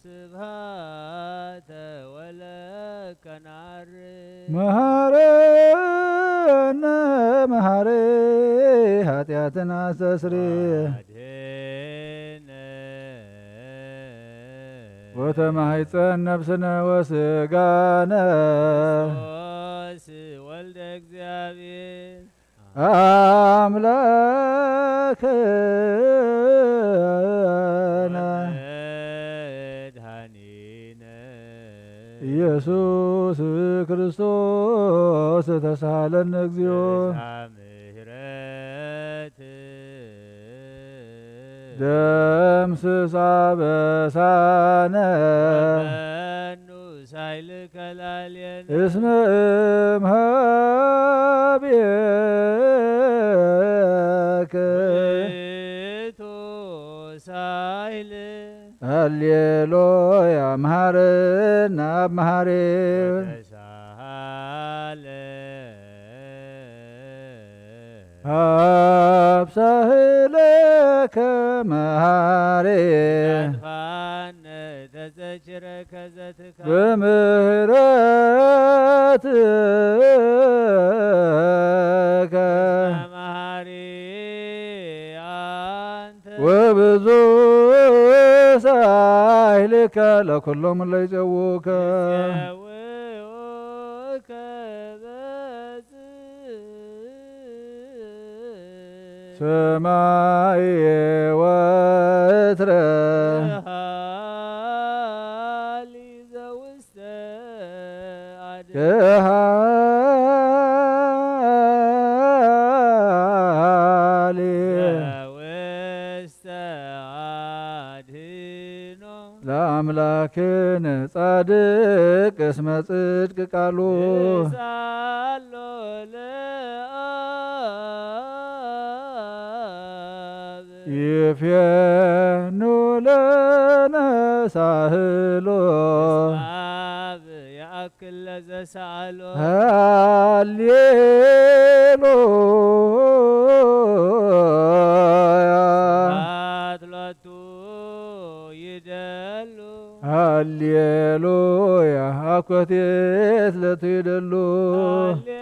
ስብሃተ ወለከ ነዐርግ መሐረነ መሐሬ ኃጢአትን አስተስሪ አድኅነነ ወተማኅፀን ነፍስነ ወሥጋነ ክርስቶስ ወልደ እግዚአብሔር አምላክነ መድኃኒነ ኢየሱስ ክርስቶስ ተሳሃለነ እግዚኦ ምሕረት ደምስስ አበሳነ መኑ ሳይልከ ላዕሌነ እስመ እምኀቤከ ውእቱ ሳይል ሃሌሉያ መሐረነ አብ መሐሬ ተሳሃለ አብ ሳህለከ መሐሬ ያጥፋነ ተዘችረከ ዘትካል በምህረትከ መሐሪ አንተ ወብዙ ሳህልከ ለኵሎሙ እለ ይፄውኡከ የውኡከ ሰማየ ወትረ በሃሊ ዘውስተ ከሃሊ ዘውስተ አድኅኖ ለአምላክነ ጻድቅ እስመ ጽድቅ ቃሉ ሳሎ ለአብ ይፌኑ ለነ ሳህሎ አብ ያእክል ለዘሳአሎ ሃሌሉያ አትሎቱ ይደሉ ሃሌሉያ አኮቴት ለቱ ይደሉ ሃሌሉያ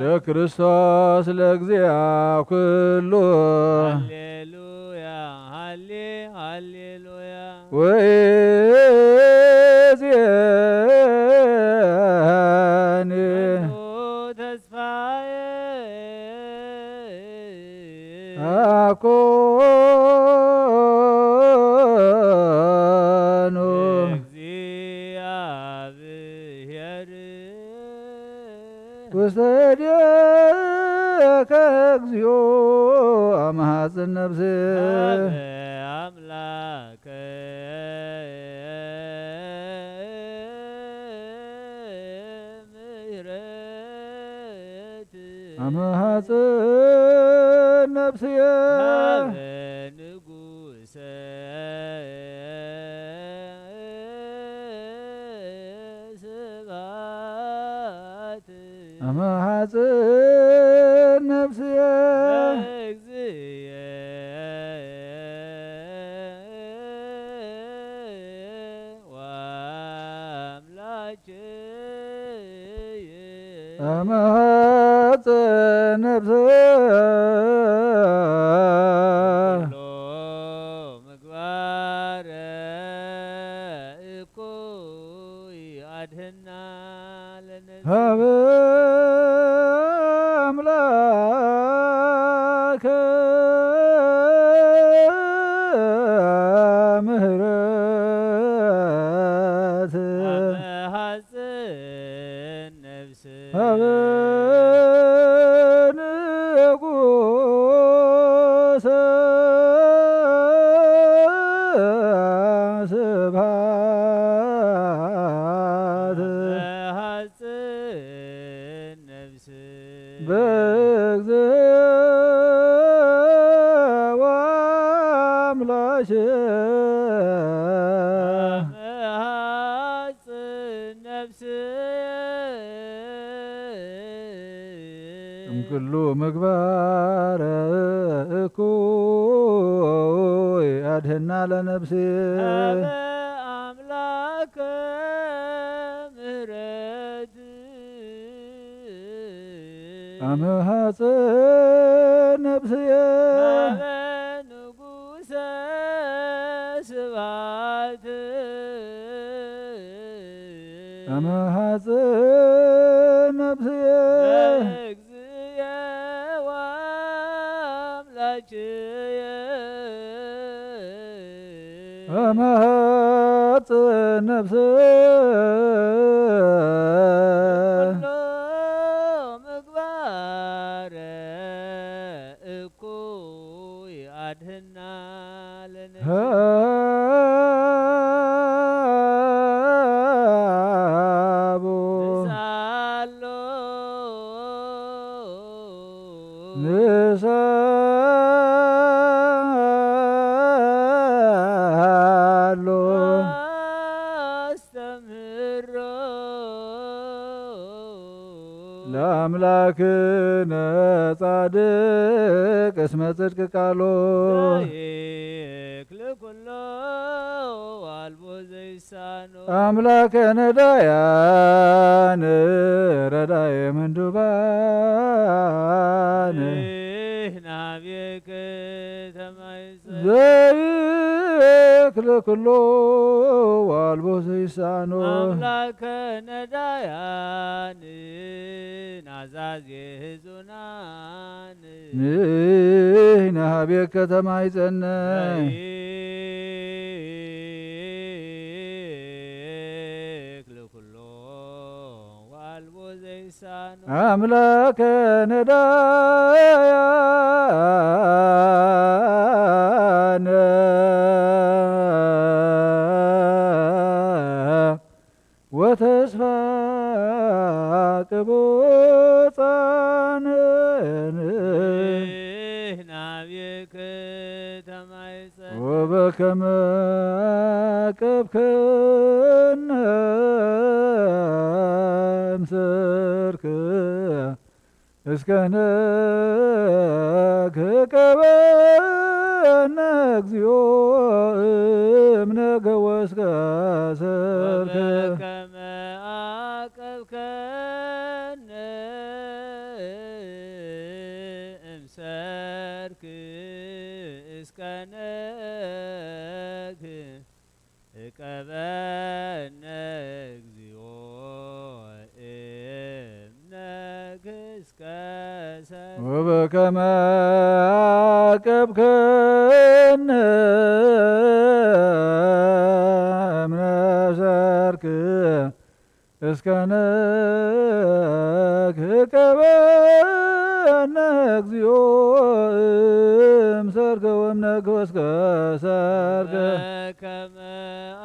ለክርስቶስ ለእግዚአ ኩሉ ሃሌሉያ ሃሌሉያ ወእዜኒ መኑ ተስፋዬ አኮኑ እግዚአብሔር ውስተ እዴከ እግዚኦ አማሐፅን ነፍሴ አበ አምላከ ምሕረት አማሐፅን ነፍስየ ሀበ ንጉሠ ስብሐት አማሐፅን ነፍስየ እግዚእ ወአምላክየ አማሐፅን ነፍስየ ኩሎ ምግባረ እኩይ አድኅና ለነፍስየ ሀበ አምላከ ምሕረት አመሐፅን ነፍስ ሀበ ንጉሠ ስብሐት አመሐፅን ነፍስ በእግዚእ ወአምላክየ አመሐፅን ነፍስየ እምኩሉ ምግባረ እኩይ አድህና ለነፍስየ ሀበ አምላከ ምህረት አመሃፀ ነፍስየ ሀበ ንጉሰ ስብሐት አመሃፀ ነፍስየ እግዚእ ወአምላክየ አመሃፀ ነፍስየ ኩሎ ምግባረ እኩይ አድህና ለነፍስየ ሃቦ ንሳሎ ንሳሎ አስተምህሮ ለአምላክነ ጻድቅ እስመ ጽድቅ ቃሎ ዘይክል ኩሎ አልቦ ዘይሳኖ አምላከ ነዳያን ረዳየ ምንዱባን ናቤከ ተማይጸን ዘይክል ኩሎ ዋልቦ ዘይሳኖ አምላከ ነዳያን ናዛዜ ህዙናን ንሕነ ኀቤከ ተማይጸነ ዘይክል ኩሎ ዋልቦ ዘይሳኖ አምላከ ነዳያን ወተስፋ ቅቡፃን ናቤከ ተማይጸን ወበከመ አቀብከነ እምስርክ እስከ ነክቀበነ እግዚኦ እምነገ ወእስከ ሰርክ ወበከመ አቀብከነ እምሰርክ እስከ ነግህ እቀበነ እግዚኦ እምነግህ እስከ ሰርክ ወበከመ አቀብከነ እምነሰርክ እስከ ነክቀበነ እግዚኦ እምሰርክ ወእምነግህ እስከ ሰርክ በከመ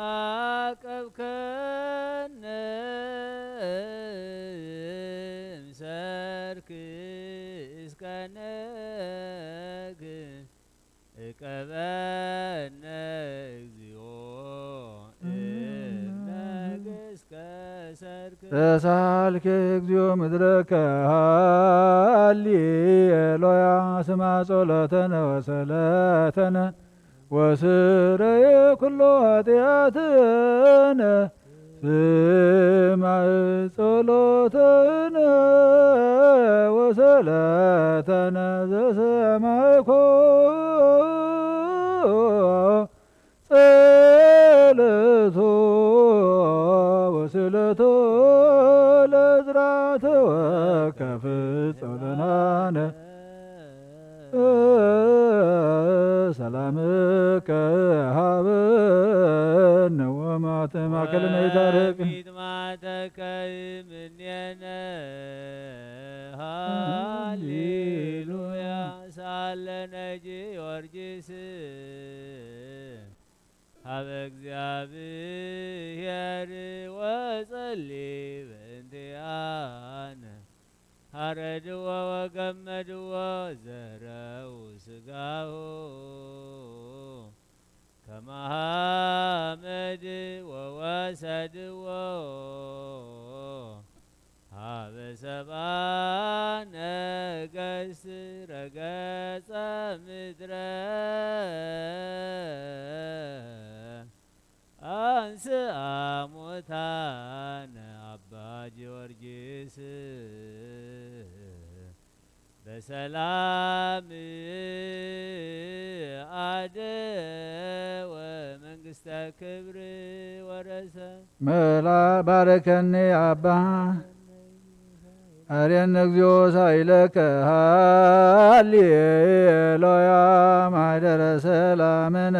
አቀብከነ እምሰርክ እስከ ነግህ እቀበነ እግዚኦ እምነግህ እስከ ሰርክ ተሳልከ እግዚኦ ምድረከ ሃሌሉያ ስማ ጸሎተነ ወሰለተነ ወስረየ ኩሎ ኃጢአትነ ስማዕ ጸሎተነ ወሰለተነ ዘሰማይኮ ጸሎቶ ወስለቶ ለዕዝራተ ወከፍጽም ለናነ ሰላምከ ሀበነ ወማእከልነ ይታረቅ ሚጥማተከ እምኔነ ሃሌሉያ ሳለነ ጊዮርጊስ ሀበ እግዚአብሔር ወጸልይ በእንቲአነ ሀረድዎ ወገመድዎ ዘረው ስጋሁ ከመሐመድ ወወሰድዎ ሀበ ሰብአ ነገሥት ረገጸ ምድረ ሰላም አደወ መንግሥተ ክብር ወረሰ ባረከኒ አባ አርያነ እግዚኦ ሳይለከ ሃሌሉያ ማኅደረ ሰላምነ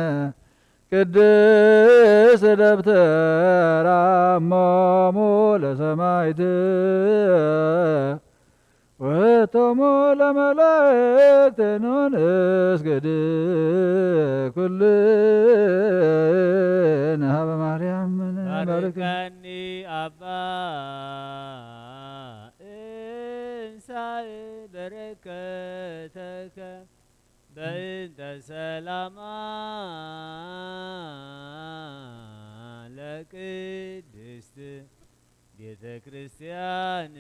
ቅድስ ደብተራ እሞሙ ለሰማዕት ወቶሙ ለመላእክት ንስግድ ኩልነ ሀበ ማርያም ባርከኒ አባ እንሳእ በረከተከ በእንተ ሰላማ ለቅድስት ቤተ ክርስቲያን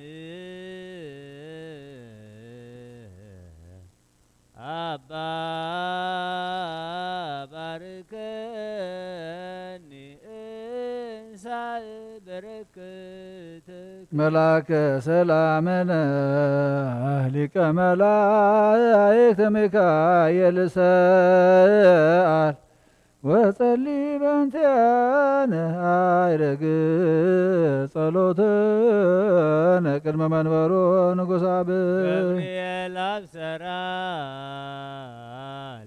አባ ባርከኒ እንሳእ በረከተከ መላከ ሰላምነ ሊቀ መላእክት ሚካኤል ሰአል ወጸሊ በእንቲአነ አይረግ ጸሎትነ ቅድመ መንበሮ ንጉሠ አብይ ገብርኤል አብሰራ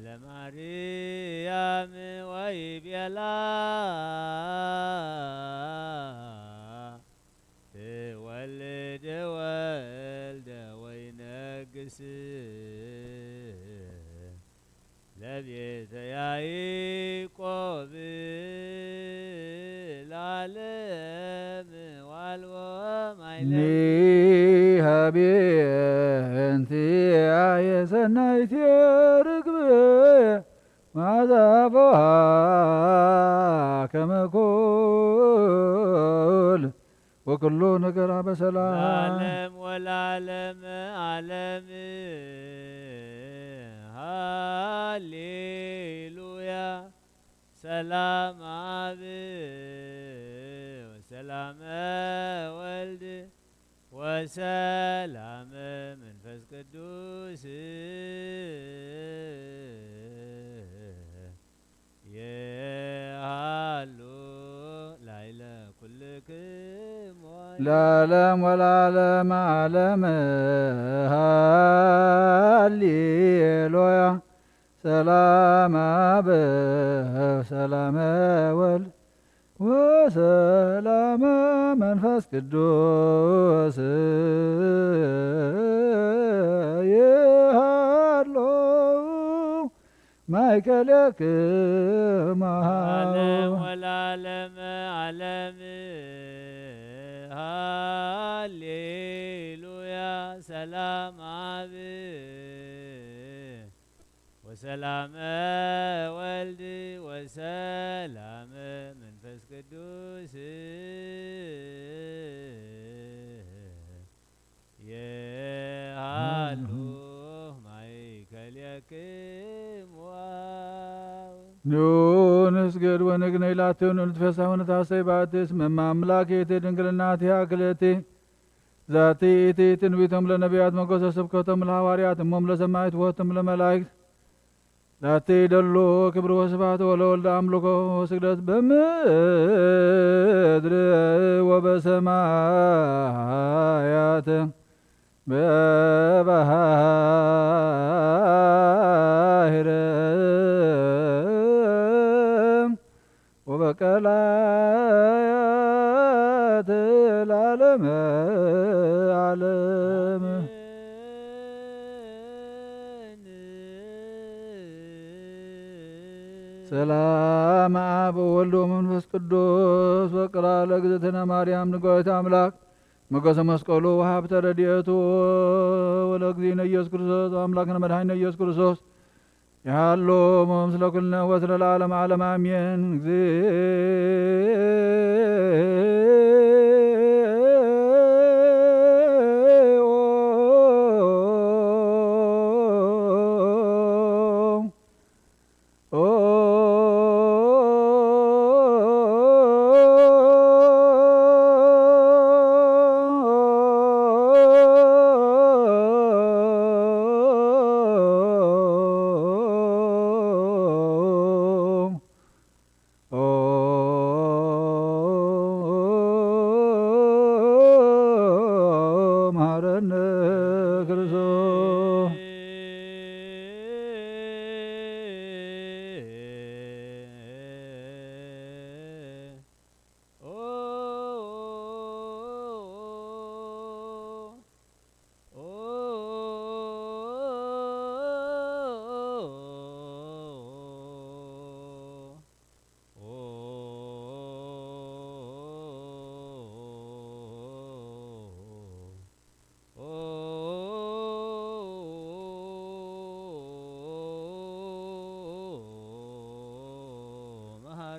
ለማርያም ወይቤላ ትወልድ ወልደ ወይነግስ ለቤተ ያዕቆብ ለዓለም ዋልዎ ማይለ ኒሃቤ እንቲአየ ሰናይት ርግብ ማዛፎሃ ከመ ኩል ወኩሉ ነገራ በሰላም ለዓለም ወለዓለመ ዓለም ሃሌሉያ ሰላም አብ ወሰላመ ወልድ ወሰላመ መንፈስ ቅዱስ የሃሉ ላይለ ኩልክሙ ለዓለም ወለዓለመ ዓለም ሃሌሉያ ሰላም አብ ሰላመ ወልድ ወሰላመ መንፈስ ቅዱስ ይሃሎ ማእከለክሙ ዓለም ወለዓለመ ዓለም ሃሌሉያ ሰላም አብ ወሰላመ ወልድ ወሰላመ መንፈስ ቅዱስ የሃሉ ማእከለክሙ ኑ ንስገድ ወንግነይ ላትዩ ንትፈሳህ ወንታሰይ ባእትስ መማምላኬቴ ድንግልናቴ አክልቴ ዛቲ ኢቲ ትንቢቶም ለነቢያት መጎሰ ስብከቶም ለሐዋርያት እሞም ለሰማዕት ወህቶም ለመላእክት ላቲ ደሎ ክብር ወስብሐት ወለወልደ አምልኮ ወስግደት በምድር ወበሰማያት በባሕር ወበቀላያት ለዓለመ ዓለም ሰላም አብ ወወልድ ወመንፈስ ቅዱስ በቅላ ለእግዝእትነ ማርያም ንጓዊተ አምላክ መጎሰ መስቀሉ ወሀብተ ረድኤቱ ወለእግዚእነ ኢየሱስ ክርስቶስ አምላክነ መድኃኒነ ኢየሱስ ክርስቶስ ያሎ ምስለ ኩልነ ወስለ ለዓለመ ዓለም አሜን።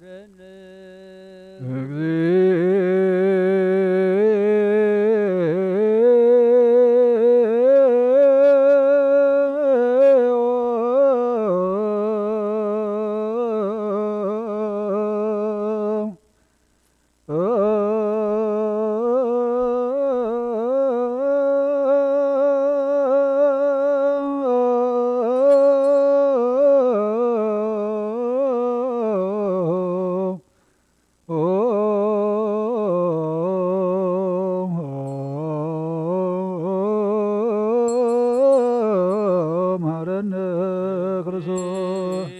መሐረነ መሐረነ ክርስቶስ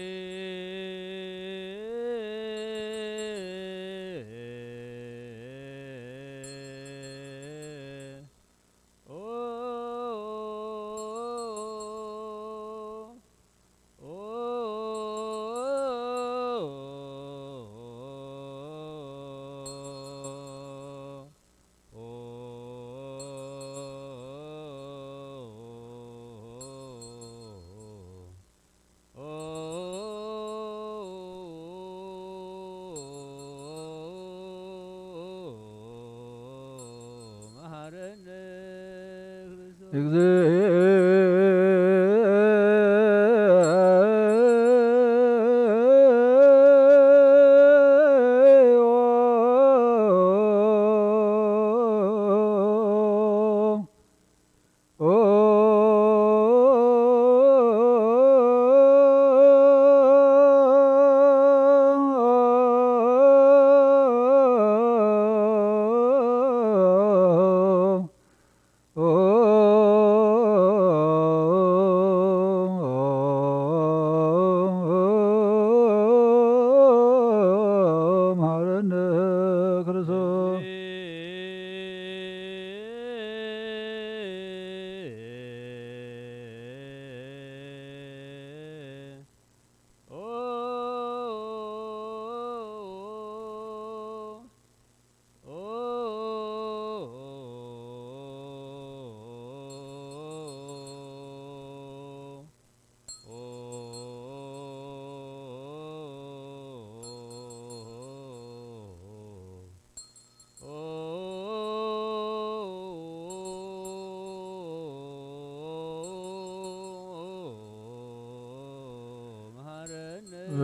መሐረነ ክርስቶስ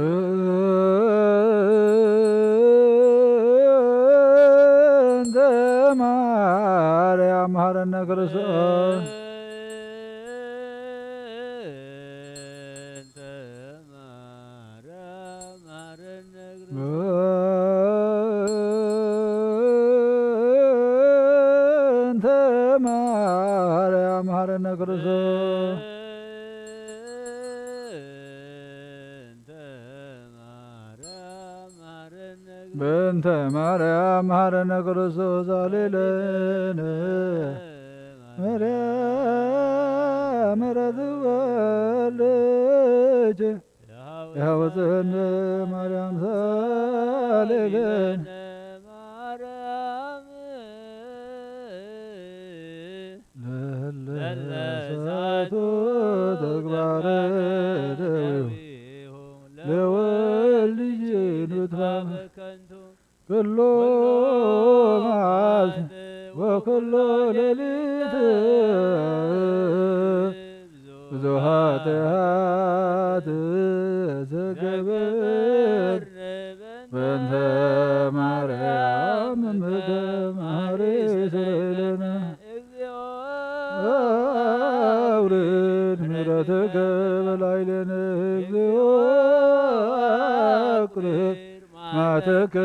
እንተ ማርያም መሐረነ ክርስቶስ እንተ ማርያም መሐረነ እንተ ማርያም መሐረነ ክርስቶስ በእንተ ማርያም መሐረነ ክርስቶስ አሌለነ ማርያም ምሕረት ወልጅ ያወፅነ ማርያም ሳሌለነ ለለሳቱ ተግባረ ደዊሁ ለወልጅ ኑትፋም ኩሎ መዓልት ወኩሎ ሌሊት ብዙኃ ኃጢአት ዘገበር በእንተ ማርያም እምከ ማኅረነ አውርድ ምሕረትከ በላዕሌነ እግዚኦ አቁርብ መዓተከ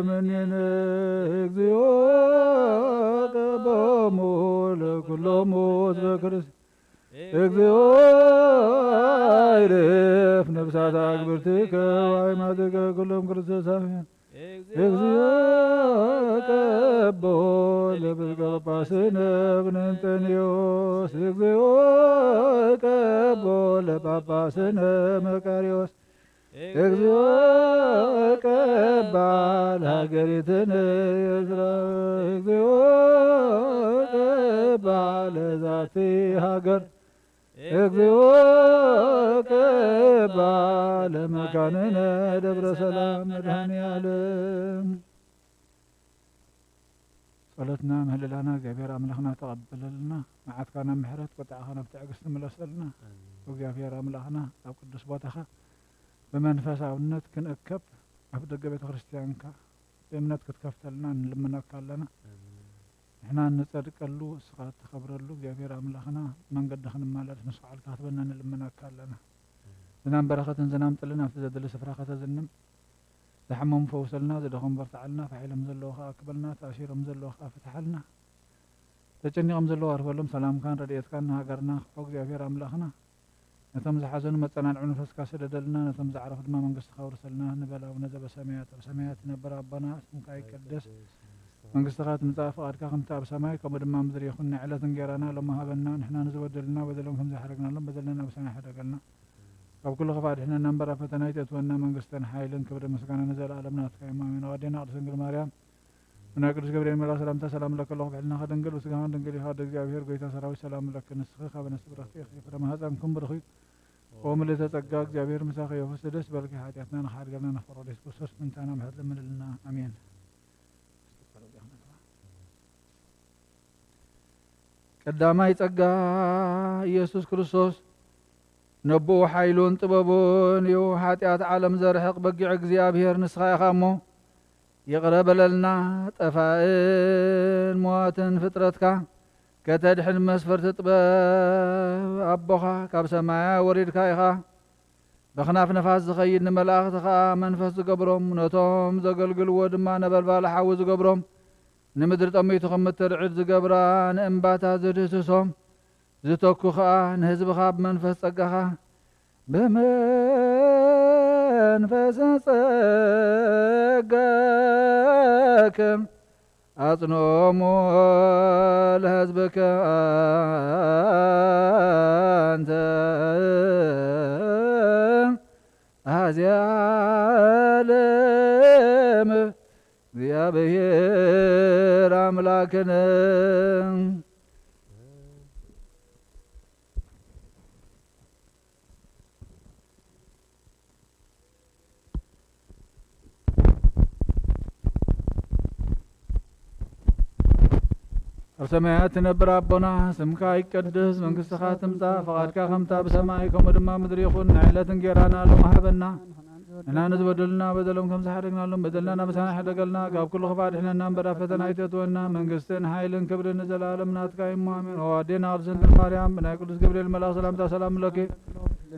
እምኔነ እግዚኦ ቀቦሙ ለኵሎሙ ሕዝበ ክርስቲያን እግዚኦ አይረፍ ነፍሳተ አግብርቲከ ወአእማቲከ ኩሎም ክርስቶሳውያን እግዚኦ ቀቦ ለብዝቀ ጳጳስነ ብንንጠንዮስ እግዚኦ ቀቦ ለጳጳስነ መቃርዮስ እግዚኦ ቀባ ለሀገሪትነ ኤርትራ እግዚኦ ቀባ ለዛቲ ሀገር እግዚኦ ቅባ ለመካንነ ደብረ ሰላም መድኃኔ ዓለም ጸሎትና ምህልላና እግዚአብሔር አምላኽና ተቀበለልና መዓትካና ምሕረት ቁጣዕኻና ብትዕግስት ትመለሰልና እግዚአብሔር አምላኽና ኣብ ቅዱስ ቦታኻ በመንፈሳውነት ክንእከብ ኣብ ደገ ቤተ ክርስቲያንካ በእምነት ክትከፍተልና እንልምነካ ኣለና ንሕና እንጸድቀሉ እስኻ ትኸብረሉ እግዚአብሔር አምላኽና መንገዲ ክንመላለስ ምስ በዓልካ ክትበና እንልምነካ ኣለና ዝናም በረኸትን ዝናም ጥልን ኣብቲ ዘደሊ ስፍራ ከተዝንም ዝሓመሙ ፈውሰልና ዝደኸሙ በርታዓልና ፈሒሎም ዘለዉ ከዓ ክበልና ተኣሲሮም ዘለዉ ከዓ ፍትሓልና ተጨኒቖም ዘለዉ ኣርፈሎም ሰላምካን ረድኤትካን ንሃገርና ክሕቦ እግዚአብሔር አምላኽና ነቶም ዝሓዘኑ መጸናንዑ ንፈስካ ስደደልና ነቶም ዝዓረፉ ድማ መንግስትኻ ውርሰልና ንበል አቡነ ዘበሰማያት ኣብ ሰማያት ዝነብር ኣቦና ስምካ ይቀደስ መንግስትኻ ትምጻእ ፍቓድካ ከምቲ ኣብ ሰማይ ከምኡ ድማ ምድሪ ይኹን ናይ ዕለት እንጀራና ሎሚ ሃበና ንሕና ንዝበደሉና በደሎም ከም ዘይሓረግናሎም በደለና ብሰና ይሓደገልና ካብ ኩሉ ክፋእ ድሕነና እምበር ኣብ ፈተና ይተእትወና መንግስትን ሓይልን ክብሪ ምስጋና ንዘለኣለም ናትካ እዩ ኣሜን ኣዋዴና ቅድስት ድንግል ማርያም ብናይ ቅዱስ ገብርኤል መልኣክ ሰላምታ ሰላም ለከ ኣለኹ ብሕልናኸ ድንግል ብስጋኻን ድንግል ኢኻ ወደ እግዚኣብሔር ጎይታ ሰራዊት ሰላም ለክ ንስኺ ካብ ነፍሲ ብረኽቲ ኢኺ ፍሬ ማህፀንኩም ብርኺ ኦ ምልዕተ ጸጋ እግዚአብሔር ምሳኺ የውፍስ ደስ በልኪ ኃጢአትና ንሓድገልና ነኽብሮ ኢየሱስ ክርስቶስ ምንታና ምሕረት ለምንልና አሜን ቀዳማይ ጸጋ ኢየሱስ ክርስቶስ ነብኡ ሓይሉን ጥበቡን እዩ ኃጢአት ዓለም ዘርሕቕ በጊዕ እግዚአብሔር ንስኻ ኢኻ እሞ ይቕረ በለልና ጠፋእን ሞትን ፍጥረትካ ከተድሕን መስፈርቲ ጥበብ ኣቦኻ ካብ ሰማያ ወሪድካ ኢኻ በኽናፍ ነፋስ ዝኸይድ ንመላእኽትኻ መንፈስ ዝገብሮም ነቶም ዘገልግልዎ ድማ ነበልባለ ሓዊ ዝገብሮም ንምድሪ ጠሚቱ ከም እትርዕድ ዝገብራ ንእምባታት ዝድህስሶም ዝተኩ ከዓ ንህዝብኻ ብመንፈስ ጸጋኻ ብመንፈስ ጸጋክም አጽንዖሙ ለሕዝብከ አንተ አኀዜ ዓለም እግዚአብሔር አምላክነ ኣብ ሰማያት ትነብር ኣቦና ስምካ ይቀድስ መንግስትኻ ትምጻእ ፈቓድካ ከምታ ብሰማይ ከምኡ ድማ ምድሪ ይኹን ናይ ዕለት እንጀራና ሎሚ ሃበና ንሕና ንዝበደሉና በደሎም ከም ዝሓደግናሎም በደልና ናብሳና ይሕደገልና ካብ ኩሉ ክፋእ ድሕነና እምበር ኣብ ፈተና ይተእትወና መንግስትን ሓይልን ክብርን ንዘለኣለም ናትካ እዩ ኣሜን ኣዋዴና ቅድስት ድንግል ማርያም ብናይ ቅዱስ ገብርኤል መልኣክ ሰላምታ ሰላም ለኪ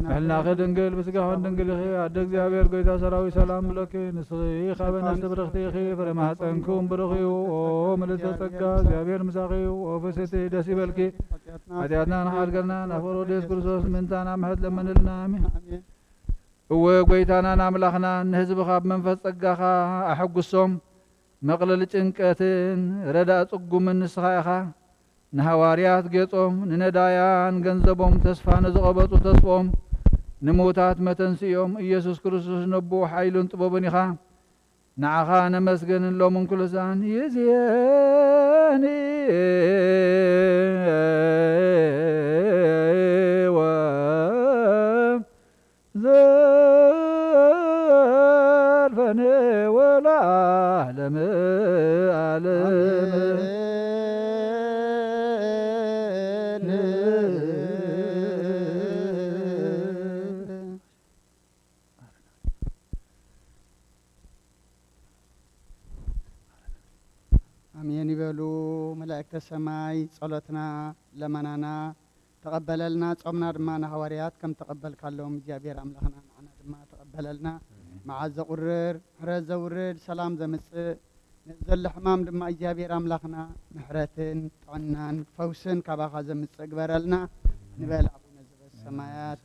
ብሕልናኸ ድንግል ብስጋኸን ድንግል ኢኺ ኣደ እግዚአብሔር ጎይታ ሰራዊት ሰላም ለኪ ንስኺ ካብ ነፍሲ ብርኽቲ ኢኺ ፍሬ ማህፀንኩም ብሩኽ እዩ ኦ ምልዕተ ጸጋ እግዚአብሔር ምሳኺ እዩ ኦ ፍስሕቲ ደስ ይበልኪ ኃጢአትና ንሓድገልና ናፍቅሮ ኢየሱስ ክርስቶስ ምንታና ምሕረት ለምንልና አሜን እወ ጎይታናን ኣምላኽና ንህዝብኻ ብመንፈስ ጸጋኻ ኣሐጉሶም መቕለሊ ጭንቀትን ረዳእ ጽጉምን ንስኻ ኢኻ ንሃዋርያት ጌጾም ንነዳያን ገንዘቦም ተስፋ ንዝቐበጹ ተስፎም ንምውታት መተንስኦም ኢየሱስ ክርስቶስ ነብኡ ሓይሉን ጥበቡን ኢኻ ንዓኻ ነመስግንን ሎምን ኩልሳን ይእዜኒ ዘልፈኒ ወለዓለመ ዓለም አሜን ይበሉ መላእክተ ሰማይ ጸሎትና ለመናና ተቀበለልና ጾምና ድማ ንሐዋርያት ከም ተቀበልካሎም እግዚአብሔር አምላኽና ንዓና ድማ ተቀበለልና መዓዝ ዘቁርር ምሕረት ዘውርድ ሰላም ዘምጽእ ዘሎ ሕማም ድማ እግዚአብሔር አምላኽና ምሕረትን ጥዕናን ፈውስን ካባኻ ዘምጽእ ግበረልና ንበል አቡነ ዘበሰማያት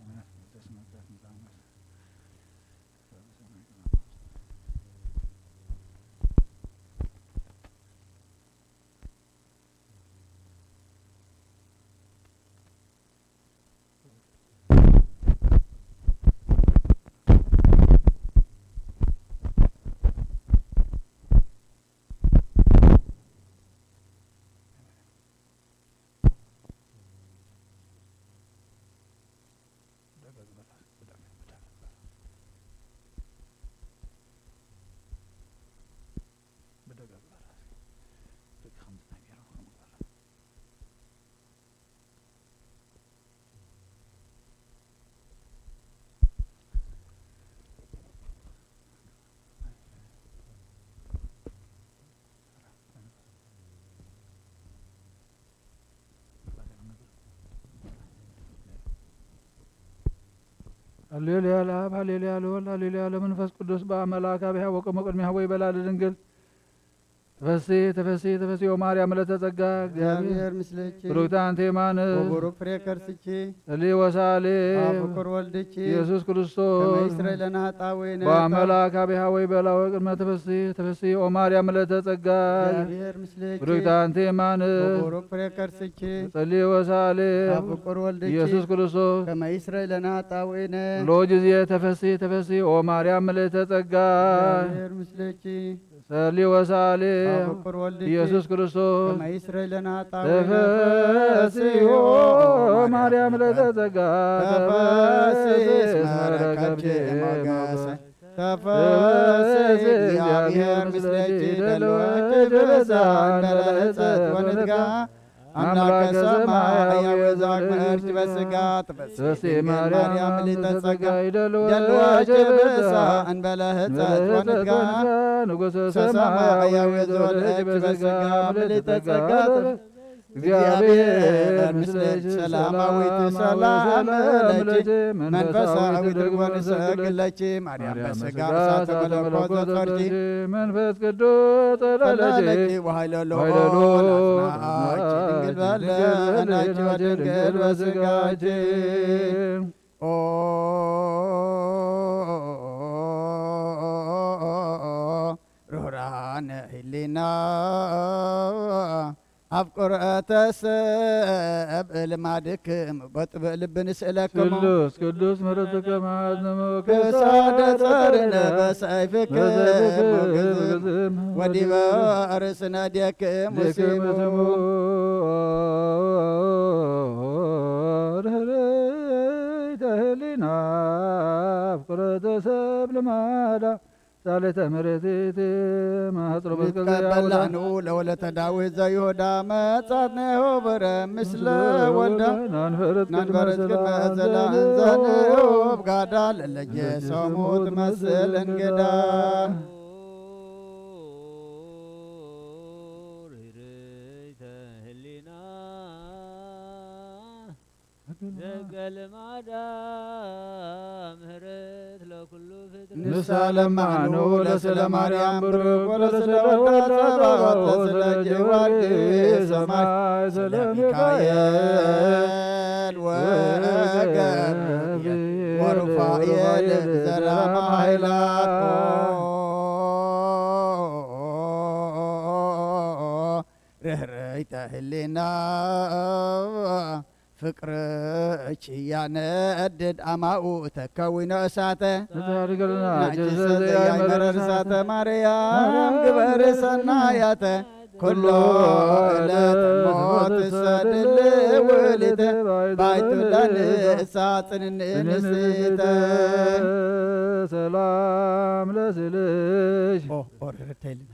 ሃሌሉያ ለአብ ሃሌሉያ ለወልድ ሃሌሉያ ለመንፈስ ቅዱስ በአምላክ አብያ ወቀመ ቅድሚያ ወይ በላል ድንግል ተፈሲ ተፈሲ ተፈሲ ወማርያም ለተጸጋ እግዚአብሔር ምስለች ብሩክት አንቲ የማንስ ወቡሩክ ፍሬ ከርስቺ እሊ ወሳሌ አፍቁር ወልድቺ ኢየሱስ ክርስቶስ ከመይስራኤል ለናጣወይነ በአምላክ አብያ ወይ በላል ወቅድመ ተፈሲ ተፈሲ ወማርያም ለተጸጋ እግዚአብሔር ምስለች ብሩክት አንቲ የማንስ ወቡሩክ ፍሬ ከርስቺ እሊ ወሳሌ አፍቁር ወልድቺ ኢየሱስ ክርስቶስ ከመይስራኤል ለናጣወይነ ሎጅዜ ተፈሲ ተፈሲ ወማርያም ለተጸጋ እግዚአብሔር ምስለች ሰሊ ወሳሌ አፍቁር ወልድቺ ኢየሱስ ክርስቶስ ከመይስራኤል ለናጣወይነ ተፈሲዮ ማርያም ለተጸጋ ተፈሲ ስመረከብቼ ሞገሰ ተፈሲ እግዚአብሔር ምስለች ደልወች ብዛን በለህፀት ወንድጋ አምላከ ሰማይ ወዛግ መርች በስጋ ተፈሲ ማርያም ለተጸጋ ደልወች ብዛን በለህፀት ወንድጋ ንጉሠ ሰማይ ወዛግ በስጋ ለተጸጋ እግዚአብሔር ምስለች ሰላማዊት ሰላም ለች መንፈሳዊ ድርጎን ሰግለች ማርያም በስጋ እሳተ መለኮት ዘፈርጂ መንፈስ ቅዱስ ጠለለች ወኃይለሎ ናጽናች ድንግል በለናች ወድንግል በስጋች ኦ ሩህራነ ህሊና አፍቁረተ ሰብእ ልማድክም በጥብእ ልብን ስእለክሙ ቅዱስ ቅዱስ ምሕረትከ መዓዝነ ክሳደ ጸርነ በሰይፍክም ወዲበ ርእስነ ዴክም ውሲሙ ህሊና አፍቁረተ ሰብእ ልማዳ ዛለተ ምሕረትት ማኅፀነ ይትቀበላኑ ለወለተ ዳዊት ዘይሁዳ መጻትነሆ በረ ምስለ ወልዳ ናንፈረት ቅድመ ዘላንዘንሁ ብጋዳ ለለየ ሰሙ ትመስል እንግዳ ዘገልማዳ ምህረት ለኩሉ ፍጥረት ንሳለማኑ ለስለ ማርያም ብሩክ ወለስለ ወልዳ ጸባዖት ለስለ ጊዮርጊስ ሰማይ ስለ ሚካኤል ወገብርኤል ወሩፋኤል ዘራማ ኃይላት ርኅረይተ ህሊና ፍቅርች ያነድድ አማኡ ተከዊነ እሳተ ናጭሰዘያይመረር እሳተ ማርያም ግበር ሰናያተ ኩሎ ዕለት ሞት ሰድል ውሊተ ባይቱላን እሳጽንንንስተ ሰላም ለስልሽ ኦርርተይልና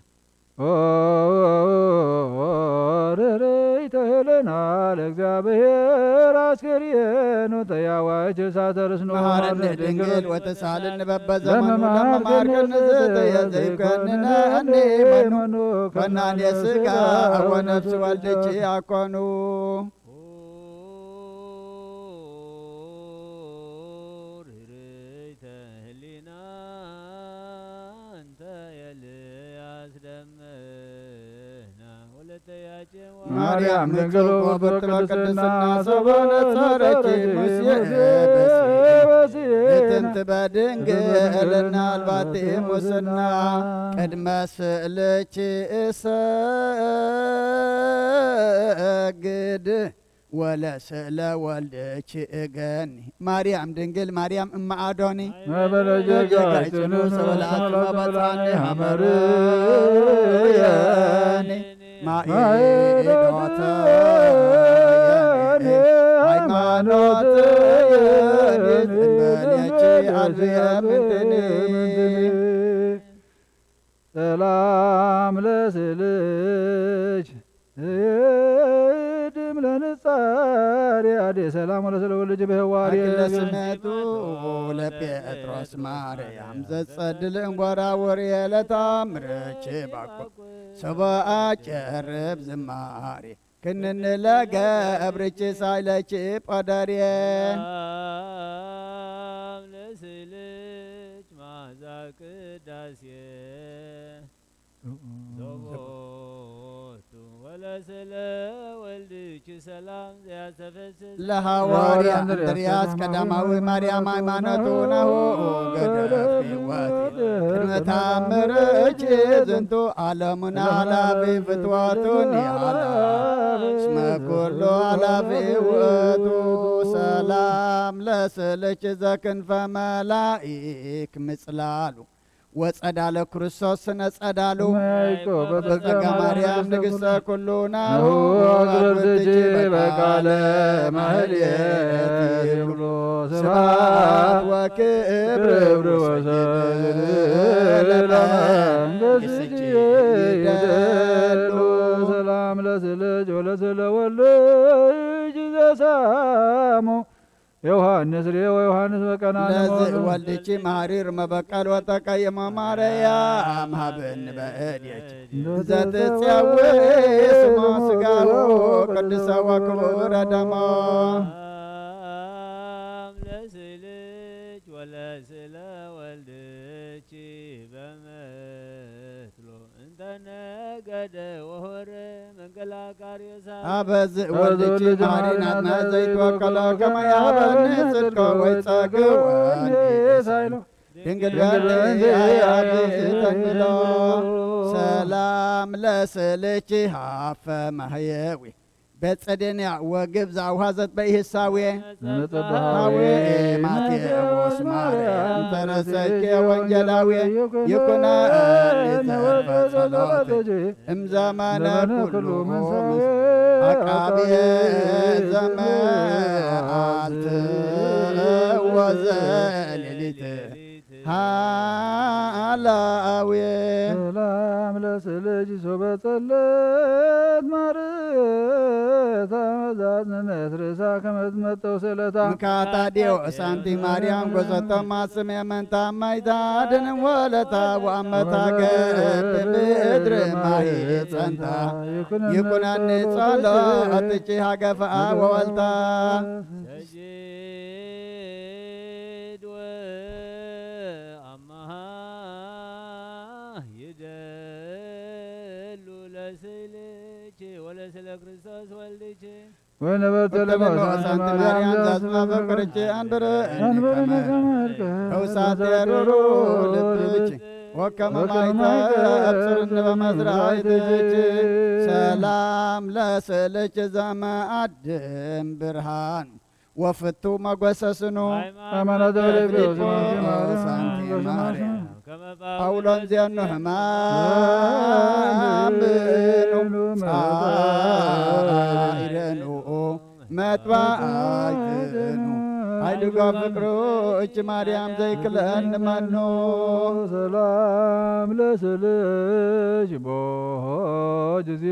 ርኅረይተ ህሊና ለእግዚአብሔር አስከሬኑ ተያዋጅ እሳተ ርስኖ መሐረነ ድንግል ወተሳልን በበዘመኑ ለመማርከን ዘይከንነኒ መኑ ኮናኔ ሥጋ ወነፍስ ወልድች አኮኑ ማርያም ድንግል ወብርት በቅድስና ሰበነጸረች ሙሴ በትንት በድንግልና አልባቲ ሙስና ቅድመ ስእልች እሰግድ ወለስእለ ወልድች እገኒ ማርያም ድንግል ማርያም እመ አዶኒ መበለጀጋይጽኑ ሰበላት መበጻኒ ሐመርየኒ ማኢዶተ ሃይማኖት የበልየች አልብየ ምንትኒ ሰላም ለስልች ድም ለንጻሪ አዴ ሰላም ወለስለ ወልጅ በህዋሪ ለስመቱ ለጴጥሮስ ማርያም ዘጸድል እንጓራ ወሬ ለታምረች ባኮ ሰብአ ጨርብ ዝማሬ ክንን ለገብርች ሳይለች ጳደሬ ቅዳሴ ዘቦቱ ወለስለ ወልድች ሰላም ዘያስተፈስስ ለሐዋርያ እንድርያስ ቀዳማዊ ማርያም ሃይማኖቱ ናሁ ገደፍ ሕይወት ቅድመ ተአምርች ዝንቱ ዓለሙን ኃላፊ ፍትወቱን ያላ እስመ ኩሉ ኃላፊ ውእቱ ሰላም ለስልች ዘክንፈ መላኢክ ምጽላሉ ወጸዳለ ክርስቶስ ነጸዳሉ በጸጋ ማርያም ንግሥተ ኩሉ ናሁ አግብርትች በቃለ ማህሌት ይብሎ ስብሐት ወክብር ወሰግድ ለመንግሥትች ይደሉ ሰላም ለስልጅ ወለስለ ወልጅ ዘሳሙ ዮሐንስ ሌወ ዮሐንስ በቀናነ ወልድቺ ማሪር መበቀል ወተቀየመ ማርያም ሀብን በእድየች ዘትፄዌ ስሞ ሥጋሁ ቅዱሰ ወክቡረ ደሞ ለስልጅ ወለስለ ወልድቺ በምትሎ እንተነገደ ወሆረ አበዝ ወልድቺ ማሪናትና ዘይትወከለ ከመያበን ጽድቆ ወይጸግወን ሳይሎ ድንግል ተንግሎ ሰላም ለስልቺ ሀፈ ማህየዊ በጸደንያ ወግብ ዛውሃዘት በይህሳዌ ነጠባዊ ማቴዎስ ማርያም ተረሰኬ ወንጌላዊ ይኩነ ጸሎት እምዘመነ ኩሉ አቃቤ ዘመዓልት ወዘሌሊት ሃላዌ ሰላም ለስልጅ ሶበጸለት ማርታ መዛዝነት ርእሳ ከመዝመጠው ስለታ ምካታዴው ሳንቲ ማርያም ጎዘቶ ማስም የመንታ ማይታ ድንም ወለታ ወአመታ ገብ ምድር ማይ ጸንታ ይኩነኒ ጸሎትቺ ሀገፍአ ወወልታ ወለስለ ክርስቶስ ወልድች ወነበርተ ለማሳንቲ ማርያም ዛስማ ፈቅርች አንብረ ውሳት የሩሩ ልብች ወከመ ማይተ አብስርን በመዝራይትች ሰላም ለስልች ዘመአድም ብርሃን ወፍቱ መጐሰስኑ አማናተ ሳንቲ ማርያም ጳውሎን ዚያኑ ህማምኑ ጻይረኑ መጥባይትኑ አይድጓ ፍቅሩ እች ማርያም ዘይክለን መኑ ሰላም ለስልጅ ቦሆ ጊዜ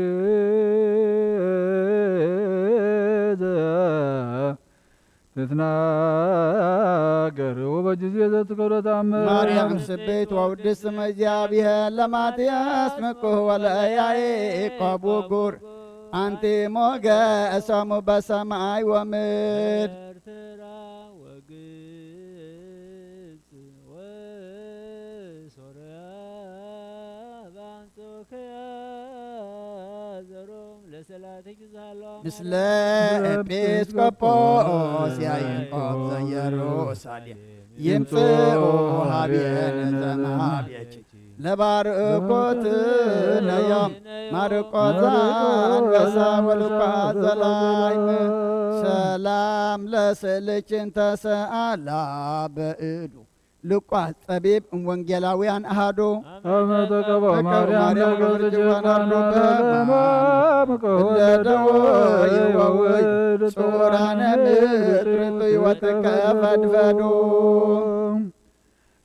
ትትናገር ወበጊዜ ዘትከብረ ተአምር ማርያም ስቤት ወውድስ ስመ እግዚአብሔር ለማትያስ ምቁህ ወለያዕቆብ ጉር አንቲ ሞገሶሙ በሰማይ ወምድር ምስለ ኤጲስቆጶስ ያዕቆብ ዘኢየሩሳሌም ይምጽኡ ሀቤነ ዘመሀቤኪ ለባርኮት ለዮም ማርቆስ ዘአንበሳ ወሉቃስ ዘላይም ሰላም ለስልችን ተሰአላ በእዱ ሉቃስ ጠቢብ ወንጌላውያን አሃዱ አመተቀባ ማርያም ለገብርጅዋናርዶ በማምቆለደወይ ወወይ ጾራነ ምድርቱ ይወተከፈድፈዱ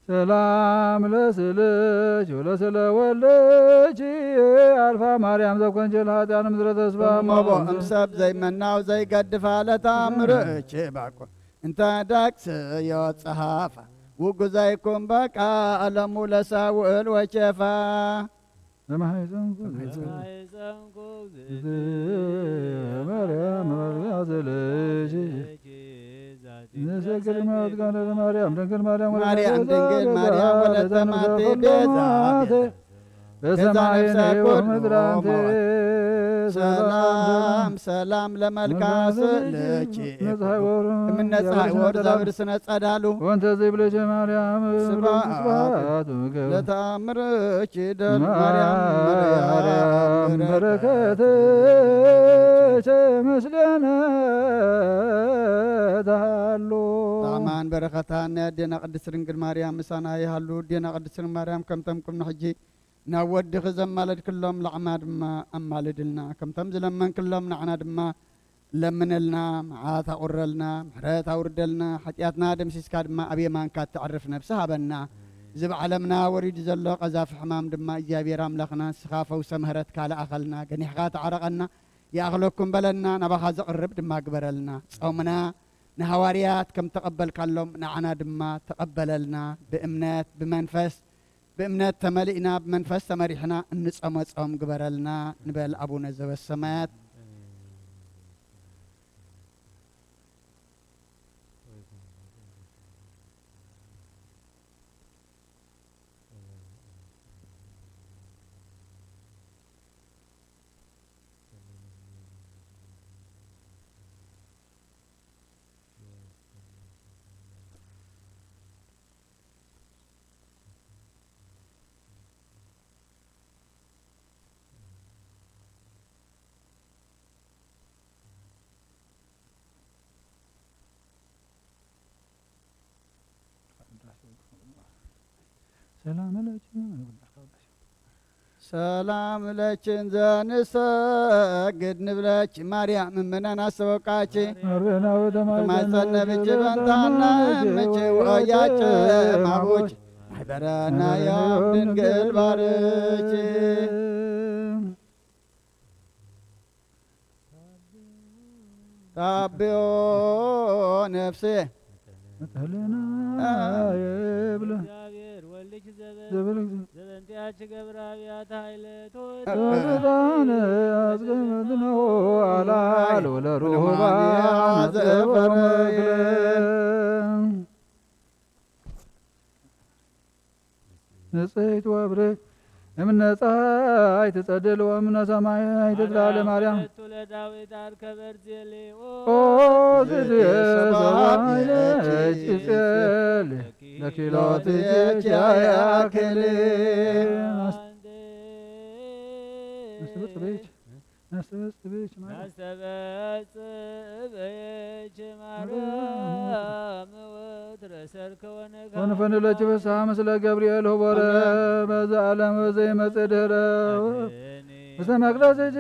ሰላም ለስልች ወለስለ ወልጅ አልፋ ማርያም ዘኮንችል ኃጢያን ምድረ ተስፋ ሞቦ እምሰብ ዘይመናው ዘይገድፋ ለታምርች ባኮ እንተ ዳክስ የወጸሃፋ ውጉዛይኩም በቃ አለሙ ለሳውዕል ወቸፋ ለማይዘንኩ ማርያም ያዘለች ንሰግድ ማትጋነ ለማርያም ድንግል ማርያም ማርያም ድንግል ማርያም ወለተ ማቴ ቤዛ በሰማይ ወምድራንተ ሰላም ሰላም ለመልካ ስእለኪ እምነፀሐይ ወር ዘብር ስነ ጸዳሉ ወንተ ዘይብለች ማርያም ስብሐት ለተአምርኪ ደል ማርያም በረከትሽ ምስጋና ታሉ ታማን በረከታና ያደና ቅድስት ድንግል ማርያም ምሳና ይሃሉ ደና ቅድስት ድንግል ማርያም ከምተምኩም ንሕጂ ናብ ወድኺ ዘማለድ ክሎም ላዕማ ድማ ኣማልድልና ከምቶም ዝለመን ክሎም ንዓና ድማ ለምንልና መዓት ኣቁረልና ምሕረት ኣውርደልና ሓጢኣትና ደምሲስካ ድማ ኣብ የማንካ ትዕርፍ ነብሲ ሃበና እዚ ብዓለምና ወሪዱ ዘሎ ቀዛፊ ሕማም ድማ እግዚኣብሔር ኣምላኽና ንስኻ ፈውሰ ምህረት ካልኣኸልና ገኒሕካ ተዓረቐና ይኣኽለኩም በለና ናባኻ ዘቕርብ ድማ ግበረልና ጾምና ንሃዋርያት ከም ተቐበልካሎም ንዓና ድማ ተቐበለልና ብእምነት ብመንፈስ بإمنات تملئنا بمنفس تمريحنا النصم وصوم قبرلنا نبال أبونا ذو السماوات ሰላም ለችን ዘንሰግድ ንብለች ማርያም ምነና ሰወቃች ተማጸነ ብጅ በንታና ምች ወያች ማቦች ማይበረና ያም ድንግል ባርች ታቢዮ ነፍሴ ዘበንቲያች ገብራቢያት ኃይለት ወጣነ አዝገመትነው አላል ወለሩባ ዘፈረየ ንጽሕት ወብሬ እምነ ፀሐይ ትጸድል ወእምነ ሰማይ ትትላለ ማርያም ለዳዊት አርከበር ዜሌኦ ዝድየ ሰባይ ለጭጽል ለኪሎትች ያያክል ናስተበጽብች ማርያም ወትረሰርከ ወንፈንለች ፍስሐ ምስለ ገብርኤል ሆቦረ በዛ ዓለም ዘይመጽእ ድኅረ እስተ መቅደስች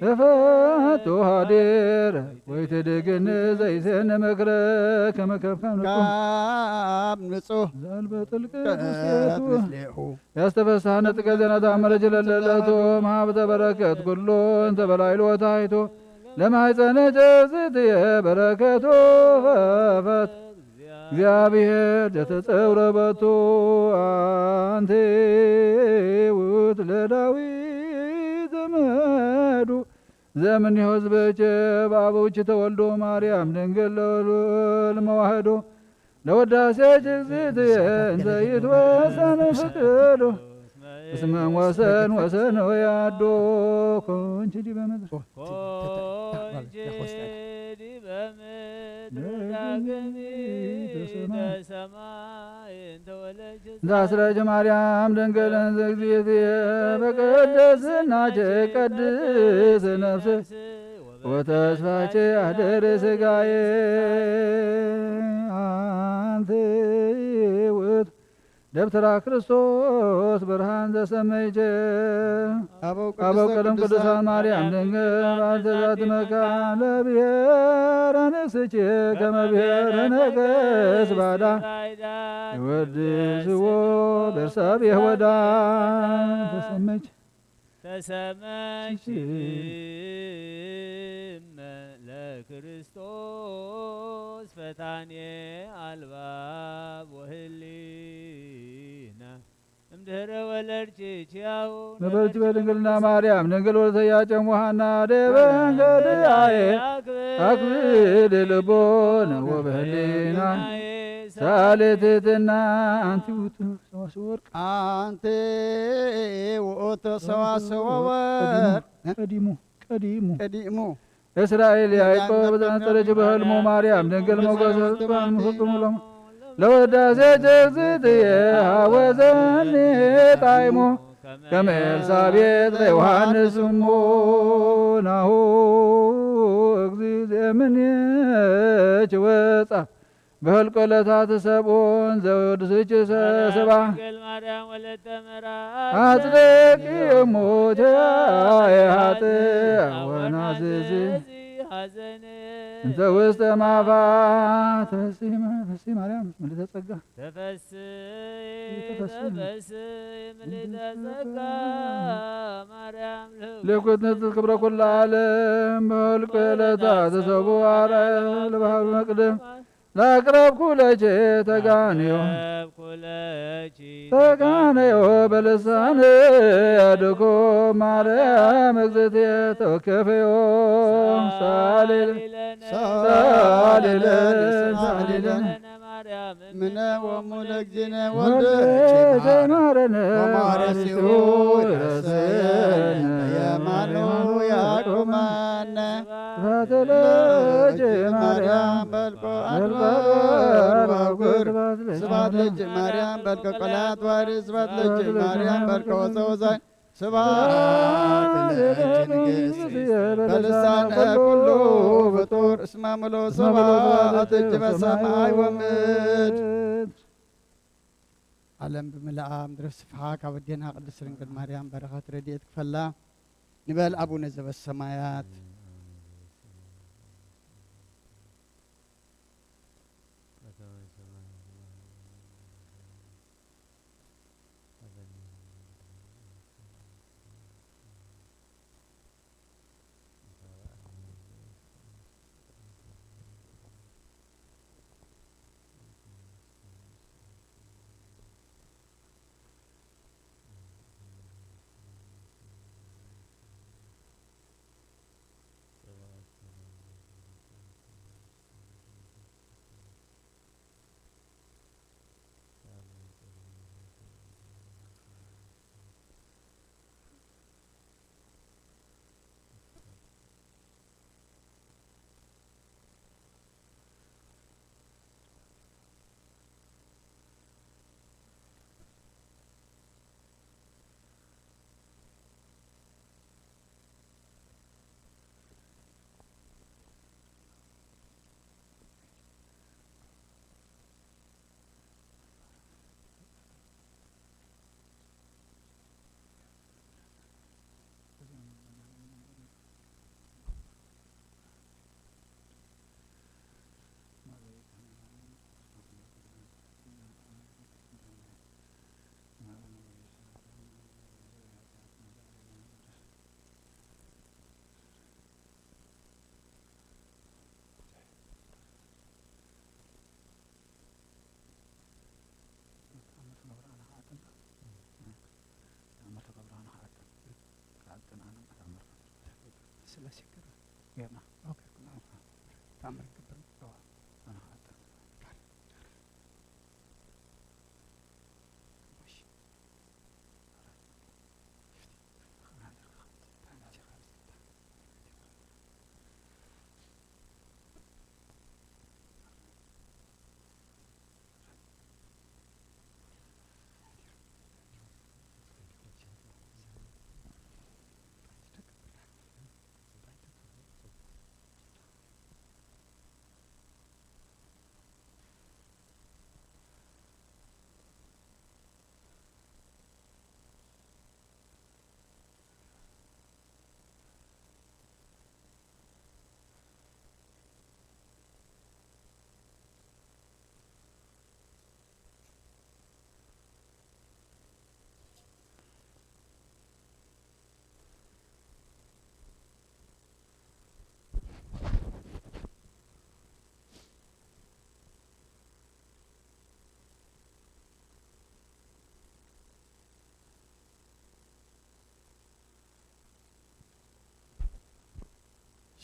በፈትሖ ዲረ ወይትድግን ዘይሴነ መክረ ከመ ከብካብ ንጹሕ ዘልበጥልቅ ውስቴቱ ያስተፈስሐነ ጥቀ ዜና ተአምረች ለለለቶ ማኅበተ በረከት ኩሎ እንተ በላዕሉ ወታሕቱ ለማኅፀነ ጨርጽትየ በረከቶ ፈት እግዚአብሔር ዘተጸውረ በቱ አንቲ ውእቱ ለዳዊት ዘመዱ ዘምን ሕዝበች በአበውች ተወልዶ ማርያም ድንግል ለወልድ መዋህዶ ለወዳሴች እግዝእትየ እንዘ ይትወሰን ፍቅዱ እስመ ወሰን ወሰን ወያዶ ኮንቺ ዲበ ምድር ዛስረጅ ማርያም ድንግልን ዘእግዚእትየ በቅድስናች ቀድስ ነፍስ ወተስፋች አህደር ሥጋዬ አንቲ ውእቱ ደብተራ ክርስቶስ ብርሃን ዘሰመይች አበው ቀለም ቅዱሳን ማርያም ድንግል ባልተ ዛት መካን ለብሔረ ንስች ከመ ብሔረ ነገሥት ባዳ ይወድስዎ ቤርሳቤህ ወዳ ተሰመች ለክርስቶስ ፈታኔ አልባብ ወህሊና እምድኅረ ወለድችያው ነበርች በድንግልና ማርያም ድንግል ወለተ ያጨም ውሃና ደበንገድአዬ አክብድ ልቦነ ወበህሊና ሳሌትትና አንቲ ውእቱ ሰዋስወ ወርቅ አንቲ ውእቱ ሰዋስወ ወርቅ ቀዲሙ እስራኤል ያዕቆብ በተነጠለች በሕልሙ ማርያም ድንግል ሞገስ ፍጹም ለወዳሴ ጀግዝትየ ሀወዘኒ ጣዕሞ ከመ ኤልሳቤጥ ለዮሐንስ እሞ ናሁ እግዚእ እምኔች ወፃ በህልቆ ዕለታት ሰብኦን ዘወድስች ሰባ አጽደቂ እሞተ የኃጥእ ወናዝዝ እንተ ውስተ ማፋ ተፈሥሒ ማርያም ምልዕተ ጸጋ ለኩት ንጽሕት ክብረ ኩሉ ዓለም በህልቆ ዕለታት ሰብኦ ለባህሩ መቅደም ላቅረብኩ ለቼ ተጋንዮ በልሳን ያድኮ ማርያም እግዝእትየ ተወከፈዮ ሳሌለን ምነ ወሙ ለእግዚእነ ወልደ ማረነ ወማርሲሁ ረሰየነ በየማኑ ያቁመነ ባተለች ማርያም በልቆ አድባር ዋጉር ስብሐት ለእጅ ማርያም በልቆ ቆላት ዋሪ ስብሐት ለእጅ ማርያም በልቆ ወፀወዛይ ስብሐት ለእጅ በልሳነ ኩሉ ፍጡር እስመ ምሉእ ስብሐት እጅ በሰማይ ወምድር ዓለም ብምልኣ ምድሪ ስፍሓ ካብ ኣዴና ቅድስት ድንግል ማርያም በረኸት ረድኤት ክፈላ ንበል አቡነ ዘበሰማያት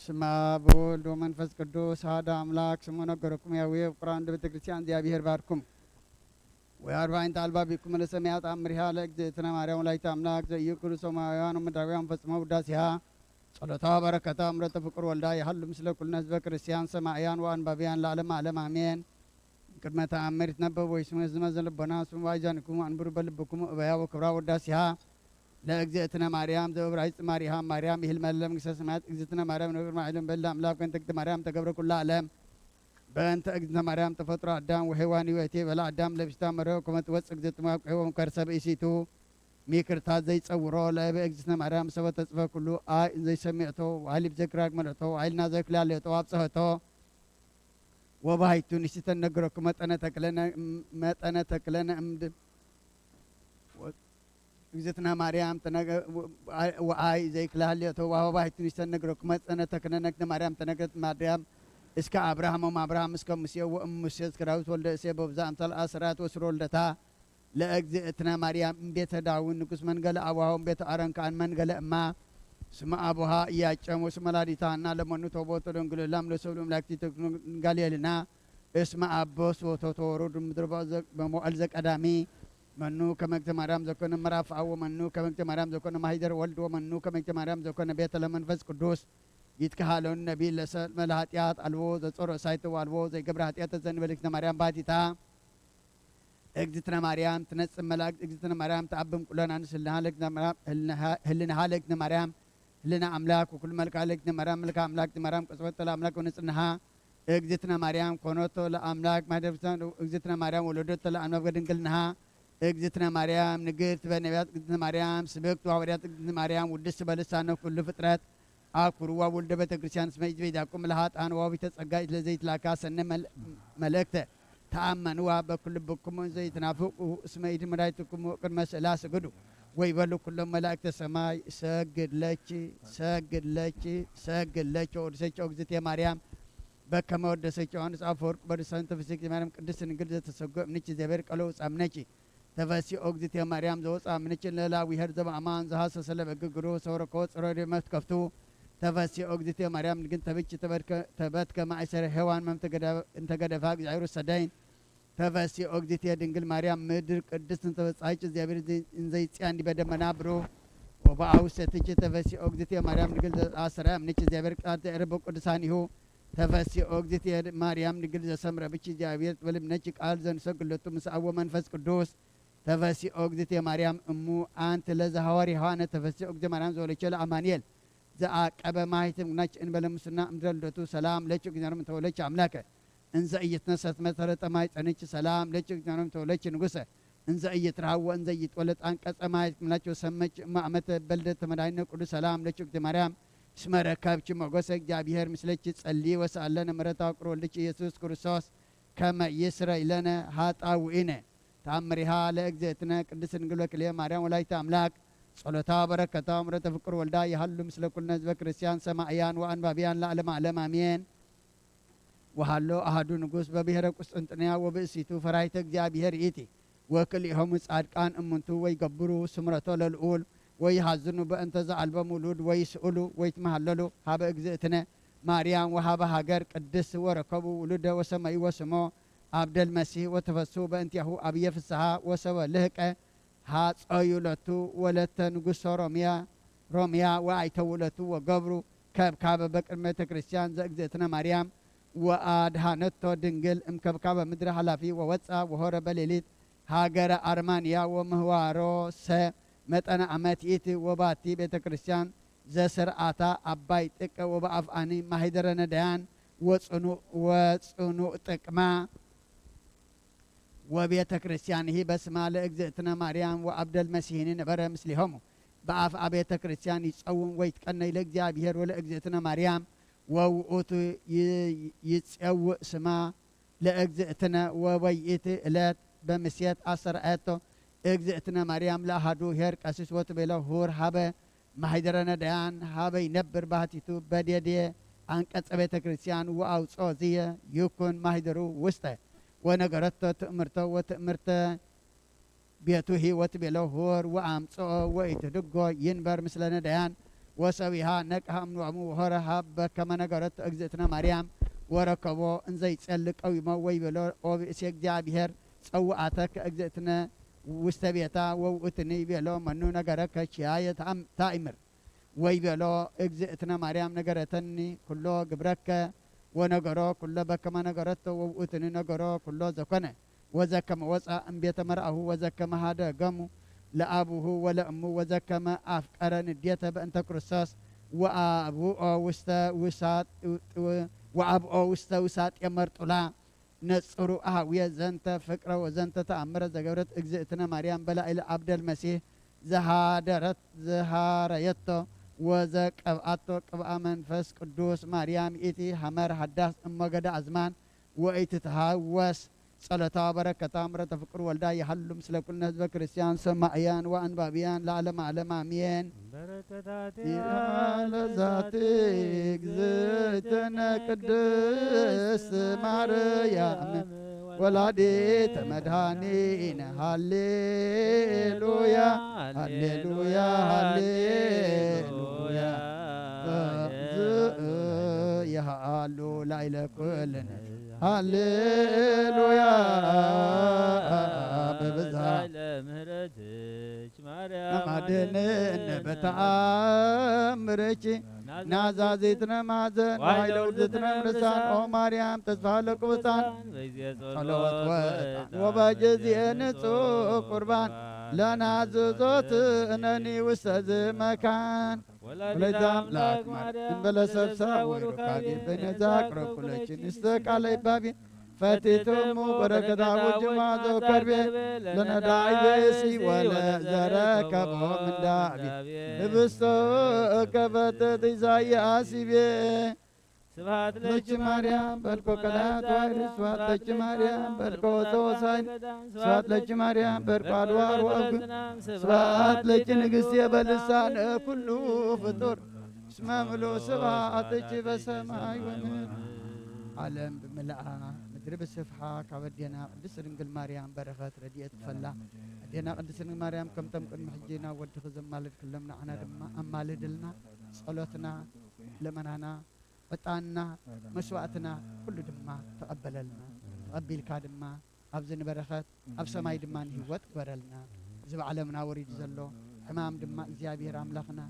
ስማ በወልድ ወመንፈስ ቅዱስ አሐዱ አምላክ ስሙ ነገረኩም ያዌ ቁርአን ቤተ ክርስቲያን እግዚአብሔር ባርኩም ወአርባዕን አልባቢኩም ለሰማያት አምሪሃ ለእግዝእትነ ማርያም ወላዲተ አምላክ ዘኢይኩሉ ሰማያውያን ወምድራውያን ፈጽመው ውዳሴሃ ጸሎታ በረከታ እምረተ ፍቅር ወልዳ ያህሉ ምስለ ኩልነ ህዝበ ክርስቲያን ሰማዕያን ወአንባቢያን ለዓለም ዓለም አሜን። ቅድመ ተአምር ይትነበብ ወይስመ ዝመዘ ልቦና ስሙ ዋይዛንኩም አንብሩ በልብኩም እበያ ወክብራ ወዳሴሃ ለእግዝእትነ ማርያም ዘዕብራይስጥ ማርያም ማርያም ይህል መለም መንግሥተ ሰማያት እግዝእትነ ማርያም ነግር ማዕለም በላ አምላክ በእንተ እግዝእትነ ማርያም ተገብረ ኩላ ዓለም በእንተ እግዝእትነ ማርያም ተፈጥሮ አዳም ወሔዋን ሕይወቴ በላ አዳም ለብሽታ መረው ከመት ወፅ እግዝእትነ ማቆም ከርሰብ ኢሲቱ ሚክርታት ዘይጸውሮ ለበ እግዝእትነ ማርያም ሰበ ተጽፈ ኩሉ አይ ዘይሰሚዕቶ ዋሊብ ዘክራግ መረቶ አይልና ዘክላለቶ አብጽሕቶ ወባይቱ ንሽተን ነገረኩ መጠነ ተክለነ እምድ እግዝእትነ ማርያም ወአይ ዘይክላለቶ ወባይቱ ንሽተን ነገረኩ መጠነ ተክለነ ማርያም ተነግረት ማርያም እስከ አብርሃም ወአብርሃም እስከ ሙሴ ወሙሴ እስከ ዳዊት ወልደ እሴይ በብዛ አምሳል አስራት ወስሮ ወልደታ ለእግዝእትነ ማርያም እምቤተ ዳዊት ንጉስ መንገለ አቡሃው እምቤተ አረን ካን መንገለ እማ ስመ አቡሃ እያጨሙ ስመ ላዲታና ለመኑ ተቦቶ ደንግልላም ለሰብሉ ምላክቲ ተጋሊልና እስመ አቦስ ወቶቶ ወሩድ ምድር በሞዕል ዘቀዳሚ መኑ ከመግተ ማርያም ዘኮነ ምዕራፍ አወ መኑ ከመግተ ማርያም ዘኮነ ማሂደር ወልድ ወመኑ ከመግተ ማርያም ዘኮነ ቤተ ለመንፈስ ቅዱስ ይትከሃለውን ነቢይ ለሰልመ ለኃጢአት አልቦ ዘጾረ ሳይቶ አልቦ ዘይገብረ ኃጢአት ዘንበልክነ ማርያም ባቲታ እግዝእትነ ማርያም ትነጽእ መላእክት እግዝእትነ ማርያም ተአብም ቁለና ንስልናሃ ህልናሃ ለእግዝእትነ ማርያም ህልና አምላክ ወኩል መልክዓ ለእግዝእትነ ማርያም መልክዓ አምላክ ማርያም ቅጽበተ ለአምላክ ወንጽንሃ እግዝእትነ ማርያም ኮኖቶ ለአምላክ ማደብታ እግዝእትነ ማርያም ወለዶቶ ለአምላክ በድንግልናሃ እግዝእትነ ማርያም ንግሥት በነቢያት እግዝእትነ ማርያም ስብክት ወሐዋርያት እግዝእትነ ማርያም ውድስት በልሳነ ኩሉ ፍጥረት አኩርዋ ወልደ ቤተ ክርስቲያን እስመ ይትቤዛኩም ለኃጥአን ወቢተ ጸጋይ ለዘይትላካ ሰነ መልእክተ ተአመንዋ በኩል ልብኩም ዘይትናፍቁ እስመ ይድምራይትኩም ቅድመ ስእላ ስግዱ ወይበሉ ኩሎም መላእክተ ሰማይ ሰግድ ለኪ ሰግድ ለኪ ሰግድ ለኪ ወድሰች እግዝእትየ ማርያም በከመ ወደሰች ዮሐንስ አፈወርቅ በርሳን ተፈሲክ ማርያም ቅድስት ድንግል ዘተሰጎ እምነች እግዚአብሔር ቀለው ጻምነች ተፈሲ እግዝእትየ ማርያም ዘወፃ እምነች ለላዊ ሄር ዘበአማን ዘሐሰሰ ለበግግሮ ሰውረኮ ጽሮድ መትከፍቱ ተፈሲ እግዝእትየ ማርያም ግን ተብች ተበትከ ማእሰረ ሔዋን እንተገደፋ እግዚአብሔር ሰዳይን ተፈሲ እግዝእትየ ድንግል ማርያም ምድር ቅድስት እንተበጻይች እግዚአብሔር እንዘይጽያ እንዲ በደመና ብሮ ወበአውሰትች ተፈሲ እግዝእትየ ማርያም ድንግል አሰራ እምነች እግዚአብሔር ቃል ተረበ ቅዱሳኒሁ ተፈሲ እግዝእትየ ማርያም ድንግል ዘሰምረ ብች እግዚአብሔር በልምነች ቃል ዘንሰግለቱ ምስአወ መንፈስ ቅዱስ ተፈሲ እግዝእትየ ማርያም እሙ አንተ ለዘ ሐዋርያ ዮሐነ ተፈሲ እግዝእትየ ማርያም ዘወለቸ ለአማኑኤል ዘአቀበ ማኅተም ናች እንበለ ሙስና እምድረ ልደቱ ሰላም ለች እግዚአብሔር ተወለች አምላከ እንዘ እየተነሰት መሰረተ ማይ ጸንች ሰላም ለች እግዚአብሔር ተወለች ንጉሰ እንዘ እየትራወ እንዘ እየተወለጥ አንቀጸ ማይ ምላቸው ሰመች ማዕመተ በልደት ተመዳይነ ቅዱስ ሰላም ለች እግዚአብሔር ማርያም እስመ ረከብች ሞገሰ እግዚአብሔር ምስለች ጸልይ ወሰአለነ ምሕረተ አቁር ወልድች ኢየሱስ ክርስቶስ ከመ ይስረይ ለነ ኃጣውኢነ ተአምሪሃ ለእግዝእትነ ቅድስት ድንግል ወክልኤ ማርያም ወላዲተ አምላክ ጸሎታ በረከታ እምረተ ፍቅር ወልዳ ያህሉ ምስለ ኩልነ ህዝበ ክርስቲያን ሰማዕያን ወአንባቢያን ለዓለመ ዓለም አሜን። ወሃሎ አሐዱ ንጉሥ በብሔረ ቁስጥንጥንያ ወብእሲቱ ፈራይተ እግዚአብሔር ኢቲ ወክልኤሆሙ ጻድቃን እሙንቱ ወይገብሩ ስምረቶ ለልዑል ወይሐዝኑ በእንተ ዘአልቦሙ ውሉድ ወይስእሉ ወይትመሃለሉ ሀበ እግዝእትነ ማርያም ወሀበ ሀገር ቅድስት ወረከቡ ውሉደ ወሰመይዎ ስሞ አብደል መሲሕ ወተፈሱ በእንቲአሁ አብየ ፍስሐ ወሰበ ልህቀ ሀጸዩለቱ ወለተ ንጉሥ ሮሚያ ወአይተውለቱ ወገብሩ ከብካበ በቅድመ ቤተ ክርስቲያን ዘእግዝእትነ ማርያም ወአድሃነቶ ድንግል እምከብካበ ምድረ ኃላፊ ወወፃ ወሆረ በሌሊት ሀገረ አርማንያ ወምህዋሮ ሰ መጠነ ዓመት ኢቲ ወባቲ ቤተ ክርስቲያን ዘስርዓታ አባይ ጥቀ ወበአፍአኒ ማሂደረ ነዳያን ወጽኑዕ ጥቅማ ወቤተ ክርስቲያን ይህ በስማ ለእግዝእትነ ማርያም ወአብደል መሲሕኒ ነበረ ምስሊሆሙ በአፍአ ቤተ ክርስቲያን ይጸውም ወይትቀነይ ለእግዚአብሔር ወለእግዝእትነ ማርያም ወውእቱ ይጸውዕ ስማ ለእግዝእትነ ወበይእቲ ዕለት በምስየት አሰርአቶ እግዝእትነ ማርያም ለአሐዱ ኄር ቀሲስ ወትቤሎ ሁር ሀበ ማሂደረ ነዳያን ሀበ ይነብር ባህቲቱ በዴዴ አንቀጸ ቤተ ክርስቲያን ወአውጾ ዝየ ይኩን ማሂደሩ ውስተ ወነገረቶ ትእምርቶ ወትእምርተ ቤቱ ህይወት ቤሎ ሁር ወአምጾ ወኢትድጎ ይንበር ምስለ ነዳያን وسويها نكها منوعمو وهرها بكما نقرت أجزتنا مريم وركبو انزي تسلك أو يموي بلو أو بإسيك جابهر سوءاتك أجزتنا وستبيتا ووتني بلو منو نقرك شاية عم تائمر ويبلو أجزتنا مريم نقرتني كله قبرك ونقرو كله بكما نقرت ووتني نقرو كله زكنا وزكما وسع أنبيت مرأه وزكما هذا قمو لأبوه ولا أمه وزكما أفكارن الديتا بأنت كرساس وأبوه وسات يمرطلا نصرو أهوية زنت فكرة وزنت تأمر زجورت إجزئتنا مريم بلا إلى عبد المسيح زهاريتو وزك أبعتو كبأ منفس قدوس مريم إتي حمر حداث أمجد أزمان وإتتهاوس صلاة بركة أمر تفكر والدا يحل مثل كل نزب كريستيان سمعيان وأنبابيان لعلم علم أمين بركتاتها لذاتك زيتنا قدس مريم ولاديت مدهانين هاليلويا هاليلويا هاليلويا يا هالو لا إله كلنا هاليلويا ببزها نمدنن بتأمرك نازازيتنا مازن وهيلوزتنا مرسان أو مريم تسفالك وسان صلوات وطان وبجزي نسو قربان لنازوزوت أنني وسز مكان ولد أملاك مريم بلا سبسا وركابي بنزاك ركولك نستك علي بابي فتيتم بركة وجماعة كربي لنا داعي بيسي ولا زرك من دابي بستو كبت زي آسيبي سبحات لك مريم بركو كلات وارس سبحات لك مريم بركو توسين سبحات لك مريم بركو أدوار وأبو سبحات لك نقسي بلسان كله فطور اسمه ملو سبحات لك بسماء ومن عالم بملأها مدرب السفحة كابدينا قدس رنقل مريم بركات رديئة فلا دينا قدس رنقل مريم كم تمكن محجينا ودخز مالد كلمنا عنا دم مالدلنا صلاتنا لمنانا بطاننا مسواتنا كل دما تقبل لنا تقبل كادما أبزن بركات أب سماي دمان هيوت برلنا زب عالمنا وريد زلو حمام دما إزيابير أملاخنا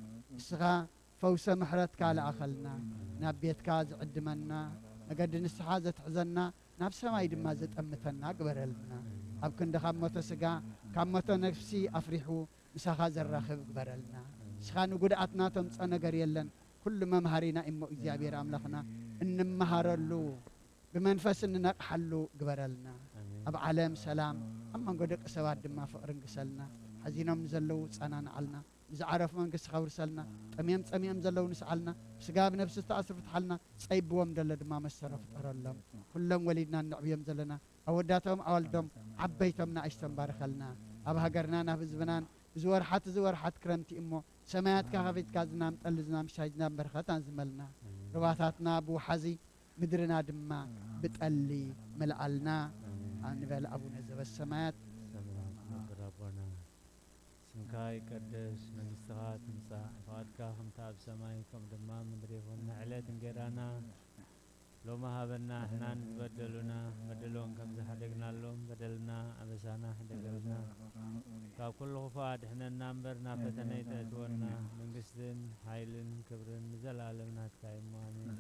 سغا فوس محرت كالا أخلنا نبيت كاز عدمنا نقد نستحازة حزنا نفس ما يدم مازت أمتنا قبرلنا أبكن دخام متسقى كم نفسي أفرحو مساخاز الرخب قبرلنا سخانو قد أتناتم تسأنا قريلن كل ما مهارينا إمو إزيابير أملخنا إن مهارلو بمنفس إننا حلو قبرلنا أب عالم سلام أما نقدك سواد دما فقرن قسلنا حزينا مزلو تسأنا نعلنا إذا عرف من قس خور سلنا تميم زلو نسألنا سقاب نفس تأثر فتحلنا صيب ومدلد ما مسر فتر اللهم كلهم وليدنا النعبيم زلنا أوداتهم أولدهم عبيتهم عشتم بارخلنا أبها قرنانا في زبنان زور حت كرمتي إمو سمايات كهفيت كازنام تلزنام شايدنام برختان زملنا رواتاتنا أبو حزي مدرنا دما بتقلي ملعلنا نبال أبونا زب السمايات سمكاي قدس منستها تمسا فادك هم تاب سماي كم دما مدريفون نعلت انجرانا لو ما هبنا احنا نبدلنا بدلون كم زحدقنا لهم بدلنا أبسانا حدقلنا كاب كل خفاد احنا نامبرنا فتنيت أتورنا من قسدن حيلن كبرن زلالمنا تكايم مامين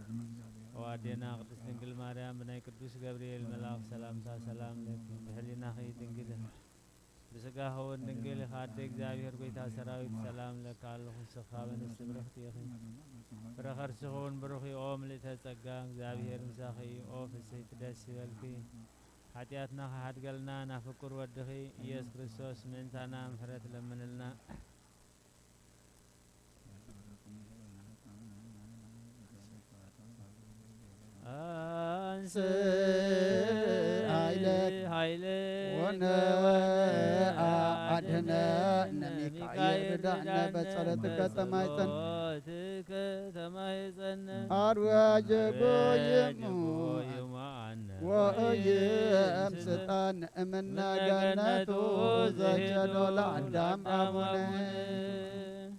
وعدينا قدس دنقل مريم بناي قدوس جبريل ملاك سلام لك بحلينا خي دنقل بسقا هو الدنقل خادق زاوير قويتا سراويت سلام لك الله السخابن استبرخت يخي برخر سخون بروخي اوم لتسقا زاوير مساخي اوف السيت دس والكي حتياتنا حد قلنا نفكر ودخي يس كريستوس من تانا مفرت لمنلنا أنسى هايلك أدهنا نميكايل ردعنا بصرتك تمايزن أرواج بويمو وأيام ستان منا جنتو زجدو لعدام أمونه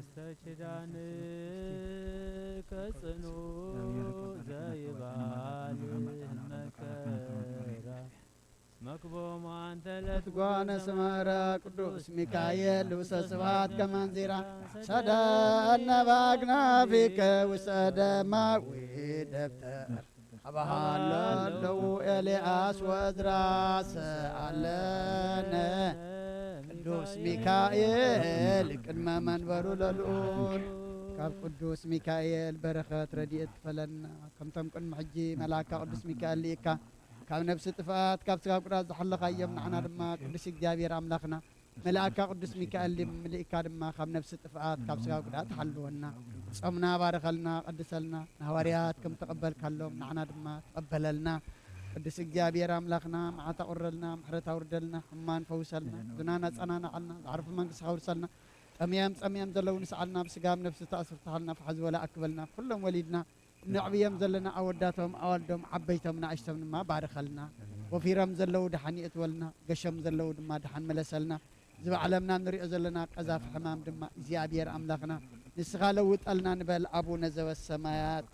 በስተችዳን ከጽኑ ዘይባል መከራ መክቦም አንተ ለትጓነ ስመረ ቅዱስ ሚካኤል ውስተ ስብሐት ከመንዚራ ሰደነ ባግናፊከ ውስተ ደማዊ ደብተር አባሃለለው ኤልያስ ወዝራስ አለነ ቅዱስ ሚካኤል ቅድመ መንበሩ ለልዑል ካብ ቅዱስ ሚካኤል በረኸት ረድኤት ትፈለና ከምቶም ቅድሚ ሕጂ መላካ ቅዱስ ሚካኤል ልኢካ ካብ ነፍሲ ጥፋት ካብ ስጋ ጉዳት ዝሓለኻዮም ንዓና ድማ ቅዱስ እግዚአብሔር ኣምላኽና መልአካ ቅዱስ ሚካኤል ልኢካ ድማ ካብ ነፍሲ ጥፋት ካብ ስጋ ጉዳት ሓልወና ጾምና ባረኸልና ቀድሰልና ንሃዋርያት ከም ተቐበልካሎም ንዓና ድማ ተቐበለልና ቅዱስ እግዚአብሔር ኣምላኽና መዓታ ቁረልና ምሕረት ኣውርደልና ሕማን ፈውሰልና ዙናና ጸናናዓልና ዝዓርፉ መንግስቲ ኣውርሰልና ጠምየም ዘለዉ ንስዓልና ብስጋም ነፍሲ ተኣስርተሃልና ፍሓዝ ወላ ኣክበልና ኩሎም ወሊድና ንዕብዮም ዘለና ኣወዳቶም ኣዋልዶም ዓበይቶም ንኣሽቶም ድማ ባርኸልና ወፊሮም ዘለዉ ድሓን ይእትወልና ገሾም ዘለዉ ድማ ድሓን መለሰልና ዝበዕለምና ንሪኦ ዘለና ቀዛፍ ሕማም ድማ እግዚኣብሔር ኣምላኽና ንስኻ ለውጠልና ንበል ኣቡነ ዘበሰማያት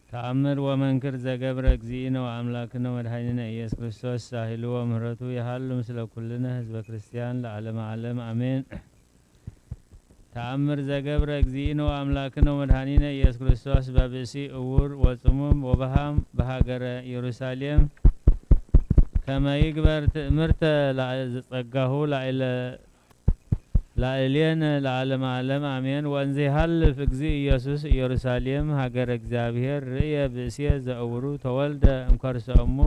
ተአምር ወመንክር ዘገብረ እግዚእነ ወአምላክነ ወመድኃኒነ ኢየሱስ ክርስቶስ ሳህሉ ወምህረቱ የሃሉ ምስለ ኩልነ ህዝበ ክርስቲያን ለዓለመ ዓለም አሜን። ተአምር ዘገብረ እግዚእነ ወአምላክነ ወመድኃኒነ ኢየሱስ ክርስቶስ በብእሲ እውር ወጽሙም ወበሃም በሀገረ ኢየሩሳሌም ከመ ይግበር ትእምርተ ጸጋሁ ላዕሌነ ለዓለመ ዓለም አሜን። ወንዘ ይሃልፍ እግዚእ ኢየሱስ ኢየሩሳሌም ሀገረ እግዚአብሔር ርእየ ብእሲየ ዘእውሩ ተወልደ እምከርሰ እሙ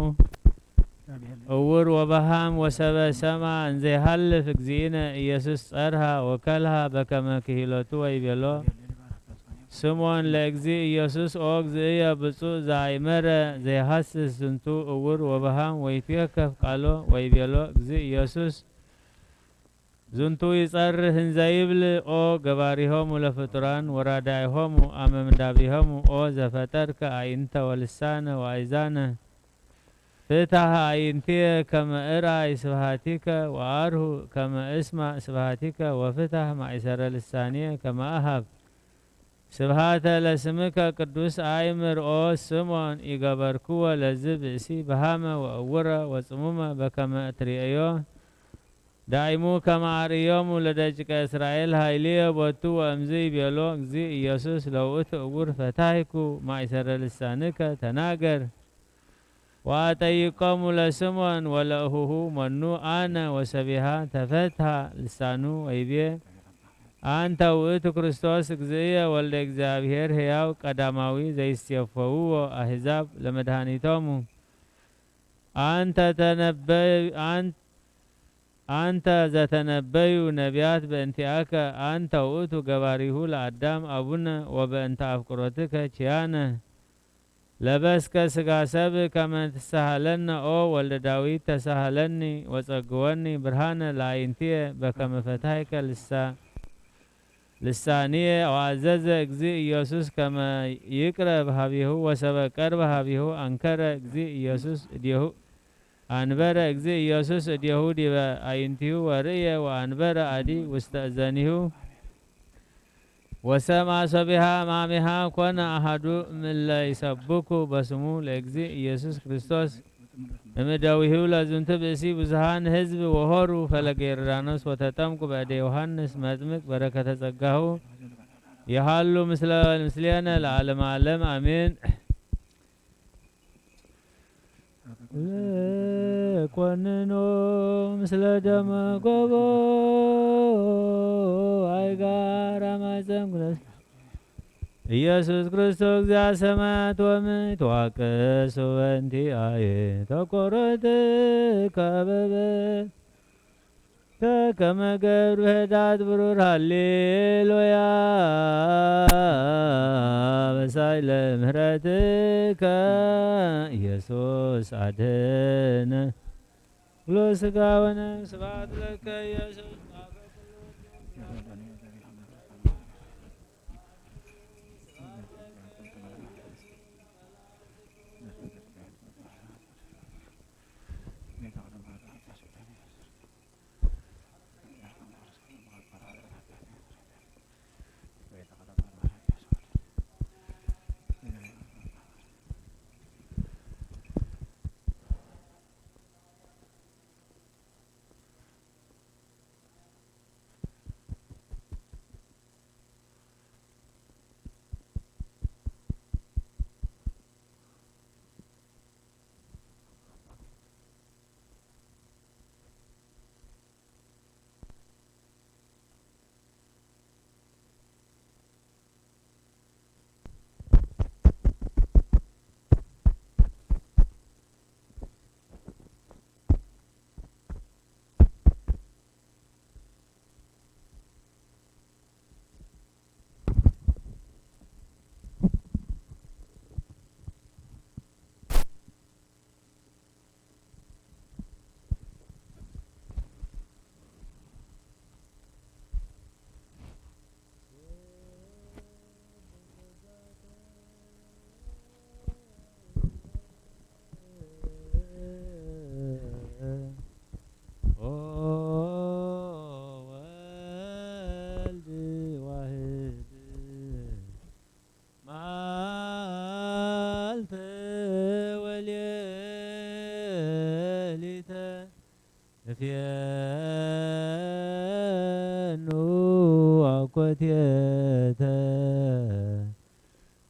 እውር ወበሃም ወሰበ ሰማ እንዘ ይሃልፍ እግዚእነ ኢየሱስ ጸርሃ ወከልሃ በከመ ክሂለቱ ወይቤሎ ስሞን ለእግዚእ ኢየሱስ ኦ እግዚእየ ብፁዕ ዘአይመረ ዘይሃስስ ዝንቱ እውር ወበሃም ወይትዌከፍ ቃሎ ወይቤሎ እግዚእ ኢየሱስ ዝንቱ ይጸርህ እንዘይብል ኦ ገባሪሆሙ ለፍጡራን ወራዳይሆሙ አመምንዳቢሆሙ ኦ ዘፈጠርከ አይንተ ወልሳነ ወአይዛነ ፍትሐ አይንትየ ከመ እርአይ ስብሐቲከ ወአርሁ ከመ እስማዕ ስብሐቲከ ወፍትሐ ማእሰረ ልሳንየ ከመ አሃብ ስብሐተ ለስምከ ቅዱስ አእምር ኦ ስምዖን ኢገበርክዎ ለዝ ብእሲ በሃመ ወእውረ ወጽሙመ በከመ ትርእዮ ዳይሙ ከመ አርዮሙ ለደቂቀ እስራኤል ኃይልየ ቦቱ ወእምዝ ይቤሎ እግዚእ ኢየሱስ ለውእቱ እውር ፈታሕኩ ማእሰረ ልሳንከ ተናገር ወአጠይቆሙ ለስምዖን ወለእሁሁ መኑ አነ ወሰቢሃ ተፈትሐ ልሳኑ ወይቤ አንተ ውእቱ ክርስቶስ እግዚእየ ወልደ እግዚአብሔር ሕያው ቀዳማዊ ዘይሴፈውዎ አሕዛብ ለመድኃኒቶሙ አንተ ዘተነበዩ ነቢያት በእንቲአከ አንተ ውእቱ ገባሪሁ ለአዳም አቡነ ወበእንተ አፍቅሮትከ ኪያነ ለበስከ ስጋ ሰብ ከመ ትሳሃለነ ኦ ወልደ ዳዊት ተሳሃለኒ ወጸግወኒ ብርሃነ ለአይንትየ በከመ ፈታሕከ ልሳንየ ወአዘዘ እግዚእ ኢየሱስ ከመ ይቅረብ ሀቢሁ ወሰበ ቀርበ ሀቢሁ አንከረ እግዚእ ኢየሱስ እዴሁ አንበረ እግዚእ ኢየሱስ እዴሁ ዲበ አይንቲሁ ወርእየ ወአንበረ አዲ ውስተ እዘኒሁ ወሰምዐ ሰቢሃ ማሚሃ ኮነ አሐዱ እምእለ ይሰብኩ በስሙ ለእግዚእ ኢየሱስ ክርስቶስ እምደዊሁ ለዝንቱ ብእሲ ብዙሃን ህዝብ ወሆሩ ፈለገ ዮርዳኖስ ወተጠምቁ በእደ ዮሐንስ መጥምቅ በረከተ ጸጋሁ የሃሉ ምስሌነ ለዓለመ ዓለም አሜን። ኮንኖ ምስለ ደመ ጎቦ አይጋር አማፀም ኢየሱስ ክርስቶስ እግዚአ ሰማያት ወምድር ተዋቀስ ወእንቲአየ ተቆረጥ ከበበ ከመ ገብሩ ህዳት ብሩር ሃሌሉያ በሳይለ ምህረትከ ኢየሱስ አድኅነ ኩሎ ሥጋ ወነፍስ ስብሐት ለከ ኢየሱስ እፍየኑ አኮቴተ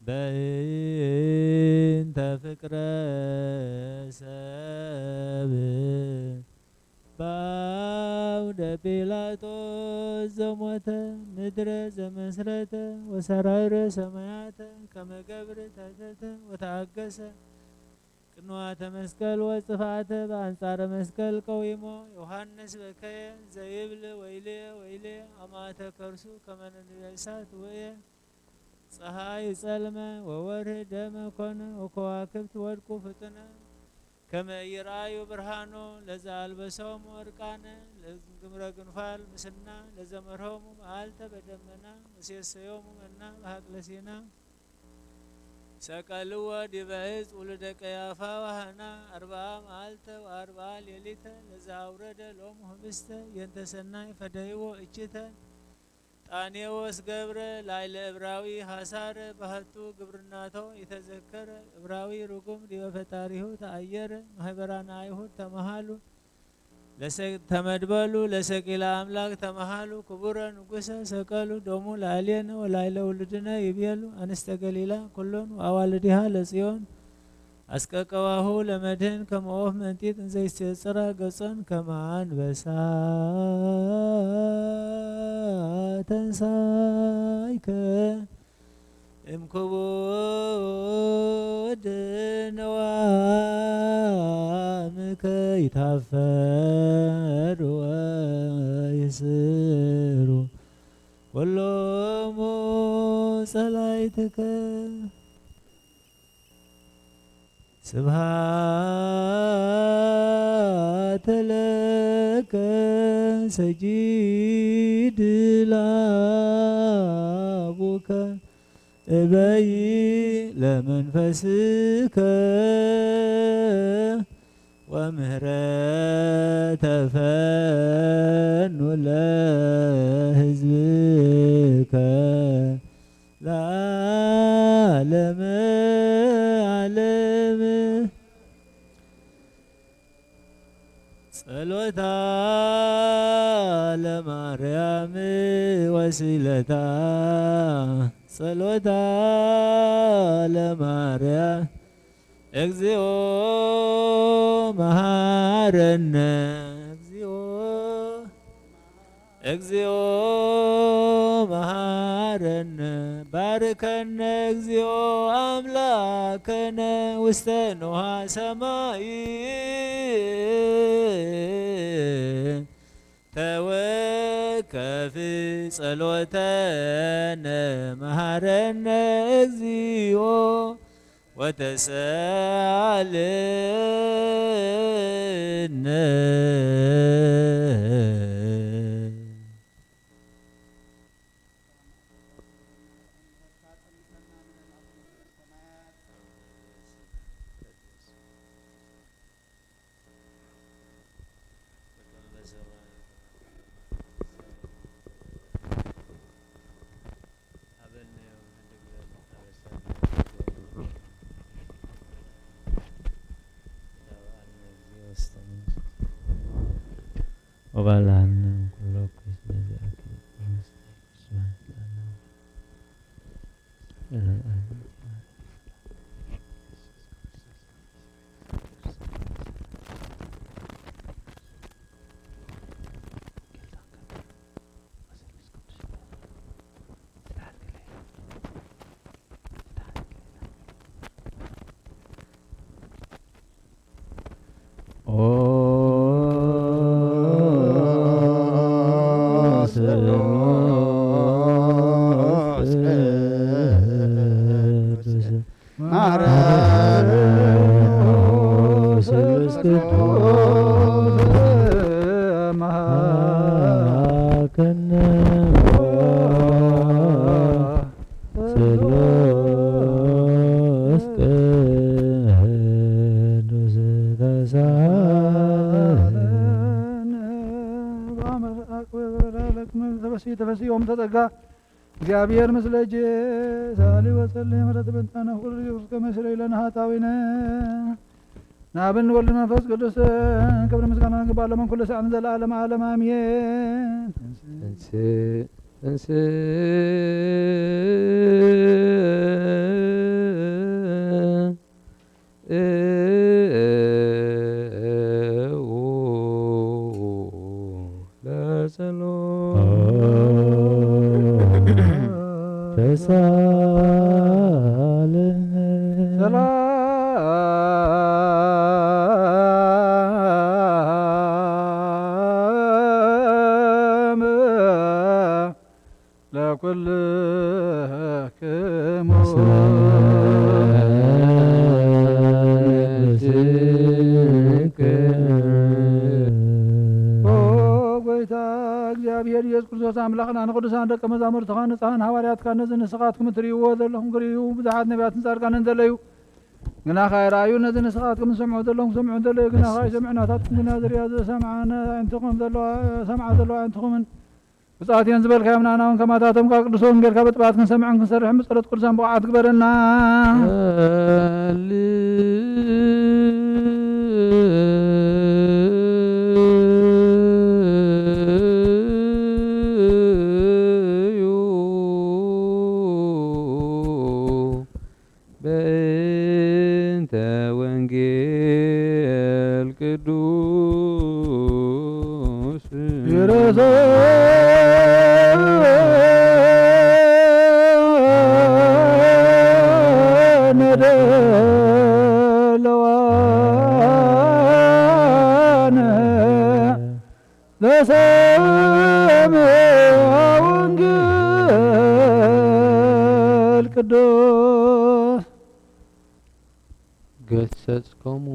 በእንተ ፍቅረ ሰብ በአውደ ጲላጦስ ዘሞተ ምድረ ዘመስረተ ወሰራይረ ሰማያተ ከመ ገብር ተተተ ወታገሰ ቅንዋተ መስቀል ወጽፋተ በአንጻረ መስቀል ቀዊሞ ዮሐንስ በከየ ዘይብል ወይሌ ወይሌ አማተ ከርሱ ከመነንበ እሳት ወየ ፀሐይ ጸልመ ወወርህ ደመ ኮነ ወከዋክብት ወድቁ ፍጥነ ከመ ይርአዩ ብርሃኖ ለዛ አልበሶሙ ወርቃነ ለግምረ ግንፋል ምስና ለዘመርሆሙ መዓልተ በደመና ወሴሰዮሙ መና በሀቅለ ሲና ሰቀልዎ ዲበ ዕፅ ውሉደ ቀያፋ ወሐና 40 መዓልተ ወ40 ሌሊተ ለዛ አውረደ ሎሙ ህብስተ የንተ ሰናይ ፈደይዎ እችተ ጣኔዎስ ገብረ ላይለ ዕብራዊ ሐሳረ ባህቱ ግብርናቶ የተዘከረ ዕብራዊ ርጉም ዲበ ፈጣሪሁ ተአየረ ማህበራነ አይሁድ ተመሃሉ ተመድበሉ ለሰቂላ አምላክ ተመሃሉ ክቡረ ንጉሰ ሰቀሉ ዶሙ ላዕሌነ ወላዕለ ውሉድነ ይቤሉ አንስተ ገሊላ ኩሎን ወአዋልዲሃ ለጽዮን አስቀቀዋሁ ለመድህን ከመ ወፍ መንጢጥ እንዘ ይሴጽራ ገጸን ከመ አንበሳ ተንሳይከ እምክቡድ ነዋምከ ይታፈሩ ወይስሩ ኩሎሙ ጸላእትከ ስብሐት ለከ ሰጂድ ላቡከ እበይ ለመንፈስከ ወምህረተ ፈኑ ለሕዝብከ ለዓለመ ዓለም ጸሎታ ለማርያም ወሲለታ ጸሎታ ለማርያም እግዚኦ መሐረነ እግዚኦ መሐረነ ባርከነ እግዚኦ አምላከነ ውስተ ንዋየ ሰማይ ተወከፍ ጸሎተነ መሐረነ እግዚኦ ወተሳለነ وبلعنا كل قسم ተፈሲዮም ተጠጋ እግዚአብሔር ምስለ እጄ ሳሊ ወጸልይ ምሕረት በእንተነ ሁሉ እስከ መስለ ኢለነ ኃጣዊነ ናብን ወልድ መንፈስ ቅዱስ ክብር ምስጋና ይግባል ለኩሉ ሰዓት ዘለዓለም ዓለም አሜን። ለኩልክሙ ኣምላኽና ንቅዱሳን ደቀ መዛሙርትኻ ንጹሓን ሃዋርያትካ ነዚ ንስኻትኩም እትርእይዎ ዘለኹም ክርእዩ ብዙሓት ነቢያትን ጻድቃንን ዘለዩ ግና ኸይረኣዩ ነዚ ንስኻትኩም ዝሰምዑ ዘለኹም ክሰምዑ ዘለዩ ግና ኸይሰምዑ ናታትኩም ግና ዝርያ ሰምዓነ ኣዕንትኹም ዘለዋ ሰምዓ ዘለዋ ኣዕንትኹምን ብፅዋት እየን ዝበልካዮም ንኣና እውን ከማታቶም ካብ ቅዱስ ወንጌልካ በጥባት ክንሰምዕን ክንሰርሕን ብጸሎት ቅዱሳን ብቕዓት ግበረና በእንተ ወንጌል ቅዱስ ነደለዋነ ለሰምዐ ወንጌል ቅዱስ ገሰጽከሙ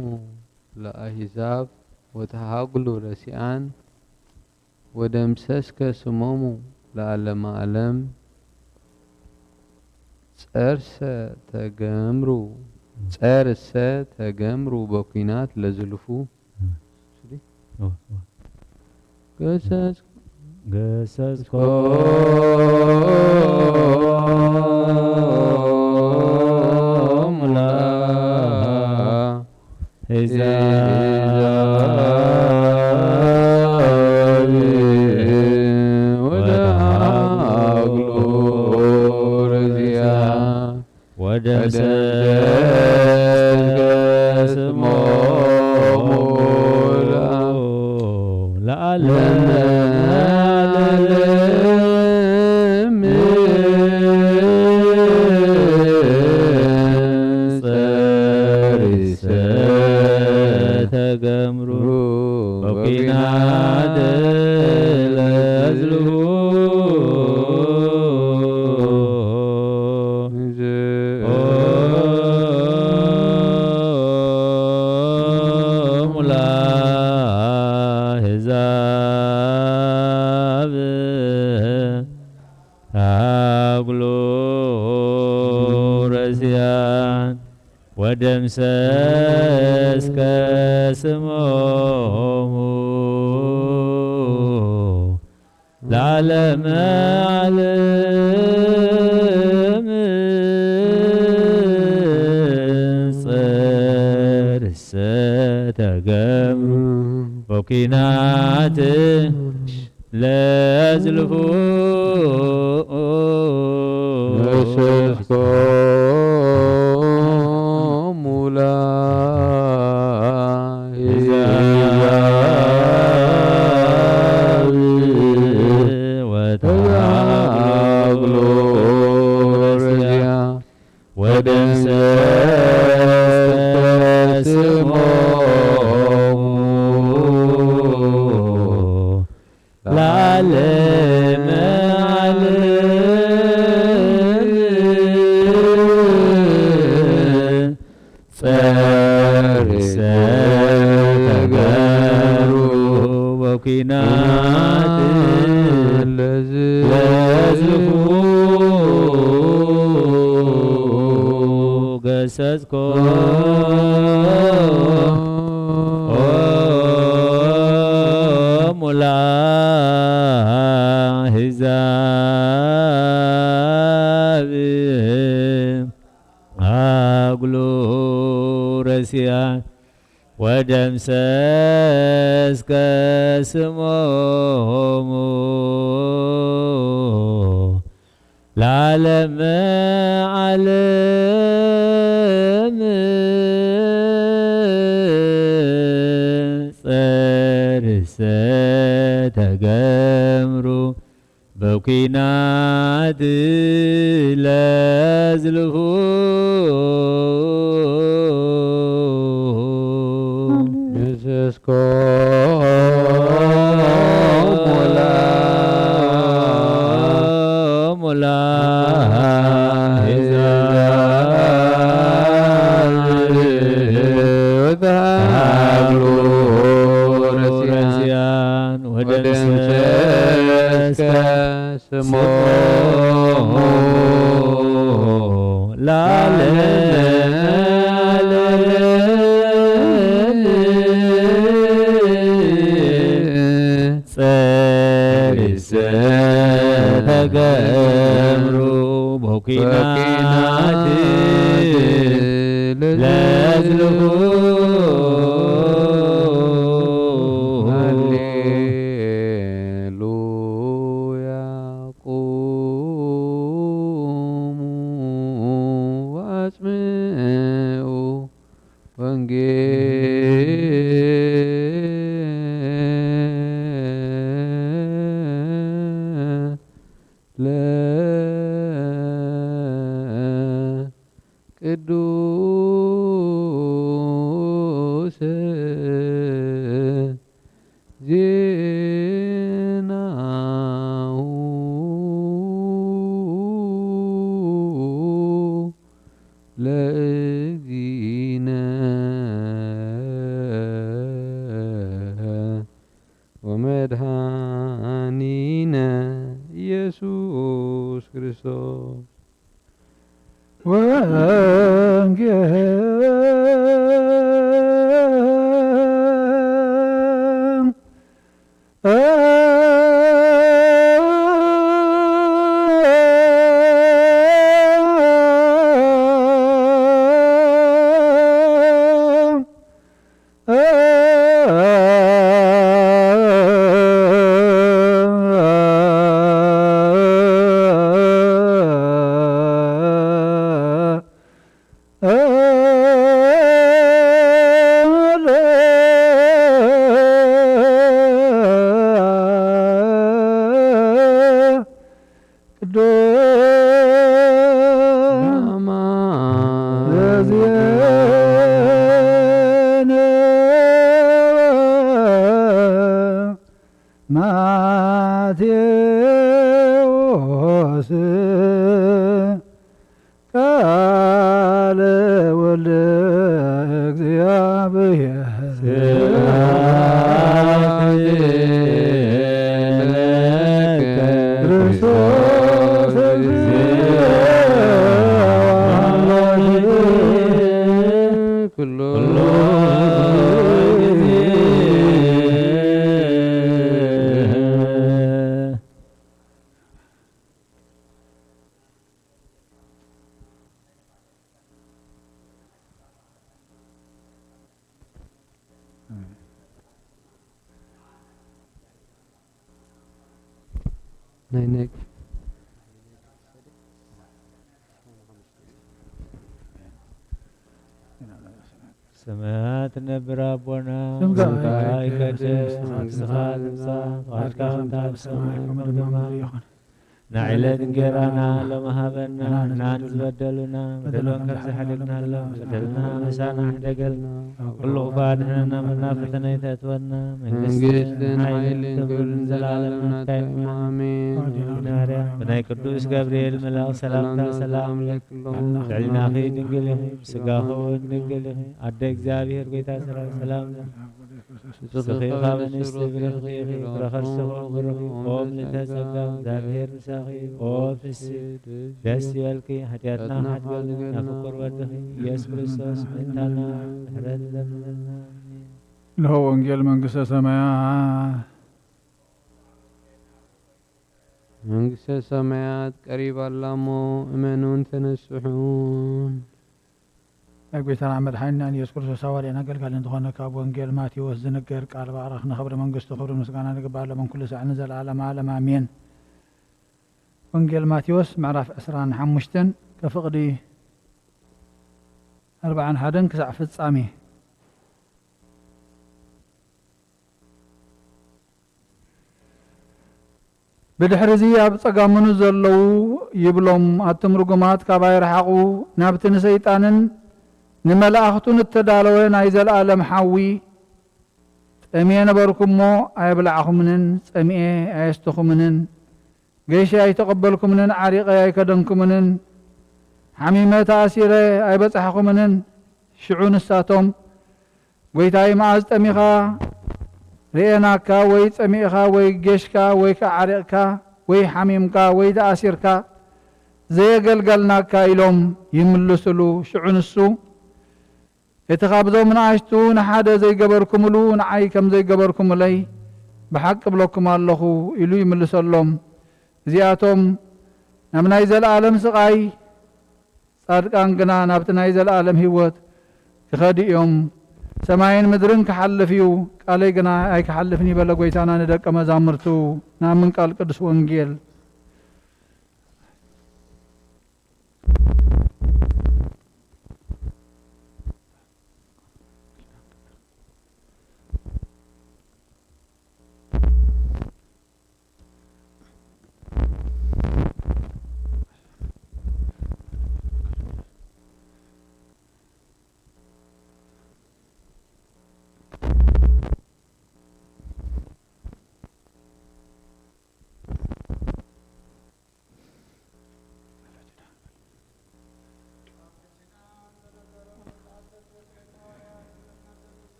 ለአሕዛብ ወተሃጉሉ ረሲአን ወደምሰስከ ስሞሙ ለዓለመ ዓለም ጸርሰ ተገምሩ በኩናት ለዝልፉ ገሰጽኮሙ ለአሕዛብ ወተሃጉሉ ረሲአን ወደምሰስከ ስሞሙ ለዓለመ ዓለም ጸርሰ ተገምሩ በኩናት ለዝልፉ ለአሕዛብ ተሃጉሉ ረሲአን ወደምሰስከ ስሞሙ ለዓለመ ዓለም ጸርሰ ተገምሩ በኩናት ለዝልፉ ገሰጽከሙ ለአሕዛብ ወተሃጉሉ ረሲአን ወደምሰስከ ስሞሙ ለዓለመ ዓለም ጸርሰ ተገምሩ በኩናት ለዝልፉ ገሰጽኮሙ ለአሕዛብ አጉሉ ረሲአን ወደምሰስከ ስሞሙ ለዓለመ ዓለም ጸርሰ ተገምሩ በኩናት ለዝልፉ በኩናት ለዝልሁ ሃሌሉያ ቁሙ ወአጽምዑ ቅዱስ ዜናሁ ለእግዚእነ ወመድኃኒነ ኢየሱስ ክርስቶስ ማቴዎስ ቃለ ወልደ እግዚአብሔር ክርስቶስ ኩሎ نينك ሰማያት ነብር አቦና ስምከ ይቀደስ ስምከ ትምጻእ ፈቃድከ በከመ በሰማይ ከማሁ በምድር ናዕለት እንጀራና ለመሃበና ናን ዝበደሉና በደሎን ከብዝሓደግናሎ በደልና መሳና ሕደገልና ኩሉ ባድሕነና መና ፈተና ይተእትወና መንግስትን ኃይልን ክብርን ዘላለም ናታይማ አሜን። ብናይ ቅዱስ ገብርኤል መልአክ ሰላምታ ሰላም ልዕልናኺ ድንግል ኢኺ ብስጋኺ ድንግል ኢኺ አደ እግዚአብሔር ጌታ ሰራዊት ሰላም ስኺ ካብ እንስት ብርኺ ኢኺ ብረኸርስኹ ብርኺ ኦም ልተጸጋ እግዚአብሔር ምሳኺ ኦ ፍስሕት ደስ ይበልኪ ኃጢአትና ሓድገልና ናፍቁር ወድኺ ኢየሱስ ክርስቶስ ምእንታና ምሕረት ለምነና እነሆ ወንጌል መንግሥተ ሰማያት መንግሥተ ሰማያት ቀሪባላሞ እመኑን ተነስሑን ጌታና መድኃኒና ኢየሱስ ክርስቶስ ሐዋርያና አገልጋሊ እንተኾነ ካብ ወንጌል ማቴዎስ ዝንገር ቃል ባዕረኽ ንኽብሪ መንግሥቱ ክብሪ ምስጋና ንግባእ ለመን ኩሉ ሰዕ ንዘለዓለመ ዓለም አሜን። ወንጌል ማቴዎስ ምዕራፍ 25 ከፍቕዲ 41 ክሳዕ ፍጻሜ ብድሕሪ እዚ ኣብ ጸጋምኑ ዘለዉ ይብሎም ኣቶም ርጉማት ካባይ ረሓቑ ናብቲ ንሰይጣንን ንመላእኽቱን እተዳለወ ናይ ዘለኣለም ሓዊ ጠምየ ነበርኩሞ ኣይብላዕኹምንን ጸምኤ ኣየስተኹምንን ገይሸ ኣይተቐበልኩምንን ዓሪቐ ኣይከደንኩምንን ሓሚመ ተኣሲረ ኣይበጻሕኹምንን ሽዑ ንሳቶም ጐይታይ መዓዝ ጠሚኻ ርኤናካ ወይ ጸሚእኻ ወይ ጌሽካ ወይ ዓሪቕካ ወይ ሓሚምካ ወይ ተኣሲርካ ዘየገልገልናካ ኢሎም ይምልስሉ። ሽዑ ንሱ እቲ ካብዞም ንኣሽቱ ንሓደ ዘይገበርኩምሉ ንዓይ ከም ዘይገበርኩምለይ ብሓቂ ብለኩም ኣለኹ ኢሉ ይምልሰሎም። እዚኣቶም ናብ ናይ ዘለዓለም ስቃይ ጻድቃን ግና ናብቲ ናይ ዘለዓለም ህይወት ይኸዱ እዮም። ሰማይን ምድርን ክሓልፍ እዩ ቃለይ ግና ኣይክሓልፍን ይበለ ጎይታና ንደቀ መዛሙርቱ ናብ ምንቃል ቅዱስ ወንጌል።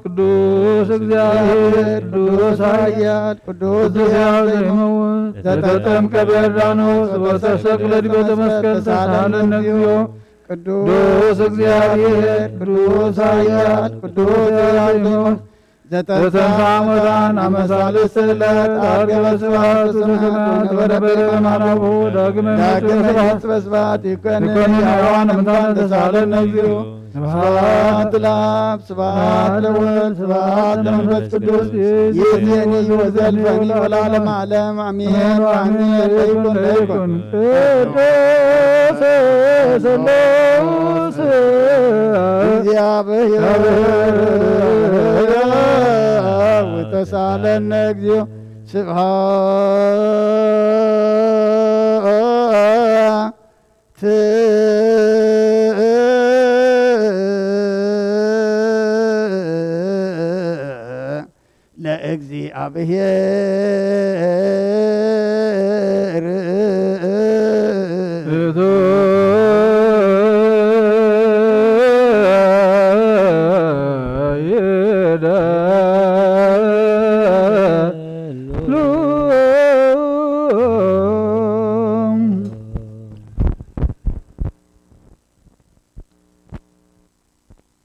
ቅዱስ እግዚአብሔር ቅዱስ ኃያል ቅዱስ ዘይመውት ዘተጠምቀ በዮርዳኖስ ወተሰቅለ ዲበ መስቀል ተሳሃለነ እግዚኦ ቅዱስ እግዚአብሔር ቅዱስ ኃያል ቅዱስ ዘይመውት ዘተንሥአ እሙታን አመ ሣልስት ዕለት ዐርገ በስብሐት ወሰማያት ወነበረ በማናሁ ዳግመ በስብሐት ይኮንነ ሕያዋን እሙታን ተሳሃለነ እግዚኦ ስብሐት ለአብ ስብሐት ለወልድ ስብሐት ለመንፈስ ቅዱስ ይእዜኒ ወዘልፈኒ ወለዓለመ ዓለም አሜን ወአሜን። ለይኩን ቅዱስ ስሉስ እግዚአብሔር ወተሳለነ እግዚኦ ስብሐት ለእግዚአብሔር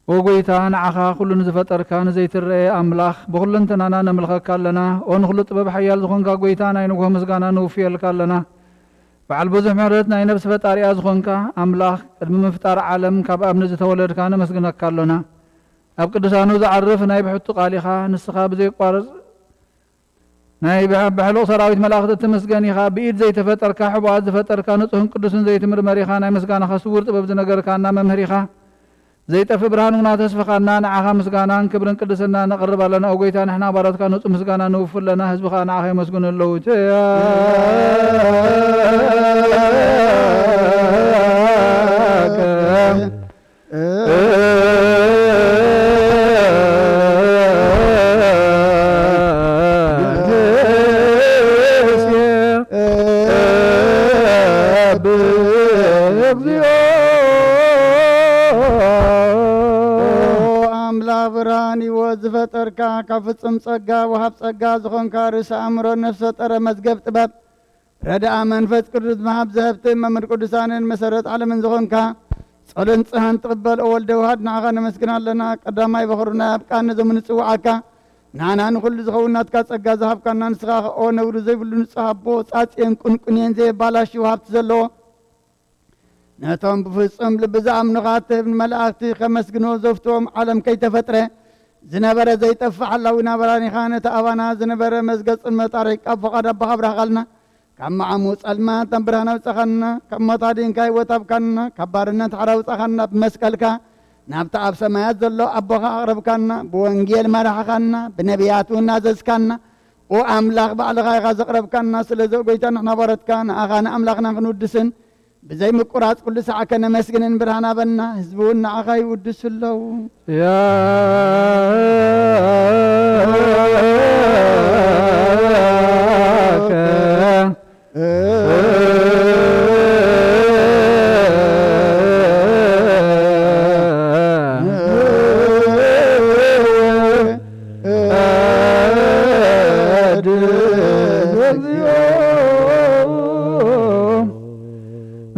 ወጎይታ ንዓኻ ኩሉ ንዝፈጠርካ ንዘይትረአ ኣምላኽ ብኹለንተናና ነምልኸካ ኣለና። ኦ ንኹሉ ጥበብ ሓያል ዝኾንካ ጎይታ ናይ ንጉሆ ምስጋና ንውፍየልካ ኣለና። በዓል ብዙሕ ምሕረት ናይ ነብሲ ፈጣሪያ ዝኾንካ ኣምላኽ ቅድሚ ምፍጣር ዓለም ካብ ኣብኒ ዝተወለድካ ነመስግነካ ኣለና። ኣብ ቅዱሳኑ ዝዓርፍ ናይ ብሕቱ ቃሊኻ ንስኻ ብዘይቋርፅ ናይ ብሕሉቕ ሰራዊት መላእኽቲ እትመስገን ኢኻ። ብኢድ ዘይተፈጠርካ ሕቡኣት ዝፈጠርካ ንጹህን ቅዱስን ዘይትምርመር ኢኻ። ናይ ምስጋናኻ ስውር ጥበብ ዝነገርካና መምህር ኢኻ። ዘይጠፍእ ብርሃን ውና ተስፍኻና ንዓኻ ምስጋናን ክብርን ቅድስና ነቕርብ ኣለና። ኦ ጎይታ ንሕና ባሮትካ ንጹህ ምስጋና ንውፍር ኣለና። ህዝብኻ ንዓኻ ይመስግኑ ኣለዉ። ብርሃን ሕይወት ዝፈጠርካ ካብ ፍጹም ጸጋ ወሃብ ጸጋ ዝኾንካ ርእሰ ኣእምሮ ነፍሲ ፈጠረ መዝገብ ጥበብ ረዳኣ መንፈስ ቅዱስ መሃብ ዘህብቲ መምህር ቅዱሳንን መሰረት ዓለምን ዝኾንካ ጸሎን ጽሃን ትቕበል ኦ ወልደ ውሃድ ንዓኻ ነመስግና ኣለና። ቀዳማይ በኽሩና ያብቃኒ ዞም ንጽዋዓካ ንዓና ንኹሉ ዝኸውን ናትካ ጸጋ ዝሃብካና ንስኻ ኦ ነብሩ ዘይብሉ ንጹህ ኣቦ ጻጽየን ቁንቁንየን ዘየባላሽ ወሃብቲ ዘለዎ نتهم بفصم لبزام نغاتب الملائكة خمسجنو زفتهم عالم كي تفتره زنبرة زي تفع الله ونبراني خانة أوانا زنبرة مزقص المطارق أفقد أبخبر غلنا كما عموس الماء تنبرهنا وسخنا كما طادين كاي وطبكنا كبارنا تحرى وسخنا بمسكلك نابتا أب سمايات زلو أبوها أغرب كنا بوانجيل مرح كنا بنبياتو نازز كنا وأملاق بعلغاي غازق رب كنا سلزو قيتان احنا برد كنا أغانا أملاقنا نودسن بزي مقرات كل ساعة كنا مسكنين برهنا بنا هزبونا أغاي ودس الله يا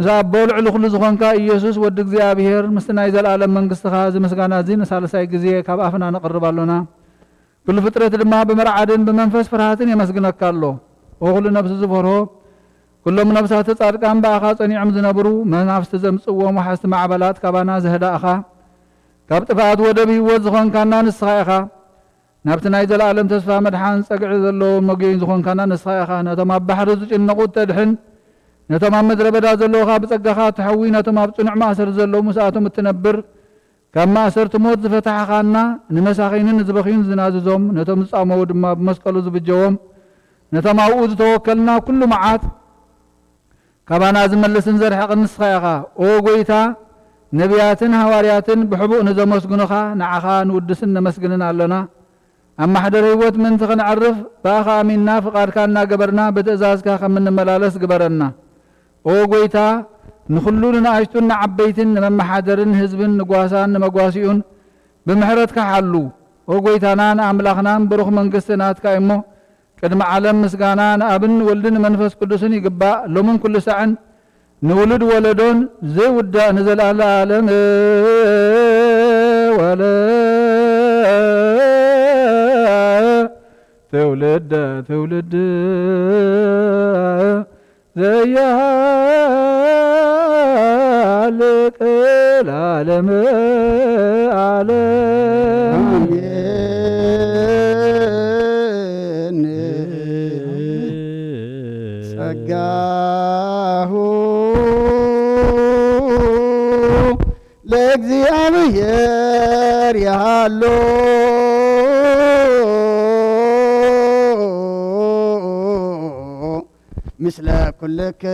زابول علو كل زخونكا إيسوس ود እግዚአብሔር مستنا يزال عالم منግስትها زمسጋና ዚን ሳልሳይ ጊዜ ካብ አፍና ነቀርባለና كل ፍጥረት ድማ በመርዓድን በመንፈስ ፍርሃትን የመስግነካሎ ወሁሉ ነፍስ ዝፈሮ ኩሎም ነፍሳት ጻድቃን ባኻ ጸኒዕም ዝነብሩ መናፍስት ዘምጽዎም ወሐስት ማዕበላት ካባና ዘህዳእኻ ካብ ጥፋት ወደ ህይወት ዝኾንካና ንስኻ ኢኻ ናብቲ ናይ ዘለዓለም ተስፋ መድሓን ጸግዕ ዘለዎ መገይን ዝኾንካና ንስኻ ኢኻ ነቶም ኣብ ባሕሪ ዝጭነቁ ተድሕን ነቶም ኣብ ምድረ በዳ ዘለውኻ ብጸጋኻ ትሐዊ ነቶም ኣብ ጽኑዕ ማእሰር ዘለዉ ምስኣቶም እትነብር ካብ ማእሰር ትሞት ዝፈታሕኻና ንመሳኺንን ዝበኺን ዝናዝዞም ነቶም ዝጻመው ድማ ብመስቀሉ ዝብጀዎም ነቶም ኣብኡ ዝተወከልና ኩሉ መዓት ካባና ዝመልስን ዘርሕቕን ንስኻ ኢኻ ኦ ጐይታ ነቢያትን ሃዋርያትን ብሕቡእ ንዘመስግኑኻ ንዓኻ ንውድስን ነመስግንን ኣለና ኣብ ማሕደር ህይወት ምንቲ ክንዕርፍ ብኣኻ ኣሚንና ፍቓድካ እናገበርና ብትእዛዝካ ከምንመላለስ ግበረና ኦ ጐይታ ንኹሉ ንኣሽቱን ንዓበይትን ንመመሓደርን ህዝብን ንጓሳን ንመጓሲኡን ብምሕረትካ ሓሉ ኦ ጐይታና ንኣምላኽናን ብሩኽ መንግስቲ ናትካ እሞ ቅድሚ ዓለም ምስጋና ንኣብን ወልድን መንፈስ ቅዱስን ይግባእ ሎምን ኩሉ ሰዕን ንውልድ ወለዶን ዘይውዳእ ንዘለዓለም ወለ ትውልድ ዘያልቅ ለዓለም ዓለም ጸጋሁ ለእግዚአብሔር ያሎ مثل كلكم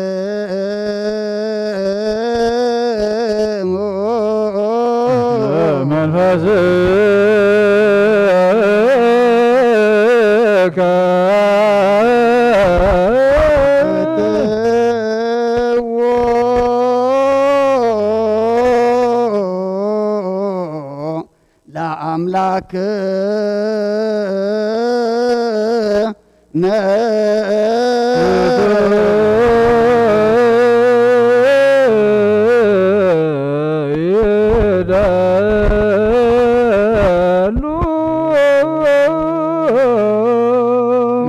منفسك لا أملاك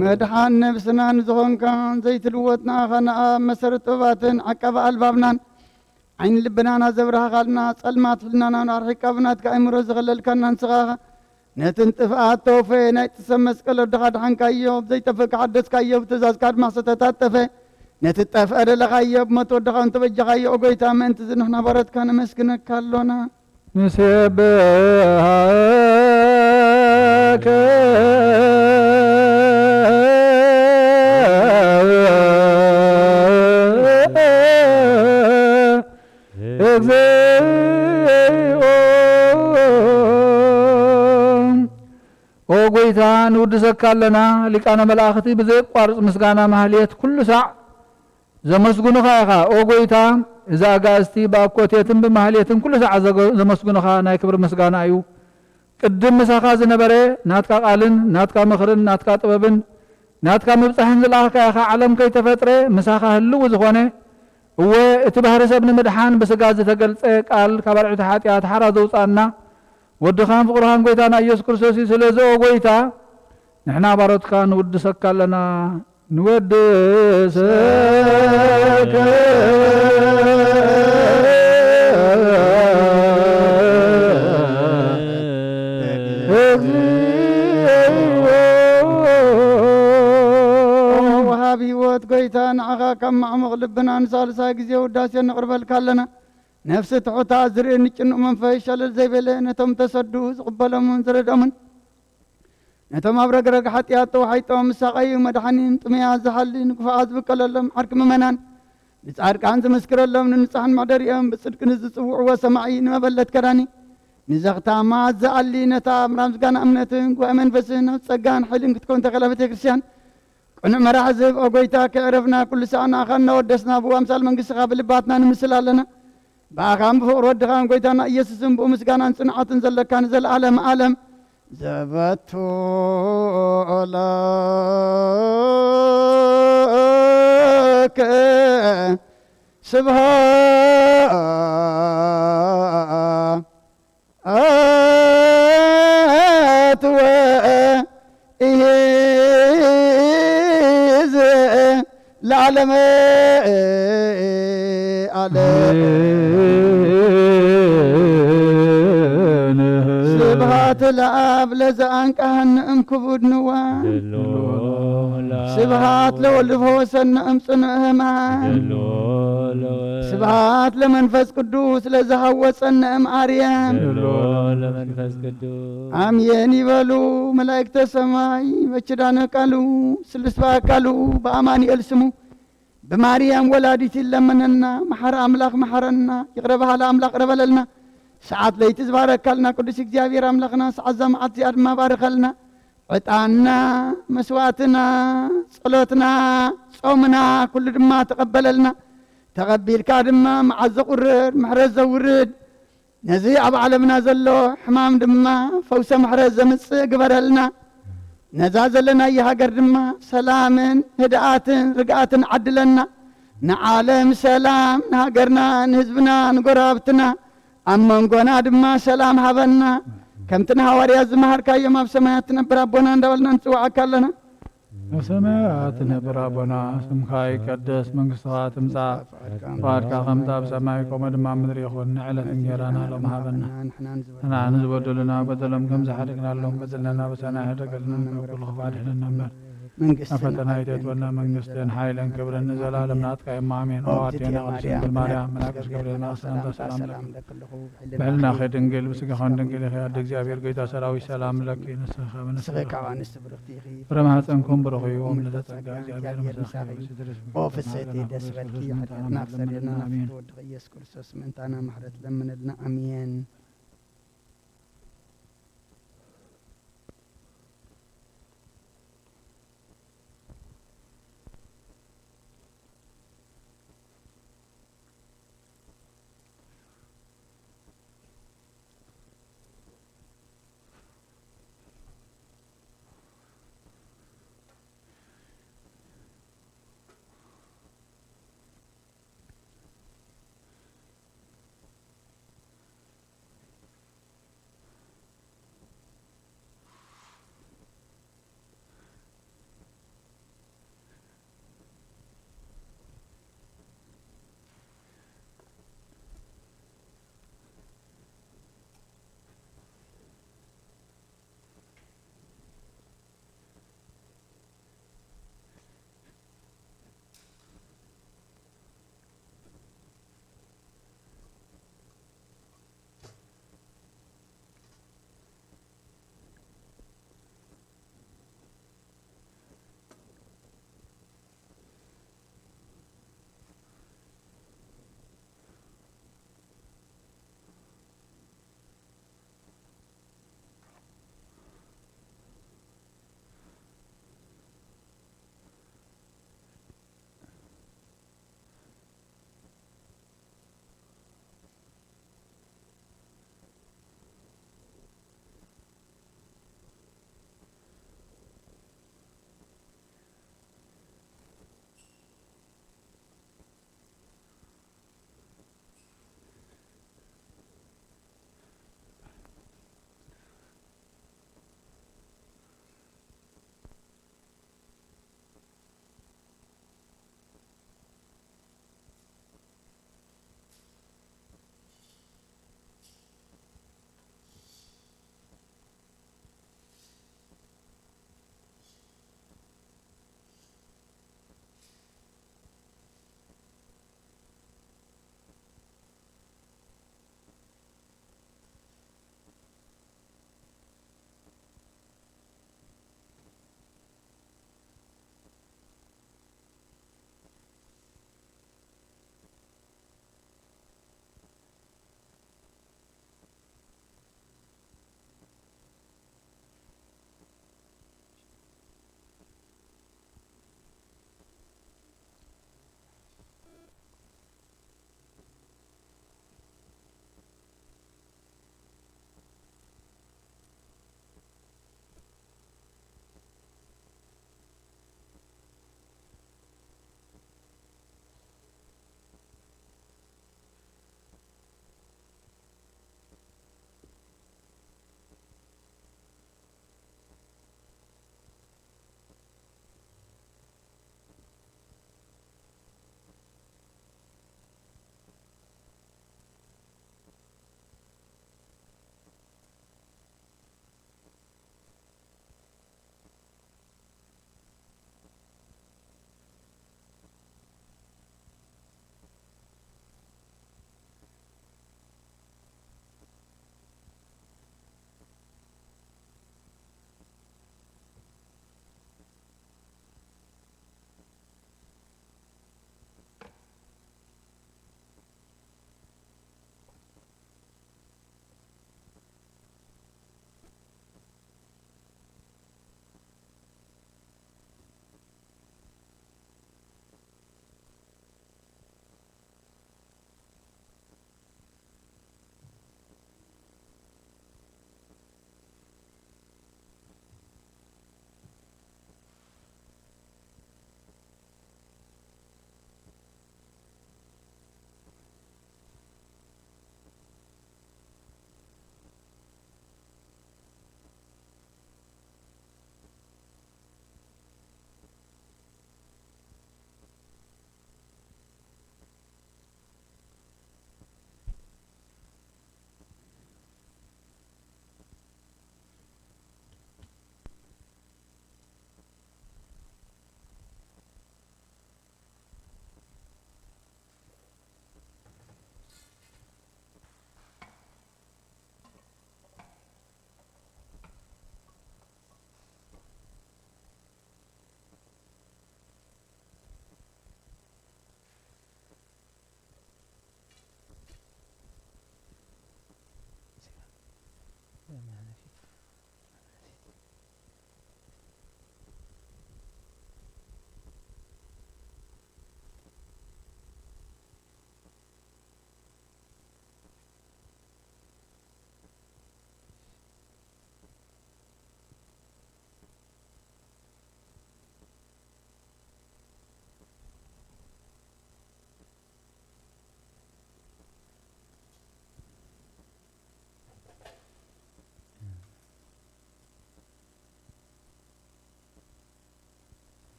مدحان نفسنا نزغن كان زيت الوتنا خنا مسرت باتن عقب البابنا عين لبنا نزبرها قالنا صلمات لنا نارحك ابنات كامر زغلل كان نسغا نتنتفعات توفي نتسمس كل دخاد عن كايوب زي تفك عدس كايوب تزاز كاد ما ستتاتفه نتتفعل لغايب ما تودخان تبجي غايب وقيتا من تزن احنا برد كان مسكنك كالونا نسبك ኦ ጐይታ ንውድሰካለና ሊቃነ መላእኽቲ ብዘይቋርጽ ምስጋና ማህሌት ኩሉ ሳዕ ዘመስግኑኻ ኢኻ ኦ ጐይታ እዛ ኣጋእዝቲ ብኣኮቴትን ብማህሌትን ኩሉ ሳዕ ዘመስግኑኻ ናይ ክብሪ ምስጋና እዩ ቅድም ምሳኻ ዝነበረ ናትካ ቃልን ናትካ ምኽርን ናትካ ጥበብን ናትካ ምብፃሕን ዝለኣኽካ ኢኻ ዓለም ከይተፈጥረ ምሳኻ ህልው ዝኾነ እወ እቲ ባህሪ ሰብ ንምድሓን ብስጋ ዝተገልጸ ቃል ካብ ኣልዕቲ ሓጢኣት ሓራ ዘውፃና ወድኻን ፍቕርኻን ጐይታና ኢየሱስ ክርስቶስ ስለዚ ኦ ጐይታ ንሕና ባሮትካ ንውድሰካ ኣለና ንወድሰከ ጎይታ ንዓኻ ካብ ማዕሙቕ ልብና ንሳልሳይ ግዜ ውዳሴ ነቕርበልካ ኣለና ነፍሲ ትሑታ ዝርኢ ንጭንቕ መንፈስ ሸለል ዘይበለ ነቶም ተሰዱ ዝቕበሎምን ዝረድኦምን ነቶም ኣብ ረግረግ ሓጢኣት ተዋሒጦም ምሳቐዩ መድሓኒን ጥምያት ዝሓሊ ንክፉኣት ዝብቀለሎም ዓርቂ ምእመናን ብጻድቃን ዝመስክረሎም ንንጻሕን መዕደሪኦም ብጽድቂ ንዝጽውዕዎ ሰማዒ ንመበለት ከዳኒ ንዘኽታማ ዝኣሊ ነታ ምራ ምስጋና እምነትን ጉባኤ መንፈስን ኣብ ጸጋን ሓይልን ክትከውን ተኸላ ቤተ ክርስቲያን ቅኑዕ መራሒ ዝህብ ኦ ጎይታ ከዕረፍና ኩሉ ሰዓት ንኣኻ እናወደስና ብኡ ኣምሳል መንግሥትኻ ብልባትና ንምስል ኣለና ብኣኻን ብፍቕሪ ወድኻን ጎይታና ኢየሱስን ብኡ ምስጋናን ጽንዓትን ዘለካ ንዘለኣለም ዓለም ዘበቱ ለከ ስብሃት ወኢዝ ለዓለመ ስብሃት ለአብ ለዘአንቃህን እምክቡድ ንዋን ስብሃት ለወልድ ፈወሰነ እምጽንዕ ሕማም ስብሃት ለመንፈስ ቅዱስ ለዘሃወፀነ እምአርያም አሜን ይበሉ መላእክተ ሰማይ በችዳነ ቃሉ ስልስ በአካሉ በአማኑኤል ስሙ በማርያም ወላዲት ይለመነና መሐረ አምላክ መሐረና ይቅረበሃለ አምላክ ረበለልና ሰዓት ለይቲ ዝባረካልና ቅዱስ እግዚአብሔር አምላክና ሰዓት ዘመዓት ዚኣ ድማ ባርከልና ዕጣንና መስዋዕትና ጸሎትና ጾምና ኩሉ ድማ ተቀበለልና ተቀቢልካ ድማ መዓዝ ዘቁርድ ምሕረት ዘውርድ ነዚ ኣብ ዓለምና ዘሎ ሕማም ድማ ፈውሰ ምሕረት ዘምጽእ ግበረልና ነዛ ዘለና የሃገር ድማ ሰላምን ህድኣትን ርግኣትን ዓድለና ንዓለም ሰላም ንሃገርና ንህዝብና ንጎራብትና ኣብ መንጎና ድማ ሰላም ሃበና ከምቲ ንሃዋርያት ዝመሃርካዮም ኣብ ሰማያት ትነብር ኣቦና እንዳበልና ንጽዋዓካ ኣለና በሰማያት ትነብር ኣቦና ስምካ ይቀደስ መንግሥትኻ ትምጻእ ፈቃድካ ከምቲ ኣብ ሰማይ ከምኡ ድማ ምድሪ ይኹን ንዕለት እንጀራና ሎሚ ሃበና ንሕና ንዝበደሉና በደሎም ከም ዝሓደግናሎም በደልናና በሰናይ ሕደገልና ኩሉ ክፋድሕልና እምበር መንግስት ፈተና ይተትወና መንግስትን ኃይልን ክብርን ንዘላለም ናትካ አሜን። ኦዋቴና ቅድስት ማርያም መላክሽ ገብርኤል ሰላምታ ሰላም በልና ድንግል ብስጋኻን ድንግል ያድ እግዚአብሔር ጌታ ሰራዊት ሰላም ለኪ ንስኻ ንስኻ ዋንስ ብርክቲ ረማህፀንኩም ብሩኺዮም ለተጸጋ እግዚአብሔር ምስጋና ኦ ፍሰቲ ደስ በልኪ ኃጢአትና ፍሰሪና ወድ ኢየሱስ ክርስቶስ መንታና ምሕረት ለምንልና አሜን።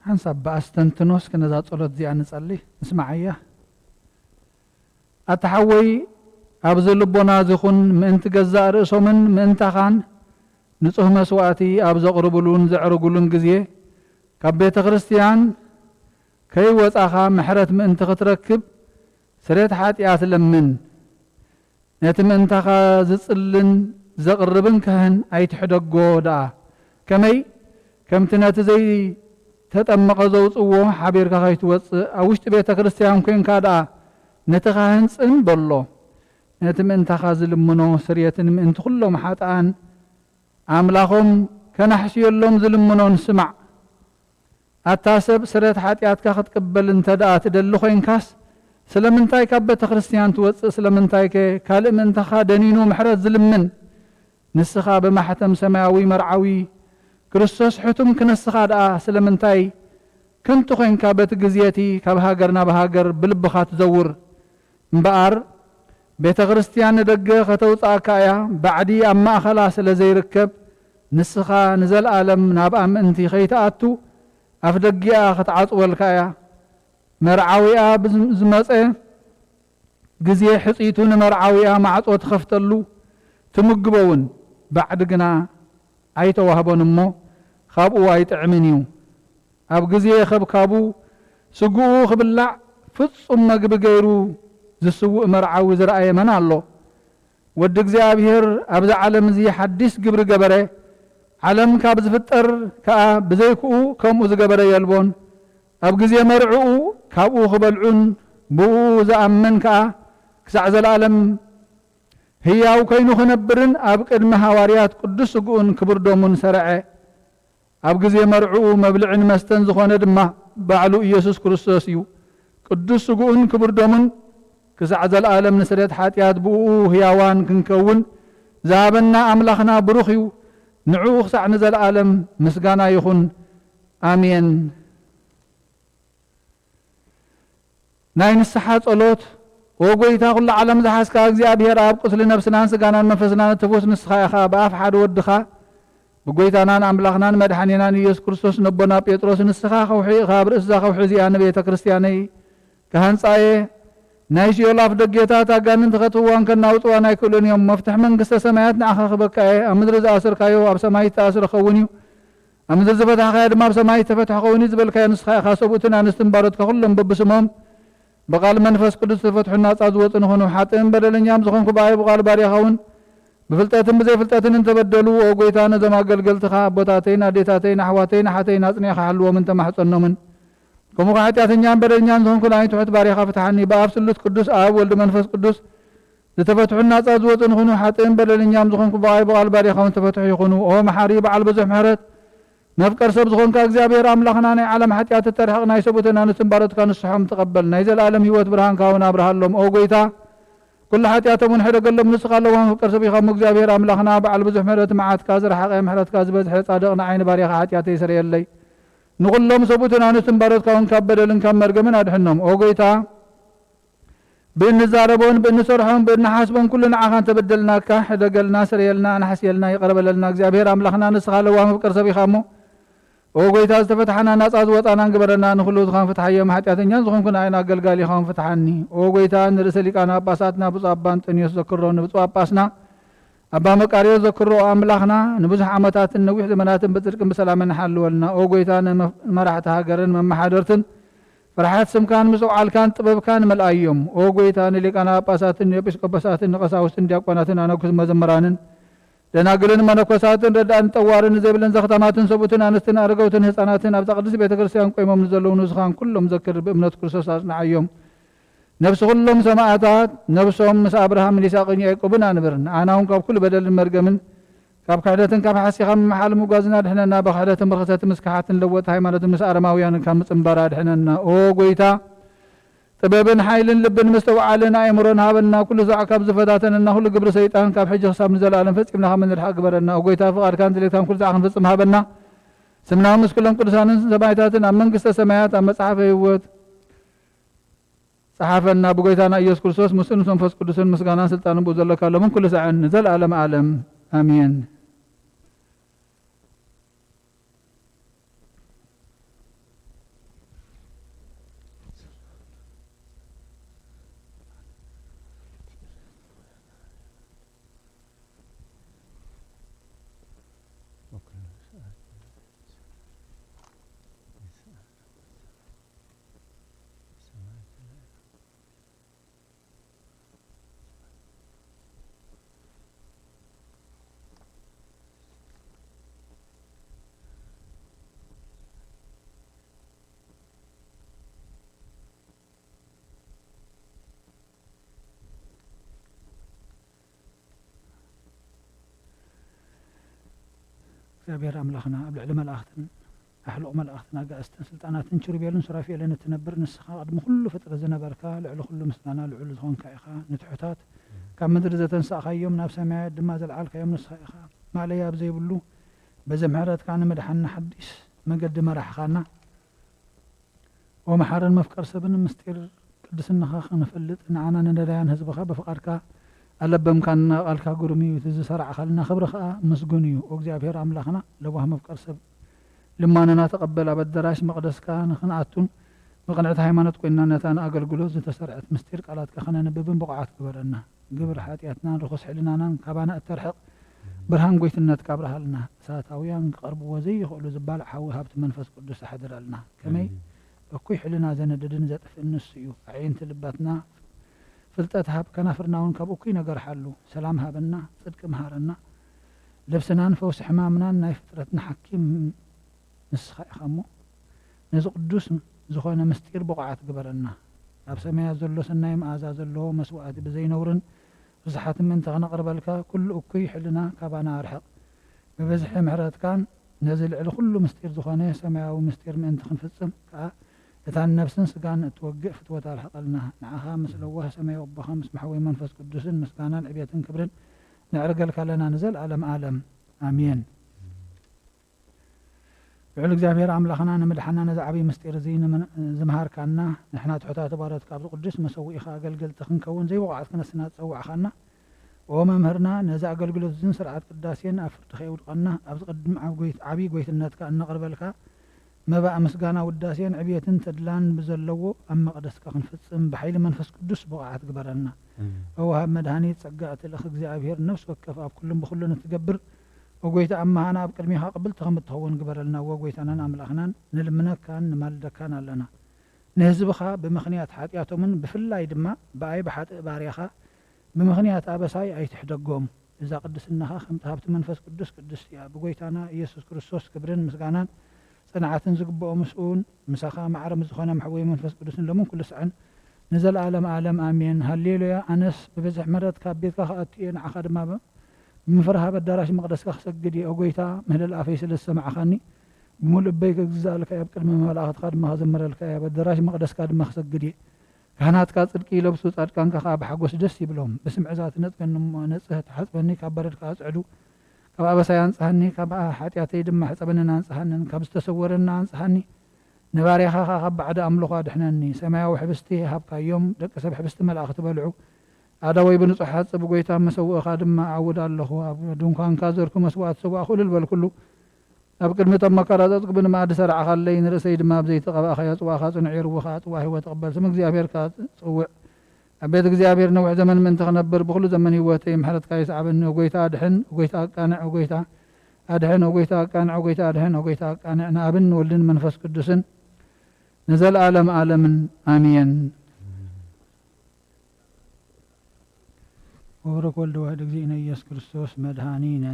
حنسب بأستنتنوس كنا ذات صلوت زي نصلي اسمعيا أتحوي أبذل لبونا زخون من تجزأ رأسهم من تخان نصه مسواتي أبز قربلون زعرقلون جزيه كبيت كريستيان كي وصاخا محرت من تختركب سريت حاتيات لمن نتم انتخا زصلن زقربن كهن ايتحدقو دا كمي كمتنات زي تتمق زوصو حبيركا خيتوص اوشت بيت كريستيان كين كادا نتخاهن صن بلو نتم انتخا زلمنو سريتن من كلهم حاتان املاخهم كنحسيلهم زلمنو نسمع أتاسب سرت حاتياتك خطقبل انت دا تدلو خينكاس سلمنتاي كابت كريستيان توص سلمنتاي كالم انتخا دنينو محرز زلمن نسخا بمحتم سماوي مرعوي كريستوس حتم كنسخا دا سلمنتاي كنتو خين كابت جزيتي كبهاجرنا بهاجر بلبخات زور مبار بيت كريستيان دق ختوصا كايا بعدي اما خلاص لزي ركب نسخا نزل عالم نابا انتي خيتاتو أفدقيا خطعطول كايا مرعاويا بزمصه غزي حصيتون مرعاويا معصو تخفتلو تمغبون بعد غنا ايتوهبونمو خابو ايطعمنيو اب غزي خبكابو سغو خبلع فصم مغب غيرو زسو مرعاوي زرأي من الله ود እግዚአብሔር ابز عالم زي حديث ግብር ገበረ ዓለም ካብ ዝፍጠር ከኣ ብዘይክኡ ከምኡ ዝገበረ የልቦን ኣብ ግዜ መርዑኡ ካብኡ ክበልዑን ብኡ ዝኣመን ከኣ ክሳዕ ዘለዓለም ህያው ኮይኑ ክነብርን ኣብ ቅድሚ ሃዋርያት ቅዱስ ስጉኡን ክብር ደሙን ሰርዐ ኣብ ግዜ መርዑኡ መብልዕን መስተን ዝኾነ ድማ ባዕሉ ኢየሱስ ክርስቶስ እዩ ቅዱስ ስጉኡን ክብር ደሙን ክሳዕ ዘለዓለም ንስረት ሓጢያት ብኡ ህያዋን ክንከውን ዝሃበና ኣምላኽና ብሩኽ እዩ نعو خسع نزل عالم مسغانا يخون آمين ناين السحات صلوت وقويتا كل عالم زحاسكا እግዚአብሔር አብ ቁስል ነፍስናን ስጋናን መንፈስናን ተፎስ ንስኻ ያኻ በአፍ ሓደ ወድኻ በጎይታናን አምላኽናን መድኃኒናን ኢየሱስ ክርስቶስ ነቦና ጴጥሮስ ንስኻ ኸውሒ ካብ ርእስ ዛኸውሒ እዚኣ ንቤተ ክርስቲያነይ ከሃንፃየ ናይ ሲዮላፍ ደጌታት አጋንን ተኸትዋን ከናውፅዋን ኣይክእሉን እዮም መፍትሕ መንግስተ ሰማያት ንዓኻ ክበካየ ኣብ ምድሪ ዝኣስርካዮ ኣብ ሰማይ ተኣስር ኸውን እዩ ኣብ ምድሪ ዝፈታሕካዮ ድማ ኣብ ሰማይ ተፈትሐ ኸውን እዩ ዝበልካዮ ንስኻ ኢኻ ሰብኡትን ኣንስትን ባሮትካ ኩሎም በብስሞም بقال منفس قدس تفتح الناس أزوات نخونو حاتم بدل نيام زخون كباي بقال باري خون بفلتاتن بزي فلتاتن انت بدلو وقويتان زما قلقلتخا بوتاتين اديتاتين حواتين حاتين اطنيخ حلو من تمحصنو من كمو حاتياتن نيام بدل نيام زخون كلاين تحت باري فتحني بأبسلوت قدس آب ولد منفس قدس تفتح الناس أزوات نخونو حاتم بدل نيام زخون كباي بقال باري خون تفتح يخونو او محاري بعل بزح محرت نفكر سب زخون كاغزابير املاخنا ناي عالم حتيات ترحقنا يسبوتنا نسنبارت كان الصحام تقبلنا يزل عالم هيوت برهان كاونا برهان لهم او قويتا كل حتيات من حدا قال لهم نسخ الله وفكر سب يخم اغزابير املاخنا بعل بزح مرت معات كازر حق محرت كاز بزح صادقنا عين باري حتيات يسري لي نقول لهم سبوتنا نسنبارت كاون كبدلن كم مرغمن ادحنهم او قويتا بين زاربون بين سرحون بين حاسبون كلنا عخان تبدلنا كحدا قالنا سريلنا نحسيلنا يقرب لنا اغزابير املاخنا نسخ الله وفكر سب يخمو وقويتا استفتحنا ناس أزواتنا نقبرنا نخلوز خان فتحية محتياتنا نزخون كنا عينا قلقالي خان فتحاني وقويتا نرسلك أنا أباساتنا بصابان تنيس ذكروا نبصوا أباسنا أبا مكاريو ذكروا أملاخنا نبصح عمتات النويح زمنات بترك بسلام نحل ولنا وقويتا مرحتها قرن من محادرتن فرحات سمكان مسوع كان طبب كان ملأيوم وقويتا نليك أنا أباساتن يبسك أباساتن قصاوستن دياقواناتن أنا كز مزمرانن ደናግልን መነኮሳትን ረዳን ጠዋርን ዘብለን ዘختማትን ሰቡትን አንስትን አርገውትን ህፃናትን ኣብ ተቅድስ ቤተክርስቲያን ቆይሞም ዘለውን ዝኻን ኩሎም ዘክር በእምነት ክርስቶስ አጽናዕዮም ነፍስ ሁሉም ሰማዕታት ነፍሶም ምስ አብርሃም ይስሐቅን ያዕቆብን አንብርን አናውን ካብ ኩል በደልን መርገምን ካብ ካህደትን ካብ ሓሲኻም መሓል ሙጓዝና ድሕነና በካህደትን በርኸሰትን ምስካሓትን ለወጥ ሃይማኖትን ምስ አረማውያን ካብ ምጽንባራ ድሕነና ኦ ጎይታ طبابن حيلن لبن مستوعلن ايمرن هابنا كل زعك بزفتاتنا كل قبر شيطان كاب حج حساب نزل عالم فصمنا من الحق برنا وقيتا فقار كان تلكان كل زعك فصم هابنا سمنا مسكلن قدسان سمايتاتن منግስተ ሰማያት መጽሐፈ ሕይወት صحافنا بقيتانا ኢየሱስ ክርስቶስ ሙስን መንፈስ ቅዱስን ምስጋና ስልጣንን በዘለካለ ምን ኩሉ ሰዓን ነዘል ዓለም ዓለም አሜን እግዚአብሔር ኣምላኽና ኣብ ልዕሊ መላእኽትን ኣሕልቕ መላእኽትን ኣጋእዝትን ስልጣናትን ኪሩቤልን ሱራፌልን እትነብር ንስኻ ቅድሚ ኩሉ ፍጥረት ዝነበርካ ልዕሊ ኩሉ ምስጋና ልዑል ዝኾንካ ኢኻ ንትሑታት ካብ ምድሪ ዘተንሳእኻዮም ናብ ሰማያት ድማ ዘለዓልካዮም ንስኻ ኢኻ ማዕለያ ኣብ ዘይብሉ በዚ ምሕረትካ ንምድሓንና ሓዲስ መገዲ መራሕኻና ወመሓረን መፍቀር ሰብን ምስጢር ቅድስናኻ ክንፈልጥ ንዓና ንነዳያን ህዝብኻ ብፍቓድካ ኣለበምካና ቃልካ ግሩም እዩ እቲ ዝሰርዓኻልና ክብሪ ከዓ ምስጉን እዩ እግዚኣብሔር ኣምላኽና ለዋህ መፍቀር ሰብ ልማንና ተቐበል ኣብ ኣዳራሽ መቕደስካ ንኽንኣቱን ብቕንዕቲ ሃይማኖት ኮይንና ነታ ንኣገልግሎት ዝተሰርዐት ምስጢር ቃላትካ ኸነንብብን ብቑዓት ግበረና ግብሪ ሓጢኣትናን ርኩስ ሕሊናናን ካባና እተርሕቕ ብርሃን ጎይትነትካ ኣብርሃልና እሳታውያን ክቐርብዎ ዘይኽእሉ ዝባልዕ ሓዊ ሃብቲ መንፈስ ቅዱስ ኣሕድረልና ከመይ እኩይ ሕሊና ዘነድድን ዘጥፍእ ንሱ እዩ ኣዕይንቲ ልባትና ፍልጠት ሃብ ከናፍርና እውን ካብ እኩይ ነገር ሓሉ ሰላም ሃበና ጽድቂ መሃረና ልብስናን ፈውሲ ሕማምናን ናይ ፍጥረትና ሓኪም ንስኻ ኢኻ እሞ ነዚ ቅዱስ ዝኾነ ምስጢር ብቑዓት ግበረና ኣብ ሰማያት ዘሎ ሰናይ መኣዛ ዘለዎ መስዋዕቲ ብዘይነውርን ብዙሓት ምእንቲ ክነቕርበልካ ኩሉ እኩይ ሕልና ካባና ኣርሕቕ ብበዝሒ ምሕረትካን ነዚ ልዕሊ ኩሉ ምስጢር ዝኾነ ሰማያዊ ምስጢር ምእንቲ ክንፍፅም ከዓ እታ ነፍስን ስጋን እትወግእ ፍትወት ኣርሕቐልና ንዓኻ ምስ ለዋህ ሰማያዊ ኣቦኻ ምስ ማሕወይ መንፈስ ቅዱስን ምስጋናን ዕብየትን ክብርን ንዕርገልካ ኣለና ንዘለዓለም ዓለም ኣሜን ልዑል እግዚኣብሔር ኣምላኽና ንምድሓና ነዚ ዓብዪ ምስጢር እዚ ዝምሃርካና ንሕና ትሑታት ባሮትካ ኣብዚ ቅዱስ መሰዊኢኻ ኣገልገልቲ ክንከውን ዘይብቑዓት ክነስና ዝፀዋዕኻና ወመምህርና ነዚ ኣገልግሎት እዝን ስርዓት ቅዳሴን ኣብ ፍርዲ ከየውድቐና ኣብ ዝቅድም ዓብዪ ጎይትነትካ እነቕርበልካ መባእ ምስጋና ውዳሴን ዕብየትን ተድላን ብዘለዎ ኣብ መቕደስካ ክንፍፅም ብሓይሊ መንፈስ ቅዱስ ብቑዓት ግበረና ወሃብ መድሃኒት ጸጋ እትልእኽ እግዚኣብሔር ነፍሲ ወከፍ ኣብ ኩሉን ብኩሉን እትገብር ወጎይታ ኣማሃና ኣብ ቅድሚኻ ቅብልቲ ከም እትኸውን ግበረልና ወጎይታናን ኣምላኽናን ንልምነካን ንማልደካን ኣለና ንህዝብኻ ብምኽንያት ሓጢኣቶምን ብፍላይ ድማ ብኣይ ብሓጥእ ባርያኻ ብምኽንያት ኣበሳይ ኣይትሕደጎም እዛ ቅድስናኻ ከምቲ ሃብቲ መንፈስ ቅዱስ ቅድስቲ እያ ብጎይታና ኢየሱስ ክርስቶስ ክብርን ምስጋናን ጽንዓትን ዝግብኦ ምስኡን ምሳኻ ማዕረም ዝኾነ ማሕወይ መንፈስ ቅዱስን ሎምን ኩሉ ስዕን ንዘለዓለም ዓለም ኣሜን ሃሌሉያ ኣነስ ብበዝሒ ምሕረትካ ኣብ ቤትካ ከኣቱ እየ ንዓኻ ድማ ብምፍርሃ በዳራሽ መቕደስካ ክሰግድ እየ ጎይታ ምህለል ኣፈይ ስለ ዝሰማዕኻኒ ብምሉእ እበይ ክግዛእልካ እየ ኣብ ቅድሚ መላእኽትካ ድማ ክዘምረልካ እየ ኣብ ኣዳራሽ መቕደስካ ድማ ክሰግድ እየ ካህናትካ ጽድቂ ይለብሱ ጻድቃንካ ከዓ ብሓጎስ ደስ ይብሎም ብስምዕዛት ነጥበኒ እሞ ነጽህ ተሓፅበኒ ካብ በረድካ ኣጽዕዱ ካብ ኣበሳይ አንጽሐኒ ካብ ሓጢኣተይ ድማ ሕፀበንን አንጽሐንን ካብ ዝተሰወረና አንጽሐኒ ንባርያኻ ካብ ባዕዲ ኣምልኾ ኣድሕነኒ ሰማያዊ ሕብስቲ ሃብካዮም ደቂ ሰብ ሕብስቲ መላእኽቲ በልዑ ኣዳወይ ብንጹሕ ሓጽ ብጎይታ መሰውእኻ ድማ ኣውድ ኣለኹ ኣብ ድንኳንካ ዘርኩ መስዋዕት ሰዋእ ኩሉ ልበል ኩሉ ኣብ ቅድሚቶም መከራ ዘጥግብ ንማዕዲ ሰርዓኻለይ ንርእሰይ ድማ ብዘይተቐባእኻ ጽዋእኻ ጽኑዕ ይርውኻ ጽዋ ህይወት ተቐበል ስም እግዚኣብሔርካ ጽውዕ ኣብ ቤት እግዚኣብሔር ነዊሕ ዘመን ምእንቲ ክነብር ብኩሉ ዘመን ህይወተይ ምሕረትካ ይስዓበኒ ወጎይታ ኣድሕን ወጎይታ ኣቃንዕ ወጎይታ ኣድሕን ወጎይታ ኣቃንዕ ወጎይታ ኣድሕን ወጎይታ ኣቃንዕ ንኣብን ወልድን መንፈስ ቅዱስን ንዘለዓለም ዓለምን ኣሜን ወብረክ ወልደ ዋሕድ እግዚእነ ኢየሱስ ክርስቶስ መድኃኒነ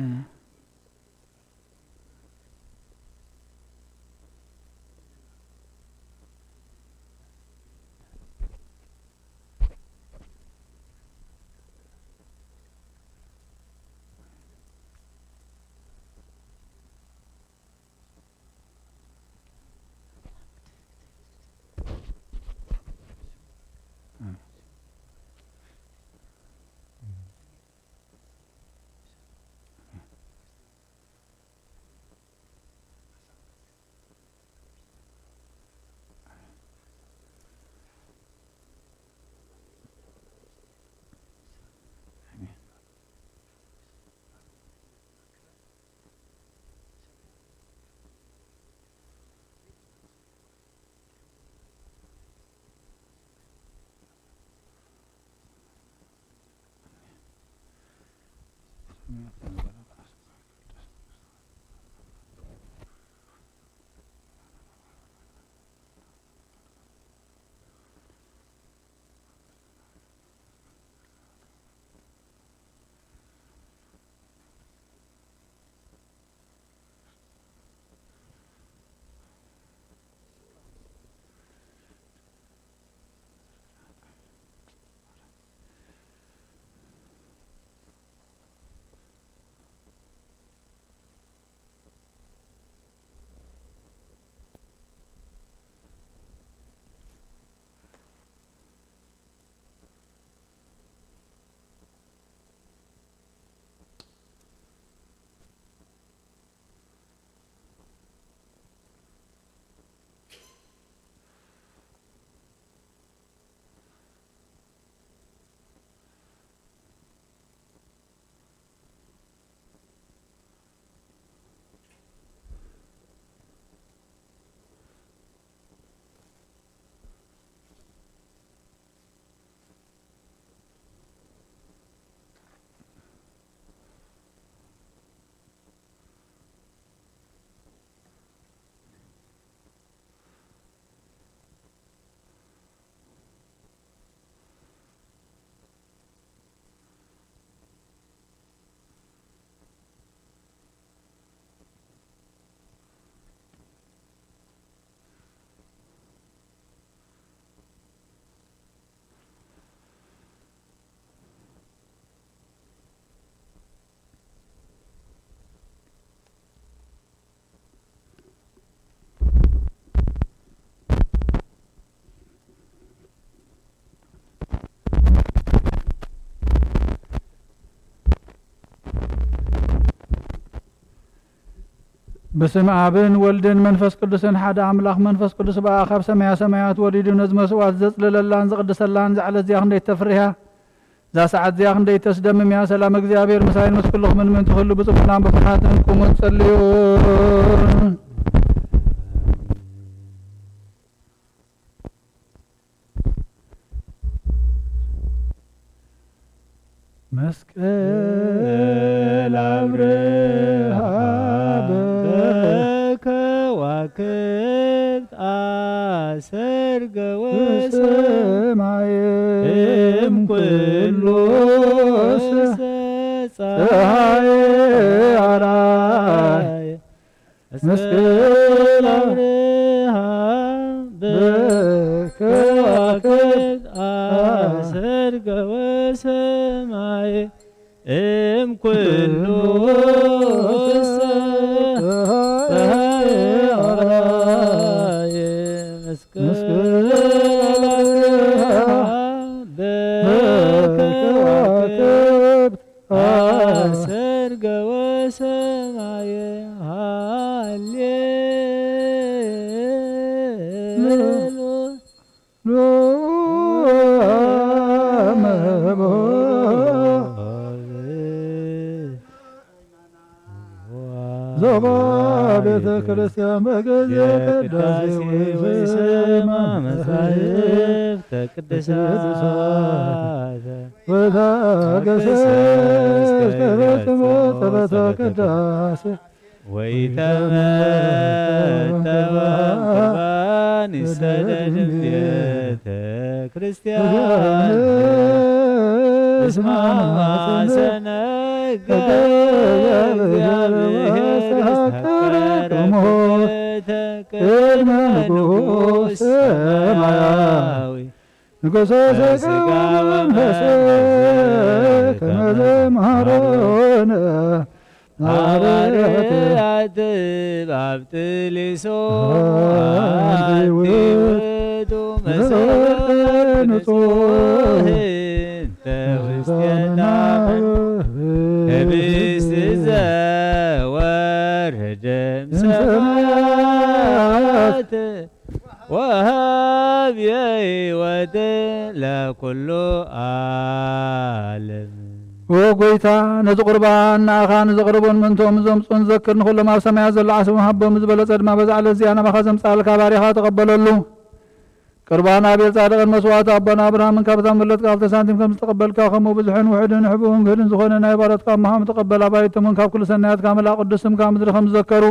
بسم آبن ولدن منفس قدسن حدا أملاخ منفس قدس بآخر سمايا سمايات وليد نزم سوات زصل للان زقدس اللان زعل زياخن دي تفريها ذا ساعات زياخن دي تسدم يا سلام እግዚአብሔር مساين مسكلخ من تخلو بصفنا بفرحاتن قوموا تصليون መስቀል አብርሃ በከዋክብት አሰርገ ወሰማይ እምኩሉ ፀሐይ አራይ መስቀል አብርሃ በከዋክብት አሰርገ ወሰማይ እምኩሉ ፀሐይ አራይ መስቀል በከዋክብት አሰርገ ወሰማይ ዞባ ቤተ ክርስቲያን በገዜ ቅዳሴ ወይሰማ መጻሕፍተ ቅዱሳት ወታገሰ እስከ ጸሎተ ቅዳሴ ወይተመተወ ቁርባን ይሰደድ ቤተ ክርስቲያን እስመ ማሰነ ቅድመ ንጉሥ ሰማያዊ ንጉሠ ሥጋ ወመንፈስ ከመ ዘመሃሮነ ሐዋርያት ባብጥሊሶ አንቲ ውእቱ መሰረተ ንጹሕ እንተ ውስቴና ህብስት ዘወረደ እምሰማያት ወሀብየ ሕይወት ለኩሉ ዓለም ወጎይታ ነዚ ቁርባን ንኣኻ ንዘቕርቦን ምንቶም ዘምፁን ዘክር ንኹሎም ኣብ ሰማያት ዘሎ ዓስቦም ሃቦም ዝበለፀ ድማ በዛዕለ እዚኣ ናባኻ ዘምፃልካ ባሪኻ ተቐበለሉ ቅርባን ኣቤል ጻድቕን መስዋዕት ኣቦና ኣብርሃምን ካብታ መለጥካ ኣብተ ሳንቲም ከም ዝተቐበልካ ከምኡ ብዙሕን ውሕድን ሕቡእን ግህድን ዝኾነ ናይ ባሮትካ እመሃም ተቐበል ኣባይቶምን ካብ ኩሉ ሰናያትካ መላእ ቅዱስ ስምካ ምድሪ ከም ዝዘከሩ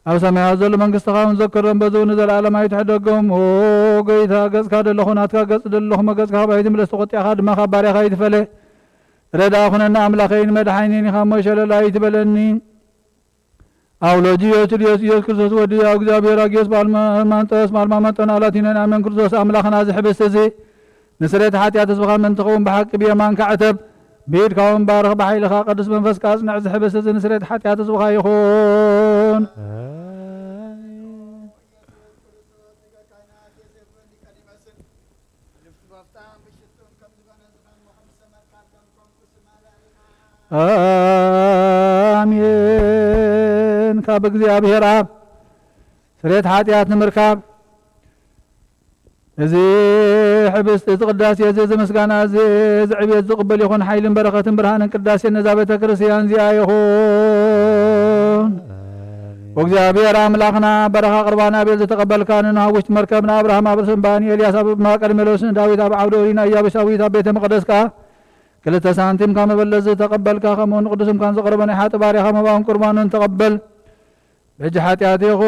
ኣብ ሰማያት ዘሎ መንግስትኻ ንዘክሮም በዝውን ዘለዓለም ኣይትሕደጎም ኦ ጎይታ ገጽካ ደለኹ ናትካ ገጽ ደለኹ መገጽካ ባይትምለስ ተቆጢዕኻ ድማ ካብ ባርያኻ ይትፈለ ረዳ ኩነና ኣምላኸይን መድሓኒን ኢኻ እሞ ሸለላ ይትበለኒ አውሎጂዮስ ኢየሱስ ክርስቶስ ወዲ እግዚአብሔር አጌስ ባልማንጠስ ባልማመጠና ላቲነን አሜን ክርስቶስ አምላኽና ዝሕብስ እዚ ንስሬት ኃጢአት ህዝብኻ ምን ትኸውን ብሓቂ ብየማንካ ዕተብ ብኢድካውን ባርኽ ብሓይልኻ ቅዱስ መንፈስካ ኣጽንዕ ዝሕብስ እዚ ንስሬት ኃጢአት ህዝብኻ ይኹን አሜን ካብ እግዚአብሔር አብ ስሬት ኃጢአት ንምርካብ እዚ ሕብስት እዚ ቅዳሴ እዚ ምስጋና እዚ ዕብየት ዝቕበል ይኹን ሓይልን በረኸትን ብርሃንን ቅዳሴ ነዛ ቤተ ክርስቲያን እዚኣ ይኹን ወእግዚአብሔር አምላኽና በረኻ ቅርባን አቤል ዝተቐበልካ ንናሃብ ውሽጢ መርከብና አብርሃም አብርስን ባኒ ኤልያስ ኣብ ቀርሜሎስን ዳዊት ኣብ ዓውደ ወሪና ኢያቡሳዊት ኣብ ቤተ መቅደስካ ክልተ ሳንቲም ካብ መበለዚ ተቐበልካ ከምኡውን ቅዱስም ካን ዘቕረበ ናይ ሓጢ ባርያኻ መባውን ቁርባንን ተቐበል በጂ ኃጢአት ይኹን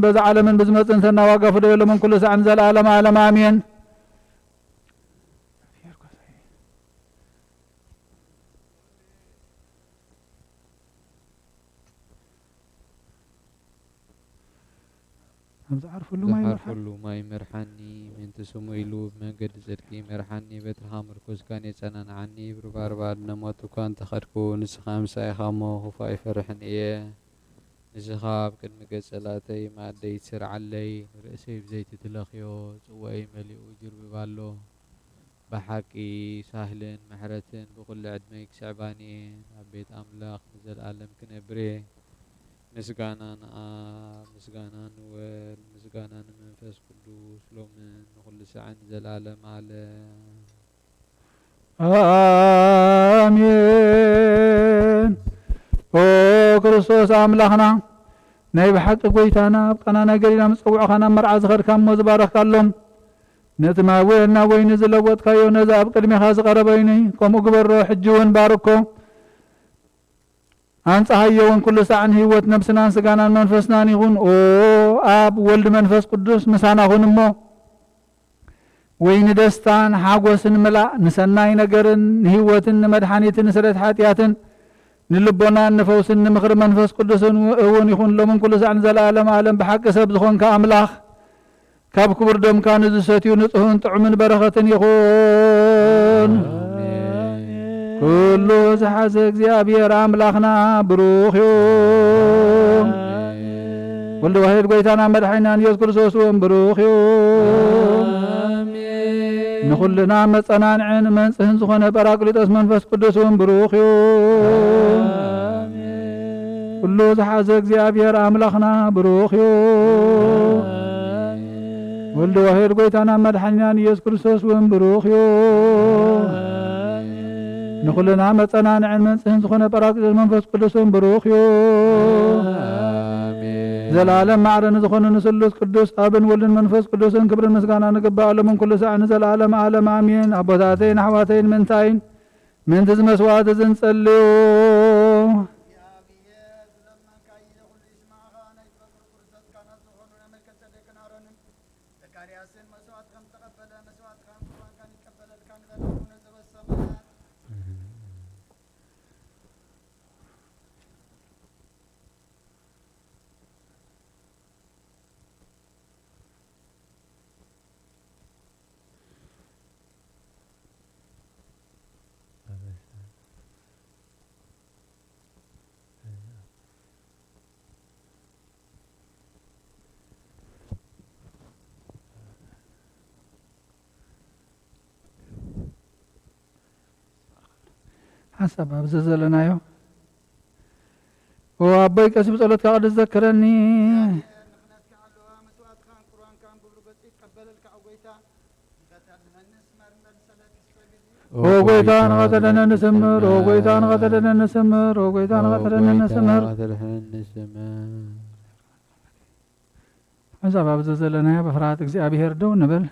በዛ ዓለምን ብዝመፅን ሰናዋጋ ፍደየሎምን ኩሉ ሰዓን ዘለዓለም ዓለም አሜን زعرفሉ ማይ መርሓኒ ምንቲ ስሙ ኢሉ መንገዲ ጽድቂ መርሓኒ በትርኻ ምርኮዝካን የጸናንዓኒ ብርባርባ ነሞቱ እኳ እንተኸድኩ ንስኻ ምሳኢኻ እሞ ክፉ ኣይፈርሕን እየ ንስኻ ኣብ ቅድሚ ገጸላተይ ማእደይ ትስርዓለይ ርእሰይ ብዘይቲ ትለኽዮ ጽዋይ መሊኡ ጅርብብ ኣሎ ብሓቂ ሳህልን ምሕረትን ብኩሉ ዕድመይ ክስዕባኒ እየ ኣብ ቤት ኣምላኽ ንዘለኣለም ክነብር እየ ምስጋና ንአብ ምስጋና ንወልድ ምስጋና ንመንፈስ ቅዱስ ሎምን ንኩሉ ሰዓን ዘላለም ዓለም አሜን። ኦ ክርስቶስ አምላኽና ናይ ብሓቂ ጎይታና ብቀናና ገሊና ምፅውዕኻና መርዓ ዝኸድካ እሞ ዝባረኽካሎም ነቲ ማወና ወይኒ ዝለወጥካዮ ነዚ ኣብ ቅድሚኻ ዝቐረበይኒ ከምኡ ግበሮ ሕጂ እውን ባርኮ አንጻሃዮ እውን ኩሉ ሰዓን ህይወት ነብስናን ስጋናን መንፈስናን ይኹን። ኦ አብ ወልድ መንፈስ ቅዱስ ምሳና ሁን እሞ ወይኒ ደስታን ሓጎስን ምላእ ንሰናይ ነገርን ንህይወትን ንመድሓኒትን ንስረት ሓጢኣትን ንልቦናን ንፈውስን ንምኽሪ መንፈስ ቅዱስን እውን ይኹን ሎምን ኩሉ ሰዓን ዘለኣለም ዓለም ብሓቂ ሰብ ዝኾንካ ኣምላኽ ካብ ክቡር ደምካ ንዝሰትዩ ንጹህን ጥዑምን በረኸትን ይኹን። ኩሉ ዝሓዘ እግዚኣብሔር ኣምላኽና ብሩኽ እዩ። ወልድ ዋሕድ ጎይታና መድሓኒናን ኢየሱስ ክርስቶስ እውን ብሩኽ እዩ። ንኹልና መጸናንዕን መንጽህን ዝኾነ ጰራቅሊጦስ መንፈስ ቅዱስ እውን ብሩኽ እዩ። ኩሉ ዝሓዘ እግዚኣብሔር ኣምላኽና ብሩኽ እዩ። ወልድ ዋሕድ ጎይታና መድሓኒናን ኢየሱስ ክርስቶስ እውን ብሩኽ እዩ። ንኹልና መጸናንዕን መንጽህን ዝኾነ ጰራቅሊጦስ መንፈስ ቅዱስ እውን ብሩኽ እዩ። ዘላለም ማዕረን ዝኾነ ንስሉስ ቅዱስ አብን ወልድን መንፈስ ቅዱስን ክብርን ምስጋና ንግባእ ሎምን ኩሉ ሰዓን ዘለዓለም ዓለም አሜን። ኣቦታተይን ኣሕዋተይን ምንታይን ምንቲ ዝመስዋዕት ዝንጸልዩ حسب أبزلنايو وأبوي كسب صلاة قاعد تذكرني وقيتان غتلنا نسمر وقيتان غتلنا نسمر وقيتان غتلنا نسمر حسب أبزلنايو بفرات እግዚአብሔር ደው ንበል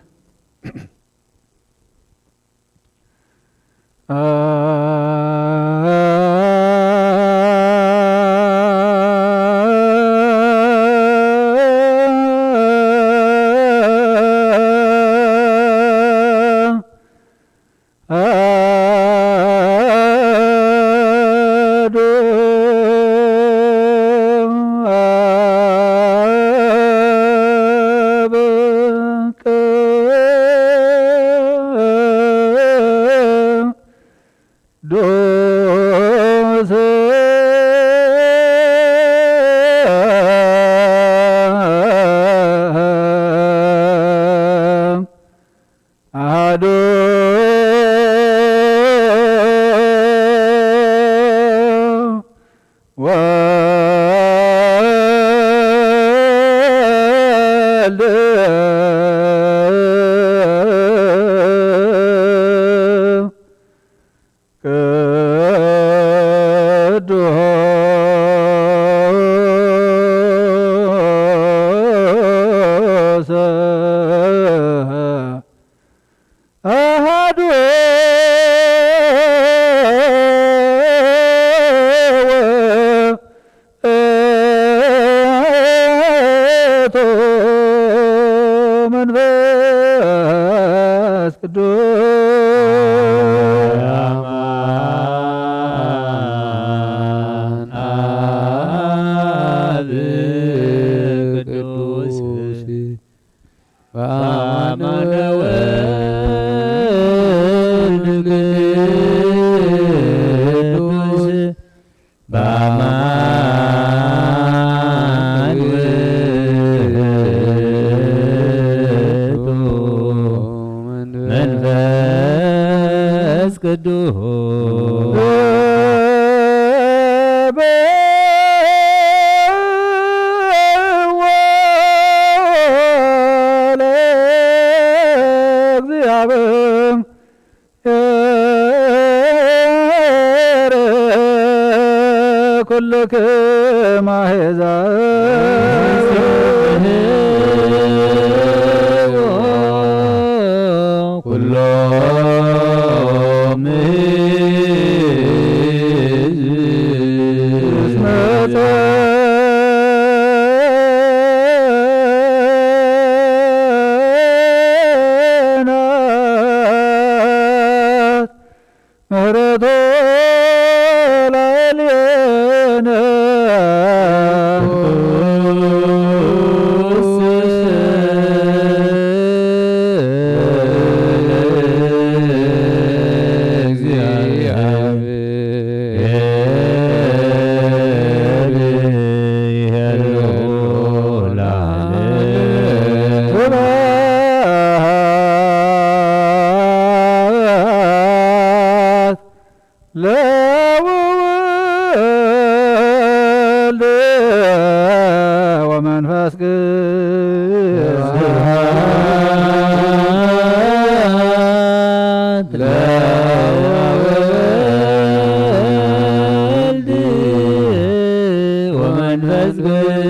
ኩልክም አሕዛብ ኩሎም እስመ ጸናት ምሕረቱ ላዕሌነ ስብሐት ለወልድ ወመንፈስ ስብሐት ለወልድ ወመንፈስ ቅዱስ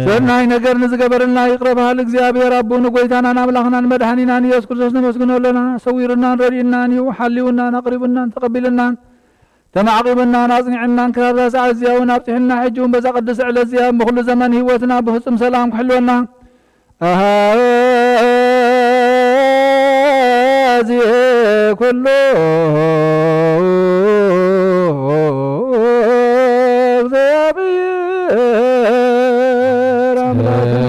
ሰናይ ነገር ንዝገበርልና ይቅረባል እግዚአብሔር አቡነ ጎይታናን አምላኽናን መድኃኒናን ኢየሱስ ክርስቶስ ነመስግኖለና ሰዊርናን ረዲእናን እዩ ሓልዩናን ኣቕሪቡናን ተቐቢልናን ተማዕቂብናን ኣጽኒዕናን ክራር ሰዓት እዚያውን ኣብፅሕልና ሕጂ እውን በዛ ቅዱስ ዕለት እዚያ ብኩሉ ዘመን ህይወትና ብፍጹም ሰላም ክሕልወና ኣሃዚ ኩሉ እግዚአብሔር አምላክና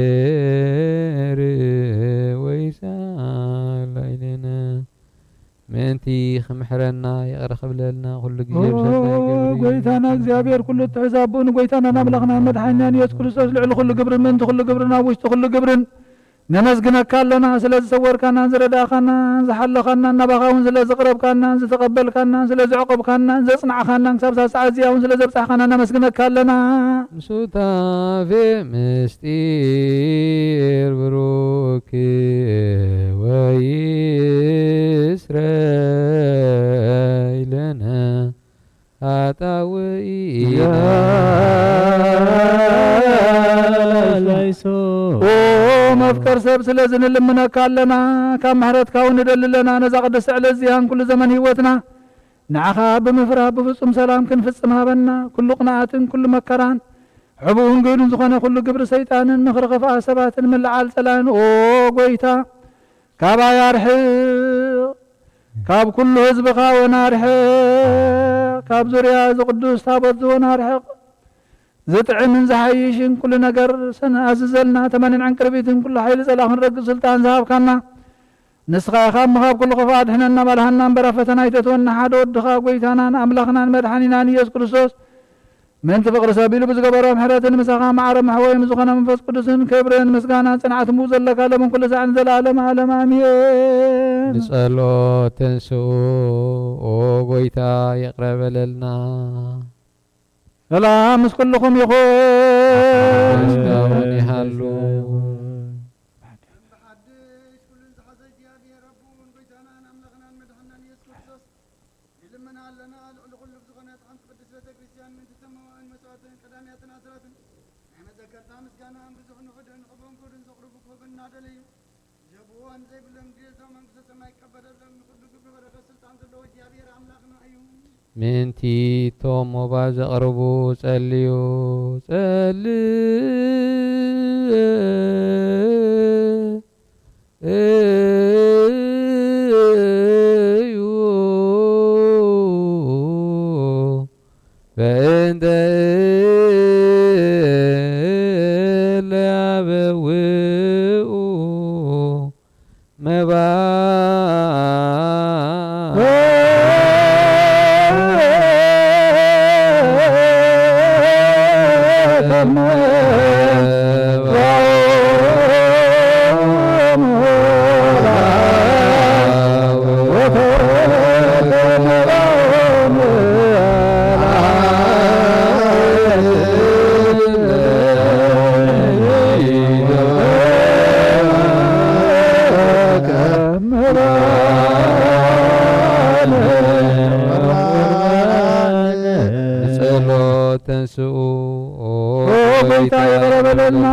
እግዚአብሔር ወይሳላይለና ምንቲ ክምሕረና ይቕር ክብለልና ኩሉ ግዜ ጎይታና እግዚአብሔር ኩሉ ትሕዛቡን ጎይታና ኣምላኽና መድሓኒና ኢየሱስ ክርስቶስ ልዕሊ ኩሉ ግብርን ምንቲ ኩሉ ግብርን ኣብ ውሽጢ ኩሉ ግብርን ነመስግነካ ኣለና ስለ ዝሰወርካናን ዝረዳእኻናን ዝሓለኻናን ናባኻ እውን ስለ ዝቕረብካናን ዝተቐበልካናን ስለ ዝዕቆብካናን ዘጽናዕኻናን ክሳብ ሰዓት እዚኣ እውን ስለ ዘብፅሕኻና ነመስግነካ ኣለና ሱታፌ ምስጢር ብሩክ ወይስረይለና ሃጣውኢና ላይሶ መፍቀር ሰብ ስለዝን ልምነካ ኣለና ካብ ምሕረትካ እውን ንደልለና ነዛ ቅድስቲ ዕለት እዚኣን ኩሉ ዘመን ህይወትና ንዓኻ ብምፍራህ ብፍጹም ሰላም ክንፍጽም ሃበና ኩሉ ቅንዓትን ኩሉ መከራን ሕቡእን ግብድን ዝኾነ ኩሉ ግብሪ ሰይጣንን ምኽሪ ኽፍኣ ሰባትን ምልዓል ጸላን ጎይታ ካባይ ኣርሕቕ ካብ ኩሉ ህዝብኻ ወን ኣርሕቕ ካብ ዙርያ ዝቅዱስ ታቦት ዝወን ኣርሕቕ ዝጥዕምን ዝሓይሽን ኩሉ ነገር ሰናኣዝዘልና ተመንን ዕንቅርቢትን ኩሉ ሓይሊ ጸላእ ክንረግፅ ስልጣን ዝሃብካና ንስኻ ኢኻ ምኻብ ኩሉ ኽፍኣ ድሕነና መልሃና እምበራ ፈተና ይተትወና ሓደ ወድኻ ጎይታናን ኣምላኽናን መድሓኒናን ኢየሱስ ክርስቶስ ምንቲ ፍቕሪ ሰቢሉ ብዝገበሮ ምሕረትን ምሳኻ ማዕረ ማሕወይ ዝኾነ መንፈስ ቅዱስን ክብርን ምስጋናን ጽንዓትን ብኡ ዘለካ ለምን ኩሉ ሰዓን ዘለዓለም ዓለም ኣሜን። ንጸሎት ተንስኡ ኦ ጎይታ የቕረበለልና ሰላም ምስ ኩልኹም ይኹን ደስታውን ይሃሉ ምንቲ ቶም ሞባ ዘቕርቡ ጸልዩ ጸልዩ በእንተ ለያበውኡ መባ ተንስኡ ጎይታ ይቕረበለልና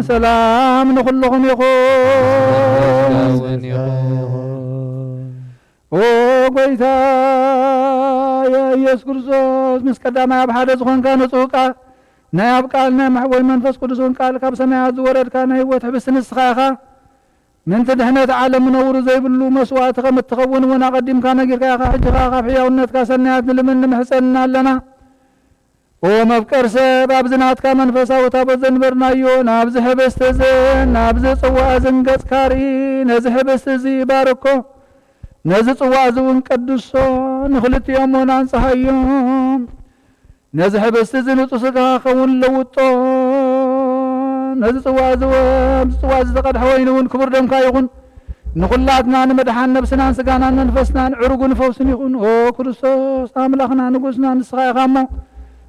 ሰላም ንኹልኹም ይኹን ኦ ጎይታ የኢየሱስ ክርስቶስ ምስ ቀዳማይ ኣብ ሓደ ዝኾንካ ንጹህ ቃል ናይ ኣብ ቃል ናይ ማሕወይ መንፈስ ቅዱስን ቃል ካብ ሰማያት ዝወረድካ ናይ ህይወት ሕብስቲ ንስኻ ኢኻ ምንቲ ድሕነት ዓለም ነውሩ ዘይብሉ መስዋዕቲ ከም እትኸውን እውን ኣቐዲምካ ነጊርካ ኢኻ ሕጂኻ ካብ ሕያውነትካ ሰናያት ንልምን ንምሕፀንና ኣለና ኦ መፍቀር ሰብ ኣብዚ ናትካ መንፈሳዊ ታቦት ዘንበርናዮ ናብዚ ሕብስቲ እዝን ናብዚ ጽዋዕ እዝን ገጽካ ርኢ ነዚ ሕብስቲ እዚ ባርኮ ነዚ ጽዋዕ እዚ እውን ቀድሶ ንኽልቲኦም እውን አንጽሐዮም ነዚ ሕብስቲ እዚ ንጹህ ስጋ ኸውን ለውጦ ነዚ ጽዋዕ እዚ ዝተቐድሐ ወይኒ እውን ክቡር ደምካ ይኹን ንኹላትና ንመድሓን ነብስናን ስጋናን መንፈስናን ዕሩጉን ፈውስን ይኹን ኦ ክርስቶስ ኣምላኽና ንጉስና ንስኻ ኢኻ እሞ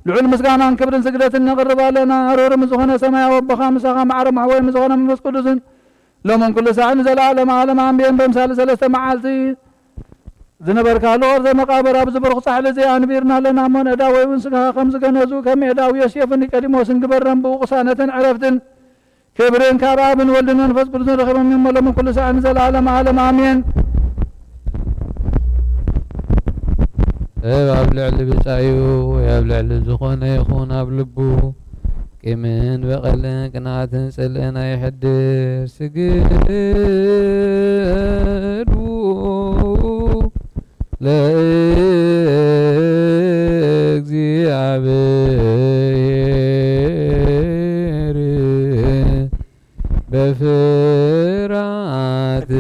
ልዑል ምስጋናን ክብርን ስግደትን ነቕርብ ኣለና ርህሩም ዝኾነ ሰማያዊ ኣቦኻ ምሳኻ ማዕረ ማሕወይ ዝኾነ መንፈስ ቅዱስን ሎሞን ኩሉ ሰዓት ንዘለዓለም ዓለም ኣንቢየን በምሳሌ ሰለስተ መዓልቲ ዝነበርካሉ ኦርዘ መቃብር ኣብ ዝበርኹ ጻሕሊ እዚ ኣንቢርና ኣለና እሞን ዕዳወይ እውን ስጋኻ ከም ዝገነዙ ከም ዕዳው ዮሴፍን ኒቆዲሞስን ግበረን ብኡ ቅሳነትን ዕረፍትን ክብርን ካብ ኣብን ወልድን መንፈስ ቅዱስን ረኺቦም እሞ ሎሞን ኩሉ ሰዓት ንዘለዓለም ዓለም ኣሜን። ኣብ ልዕሊ ብጻዩ ወይ ኣብ ልዕሊ ዝኾነ ይኹን ኣብ ልቡ ቂምን በቐልን ቅንዓትን ጽልእና ይሕድር ስግዱ ለእግዚአብሔር በፍርሃት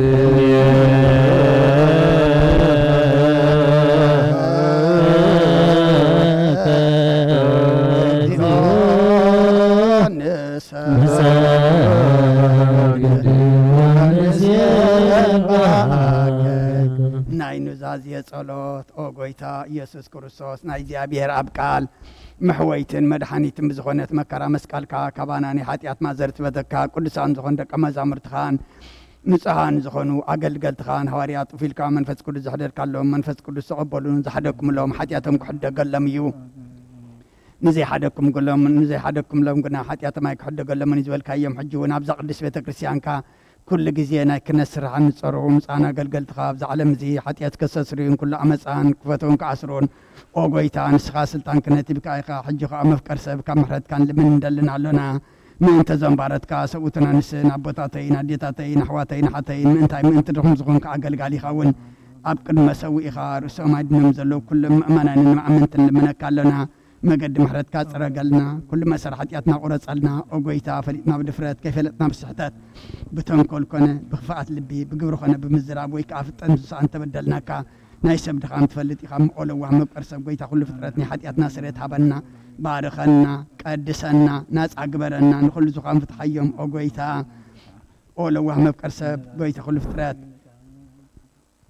ናይ ኑዛዜ ጸሎት ኦ ጎይታ ኢየሱስ ክርስቶስ ናይ እግዚአብሔር ኣብ ቃል محويتن مدحانيتن بزخونت مكرا مسقالكا كبانا ني حاتيات ما زرت بدكا قدسان زخون دقا مزامرتخان ንጹሃን ዝኾኑ ኣገልገልትኻ ንሃዋርያት ጡፊልካ መንፈስ ቅዱስ ዝሕደርካሎም መንፈስ ቅዱስ ተቐበሉን ዝሓደኩምሎም ሓጢኣቶም ክሕደገሎም እዩ ንዘይሓደኩምሎም ግና ሓጢኣቶም ኣይክሕደገሎምን እዩ ዝበልካዮም ሕጂ እውን ኣብዛ ቅዱስ ቤተ ክርስቲያንካ ኩሉ ግዜ ናይ ክነት ስራሕ ንፀርዑ ምፃን ኣገልገልትኻ ኣብዛ ዓለም እዚ ሓጢኣት ከሰስርዩን ኩሉ ኣመፃን ክፈተውን ክዓስሩን ኦ ጎይታ ንስኻ ስልጣን ክነት ይብካ ኢኻ ሕጂ ከዓ መፍቀር ሰብ ካብ ምሕረትካ ንልምን እንደልና ኣሎና ምእንተ ዘንባረትካ ሰብኡትና ንስን ኣቦታተይን ኣዴታተይን ኣሕዋተይን ሓተይን ምእንቲ ድኹም ዝኾንካ ኣገልጋሊ ኢኻ እውን ኣብ ቅድመ ሰዊእ ኢኻ ርእሶም ኣድኖም ዘለዉ ኩሎም ምእመናንን ማእመንትን ልምነካ ኣሎና መገዲ ምሕረትካ ፅረገልና ኩሉ መሰር ሓጢኣትና ቁረፀልና ኦ ጎይታ ፈሊጥና ብድፍረት ከይፈለጥና ብስሕተት ብተንኮል ኮነ ብክፍኣት ልቢ ብግብሪ ኮነ ብምዝራብ ወይ ከዓ ፍጠን ዝሳእ እንተበደልናካ ናይ ሰብ ድኻም ትፈልጥ ኢኻ ምቆለዋ መብቀር ሰብ ጎይታ ኩሉ ፍጥረት ናይ ሓጢኣትና ስርየት ሃበና ባርኸና ቀድሰና ናፃ ግበረና ንኩሉ ዝኻም ፍትሓዮም ኦ ጎይታ ኦ ለዋህ መብቀር ሰብ ጎይታ ኩሉ ፍጥረት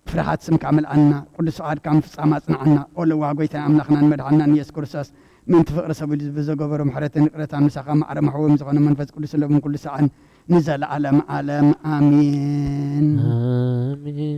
ፍርሃት ስምካ መልኣና ቅዱስ ፍቓድካ ምፍፃም ኣፅናዓና ኦ ለዋህ ጎይታ ኣምላኽናን መድሓናን ኢየሱስ ክርስቶስ ምእንቲ ፍቕሪ ሰብ ኢሉ ብዘገበሮ ምሕረትን ንቕረታ ምሳኻ ማዕረ ማሕወም ዝኾነ መንፈስ ቅዱስ ለብን ኩሉ ሰዓን ንዘለዓለም ዓለም ኣሚን አሜን።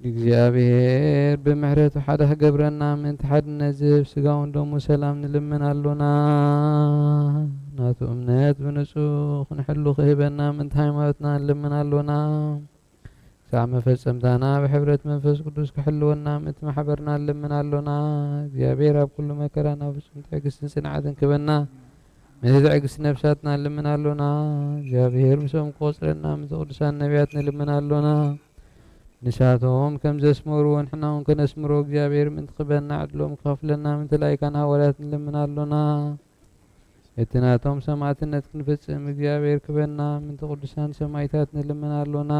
እግዚአብሔር በምህረቱ ሓደ ክገብረና ምእንቲ ሓድነት ዝህብ ስጋውን ደሙ ሰላም ንልምን ኣሎና ናቱ እምነት ብንጹህ ክንሕሉ ክህበና ምእንቲ ሃይማኖትና ንልምን ኣሎና ክሳብ መፈፀምታና ብሕብረት መንፈስ ቅዱስ ክሕልወና ምእንቲ ማሕበርና ንልምን ኣሎና እግዚአብሔር ኣብ ኩሉ መከራና ፍጹም ትዕግስትን ጽንዓትን ክበና ምእንቲ ትዕግስቲ ነብሳትና ንልምን ኣሎና እግዚአብሔር ምስኦም ክቆፅረና ምእንቲ ቅዱሳን ነቢያት ንልምን ኣሎና ንሳቶም ከም ዘስመሩ ንሕና እውን ከነስምሮ እግዚአብሔር ምእንቲ ክበና ዕድሎም ክኸፍለና ምእንቲ ላይካን ሃዋርያት ንልምን ኣሎና እቲ ናቶም ሰማዕትነት ክንፍጽም እግዚአብሔር ክበና ምእንቲ ቅዱሳን ሰማዕታት ንልምን ኣሎና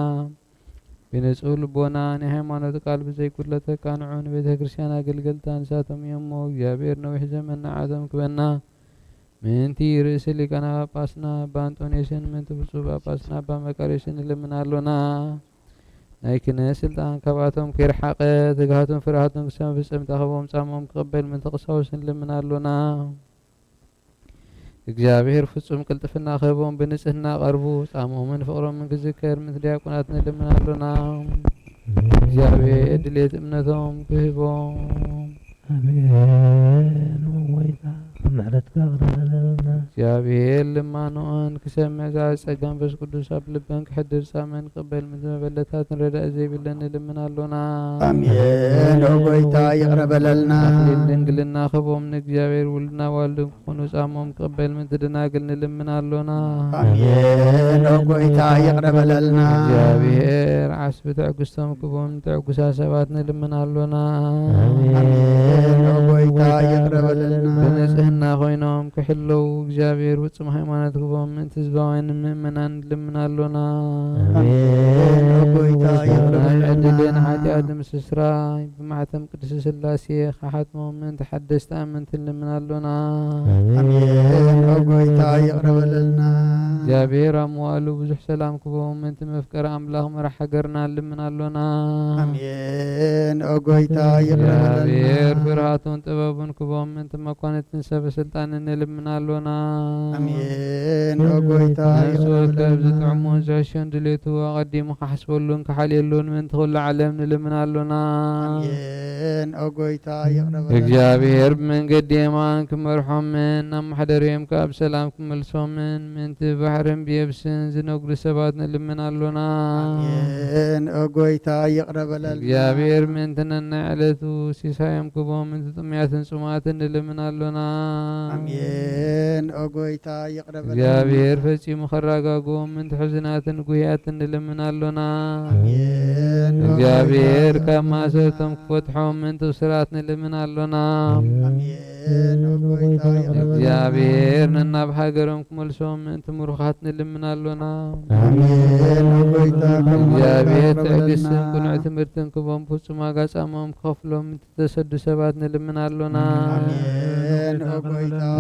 ብንጹህ ልቦና ናይ ሃይማኖት ቃል ብዘይጉድለ ተቃንዑ ንቤተ ክርስቲያን ኣገልገልታ ንሳቶም እዮም እሞ እግዚአብሔር ነዊሕ ዘመን ንዓቶም ክበና ምእንቲ ርእሲ ሊቃነ ጳጳስና ኣባ አንጦንዮስን ምእንቲ ብፁዕ ጳጳስና ኣባ መቃርዮስን ንልምን ኣሎና ናይ ክህነት ስልጣን ካብኣቶም ከይረሓቐ ትግሃቶም ፍርሃቶም ክሳብ ፍጻመ ተኸቦም ጻሞም ክቕበል ምእንቲ ቀሳውስት ንልምን ኣሎና እግዚአብሔር ፍጹም ቅልጥፍና ክህቦም ብንጽህና ቀርቡ ጻሞምን ፍቕሮምን ክዝከር ምእንቲ ዲያቆናት ንልምን ኣሎና እግዚአብሔር ድሌት እምነቶም ክህቦም አሜን። ወይታ ምሕረትካ ክረዳና እግዚአብሔር ልማኖን ክሰምዕ ዝፀጋ መንፈስ ቅዱስ ኣብ ልበን ክሕድር ጻመን ክቕበል ምእንቲ መበለታት ንረዳእ ዘይብለን ንልምን ኣሎና ኣሜን። ኦ ጎይታ ይቕረበለልና ኣክሊል ድንግልና ክህቦም ንእግዚአብሔር ውልድና ዋልድን ክኾኑ ጻሞም ክቕበል ምእንቲ ደናግል ንልምን ኣሎና ኣሜን። ኦ ጎይታ ይቕረበለልና እግዚአብሔር ዓስቢ ትዕግስቶም ክህቦም ንትዕጉሳት ሰባት ንልምን ኣሎና ኣሜን። ኦ ጎይታ ይቕረበለልና ብንጽህና ኮይኖም ክሕለው እግዚአብሔር ፍጹም ሃይማኖት ክህቦም ምእንቲ ህዝባውያን ምእመናን ንልምን ኣሎና ኣሜን። ኦ ጎይታ ይቕረበለልና ዕድልን ሓጢኣት ንምስስራይ ብማሕተም ቅድስቲ ስላሴ ካሓትሞም ምእንቲ ሓደስቲ ኣመንቲ ንልምን ኣሎና ኣሜን። ኦ ጎይታ ይቕረበለልና እግዚአብሔር ኣብ መዋእሉ ብዙሕ ሰላም ክህቦም ምእንቲ መፍቀሪ ኣምላኽ መራሒ ሃገርና ንልምን ኣሎና ኣሜን። ኦ ጎይታ ይቕረበለልና እግዚአብሔር ፍርሃቱን ጥበቡን ክህቦም ምእንቲ መኳንንትን ሰበ ስልጣንን ንልምን ኣሎና ኣሜን። ኦ ጎይታ ነፍሱ ወከፍ ይቕረበለልና ዝጥዕሙን ዝሕሾን ድሌቱ ኣቐዲሙ ክሓስበሉን ክሓልየሉን ምእንቲ ኩሉ ዓለም ንልምን ኣሎና ኣሜን። ኦ ጎይታ ይቕረበለልና እግዚአብሔር ብመንገዲ የማን ክመርሖምን ናብ ማሕደርዮም ካብ ሰላም ክመልሶምን ምእንቲ ባሕርን ብየብስን ዝነግዱ ሰባት ንልምን ኣሎና ኣሜን። ኦ ጎይታ ይቕረበለልና እግዚአብሔር ምእንቲ ነናይ ዕለቱ ሲሳዮም ክህቦም ምእንቲ ጥሙያትን ጽሙኣትን ንልምን ኣሎና ኣሜን። ኦ ጎይታ ይቕረበለልና እግዚአብሔር ፈጺሙ ከረጋግቦም ምእንቲ ሕዙናትን ጉህያትን ንልምን ኣሎና ኣሜን። ኦ እግዚአብሔር ጎይታ ካብ ማእሰርቶም ክፈትሖም ምእንቲ ብስራት ንልምን ኣሎና ኣሜን። እግዚአብሔር ነናብ ሃገሮም ክመልሶም ምእንቲ ምሩኻት ንልምናሎና እግዚአብሔር ትዕግስትን ቁኑዕ ትምህርትን ክቦም ፍጹም ኣጋጻሞም ክኸፍሎም ምእንቲ ተሰዱ ሰባት ንልምናሎና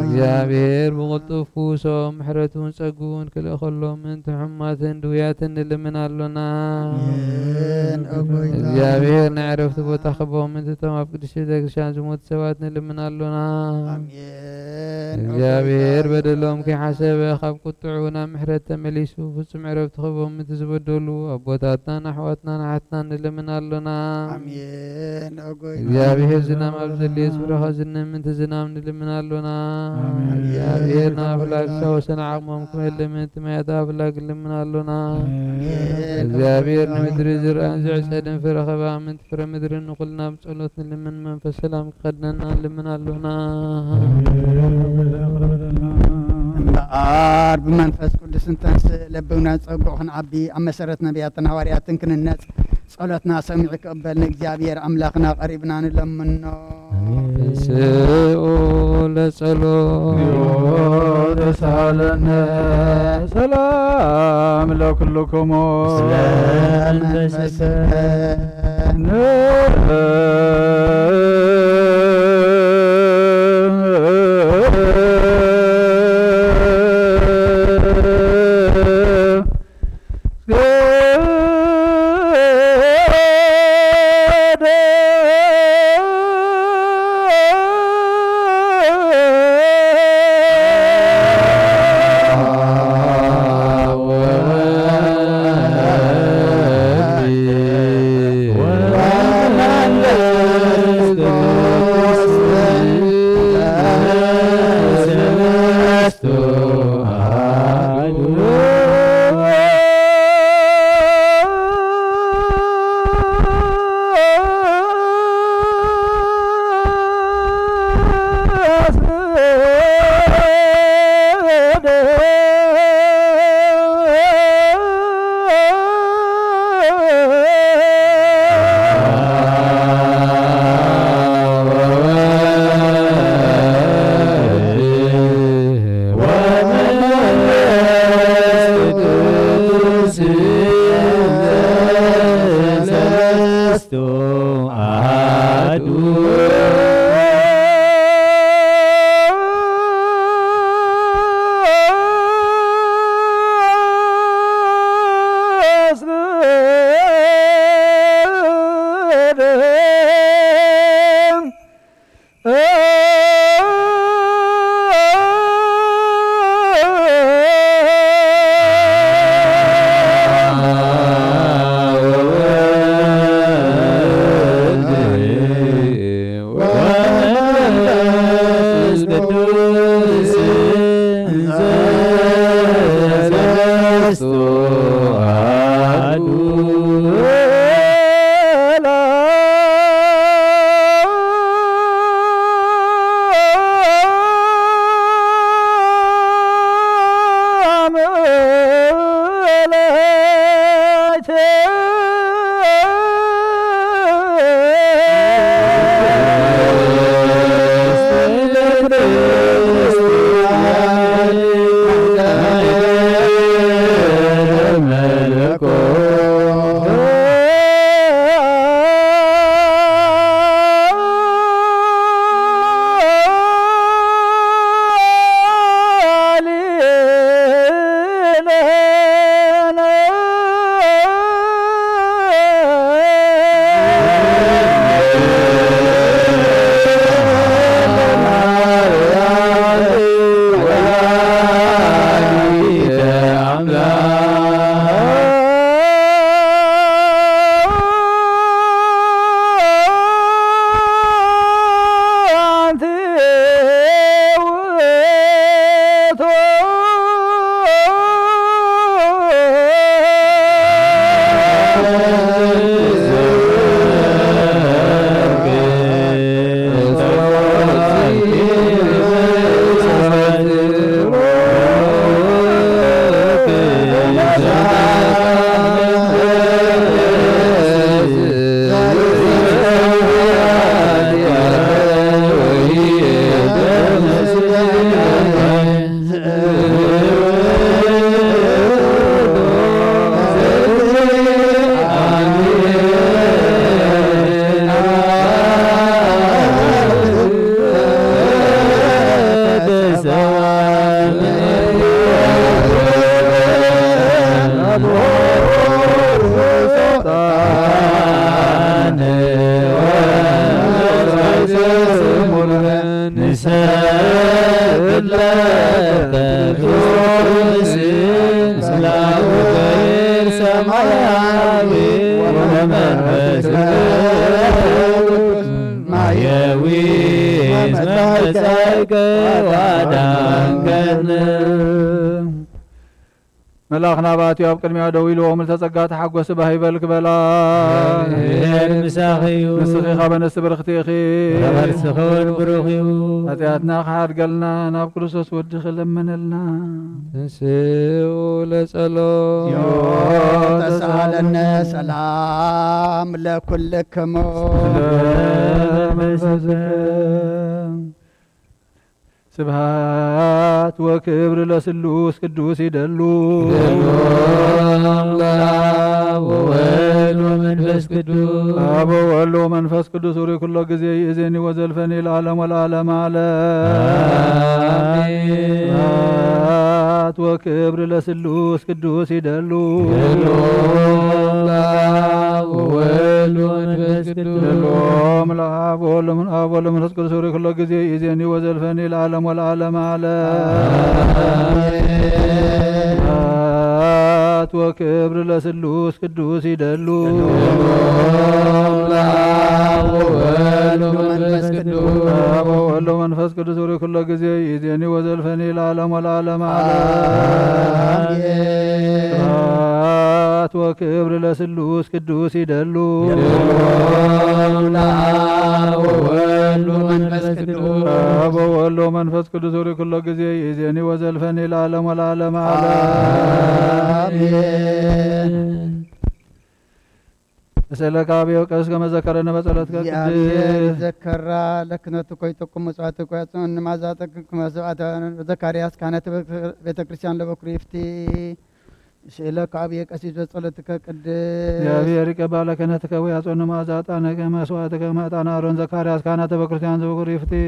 እግዚአብሔር ብቕልጡፍ ክውሶም ምሕረቱን ጸጉውን ክልእ ከሎም ምእንቲ ሕማትን ድውያትን ንልምናሎና እግዚአብሔር ናይ ዕረፍቲ ቦታ ክቦም ምእንቲ እቶም ኣብ ቅዱስ ቤተክርስትያን ዝሞቱ ሰባት ንልምናሎና እግዚአብሔር በደሎም ከይሓሰበ ካብ ቁጥዑ ናብ ምሕረት ተመሊሱ ፍጹም ዕረፍቲ ክቦም ምእንቲ ዝበደሉ ኣቦታትናን ኣሕዋትናን ኣሓትናን ንልምናሎና እግዚአብሔር ዝናም ኣብ ዘድልዮ ስፍራ ከዝንም ምእንቲ ዝናም ንልምናሎና እግዚአብሔር ንኣፍላግ ዝተወሰነ ዓቕሞም ክመልእ ምእንቲ ማያት ኣፍላግ ንልምናሎና እግዚአብሔር ንምድሪ ዝርአን ዝዕጸድን ፍረ ኸባ ምእንቲ ፍረ ምድርን ንኹልና ብጸሎት ንልምን መንፈስ ሰላም ክኸድነና ንልምናሎና እምበኣር ብመንፈስ ቅዱስ እንተንስ ለብውና ፀጉዕ ክንዓቢ ኣብ መሰረት ነቢያትን ሃዋርያትን ክንነጽ ጸሎትና ሰሚዑ ክቕበል ንእግዚአብሔር ኣምላኽና ቀሪብና ንለምኖ እንስኡ ለጸሎት ተሳለነ ሰላም ለኩልክሙ ملاخنا باتي أب قدمي دويل ومل تزقات حق سبهي بالك بلا مساخيو نسخي خابن السبرختي خي رغر سخون بروخيو اتياتنا خار قلنا ناب كرسوس ودخل من لنا تنسيو لسألو تسألنا سلام لكلكم سبحات وكبر لسلوس قدوس يدلو وويل ومنفس قدوس أبو ولو منفس قدوس وري كل جزي إذني وزلفني العالم والعالم على آمين سبحات وكبر لسلوس قدوس يدلو وويل ومنفس قدوس اللهم العاب والمن آب والمن قدوس وري كل جزي إذني وزلفني العالم والعالم على وكبر لسلوس قدوس يدلو وولو منفس قدوس وري كل جزي إذني وزلفني العالم والعالم على وكبر لسلوس قدوس يدلو وولو منفس قدوس وري كل جزي إذني وزلفني العالم والعالم على سألك أبي وكأس كما ذكرنا بصلاتك يا ذكر لكنت كويتكم مسعتك ويصون مازاتك كما سعت زكرياس كانت بيت كريستيان لبكريفتي سألك أبي وكأس بصلاتك قد يا أبي رك بالك نتك ويصون مازاتنا كما سعتك كما تنارون زكرياس كانت بكريستيان لبكريفتي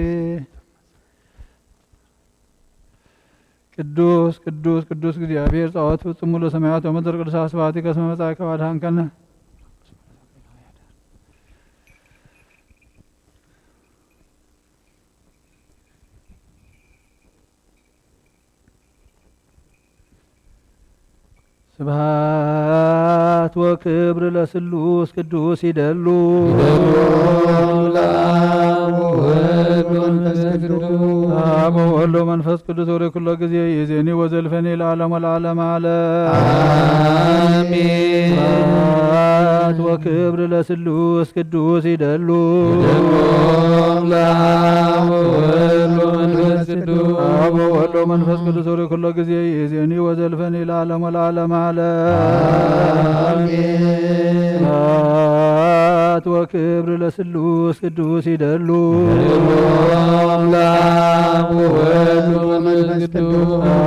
ቅዱስ ቅዱስ ቅዱስ እግዚአብሔር ጸሎት ፍጹም ሙሉ ሰማያት ወምድር ቅዱስ አስባቲከ እስመ መጻእከ ወአድኃንከነ ስብሐት ወክብር ለስሉስ ቅዱስ ይደሉ አብ ወወልድ ወመንፈስ ቅዱስ ወሬ ኩሎ ጊዜ ይእዜኒ ወዘልፈኒ ለዓለም ወለዓለመ ዓለም አሜን። ስብሐት ወክብር ለስሉስ ቅዱስ ይደሉ አብ ወወልድ ወመንፈስ ቅዱስ ወሬ ኩሎ ጊዜ ይእዜኒ ወዘልፈኒ ለዓለም ወለዓለመ ስብሐት ወክብር ለስሉስ ቅዱስ ይደሉ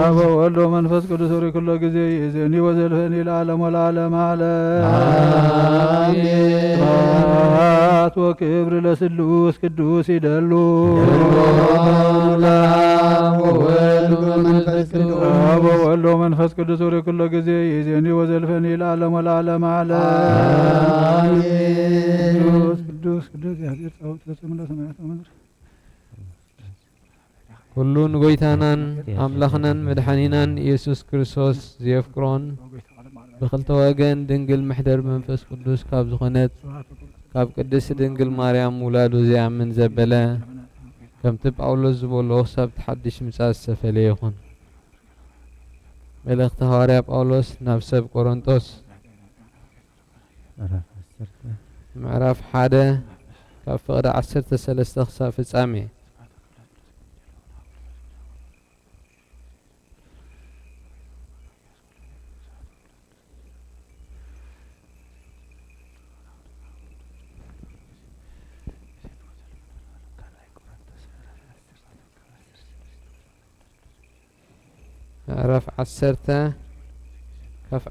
አብ ወወልድ ወመንፈስ ቅዱስ ወሬ ኩሎ ጊዜ ይእዜኒ ወዘልፈኒ ለዓለም ወለዓለመ ዓለም ስብሐት ወክብር ለስሉስ ቅዱስ ይደሉ አብ ወወልድ ወመንፈስ ቅዱስ ወሬ ኩሎ ጊዜ ይእዜኒ ወዘልፈኒ ለዓለም ወለዓለመ ዓለም ቅዱስ ቅዱስ እግዚአብሔር ጸሎት ፍጹም ለሰማያት ወምድር ኩሉን ጎይታናን አምላኽናን መድሓኒናን ኢየሱስ ክርስቶስ ዘየፍቅሮን ብክልተ ወገን ድንግል ምሕደር መንፈስ ቅዱስ ካብ ዝኾነት ካብ ቅድስቲ ድንግል ማርያም ውላዱ ዘያምን ዘበለ ከምቲ ጳውሎስ ዝበሎ ክሳብ ተሓድሽ ምጻእ ዝተፈለየ ይኹን። መልእኽቲ ሐዋርያ ጳውሎስ ናብ ሰብ ቆሮንጦስ ምዕራፍ 1 ካብ ፍቕዲ 13 ክሳብ ፍጻሜ ምዕራፍ 10 ካብ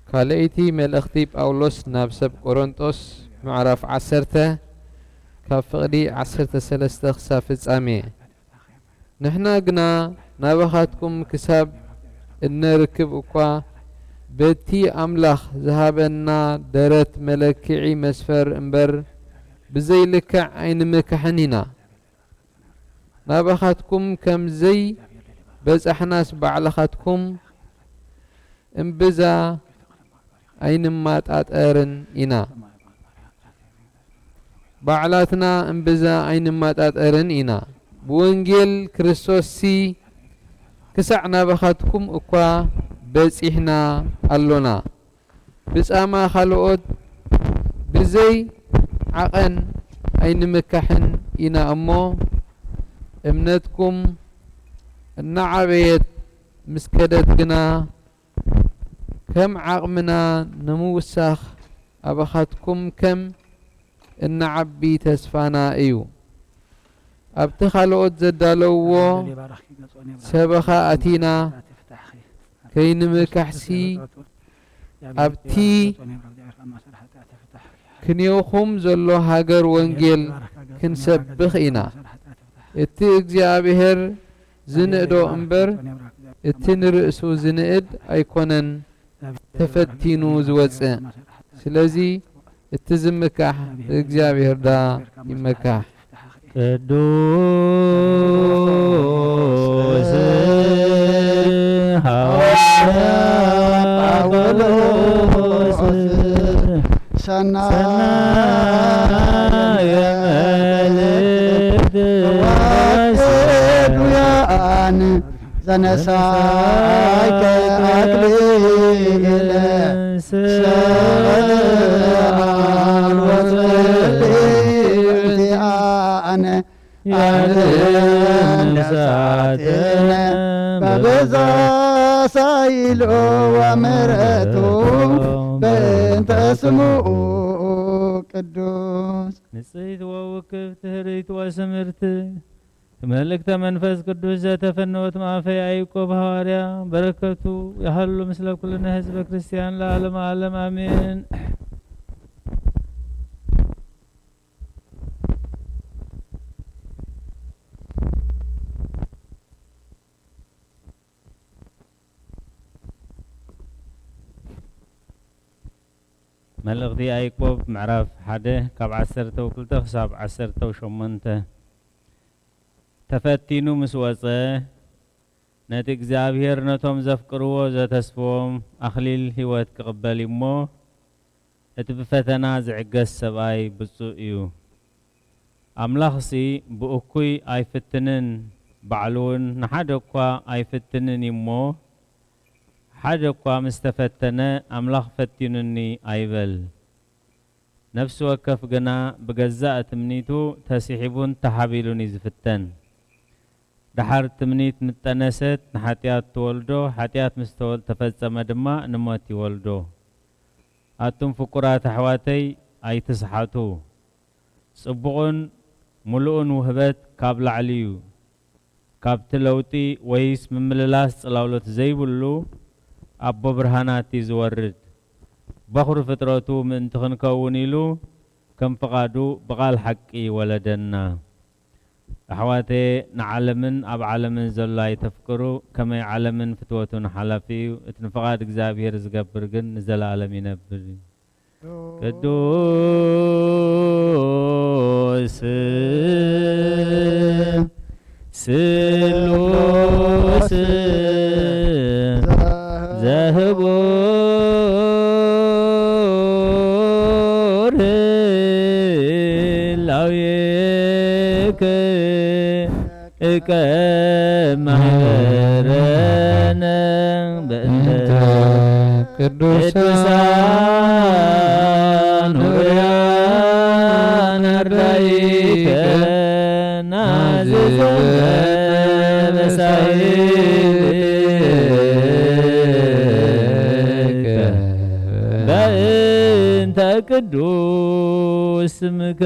ካልአይቲ መልእኽቲ ጳውሎስ ናብ ሰብ ቆሮንጦስ ምዕራፍ 10 ካብ ፍቕዲ 13 ክሳብ ፍጻሜ ንሕና ግና ናባኻትኩም ክሳብ እንርክብ እኳ በቲ ኣምላኽ ዝሃበና ደረት መለክዒ መስፈር እምበር ብዘይልክዕ ኣይንምክሕን ኢና። ናባኻትኩም ከምዘይ በጻሕናስ ባዕልኻትኩም እምብዛ ኣይንማጣጠርን ኢና። ባዕላትና እምብዛ ኣይንማጣጠርን ኢና ብወንጌል ክርስቶስ ሲ ክሳዕ ናባኻትኩም እኳ በፂሕና ኣሎና ብጻማ ካልኦት ብዘይ ዓቐን ኣይንምካሕን ኢና እሞ እምነትኩም እናዓበየት ምስከደት ግና ከም ዓቕምና ንምውሳኽ ኣባኻትኩም ከም እናዓቢ ተስፋና እዩ ኣብቲ ካልኦት ዘዳለውዎ ሰበኻ ኣቲና ከይንምካሕሲ ኣብቲ ክንየኹም ዘሎ ሃገር ወንጌል ክንሰብኽ ኢና እቲ እግዚኣብሔር ዝንእዶ እምበር እቲ ንርእሱ ዝንእድ ኣይኮነን ተፈቲኑ ዝወፅእ ስለዚ እቲ ዝምካሕ እግዚአብሔር ዳ ይመካሕ ቅዱስ ጳውሎስ ሰናየ መልእክት ወስዱያን ዘነሳይ ከአክሊለ ሰአል ወጽልአነ ያንሳትነ በበዛ ሳይሎ ወምሕረቱ በእንተ ስሙኡ ቅዱስ ንጽሕት ወውክብት ህርይት ወስምርት መልእክተ መንፈስ ቅዱስ ዘተፈነወት ማፈ ያዕቆብ ሐዋርያ በረከቱ ያህሉ ምስለ ኩልነ ህዝበ ክርስቲያን ለዓለመ ዓለም አሜን። መልእክቲ ያዕቆብ ምዕራፍ 1 ካብ 12 ክሳብ 18 ተፈቲኑ ምስ ወፀ ነቲ እግዚአብሔር ነቶም ዘፍቅርዎ ዘተስፎም አክሊል ህይወት ክቅበል እሞ እቲ ብፈተና ዝዕገስ ሰብኣይ ብፁዕ እዩ። ኣምላኽሲ ብእኩይ ኣይፍትንን ባዕሉ እውን ንሓደ እኳ ኣይፍትንን እሞ ሓደ እኳ ምስ ተፈተነ ኣምላኽ ፈቲኑኒ ኣይበል። ነፍሲ ወከፍ ግና ብገዛእ ትምኒቱ ተሲሒቡን ተሓቢሉን እዩ ዝፍተን። ድሓር ትምኒት ምጠነሰት ንሓጢኣት ትወልዶ ሓጢኣት ምስ ተፈጸመ ድማ ንሞት ይወልዶ። ኣቱም ፍቁራት ኣሕዋተይ ኣይትስሓቱ። ጽቡቕን ሙሉእን ውህበት ካብ ላዕሊ እዩ። ካብቲ ለውጢ ወይስ ምምልላስ ጽላውሎት ዘይብሉ ኣቦ ብርሃናት እዩ ዝወርድ። በኹሪ ፍጥረቱ ምእንቲ ክንከውን ኢሉ ከም ፍቓዱ ብቓል ሓቂ ወለደና። ኣሕዋቴ ንዓለምን ኣብ ዓለምን ዘሎ ኣይተፍቅሩ ከመይ ዓለምን ፍትወቱን ሓላፊ እዩ። እቲ ንፍቓድ እግዚኣብሔር ዝገብር ግን ንዘለኣለም ይነብር እዩ። ቅዱስ ስሉስ ዘህቡር ህላዌከ እቀማህረነ በእንተ ቅዱሳን ውያን አርዳኢከ ናዝዘነ በሳይልከ በእንተ ቅዱስ ስምከ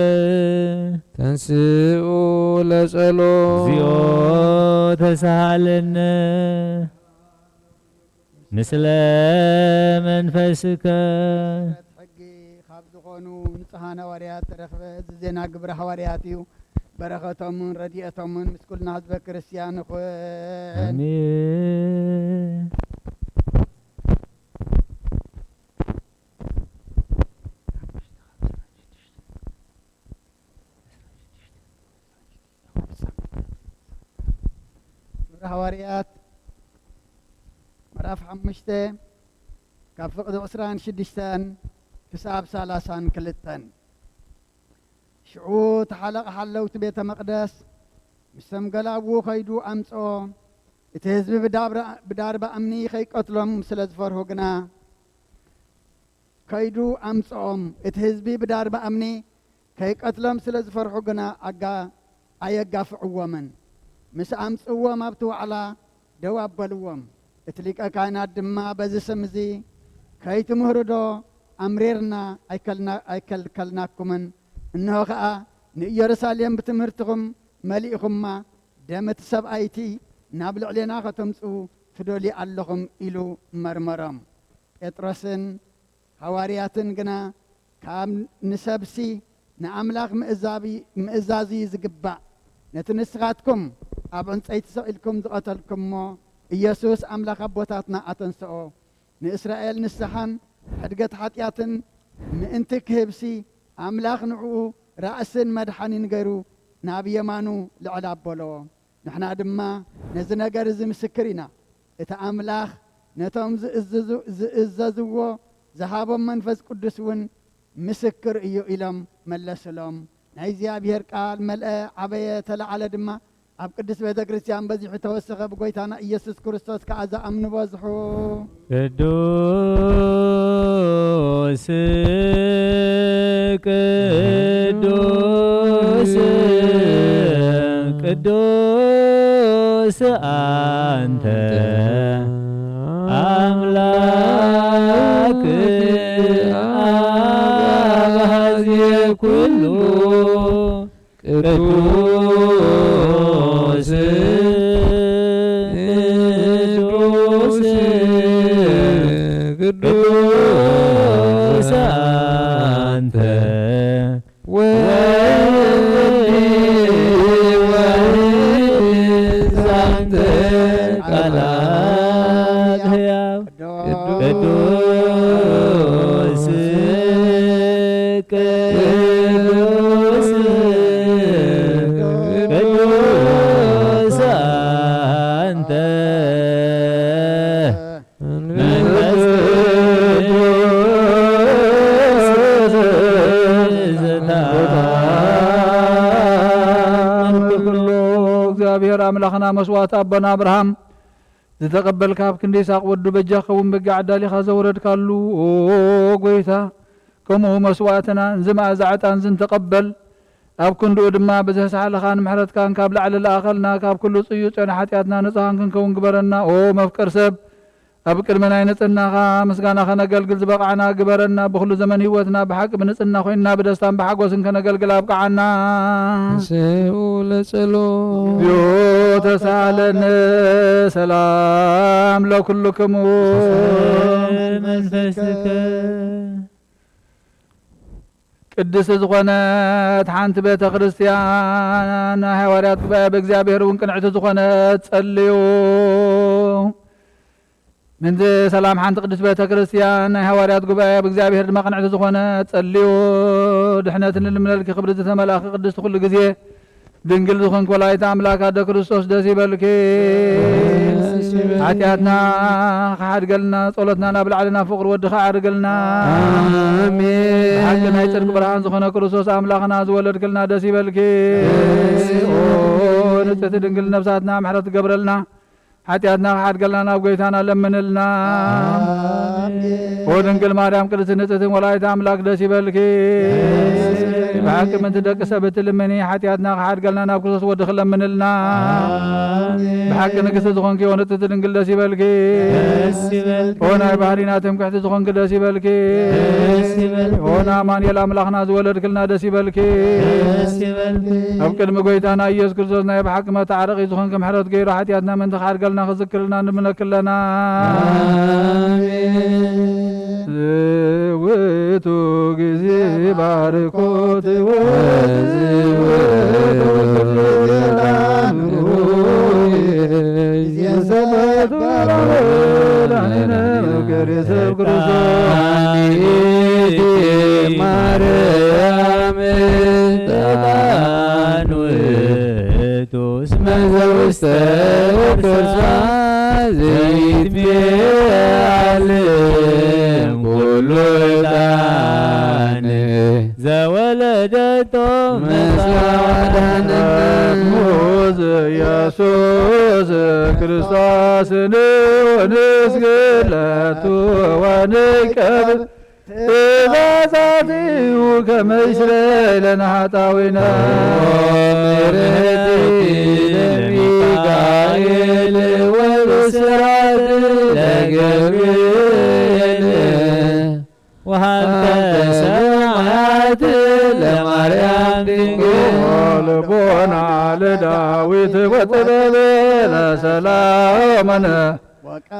ተንስኡ ለጸሎት እግዚኦ ተሳሃለነ ምስለ መንፈስከ ሕጊ ካብ ዝኾኑ ንጹሓን ሐዋርያት ተረኽበ ዜና ግብረ ሐዋርያት እዩ። በረኸቶምን ረድኤቶምን ምስ ኩልና ህዝበ ክርስቲያን ይኹን አሜን። ግብረ ሐዋርያት ምዕራፍ 5 ካብ ፍቕዲ 26 ክሳብ 32 ሽዑ ተሓለቐ ሓለውቲ ቤተ መቕደስ ምስቶም ገላብዎ ኸይዱ ኣምፅኦ እቲ ህዝቢ ብዳርባ እምኒ ኸይቀትሎም ስለ ዝፈርሁ ግና ከይዱ ኣምፅኦም እቲ ህዝቢ ብዳርባ እምኒ ከይቀትሎም ስለ ዝፈርሑ ግና ኣየጋፍዕዎምን ምስ ኣምፅዎም ኣብቲ ዋዕላ ደው ኣበልዎም እቲ ሊቀ ካህናት ድማ በዚ ስም እዚ ከይትምህሩ ዶ ኣምሬርና ኣይከልከልናኩምን እንሆ ከዓ ንኢየሩሳሌም ብትምህርትኹም መሊእኹምማ ደም እቲ ሰብኣይቲ ናብ ልዕሌና ከተምፁ ትደልዩ ኣለኹም ኢሉ መርመሮም ጴጥሮስን ሐዋርያትን ግና ካብ ንሰብሲ ንኣምላኽ ምእዛዝ ዝግባእ ነቲ ንስኻትኩም ኣብ ዕንፀይቲ ሰቒልኩም ዝቐተልኩምሞ ኢየሱስ ኣምላኽ ኣቦታትና ኣተንስኦ ንእስራኤል ንስሓን ሕድገት ሓጢኣትን ምእንቲ ክህብሲ ኣምላኽ ንዕኡ ራእስን መድሓኒን ገይሩ ናብ የማኑ ልዕል ኣበሎ ንሕና ድማ ነዚ ነገር እዚ ምስክር ኢና እቲ ኣምላኽ ነቶም ዝእዘዝዎ ዝሃቦም መንፈስ ቅዱስ እውን ምስክር እዩ ኢሎም መለስሎም ናይ እግዚኣብሔር ቃል መልአ ዓበየ ተለዓለ ድማ ኣብ ቅዱስ ቤተ ክርስቲያን በዚሑ ተወሰኸ ብጎይታና ኢየሱስ ክርስቶስ ከዓ ዝኣምኑ በዝሑ ቅዱስ ቅዱስ ቅዱስ አንተ አምላክ አባዜ ኩሉ ቅዱስ ቅዱስ አንተ ወዛንተ ቃላት ሕያው ቅዱስ ቅዱስ ቅዱስ አንተ እግዚአብሔር አምላኽና መስዋዕት አቦና አብርሃም ዝተቀበልካ ኣብ ክንዲ ይስሐቅ ወዱ በጃኸውን በጊ ዓዳሊኻ ዘውረድካሉ ኦ ጎይታ ከምኡ መስዋዕትና እንዝማእ ዛዕጣን ዝንተቀበል ኣብ ክንድኡ ድማ ብዘሳሓለኻ ንምሕረትካን ካብ ላዕሊ ለኣኸልና ካብ ኩሉ ፅዩ ጨና ሓጢኣትና ንፅሃን ክንከውን ግበረና ኦ መፍቀር ሰብ ኣብ ቅድሚ ናይ ንጽህናኻ ምስጋና ከነገልግል ዝበቕዓና ግበረና ብኩሉ ዘመን ህይወትና ብሓቂ ብንጽህና ኮይንና ብደስታን ብሓጎስን ከነገልግል ኣብቅዓና ስኡ ለጸሎት ዮ ተሳለነ ሰላም ለኩልክሙ መንፈስከ ቅድስ ዝኾነት ሓንቲ ቤተ ክርስቲያን ናይ ሐዋርያት ጉባኤ ብእግዚአብሔር እውን ቅንዕቲ ዝኾነት ጸልዩ من سلام حانت قدس بيت كريستيان ናይ ሐዋርያት ጉባኤ بእግዚአብሔር ድማ ቅንዕቲ ዝኾነት ጸልዩ ድሕነትን ልምለልኪ ክብሪ ዝተመላኺ ቅድስቲ ኩሉ ግዜ ድንግል ዝኾንክ ወላዲተ ኣምላክ ኣደ ክርስቶስ ደስ ይበልኪ ሓጢኣትና ከሓድገልና ጸሎትና ናብ ላዕልና ፍቅሪ ወድኻ ኣድርገልና አሜን ሓቂ ናይ ጽድቂ ብርሃን ዝኾነ ክርስቶስ ኣምላኽና ዝወለድክልና ደስ ይበልኪ ኦ ንጽሕቲ ድንግል ነብሳትና ምሕረት ትገብረልና ሓጢኣትና ከሓድገልና ናብ ጎይታና ለምንልና ኦ ድንግል ማርያም ቅድስቲ ንጽሕቲ ወላዲተ ኣምላክ ደስ ይበልኪ ብሓቂ ምንቲ ደቂ ሰብ እትልምኒ ሓጢኣትና ከሓድገልና ናብ ክርስቶስ ወዲ ክለምንልና ብሓቂ ንግስቲ ዝኾንኪ ኦ ንጽሕቲ ድንግል ደስ ይበልኪ ኦ ናይ ባህሪና ትምክሕቲ ዝኾንኪ ደስ ይበልኪ ኦ ንኣማኑኤል ኣምላኽና ዝወለድክልና ደስ ይበልኪ ኣብ ቅድሚ ጎይታና ኢየሱስ ክርስቶስ ናይ ብሓቂ መታዓረቂ ዝኾንኪ ምሕረት ገይሩ ሓጢኣትና ምንቲ ከሓድገልና خذكرنا نملك لنا زويتو جزي باركوت زيد بيعلم كل داني زولدتم ኢየሱስ ክርስቶስ ንስግለቱ ወንቀብር ትእዛዛትሁ ከመ ይስረይ ለነ ኃጣውኢነ ለሚካኤል ወብስራት ለገብርኤል ወሀብተ ሰማያት ለማርያም ድንግል ልቦና ለዳዊት ወጥበብ ለሰላመነ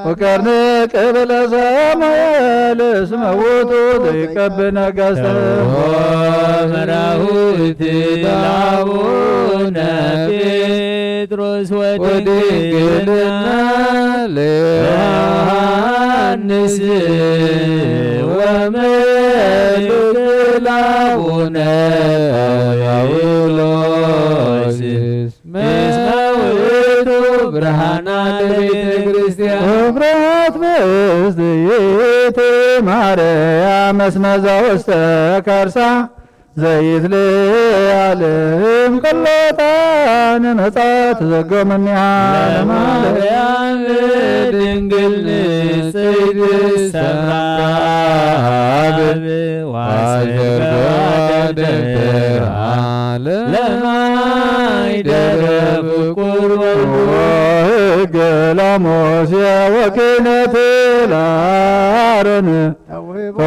ወቀርነ ቅብለ ሳሙኤል እስመ ውእቱ ዘይቀብእ ነገሥተ መራሁት ለአቡነ ጴጥሮስ ወድንግልና ለዮሐንስ ወመልእክት ለአቡነ ጳውሎስ እስመ ውእቱ ብርሃነ ለቤተ ክርስቲያን ክብረት በእዝይእቲ ማርያም እስመ ዘውስተ ከርሳ ዘይትለዓልም ቅሎጣን ነጻ ተዘጎመኒሃ ለማርያም ድንግል ንጽሕት ሰምራብ ዋሰገደብር ለማይደረ ፍቁር ወሕገ ለሙሴ ወክህነት ለአሮን ተውሂቦ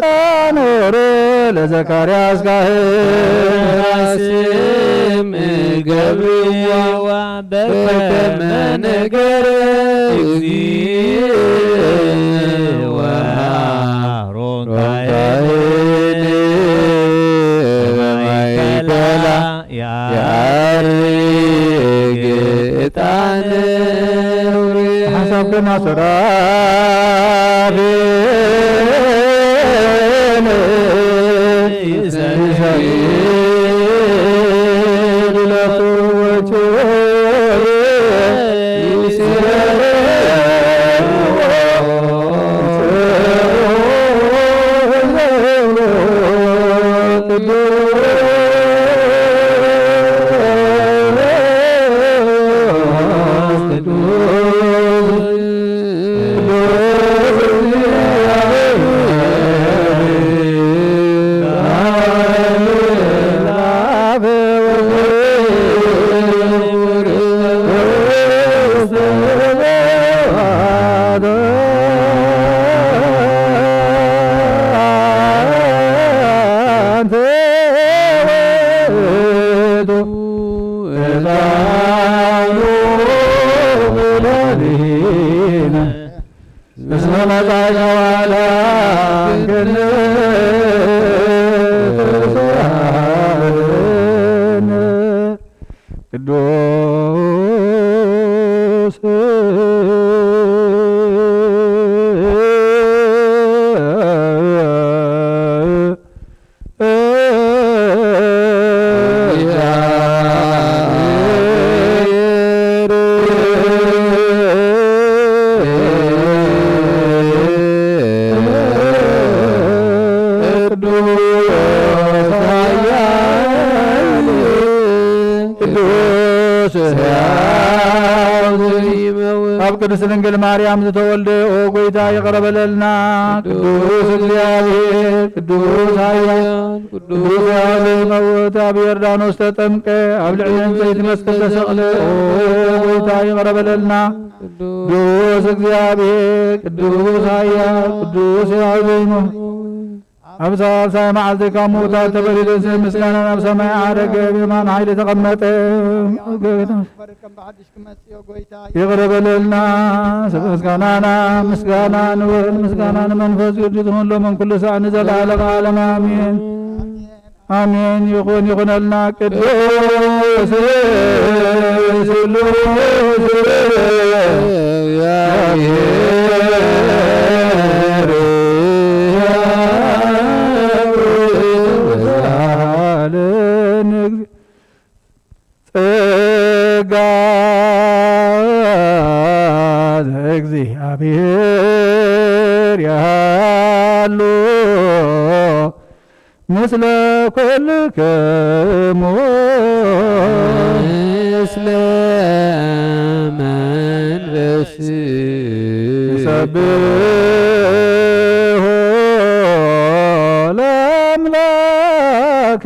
ጣኖር ለዘካርያስ ካህን ስም ገብርዋ በከመ ነገረ እግዚእ ወአሮን ካህን በማእከላ ያርግ ዕጣን ሐሳብከ ሱራፌል ይሰግድ ለሰዎች ቅዱስ አብ ቅድስት ድንግል ማርያም ዝተወልደ ኦ ጎይታ የቀረበለልና ቅዱስ እግዚአብሔር ቅዱስ ኃያል ቅዱስ ያለ መውት አብ ዮርዳኖስ ተጠምቀ አብ ልዕሊ ዕንፀይቲ መስቀል ተሰቅለ ኦ ጎይታ የቀረበለልና ቅዱስ እግዚአብሔር ቅዱስ ኃያል ቅዱስ ያለ ኣብ ሳልሳይ መዓልቲ ካብ ምውታት ተበሊሉ ምስጋና ናብ ሰማይ ዓረገ ብየማን ኃይሊ ተቐመጠ ይቅር በለልና ሰብ ምስጋናና ምስጋና ንውል ምስጋና ንመንፈስ ቅዱስ ኩሎምን ኩሉ ሰዓት ንዘለዓለመ ዓለም አሜን አሜን ይኹን ይኹነልና ቅዱስ ስሉስ ጸጋ እግዚአብሔር ያሉ ምስለ ኩልክሙ ምስለ መንፈስ ሰብሖ ለአምላክ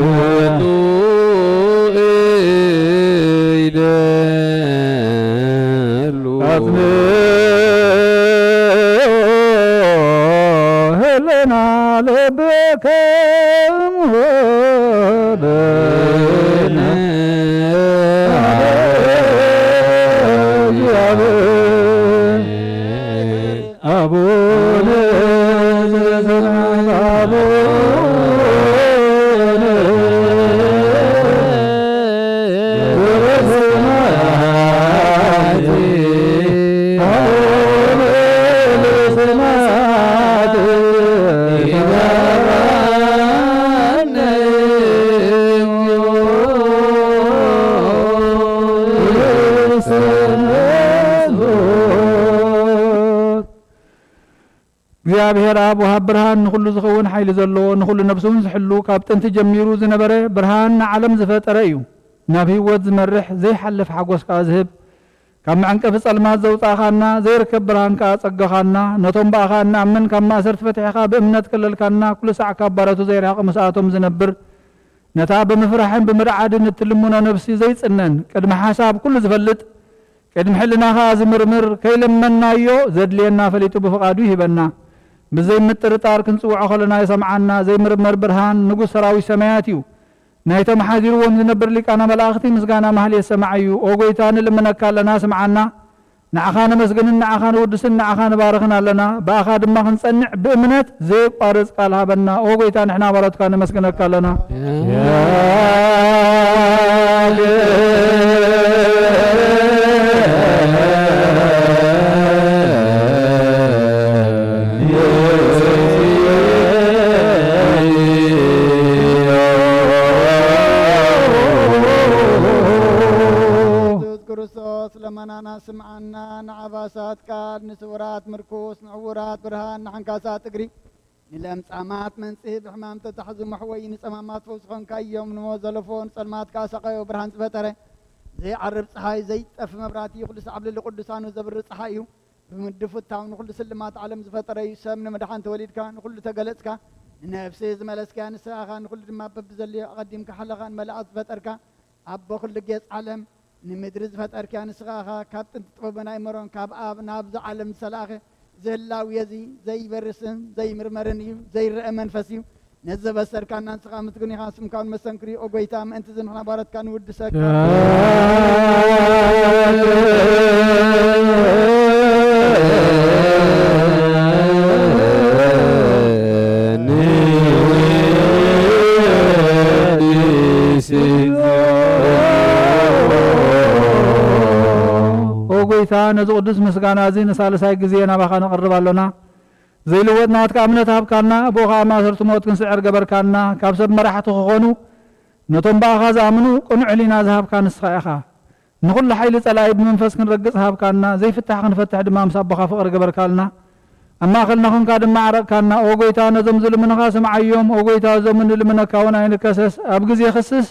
ውጡ ይደሉ ህልና ልብከም አቡነ ዘበሰማያት እግዚአብሔር አብ ወሃብ ብርሃን ንኩሉ ዝኸውን ሓይሊ ዘለዎ ንኩሉ ነብሱን ዝሕሉ ካብ ጥንቲ ጀሚሩ ዝነበረ ብርሃን ንዓለም ዝፈጠረ እዩ ናብ ህይወት ዝመርሕ ዘይሓልፍ ሓጎስካ ዝህብ ካብ መዕንቀፊ ጸልማት ዘውፃእኻና ዘይርከብ ብርሃንካ ጸገኻና ነቶም በኣኻ እናኣምን ካብ ማእሰርቲ ፈቲሕኻ ብእምነት ከለልካና ኩሉ ሳዕ ካብ ባረቱ ዘይርሓቕ ምስኣቶም ዝነብር ነታ ብምፍራሕን ብምርዓድን እትልሙኖ ነብሲ ዘይጽነን ቅድሚ ሓሳብ ኩሉ ዝፈልጥ ቅድሚ ሕልናኻ ዝምርምር ከይለመናዮ ዘድልየና ፈሊጡ ብፍቓዱ ይሂበና ብዘይ ምጥርጣር ክንጽውዖ ከለና የሰምዓና ዘይምርመር ብርሃን ንጉሥ ሰራዊት ሰማያት እዩ ናይቶም ሓዚርዎም ዝነብር ሊቃና መላእኽቲ ምስጋና ማህሌት የሰማዕ እዩ ኦ ጐይታ ንልምነካ ኣለና ስምዓና ንዓኻ ነመስግንን ንዓኻ ንውድስን ንዓኻ ንባርኽን ኣለና ብኣኻ ድማ ክንጸንዕ ብእምነት ዘይቋርጽ ቃል ሃበና ኦ ጐይታ ንሕና ባሮትካ ነመስግነካ ኣለና ለመናና ስምዓና ንዓባሳት ቃል ንስውራት ምርኩስ ንዕውራት ብርሃን ንሓንካሳት እግሪ ንለምጻማት መንጽሂ ብሕማም ተታሕዙ መሕወይ ንጸማማት ፈውስ ኾንካ እዮም ንሞት ዘለፎን ጸልማትካ ሰቐዮ ብርሃን ዝፈጠረ ዘይዓርብ ፀሓይ ዘይጠፍ መብራቲ ኩሉ ሰዓብ ቅዱሳኑ ዘብር ፀሓይ እዩ ብምድፍታው ንኩሉ ስልማት ዓለም ዝፈጠረ እዩ ሰብ ንመድሓን ተወሊድካ ንኩሉ ተገለጽካ ንነፍሲ ዝመለስካ ንስኻኻ ንኩሉ ድማ በብዘልዮ ኣቐዲምካ ሓለኻ ንመላእት ዝፈጠርካ ኣቦ ኩሉ ጌጽ ዓለም ንምድሪ ዝፈጠርካ ንስኻኻ ካብ ጥንቲ ጥበብን ኣይመሮን ካብ ኣብ ናብዚ ዓለም ዝሰላኸ ዝህላው የዚ ዘይበርስን ዘይምርመርን እዩ ዘይርአ መንፈስ እዩ ነዘበሰርካና ንስኻ ምስግን ኢኻ ስምካውን መሰንክሪ ኦ ጐይታ ምእንቲ ዝንሕና ባረትካ ንውድሰካ ጌታ ነዚ ቅዱስ ምስጋና እዚ ንሳልሳይ ግዜ ናባኻ ነቕርብ ኣሎና ዘይልወጥ ናትካ እምነት ሃብካና ቦኻ ማሰርቱ ሞት ክንስዕር ገበርካና ካብ ሰብ መራሕቲ ክኾኑ ነቶም በኣኻ ዝኣምኑ ቅኑዕ ሕሊና ዝሃብካ ንስኻ ኢኻ ንኹሉ ሓይሊ ጸላኢ ብመንፈስ ክንረግጽ ሃብካና ዘይፍታሕ ክንፈትሕ ድማ ምስ ኣቦኻ ፍቕሪ ገበርካልና ኣብ ማእኸልና ኾንካ ድማ ዓረቕካና ኦ ጐይታ ነዞም ዝልምንኻ ስምዓዮም ኦ ጐይታ እዞም ንልምነካ እውን ኣይንከሰስ ኣብ ግዜ ክስስ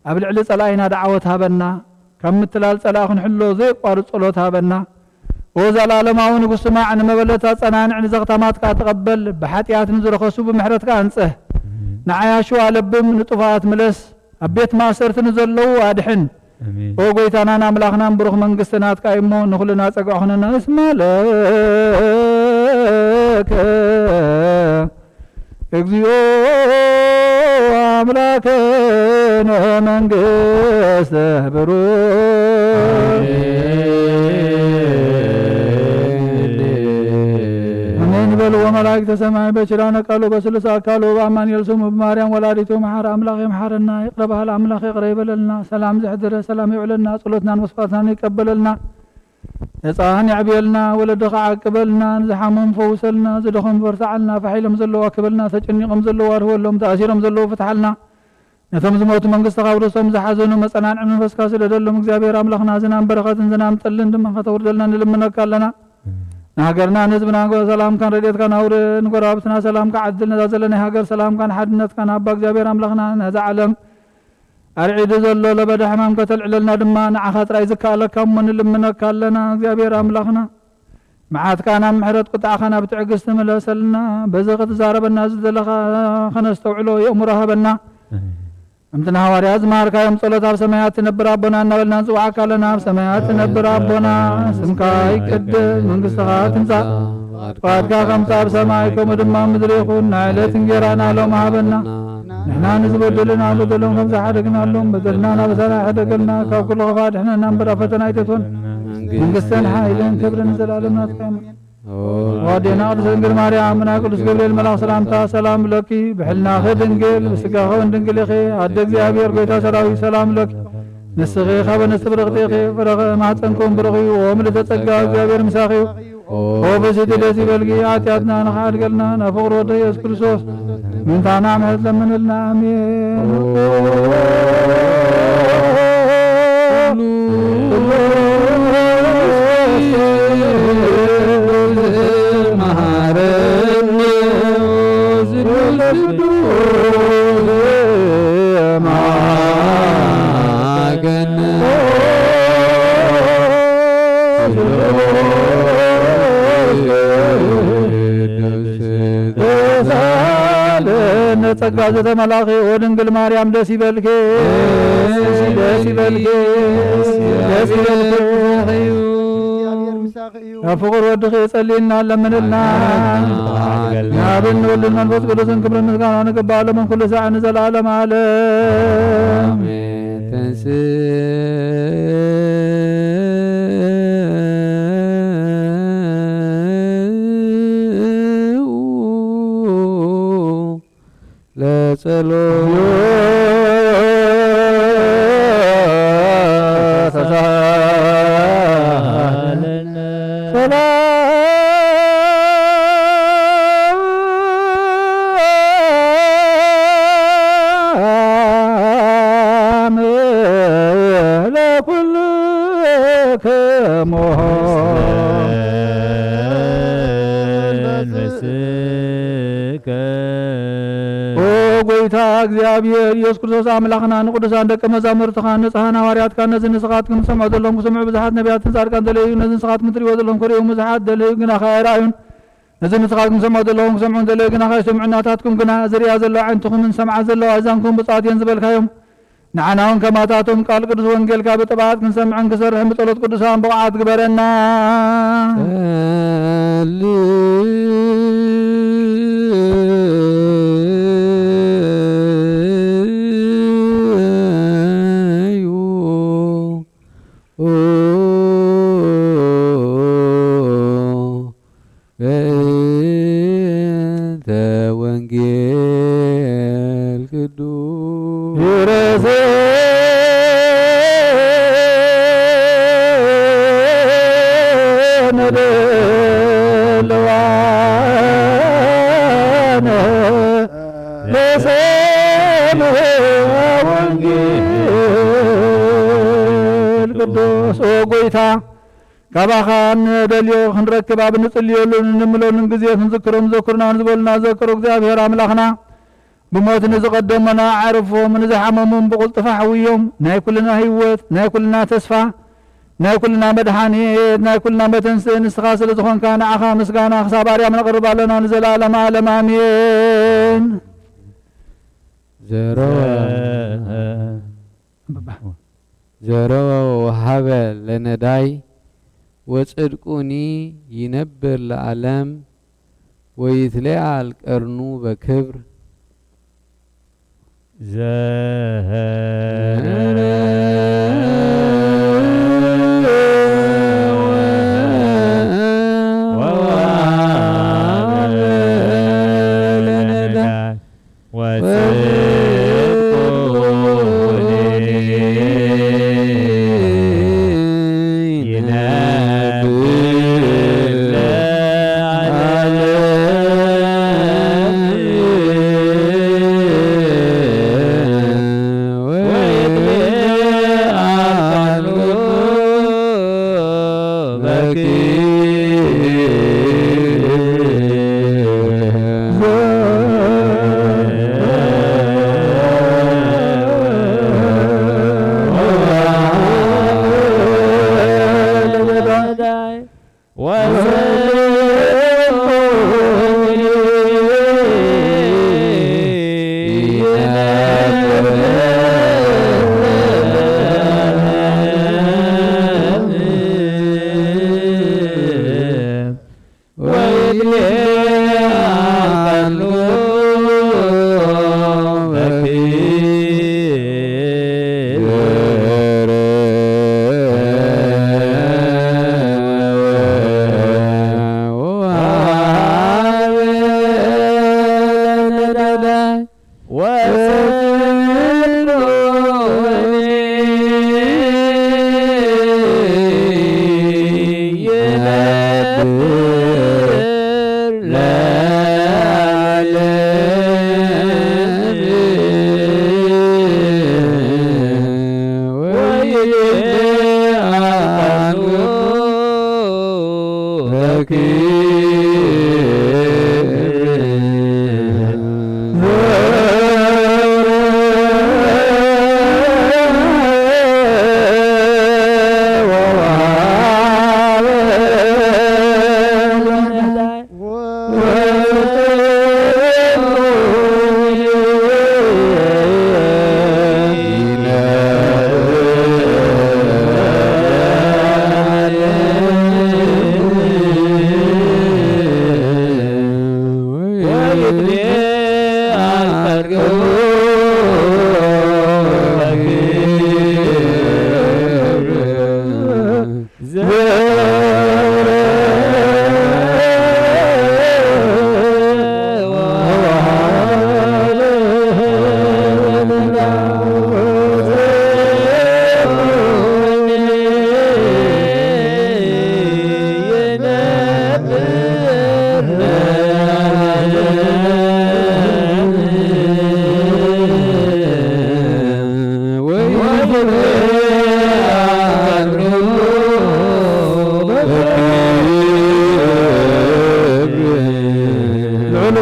ኣብ ልዕሊ ጸላኢና ደዓወት ሃበና ከም ምትላል ጸላእ ክንሕሎ ዘይቋርጽ ጸሎት ሃበና ኦ ዘላለማዊ ንጉሥ ስማዕ ንመበለታ ጸናንዕ ንዘኽታማትካ ተቐበል ብሓጢኣት ንዝረኸሱ ብምሕረትካ አንጽህ ንዓያሹ ኣለብም ንጡፋት ምለስ ኣብ ቤት ማእሰርቲ ንዘለዉ ኣድሕን ኦ ጐይታናን ኣምላኽናን ብሩኽ መንግስቲ ናትካ እሞ ንኹልና ጸግዖ ኹነና እስማለከ እግዚኦ አምላከነ መንግስተ ብሩክ አሜን በሉ ወመላእክተ ሰማይ በችላነ ቃሉ በስሉስ አካሉ በአማኑኤል ስሙ በማርያም ወላዲቱ መሐረ አምላክ ይምሐረና ይቅረ በል አምላክ ይቅረ ይበለልና ሰላም ዘሕድረ ሰላም ይውለልና ጸሎትናን መስዋዕትናን ይቀበለልና ሕፃን ያዕብየልና ወለድኻ ዓቅበልና ንዝሓሞም ፈውሰልና ዝደኸም በርታዓልና ፈሒሎም ዘለዋ ክበልና ተጨኒቖም ዘለዋ ርህወሎም ተኣሲሮም ዘለዉ ፍትሓልና ነቶም ዝሞቱ መንግስቲ ካብርሶም ዝሓዘኑ መጸናንዕ መንፈስካ ስለደሎም እግዚአብሔር አምላኽና ዝናም በረኸትን ዝናም ጠልን ድማ ከተውርደልና ንልምነካ ኣለና ንሃገርና ንህዝብና ሰላምካን ረድኤትካን አውር ንጎረባብትና ሰላምካ ዓድል ነዛ ዘለና ሃገር ሰላምካን ሓድነትካን ኣባ እግዚአብሔር አምላኽና ነዛ ዓለም أرعيد زلو لبدا حمام كتل عللنا دما نعخات رأي زكالك من لمنك لنا እግዚአብሔር أملاخنا معات كان محرد قطع خنا بتعقس تملسلنا بزغت زاربنا زدلخا خنستوعلو يأمرها بنا أمتنا هواري أزمار كايم صلوة بسمايات نبر ربنا نبلنا نزوعك لنا بسمايات نبر ربنا سمكا يكد من قصها تنسى فاتكا خمسة بسمايكم دما مدريخون نعلة تنجيرانا لو مهبنا نحنا نزبدلنا بدلهم خمسة حدقنا لهم بدلنا بسنا حدقنا كل غفاد احنا ننبر فتنا يتتون من قصنا حايلين كبر نزل علمنا تقيم ودينا أرسل مريم من أقول سجبريل ملاك سلامتا سلام لك بحلنا خدنجل بسقاخون دنجل خي عدك زيابير قيتا سراوي سلام لك نسخي خاب نستبرغتي خي فرغ ما تنكم برغي وملت تسقا زيابير مساخي وبسيط دسي بلقي عاتياتنا نخاد قلنا نفقر وديس كرسوس من تانا عمد لمن لنا أمين تقازة ملاخي ودنقل مريم دسي بلكي دسي بلكي دسي بلكي فقر ودخي صلينا لمن لنا يا بن ولد من فوق قدسن كبر مسكانا نقبال من كل ساعة نزل على عالم لا سلام لكل ጎይታ እግዚአብሔር ኢየሱስ ክርስቶስ አምላክና ንቅዱሳን ደቀ መዛሙርትኻ ንጽሐና ሐዋርያትካ ነዝን ንስኻትኩም ሰምዑ ዘለኹም ክሰምዑ ብዙሓት ነቢያትን ጻድቃን ደለዩ ነዝን ንስኻትኩም ትሪእዎ ዘለኹም ክሪኡ ብዙሓት ደለዩ ግና ኸይራእዩን ነዝን ንስኻትኩም ሰምዑ ዘለኹም ክሰምዑ ደለዩ ግና ኸይሰምዑ ናታትኩም ግና ዝርያ ዘለዋ ዓይንትኹምን ሰምዓ ዘለዋ ኣዛንኩም ብፅዓት እየን ዝበልካዮም ንዓና እውን ከማታቶም ቃል ቅዱስ ወንጌልካ ብጥብዓት ክንሰምዕን ክሰርሕን ብጸሎት ቅዱሳን ብቕዓት ግበረና ወንጌል ቅዱስ ቅዱስ ኦ ጎይታ ካባኻን ደልዮ ክንረክብ ኣብ ንጽልየሉን ንምለሉን ግዜ ክንዝክሮም ዘክሩና ንዝበሉና ዘክሩ እግዚአብሔር ኣምላኽና ብሞት ንዝቐደሙና ዓርፎም ንዝሓመሙም ብቕልጥፋ ሓውዮም ናይ ኩልና ህይወት ናይ ኩልና ተስፋ ናይ ኩልና መድሓኒት ናይ ኩልና መተንስእ ንስኻ ስለ ዝኾንካ ንዓኻ ምስጋና ክሳብ ኣርያም ነቕርብ ኣለና ንዘለዓለመ ዓለም ኣሜን ዘረወ ወሃበ ለነዳይ ወጽድቁኒ ይነብር ለዓለም ወይትለዓል ቀርኑ በክብር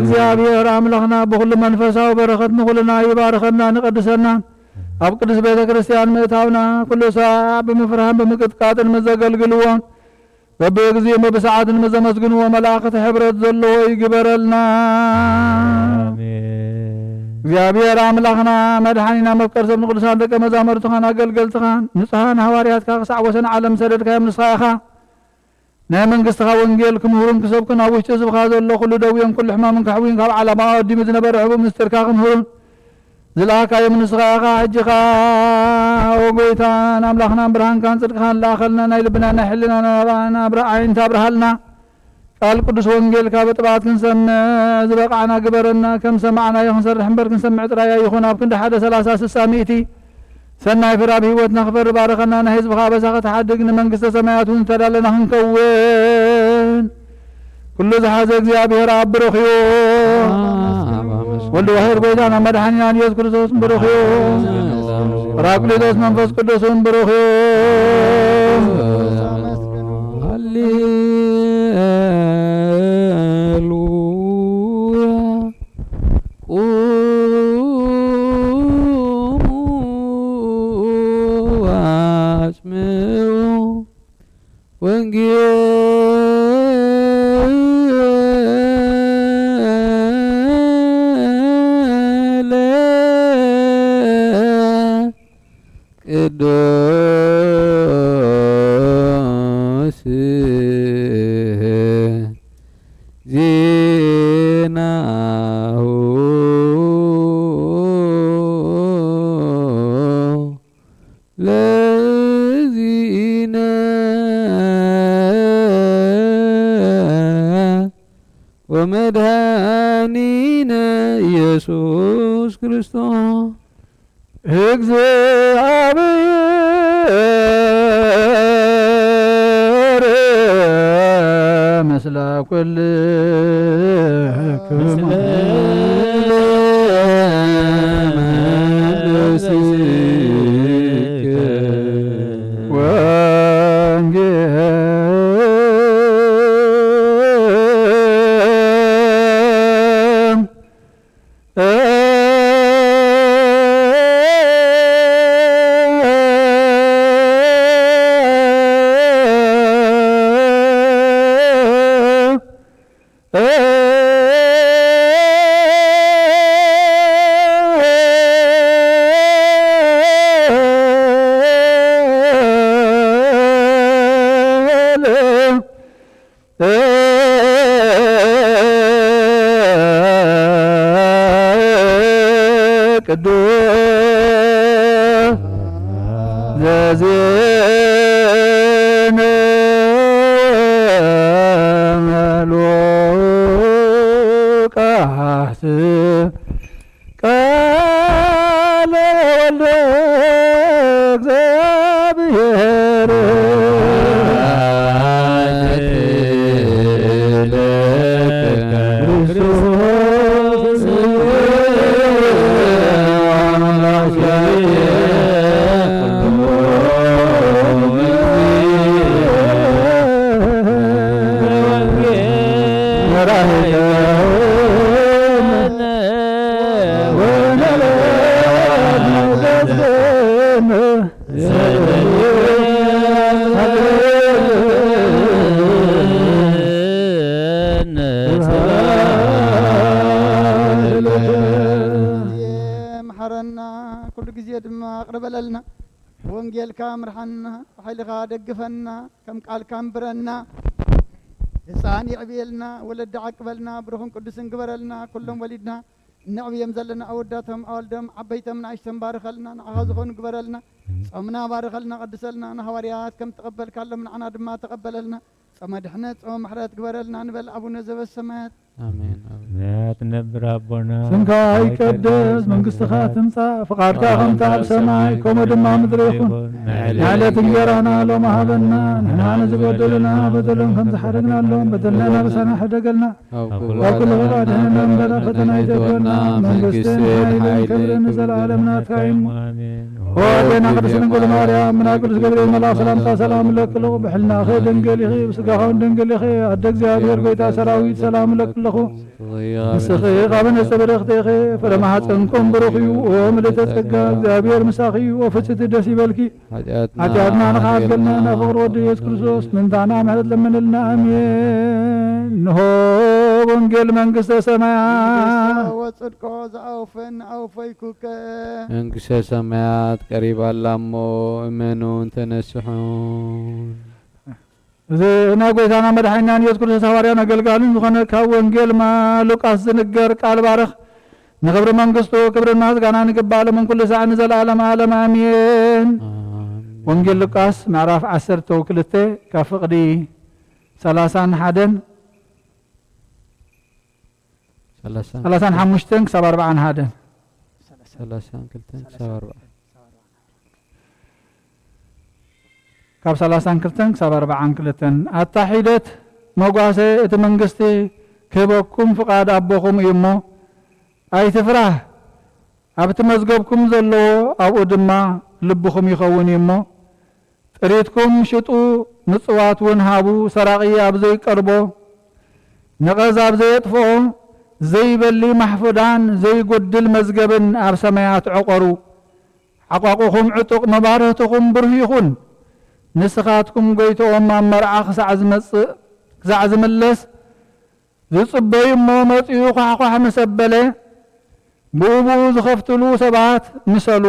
እግዚአብሔር አምላክና በሁሉ መንፈሳዊ በረከት ንኹልና ይባርከና ንቀድሰና ኣብ ቅዱስ ቤተ ክርስቲያን ምእታውና ኩሉ ሰዓት ብምፍርሃን ብምቅጥቃጥን መዘገልግልዎ በበጊዜው በሰዓትን መዘመስግንዎ መላእክት ሕብረት ዘለዎ ይግበረልና። እግዚአብሔር አምላክና መድኃኒና መፍቀር ሰብ ንቅዱሳን ደቀ መዛሙርትኻን ኣገልገልትኻን ንጹሓን ሃዋርያትካ ክሳዕ ወሰን ዓለም ሰደድካዮም ንስኻ ኢኻ ናይ መንግስትኻ ወንጌል ክምህሩን ክሰብኩን ኣብ ውሽጢ ህዝብኻ ዘሎ ኩሉ ደዌን ኩሉ ሕማምን ካሕዊን ካብ ዓላማ ኣዲሙ ዝነበረ ሕቡብ ምስጢርካ ክምህሩን ዝለኣካዮም ንስኻ ኢኻ ሕጂኻ ወጎይታን ኣምላኽናን ብርሃንካን ጽድቅኻን ለኣኸልና ናይ ልብና ናይ ሕሊናና ዓይንታ ኣብርሃልና ቃል ቅዱስ ወንጌልካ በጥባት ክንሰምዕ ዝበቃዕና ግበረና ከም ሰማዕናዮ ክንሰርሕ እምበር ክንሰምዕ ጥራያ ይኹን ኣብ ክንዲ 1 ሰናይ ፍረ ኣብ ህይወትና ክፈሪ ባረኸና ናይ ህዝብኻ በሳኸ ተሓድግ ንመንግስተ ሰማያት እውን ተዳለና ክንከውን ኩሉ ዝሓዘ እግዚአብሔር ኣብ ብሩኽ እዩ ወልድ ዋሕድ ጎይታና መድኃኒና ኢየሱስ ክርስቶስ ብሩኽ እዩ ጰራቅሊጦስ መንፈስ ቅዱስን ብሩኽ እዩ ቅዱስ ዜናሁ ለዚነ ወመድኃኒነ ኢየሱስ ክርስቶስ እግዚአብሔር ምስለ ኩልክሙ ቅዱስ ዘዜነ ሉቃስ ቃለ ወልደ እግዚአብሔር أقربلنا وانجيل كامرحنا وحيلها دقفنا كم قال كامبرنا إنسان يعبيلنا ولد عقبلنا بروحهم قدسن قبرلنا كلهم ولدنا النعبي يمزلنا أوداتهم أولدهم عبيتهم عيشتهم بارخلنا نعوزهم قبرلنا صمنا بارخلنا قدسلنا نهواريات كم تقبل كلهم من عنا ما تقبلنا صمدحنا صوم محرات قبرلنا نبل أبونا زب السماوات آمين يا تنبر ربنا ስምካ ይቀደስ መንግሥትኻ ትምጻእ ፈቃድካ ከምቲ ኣብ ሰማይ ከምኡ ድማ ምድሪ ይኹን ንዕለት እንጀራና ሎሚ ሃበና ንሕና ንዝበደሉና በደሎም ከም ዝሓረግናሎም በደልናና በሳና ሕደገልና ኣብ ኩሉ ፈቃድህና እምበላ ፈተና ይደግበና መንግሥትን ሓይልን ክብርን ንዘለዓለም ናትካ እዩ ወዴና ቅድስት ድንግል ማርያም ምና ቅዱስ ገብርኤል መልአክ ሰላምታ ሰላም ለክልኹ ብሕልናኸ ድንግል ኢኺ ብስጋኻውን ድንግል ኢኺ ኣደ እግዚአብሔር ጎይታ ሰራዊት ሰላም ለክልኹ ንስኺ ቃብ ነፀበረኽቲ ኢኺ ፍረማሓፀንኩም ብሩኽ እዩ ወምልዕተ ጸጋ እግዚአብሔር ምሳኺ እዩ ወፍጽቲ ደስ ይበልኪ ኃጢአትና ንኻሃገልና ናብ ፍቅሪ ወዲ ኢየሱስ ክርስቶስ ምንታና ምሕረት ለምንልና አሜን ንሆ ወንጌል መንግሥተ ሰማያት ወጽድቆ ዘአውፈን አውፈይኩከ መንግሥተ ሰማያት ቀሪባላ እሞ እመኑን ተነስሑን እዚ ናይ ጎይታና መድሓኒናን ኢየሱስ ክርስቶስ ሐዋርያን አገልጋልን ዝኾነ ካብ ወንጌል ሉቃስ ዝንገር ቃል ባርኽ ንክብሪ መንግሥቱ ክብርን ምስጋናን ይግባእ ሎምን ኩሉ ሰዓት ንዘለዓለም ዓለም አሜን። ወንጌል ሉቃስ ምዕራፍ 12 ካብ ፍቕዲ 35 ክሳብ 41 ካብ 32 ክሳብ 42 ኣታ ሒደት መጓሰ እቲ መንግስቲ ክህበኩም ፍቃድ ኣቦኹም እዩ እሞ ኣይትፍራህ ኣብቲ መዝገብኩም ዘለዎ ኣብኡ ድማ ልብኹም ይኸውን እዩ እሞ ጥሪትኩም ሽጡ ምጽዋት እውን ሃቡ ሰራቂ ኣብ ዘይቀርቦ ነቐዝ ኣብ ዘየጥፍኦ ዘይበሊ ማሕፉዳን ዘይጎድል መዝገብን ኣብ ሰማያት ዕቆሩ ዓቋቁኹም ዕጡቕ መባርህትኹም ብሩህ ይኹን ንስኻትኩም ጎይቶኦም ኣብ መርዓ ክሳዕ ዝምለስ ዝጽበዩ እሞ መጺኡ ኳሕኳሕ መሰበለ ብኡብኡ ዝኸፍትሉ ሰባት ምሰሉ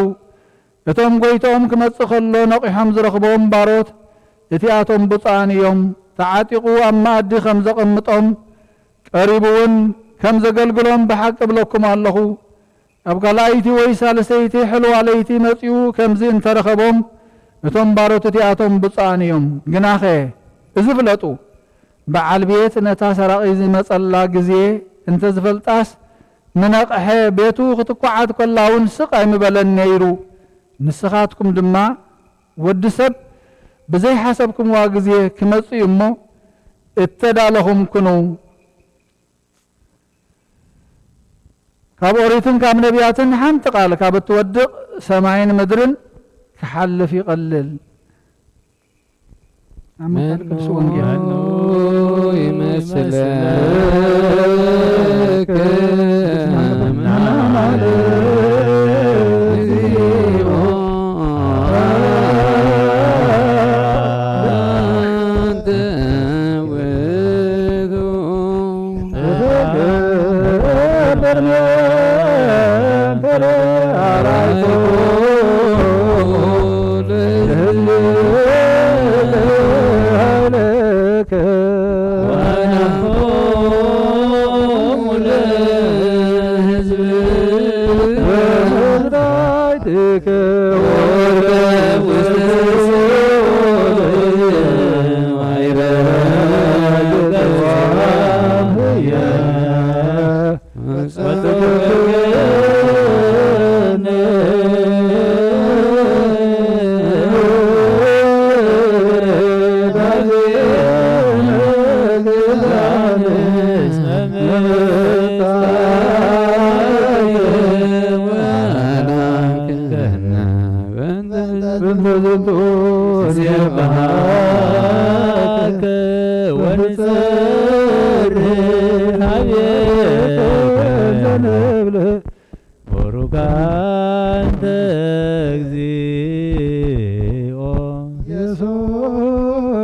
እቶም ጎይቶኦም ክመጽእ ከሎ ነቂሖም ዝረኽቦም ባሮት እቲኣቶም ብፁዓን እዮም ተዓጢቑ ኣብ ማእዲ ከም ዘቐምጦም ቀሪቡ እውን ከም ዘገልግሎም ብሓቂ እብለኩም ኣለኹ ኣብ ካልኣይቲ ወይ ሳልሰይቲ ሕልዋ ለይቲ መጺኡ ከምዚ እንተረኸቦም እቶም ባሮት እቲኣቶም ብፁዓን እዮም ግናኸ እዚ ፍለጡ በዓል ቤት ነታ ሰራቂ ዝመጸላ ግዜ እንተ ዝፈልጣስ ምነቕሐ ቤቱ ክትኳዓት ከላውን ስቕ ኣይምበለን ነይሩ ንስኻትኩም ድማ ወዲ ሰብ ብዘይሓሰብኩምዋ ግዜ ክመጽእ እሞ እተዳለኹም ኩኑ ካብ ኦሪትን ካብ ነቢያትን ሓንቲ ቃል ካብ እትወድቕ ሰማይን ምድርን ክሓልፍ ይቐልል መኑ ይመስለከ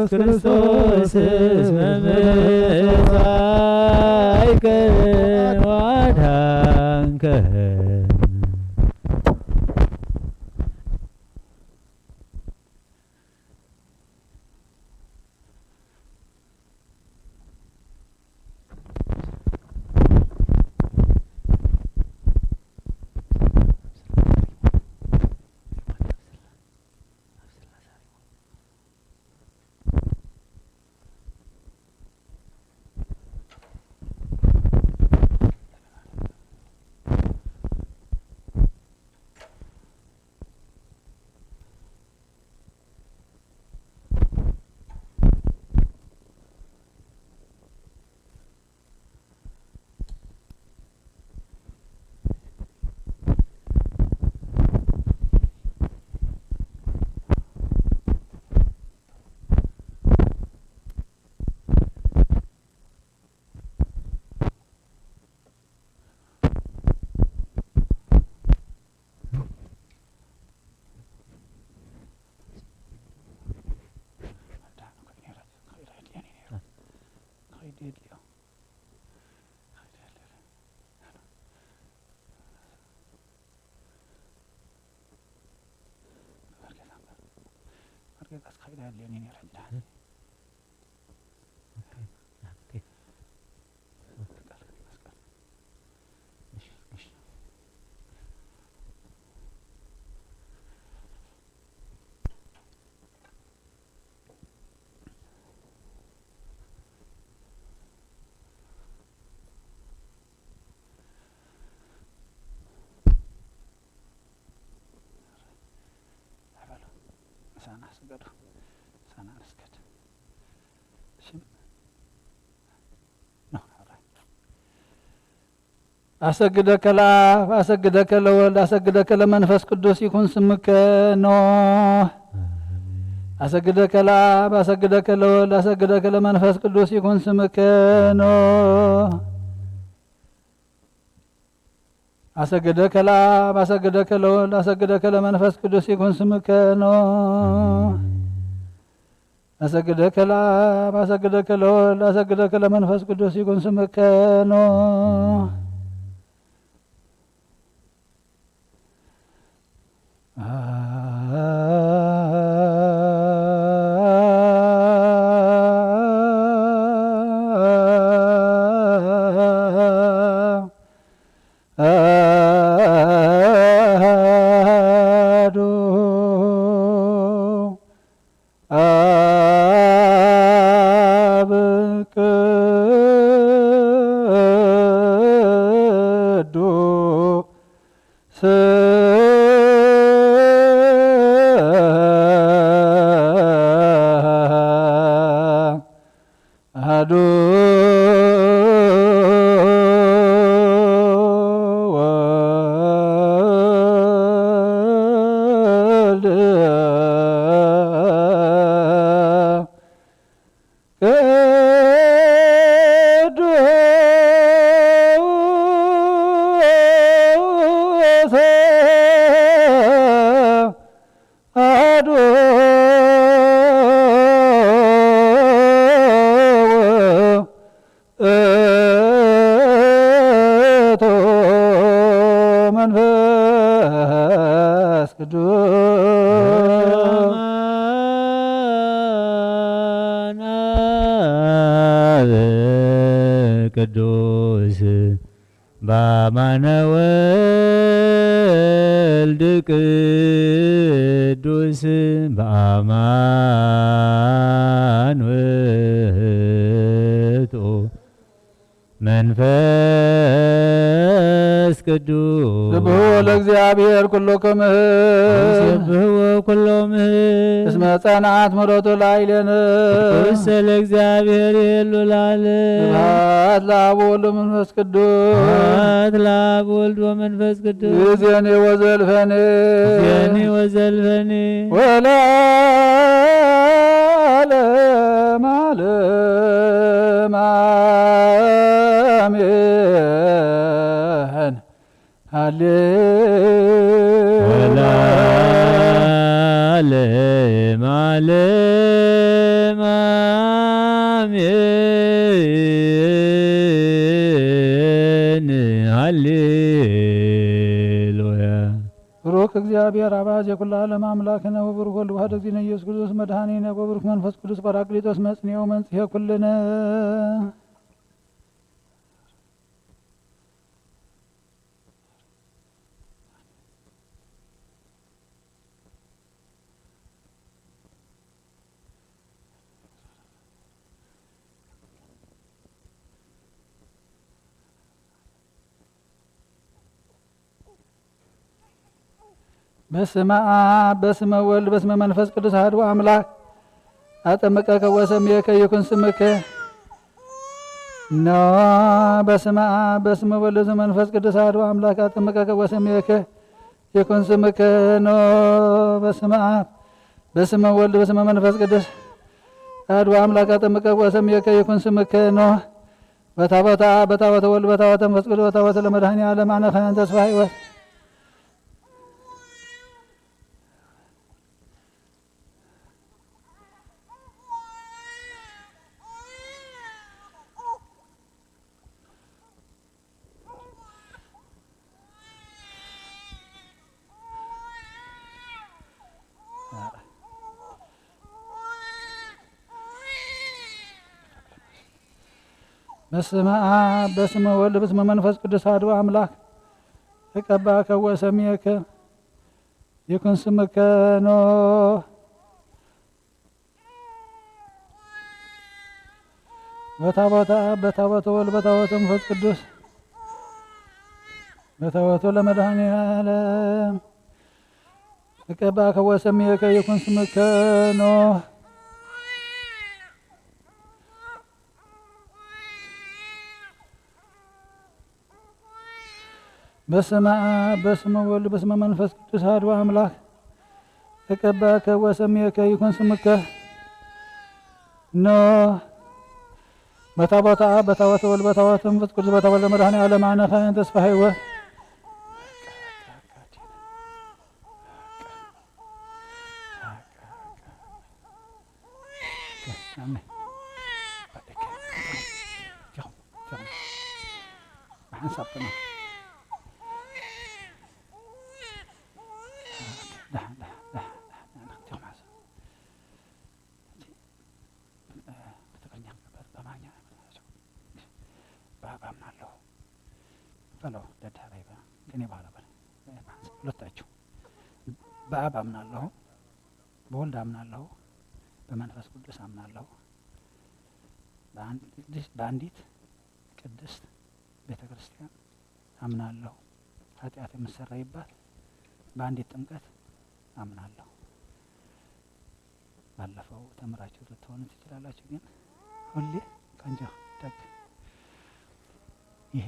ክርስቶስ እስመ መጻእከ ወአድኃንከ አሰግደከ ለአብ አሰግደከ ለወልድ አሰግደከ ለመንፈስ ቅዱስ ይኩን ስምከ ኖህ። አሰግደከ ለአብ አሰግደከ ለወልድ አሰግደከ ለመንፈስ ቅዱስ ይኩን ስምከ ኖህ። አሰግደከ ለአብ አሰግደከ ለወልድ አሰግደከ ለመንፈስ ቅዱስ ይኩን ስምከ ኖህ። አሰግደከ ለአብ አሰግደከ ለወልድ አሰግደከ ለመንፈስ ቅዱስ ይኩን ስምከ ኖህ። ቅዱስ በአማነ ወልድ ቅዱስ በአማን ውእቱ መንፈስ መንፈስ ቅዱስ ስብሖ ለእግዚአብሔር ኩሎ ከምህር ስብሕዎ ኩሎ ምህር እስመ ጸንዓት ምሕረቱ ላዕሌነ ቅዱስ ለእግዚአብሔር ይሉ ለዓለም ስብሐት ለአብ ወወልድ ወመንፈስ ቅዱስ ስብሐት ለአብ ወልድ ወመንፈስ ቅዱስ ይእዜኒ ወዘልፈኒ ዜኒ ወዘልፈኒ ወለዓለመ ዓለም አሜን። ሃሌሉያ ወለዓለመ ዓለም አሜን። ሃሌሉያ ብሩክ እግዚአብሔር አባዜ ኩሉ ዓለም አምላክነ ወብሩክ ወልድ ዋሕድ እግዚእነ ኢየሱስ ክርስቶስ መድኃኒነ ወብሩክ መንፈስ ቅዱስ ጰራቅሊጦስ መጽንዔ ወመንጽሔ ኩልነ በስመ አብ በስመ ወልድ በስመ መንፈስ ቅዱስ አሐዱ አምላክ አጠመቀከ ወሰምየከ ይኩን ስምከ ኖ በስመ አብ በስመ ወልድ በስመ መንፈስ ቅዱስ አሐዱ አምላክ አጠመቀከ ወሰምየከ ይኩን ስምከ ኖ በስመ አብ በስመ ወልድ በስመ መንፈስ ቅዱስ አሐዱ አምላክ አጠመቀከ ወሰምየከ ይኩን ስምከ ኖ በታቦተ አብ በታቦተ ወልድ በታቦተ መንፈስ ቅዱስ በታቦተ ለመድኃኔ ዓለም አነኸን ተስፋ ሕይወት በስመ አብ በስመ ወልድ በስመ መንፈስ ቅዱስ አሐዱ አምላክ ተቀባከ ወሰምየከ ይኩን ስምከ ኖ በታቦተ አብ በታቦተ ወልድ በታቦተ መንፈስ ቅዱስ በታቦተ ለመድኃኔ ዓለም ተቀባከ ወሰምየከ ይኩን ስምከ ኖ በስመ አብ በስመ ወልድ በስመ መንፈስ ቅዱስ አሐዱ አምላክ ተቀባከ ወሰምየከ ይኩን ስምከ ኖ በታቦተ አብ በታቦተ ወልድ በታቦተ መንፈስ ቅዱስ በታቦተ ለመድኃኔ ዓለም አነኸን ተስፋ ሕይወት በአብ አምናለሁ፣ በወልድ አምናለሁ፣ በመንፈስ ቅዱስ አምናለሁ፣ በአንዲት ቅድስት ቤተ ክርስቲያን አምናለሁ፣ ኃጢአት የምሰራይባት በአንዲት ጥምቀት አምናለሁ። ባለፈው ተምራችሁ ልትሆኑ ትችላላችሁ፣ ግን ሁሌ ቀንጆ ደግ ይሄ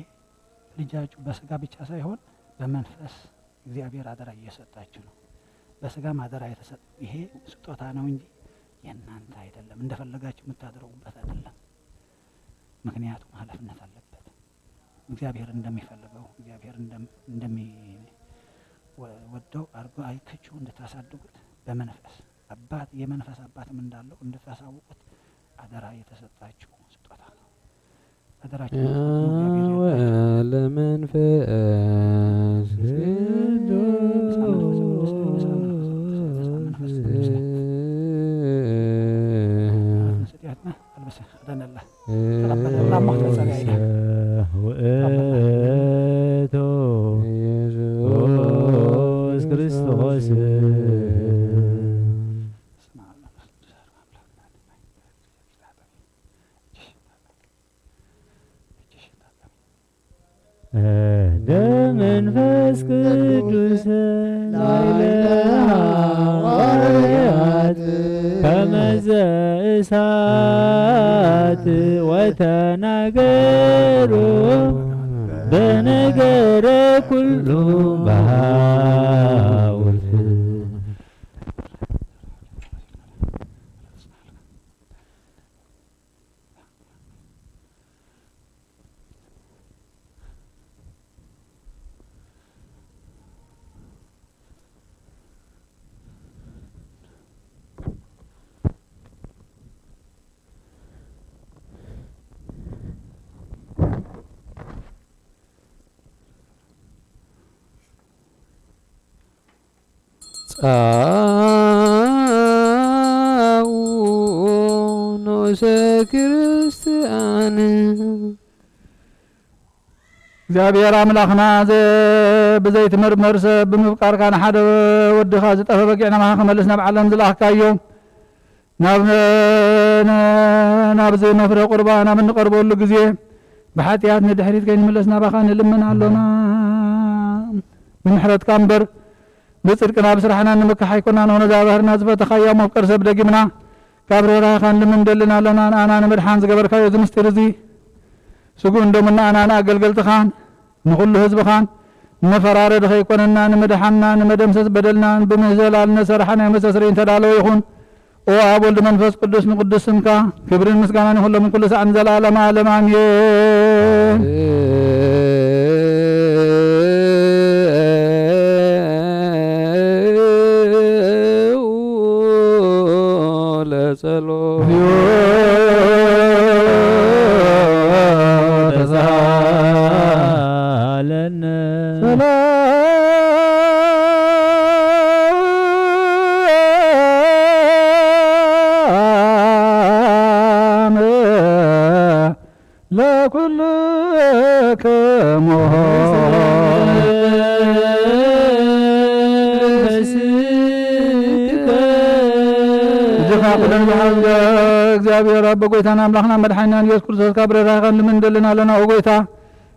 ልጃችሁ በስጋ ብቻ ሳይሆን በመንፈስ እግዚአብሔር አደራ እየሰጣችሁ ነው። በስጋም አደራ የተሰጠ ይሄ ስጦታ ነው እንጂ የእናንተ አይደለም፣ እንደፈለጋችሁ የምታደርጉበት አይደለም። ምክንያቱም ኃላፊነት አለበት። እግዚአብሔር እንደሚፈልገው እግዚአብሔር እንደሚወደው አድርጎ አይታችሁ እንድታሳድጉት በመንፈስ አባት የመንፈስ አባትም እንዳለው እንድታሳውቁት አደራ የተሰጣችሁ ስጦታ ነው። አደራችሁ ለመንፈስ ውእቱ ኢየሱስ ክርስቶስ ደም መንፈስ ቅዱስ ላዕለ ሐዋርያት ከመዘ እሳት ወተናገሩ በነገረ ኩሉ በሐውርት ጻኡ ኖሰ ክርስቲያን እግዚአብሔር አምላኽና ብዘይትመርመር ሰብ ብምፍቃርካ ንሓደ ወድኻ ዝጠፈ በጊዕና ማኻ ክመልስ ናብ ዓለም ዝለኣኽካዮ ናብዚ መፍረ ቁርባን ኣብ እንቐርበሉ ግዜ ብሓጢኣት ንድሕሪት ከይንምለስ ናባኻ ንልምን ኣሎና ብምሕረትካ እምበር ብጽድቅና ብስራሕና ንምክሕ ኣይኮናን ሆነ ዛባህርና ዝፈተኻዮ መፍቀር ሰብ ደጊምና ካብ ርህራኻ ንልምን ደልና ኣለና ንኣና ንምድሓን ዝገበርካዮ እዚ ምስጢር እዚ ስጉእ እንደምና ኣናና ኣገልገልትኻን ንኹሉ ህዝብኻን መፈራረድ ከይኮነና ንምድሓንና ንመደምሰስ በደልናን ብምህዘላል ነሰርሓ ናይ መስተስሪ እንተዳለወ ይኹን ኦ ኣብ ወልዲ መንፈስ ቅዱስ ንቅዱስ ስምካ ክብርን ምስጋናን ይኹሎም ኩሉ ሰዓን ዘለዓለማ ዓለም ኣሜን ለጸሎት ተሳለነ ሰላም ለኩልክሙ እግዚአብሔር አብ ጎይታና አምላኽና መድኃኒና ኢየሱስ ክርስቶስ ካብ ርህራኸን ልምንደልና ኣለና ኦ ጎይታ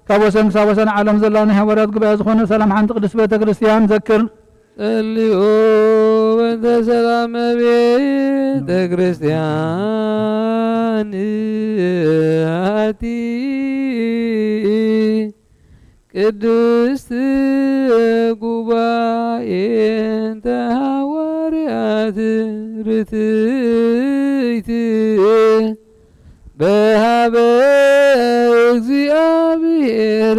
ካብ ወሰን ክሳብ ወሰን ዓለም ዘላና ሃዋርያት ጉባኤ ዝኾነ ሰላም ሓንቲ ቅድስት ቤተ ክርስቲያን ዘክር ጸልዩ በእንተ ሰላም ቤተ ክርስቲያን አቲ ቅድስት ጉባኤ እንተ ሐዋርያት ርትዕት በሃበ እግዚአብሔር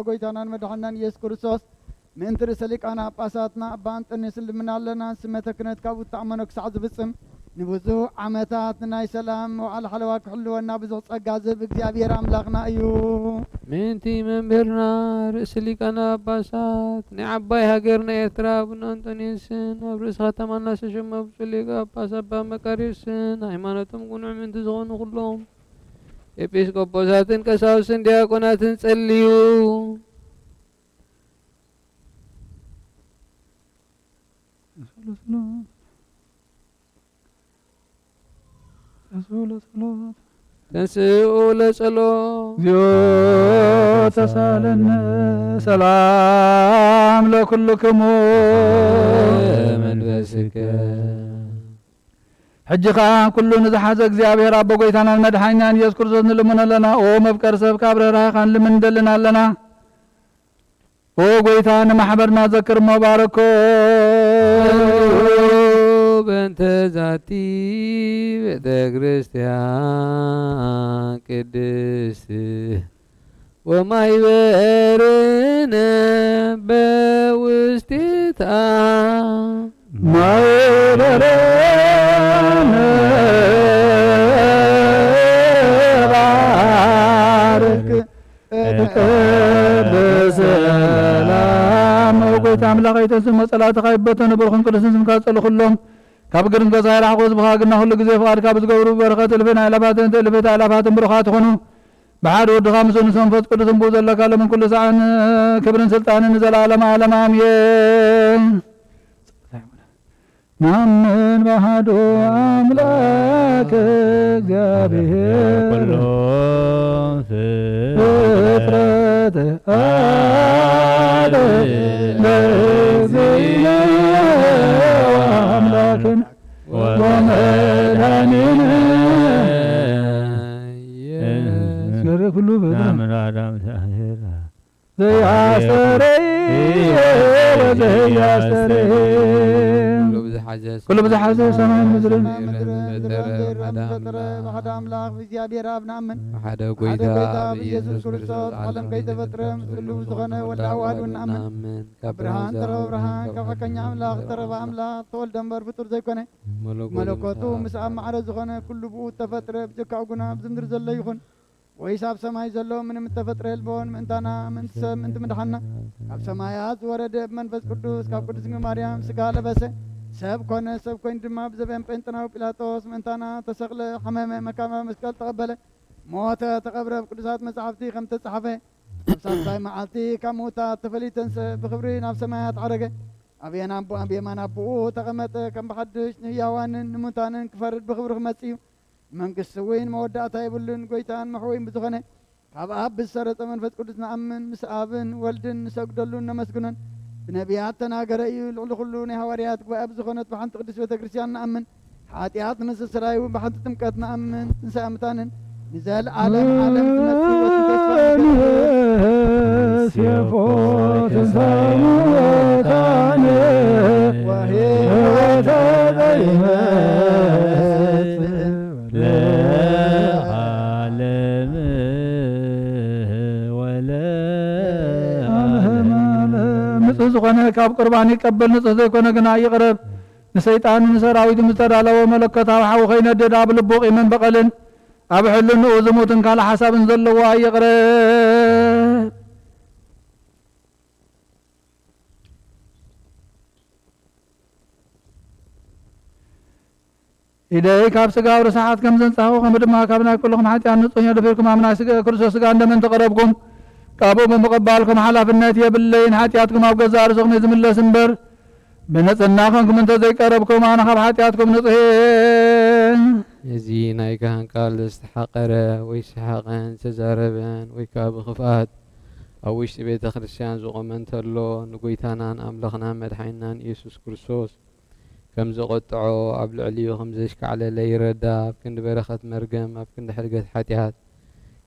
ጎይታናን መድኃኒናን ኢየሱስ ክርስቶስ ምእንቲ ርእሰ ሊቃነ ጳጳሳትና ኣባ አንጦንዮስ ልምና ኣለና ስመተ ክህነት ካብኡ ተኣመኖ ክሳዕ ዝፍጽም ንብዙሕ ዓመታት ናይ ሰላም ወዓል ሓለዋ ክሕልወና ብዙሕ ጸጋ ዝህብ እግዚአብሔር ኣምላኽና እዩ ምእንቲ መምህርና ርእሰ ሊቃነ ጳጳሳት ናይ ዓባይ ሃገርና ኤርትራ አቡነ አንጦንዮስን ኣብ ርእሲ ከተማና ዝተሸመ ብፁዕ ሊቀ ጳጳስ ኣባ መቃርዮስን ሃይማኖቶም ቁኑዕ ምእንቲ ዝኾኑ ኩሎም ኤጲስቆጶሳትን ቀሳውስትን ዲያቆናትን ጸልዩ ተንስኡ ለጸሎት እግዚኦ ተሳለነ ሰላም ለኩልክሙ መንፈስከ ሕጂ ከዓ ኩሉ ንዝሓዘ እግዚአብሔር ኣቦ ጎይታናን መድኃኒናን ኢየሱስ ክርስቶስ ንልሙን ኣለና ኦ መፍቀር ሰብ ካብ ርህራኸን ልምንደልና ኣለና ኦ ጎይታ ንማሕበርና ዘክር መባረኮ በእንተ ዛቲ ቤተ ክርስቲያን ቅድስት وما يبرنا بوستيتا ما يبرنا بارك بسلام وقيت عملاق يتسم صلاة خيبتنا برخن قدسن سمكات صلو كلهم كابقرن قصائر حقوز بخاقنا كل قزي فقار كابز قورو برخات الفين علباتن تلفت علباتن برخات خنو بحار ود خامسون سنفت قدسن بوز الله قال من كل سعن كبرن سلطان نزل عالم عالم آمين نامن بحدو أملاك እግዚአብሔር كل ፍጥረት አምላክን ወመድኃኒነ ገረ ኩሉ نعمل آدم تأهير ዘያስተረይ ወዘያስተረይ كل بزح حاجة سماء مدرن بحد أملاك بزيادة رابنا من حدا حدا قويدا قيدا بيسوس كريستوس عالم كيدا فترة مثل وزغنا والعواد والنعمن كبرهان ترى برهان كفكني أملاك ترى بأملاك طول دمبر بطر زي كونه ملكوتو مسام معرض زغنا كل بوت تفترة بجكا وقنا بزمدر زل يخون ويساب سماي زلو من متفترة البون من تانا من سم انت مدحنا كاب سمايات ورد منفس قدوس كاب قدس مريم سقالة بس سب كونه سب كون دما بزبن بنتنا وبيلاطوس منتنا تسقل حمامه مكامه مسكال تقبله موت تقبر بقدسات مصحفتي خم تصحفه نفسات باي معالتي كموتا تفليتنس بخبري نفس سمايات عرقه ابينا ابو ابيمان ابو تقمت كم بحدش نياوان نموتانن كفرد بخبر خمصيو منقس وين مودعتا يبلن قويتان محوين بزغنه كاب اب بالسرط منفس قدس نامن مسابن ولدن سجدلون نمسكنن بنبيات تناقر يلعلو خلوني هواريات وابز خونت بحنت قدس بتكريسيان نأمن حاتيات نس السراي وبحنت تمكات نأمن نساء متانن نزال عالم تمثل وتنتس يفوت سموتان وهي تبيمت لعالم ولا ንጹህ ዝኾነ ካብ ቁርባን ይቀበል ንጹህ ዘይኮነ ግና ይቕረብ ንሰይጣን ንሰራዊት ምስተዳለወ መለከታዊ ሓዊ ከይነድድ ኣብ ልቡ ቂምን በቐልን ኣብ ሕልንኡ ዝሙትን ካልእ ሓሳብን ዘለዎ ኣይቕረብ ኢደይ ካብ ስጋዊ ርስሓት ከም ዘንጻኹ ከም ድማ ካብ ናይ ኩልኹም ሓጢኣት ንጹህ የደፊርኩም ኣብ ናይ ክርስቶስ ስጋ እንደመን ተቐረብኩም كابو بمقبالكم حلافነት የብለይን ኃጢአትኩም ኣብ ገዛ ርዝቕኒ ዝምለስ እምበር ብንጽህናኹም እንተ ዘይቀረብኩም ኣነ ካብ ኃጢአትኩም ንጹህ እዚ ናይ ካህን ቃል ዝተሓቐረ ወይ ሰሓቐን ዝተዛረበን ወይ ከዓ ብኽፍኣት ኣብ ውሽጢ ቤተ ክርስቲያን ዝቖመ እንተሎ ንጎይታናን ኣምላኽናን መድሓኒናን ኢየሱስ ክርስቶስ ከም ዘቆጥዖ ኣብ ልዕሊኡ ከም ዘሽካዕለለ ይረዳእ ኣብ ክንዲ በረኸት መርገም ኣብ ክንዲ ሕርገት ኃጢአት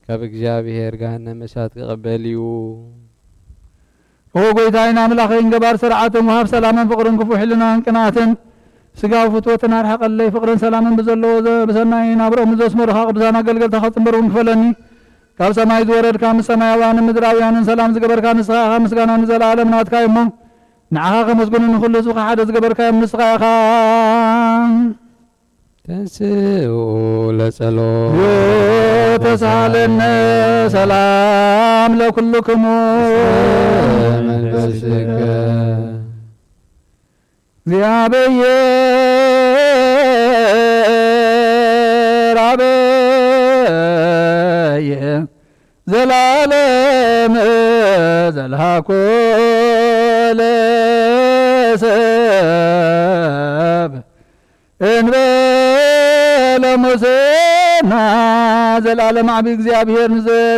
كاب እግዚአብሔር ገሃነመ እሳት ክቕበል እዩ ጎይታዬን ኣምላኸይን ገባር ስርዓትን ወሃብ ሰላምን ፍቕርን ክፉሕ ሕልናን ቅንዓትን ስጋዊ ፍትወትን ኣርሐቐለይ ፍቕርን ሰላምን ብዘለዎ ብሰናይ ናብሮኦም ዘስመሩኻ ቅዱሳን ኣገልገልታ ኸፅምበርውን ክፈለኒ ካብ ሰማይ ዝወረድካ ምስ ሰማያውያንን ምድራውያንን ሰላም ዝገበርካ ንስኻ ኢኻ ምስጋና ንዘለዓለም ናትካ እሞ ንዓኻ ከመስግኑ ንኹሉ ህዝብካ ሓደ ዝገበርካዮም ንስኻ ኢኻ ተንስኡ ለጸሎት ተሳለነ ሰላም ለኩልክሙ መንፈስከ እግዚአብሔር አበየ ዘላለም ዘልሃኮ ለሰብ እንበለ ሙሴና ዘላለም ዓቢ እግዚአብሔር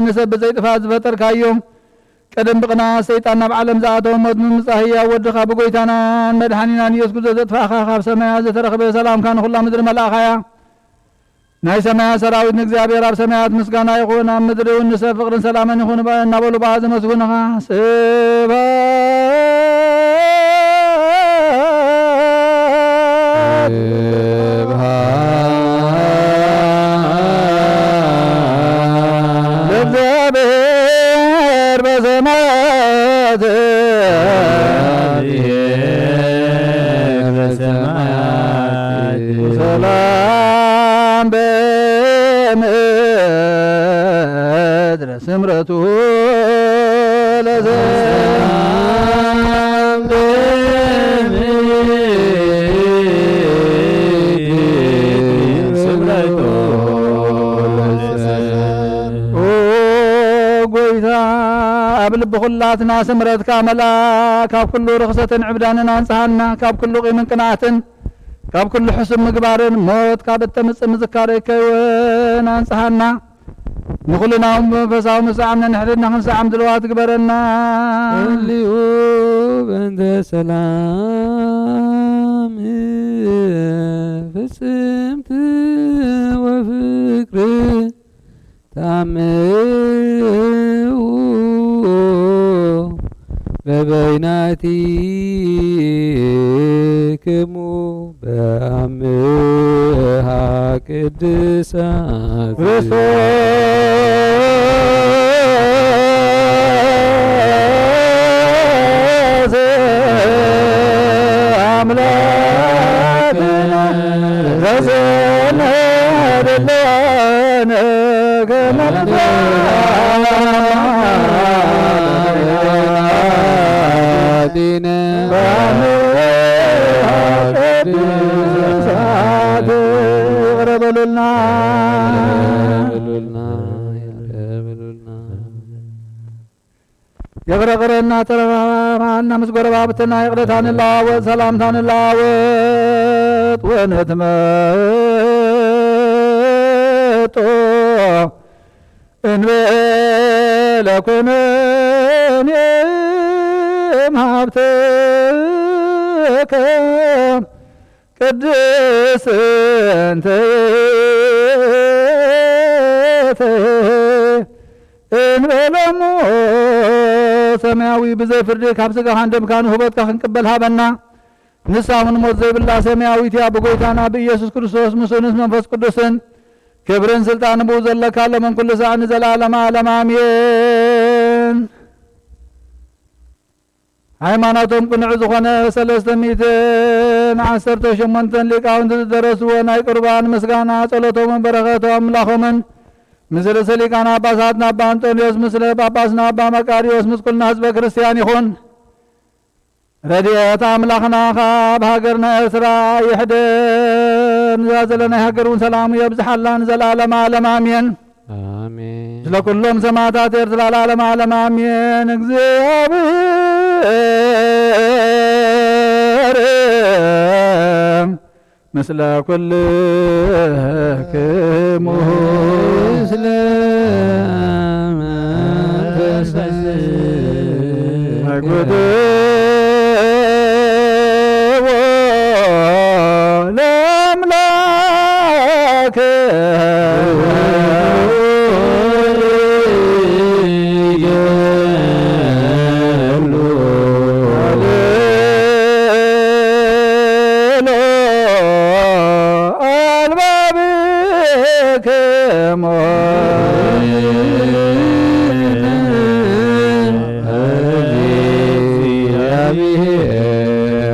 ንሰብ ዘይጥፋት ዝፈጠርካዮም ቀደም ብቕና ሰይጣን ናብ ዓለም ዝኣተወ ሞት ምምጻእ ወድኻ ብጎይታናን መድሓኒናን ኢየሱስ ክርስቶስ ዘጥፋእኻ ካብ ሰማያ ዝተረኸበ ሰላምካ ንኹላ ምድሪ መልኣኻያ ናይ ሰማያ ሰራዊት ንእግዚአብሔር ኣብ ሰማያት ምስጋና ይኹን ኣብ ምድሪ እውን ንሰብ ፍቕርን ሰላምን ይኹን እናበሉ በኣ ዘመስግኑኻ ሰላም በምድረ ስምረቱ ለዘላለም ስምረቱ ኦ ጎይታ ኣብ ልቢ ኩላትና ስምረትካ መላክ ካብ ኩሉ ርክሰትን ዕብዳንን አንጽሃና ካብ ኩሉ ቂምን ቅንዓትን ካብ ኩሉ ሕሱብ ምግባርን ሞት ካብ እተምጽእ ምዝካረ ይከውን አንጽሃና ንኩልናው መንፈሳዊ ምስዓምና ንሕድና ክንሰዓም ድልዋት ግበረና ልዩ በእንተ ሰላም ፍጽምት ወፍቅር ታምው በበይናቲክሙ በአምሃ ቅድሳት ክርስቶስ አምላክና ዘዘነደለነ ዲነ ቅድሳት ይቅረበሉልና የቅረቅረና ተረማና ምስጎረባብትና ይቅረታን ላወጥ ሰላምታን ላወጥ ወነትመጦ እንበለ ኮነኔ ሀብተከ ቅድስት እንበለሞ ሰማያዊ ብዘይ ፍርድ ካብ ስጋኻ እንደምካን ውህበትካ ክንቅበል ሃበና ንሳውን ሞት ዘይብላ ሰማያዊት ያ ብጎይታና ብኢየሱስ ክርስቶስ ምስኡንስ መንፈስ ቅዱስን ክብርን ስልጣን ብኡ ዘለካ ለመን ኩሉ ሰዓት ንዘላለማ ዓለም አሜን። ሃይማኖቶም ቅኑዕ ዝኾነ 318 ሊቃውንቲ ዝደረስዎ ናይ ቁርባን ምስጋና ጸሎቶምን በረኸቶም አምላኾምን ምስ ርእሰ ሊቃነ ጳጳሳትና አባ አንጦንዮስ ምስለ ጳጳስና አባ መቃርዮስ ምስ ኩልና ህዝበ ክርስቲያን ይኹን። ረድኤት አምላኽና ካብ ሃገርና ኤርትራ ይሕደር ንዛ ዘለና ሃገር እውን ሰላሙ የብዝሓላ ንዘላለማ ዓለም አሜን። አሜን። ስለ ኩሎም ሰማዕታት ኤርትራ ለዓለመ ዓለም አሜን። እግዚአብሔር ምስለ ኩልክሙ ምስለ ጉድዎ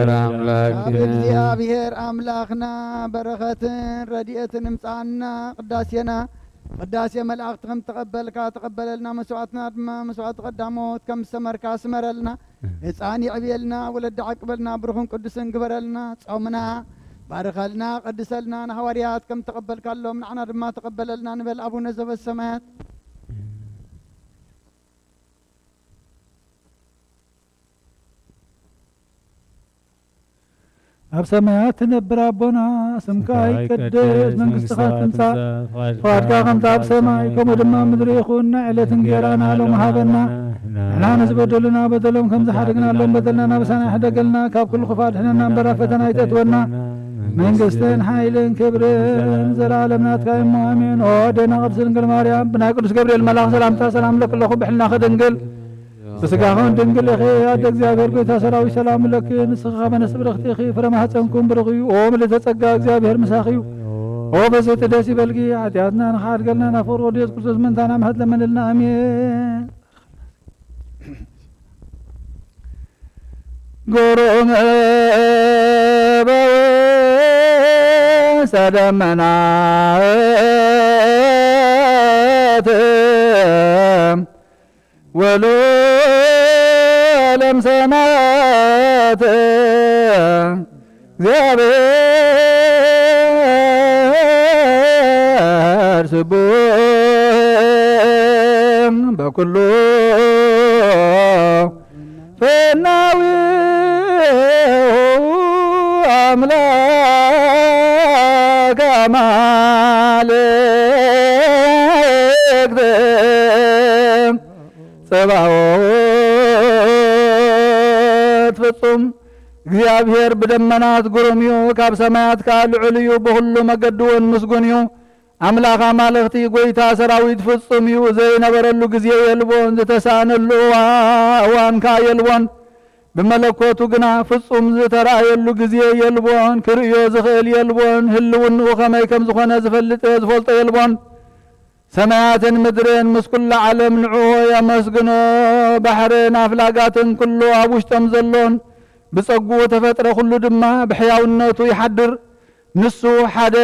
ለአምላክ እግዚአብሔር አምላክና በረኸትን ረድኤትን እምጻና ቅዳሴና ቅዳሴ መላእክት ከም ተቀበልካ ተቀበለልና መስዋዕትና ድማ መስዋዕት ቀዳሞት ከም ሰመርካ ስመረልና ህፃን ይዕብየልና ወለድ ዓቅበልና ብሩኽን ቅዱስን ግበረልና ጾምና ባርከልና ቀድሰልና ንሐዋርያት ከም ተቀበልካሎም ንዓና ድማ ተቀበለልና ንበል አቡነ ዘበሰማያት ኣብ ሰማያት ትነብር ኣቦና ስምካ ይቀደስ መንግስትኻ ትምጻእ ፈቃድካ ከምቲ ኣብ ሰማይ ከምኡ ድማ ምድሪ ይኹን ናይ ዕለት እንጀራና ሎሚ ሃበና ንሕና ንዝበደሉና በደሎም ከም ዝሓደግናሎም በደልና ናብሳና ይሕደገልና ካብ ኩሉ ክፋል ሕነና እምበራ ፈተና ይተትወና መንግስትን ሓይልን ክብርን ዘላለም ናትካ እሞ ኣሜን። ኦ ደና ቅድስት ድንግል ማርያም ብናይ ቅዱስ ገብርኤል መልኣኽ ሰላምታ ሰላም ለክለኹ ብሕልና ክድንግል بسقاهون دنقل اخي عد እግዚአብሔር ጎይታ ሰራዊት ሰላም ለክ ንስኻ በነስ ብረኽቲ እኺ ፍረ ማህፀንኩም ብርኽዩ ኦ ምልተጸጋ እግዚአብሔር ምሳኺዩ ኦ በዘይት ደስ ይበልጊ ኃጢአትና ንኻድገልና ናፈር ወዲ ኢየሱስ ክርስቶስ መንታና ማህት ለመንልና አሜን። ጎሮመ ርእሰ ደመናት ወሎለም ሰማያት እግዚአብሔር ስቡሕ በኩሉ ፈናዊ አምላክ አማልክት ጸባኦት ፍጹም እግዚአብሔር ብደመናት ግሩም እዩ ካብ ሰማያት ከዓ ልዑል እዩ ብኩሉ መገዲ እውን ምስጉን እዩ አምላክ አማልክቲ ጎይታ ሰራዊት ፍጹም እዩ ዘይነበረሉ ጊዜ የልቦን ዝተሳነሉ እዋን ከዓ የልቦን ብመለኮቱ ግና ፍጹም ዝተረአየሉ ጊዜ የልቦን ክርእዮ ዝኽእል የልቦን ህልውንኡ ከመይ ከም ዝኾነ ዝፈልጦ የልቦን ሰማያትን ምድርን ምስ ኩሉ ዓለም ንዕሆ የመስግኖ ባሕርን ኣፍላጋትን ኩሉ ኣብ ውሽጦም ዘሎን ብጸጉኡ ተፈጥረ ኩሉ ድማ ብሕያውነቱ ይሓድር ንሱ ሓደ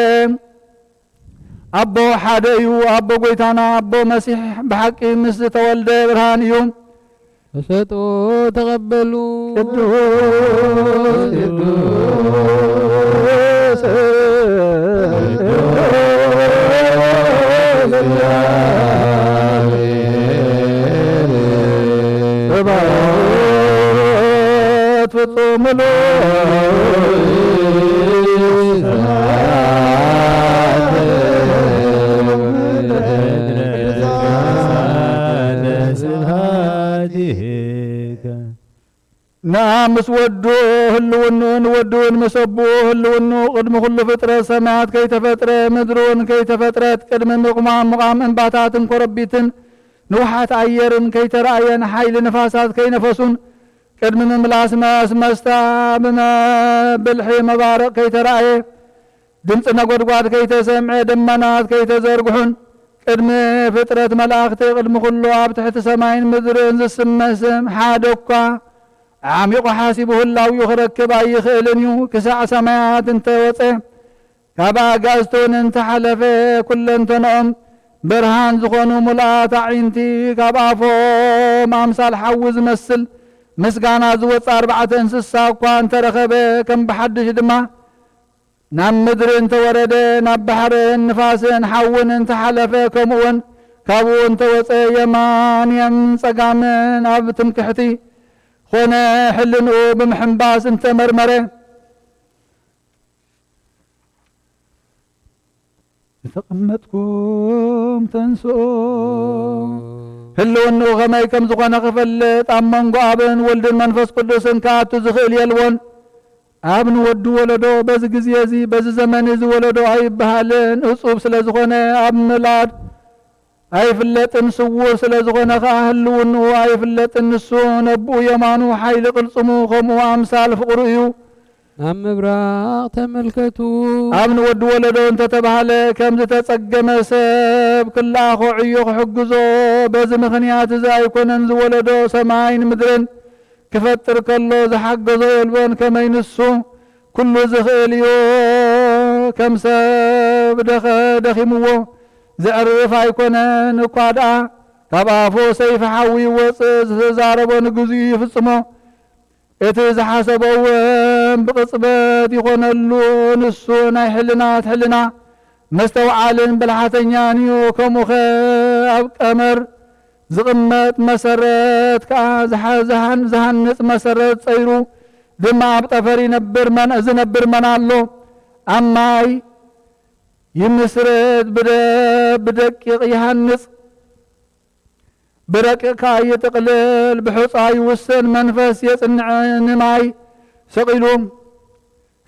አቦ ሓደ እዩ አቦ ጎይታና አቦ መሲሕ ብሓቂ ምስ ተወልደ ብርሃን እዩ ተሰጥኦ ተቐበሉ ቅዱስ ጸባኦት ፍጹም ምሉ نامس ودو هلونون ودون مسبو هلونو قدم كل فترة سماعات كي تفترة مدرون كي تفترة قدم مقام انباتات كربيتن نوحات عيرن كي ترأين حيل نفاسات كي نفسون قدم ملاس ماس مستا بما بالحي مبارك كي ترأي دمت نقود كي تسمع دمانات كي تزرقحون قدم فترة ملاخت قدم كل عاب تحت سماين مدرون زسمسم حادوكا عميق حاسبه الله يخركب أي خيلنيو كسع سمايات انت وطه كابا قاستون انت حلفه كل انت نعم برهان زخونو ملآت عينتي كابا فوم امثال حوز مسل مسقانا زوط 4 انسسا وكوان ترخبه كم بحدش دما نام مدر انت ورده ناب بحر نفاسن حون انت حلفه كمون كابو انت وطه يمان يمسقامن اب تمكحتي خونه حلنو بمحنباس انت مرمره تقمتكم تنسو هلونو غماي كم زغنا غفلت امنغو ابن ولد المنفس قدسن كاتو زخيل يلون ابن ودو ولدو بز غزيزي بز زمن زي ولدو اي بحالن اصوب سلا زغنا اب ملاد اي فلتن سوور سلا زغنا هلونو اي فلتن نسو نبو يمانو حيل قلصمو خمو امثال فقريو نعم براق تملكتو ابن ود ولدو انت تبهله كم تتصقم سب كل اخو عيو حجزو بز مخنيات زي يكونن ز ولدو سماين مدرن كفتر كله زحجزو يلبون كما ينسو كل زخيليو كم سب دخمو زعرف يكونن قادا تبافو سيف حوي وص زاربو نغزي يفصمو اتز حسبو بقصبت يخونلو نسو ناي حلنا مستوعالن بالحاتنيانيو كمخ اب قمر زقمت مسرت كا زهنص مسرت صيرو دما ابطفر ينبر من ازنبر من الله اماي يمسرت بدقيق يهنص بركك يتقلل بحصاي وسن منفس يصنع نماي سقيلوم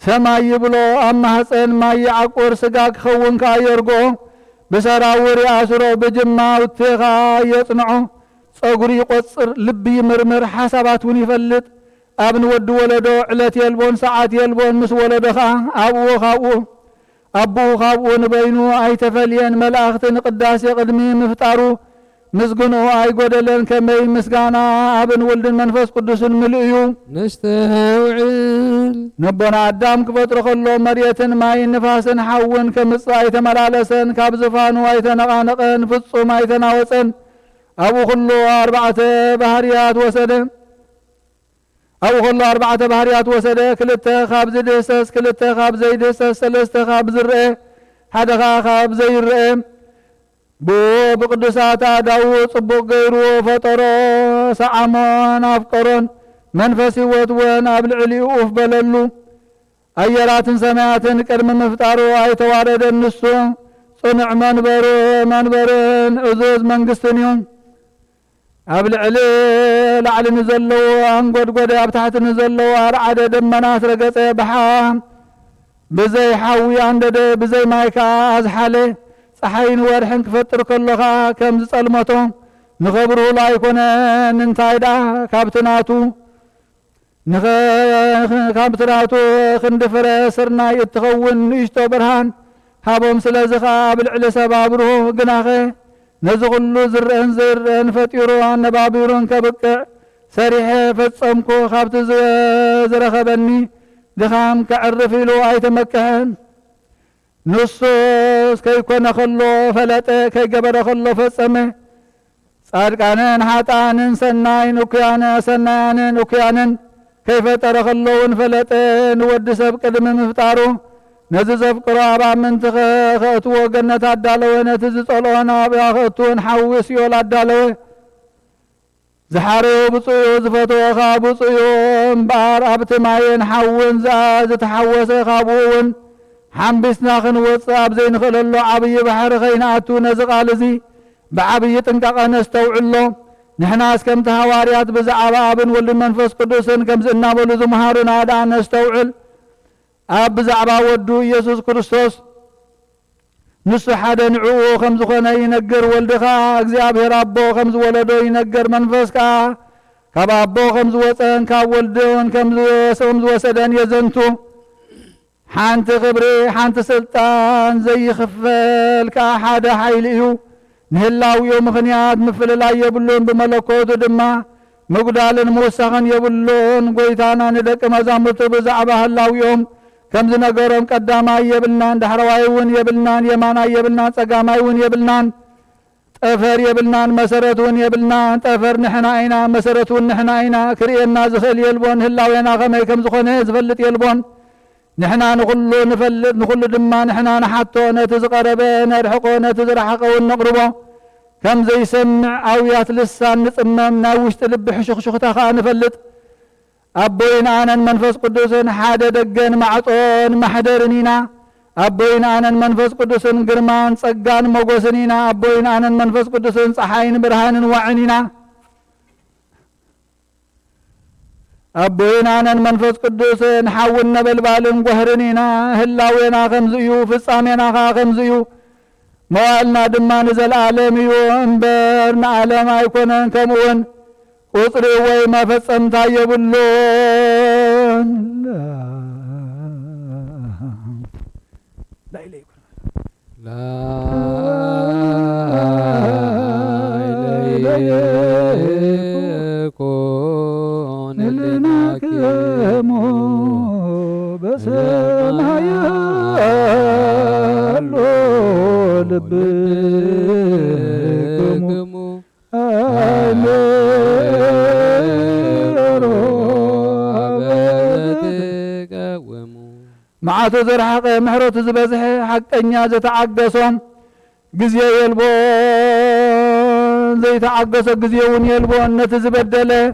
سماي يبلو اما حسن ما يعقور سقاك خون كايرغو بسراور ياسرو بجما وتخا يصنعو صغري يقصر لب يمرمر حساباتون يفلط ابن ود ولدو علت يلبون ساعات يلبون مس ولدخا ابو خاو نبينو اي تفلين ملاختن قداس قدمي مفتارو مسجنو أي قدلن كمي مسجانا أبن ولد منفس قدس الملئيو نستوعل نبنا عدام كفتر خلو مرية ماي نفاس حون كمصا يتملالسن كابزفان ويتنقانقن فصو ما يتناوسن أبو خلو 4 بحريات وسده أبو خلو 4 بحريات وسده كلته خابز دسس كلته خابز دسس سلسته خابز الرئ حدخا خابز الرئ بو بقدسات داوود صبوق غيرو فطرو سعمون أفقرون منفسي وتوان أبلعلي أوف بللو أيرات سماعات كرم مفتارو أي توارد النسو صنع منبرين عزوز منقستنيون أبلعلي لعل نزلو أنقود قد أبتحت نزلو أرعد دمنات رقص بحام بزي حوي عندد بزي مايكا أزحالي صحين ورحن كفتر كلها كمز صلمتو نخبرو لا يكون ننتايدا كابتناتو كابتناتو خندفر سرنا يتخون يشتو برهان هابهم سلازخا بالعل سبابرو قناخي نزغلو زرن فتيرو عن بابيرون كبقع سريح فتصمكو خابت زرخبني دخام كعرفيلو اي تمكهن نصوص كي يكون خلو فلته كي قبر خلو فتصمه صادقانن حطانن سناين وكيانا سناين وكيانن كيف ترخلون فلته نود سب قدم مفتارو نززف قرابا من تخاتو جنة عدالو نتزصلونا بياختون حوس يول عدالو زحارو بصيو زفتو خابصيو مبار ابتماين حون زاز تحوس خابون حنبسنا خنوصاب زين خللو عبي بحر خيناتو نزقالزي بعبي تنقق نستوعلو نحنا اسكم تهواريات بزعبا ابن ولد منفس قدسن كم زنا بلو زمهارنا دا نستوعل اب بزعبا ودو يسوس كريستوس نسو حدا نعو خمز خنا ينقر ولدخا اغزابير ابو خمز ولدو ينقر منفسكا كبابو خمز وصن كولدون كمز وسدن يزنتو حانت خبري حانت سلطان زي خفل كاحد حيليو نهلاو يوم خنيات مفل لا يبلون بملكوت دما مقدالن موسخن يبلون قويتانا ندق مزامرت بزعبه هلاو يوم كمز نقرم قداما يبلنان دحروايون يبلنان يمانا يبلنان صقامايون يبلنان طفر يبلنان مسرتون يبلنان طفر نحناينا مسرتون نحناينا كرينا زخل يلبون هلاوينا خمي كمز خونه زفلت يلبون نحنا نقولو نفلت نقولو دما نحنا نحطو نتزقربه نرحقو نتزرحقو ونقربو كم زي سمع اويات لسان نصمم ناوشت لب حشخشختها نفلت أبوين أنا المنفس قدوسن حادة دقن معطون محدرنينا أبوين أنا المنفس قدوسن قرمان صقان موقوسنينا أبوين أنا المنفس قدوسن صحاين برهان وعنينا أبوين أنا المنفس قدوسن حاولنا بالبالن قهرنينا هلاوينا خمزيو فصامينا خمزيو موالنا دما نزل عالميو انبرنا عالم ايكونن كمون قطري وي ما فصمتا يبلون لا إله لا إله كون لنا كمو بسمايا لبكمو مع تزرحق محروت زبزح حقنيا زتعقصهم غزي يلبون زي تعقص غزيون يلبون نتزبدله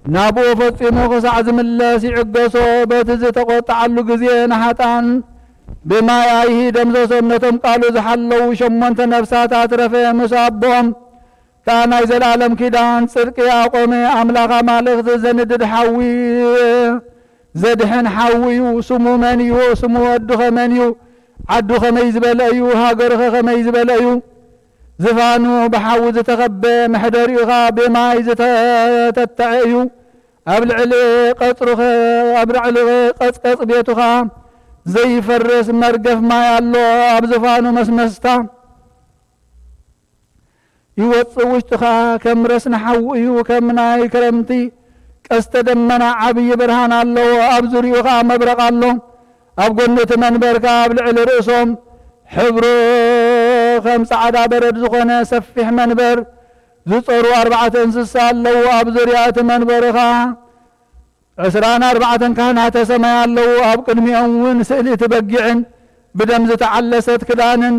نابو فصيمو خصع زملاس يعقصو بتز تقطعلو غزي نحطان بما يايه دمزوسم نتم قالوا زحلو شمنت نفسات اترفه مصابهم كان يزلالم كيدان صدق يقوم املاك مالك زندد حوي زدحن حوي وسمو منيو سمو ادخ منيو عدو خميز بلايو هاجر خميز بلايو زفانو بحوز تغبى محدريغا بما يزتتعيو ابلعلي قطرخ ابرعلي قصقص بيتخا زي فرس مرقف ما يالو ابزفانو مسمستا يوصل وشتخا كم رسنا حوئيو كم ناي كرمتي كاستدمنا عبي برهان الله أبزري وخا مبرق الله أبقنت منبرك أبلعل رأسهم حبرو 5 عدا برد زخنا سفح منبر زصروا 4 انسسا الله أبزريات منبرخا 24 كهنات سماء الله أبقنميهم سئلي تبقعن بدم زتعلست كدانن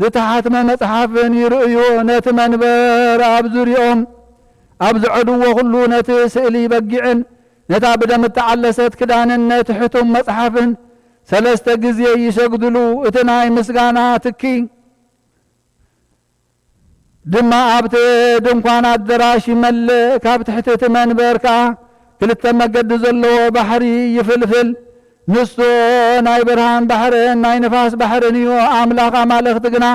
زتحاتم مصحفن يرؤيو نت منبر أبزريهم أبزعدو وخلو نت سئلي بقعن نتا بدم تعلست كدانن نتحتم مصحفن 3 ጊዜ يسجدلو اتناي مسغانا تكي ድማ ኣብቲ ድንኳን ኣደራሽ ይመልእ ካብ ትሕቲ መንበርካ ክልተ መገዲ ዘለዎ ባሕሪ ይፍልፍል ንሱ ናይ ብርሃን ባሕርን ናይ ንፋስ ባሕርን እዩ ኣምላኽ ኣማልኽቲ ግና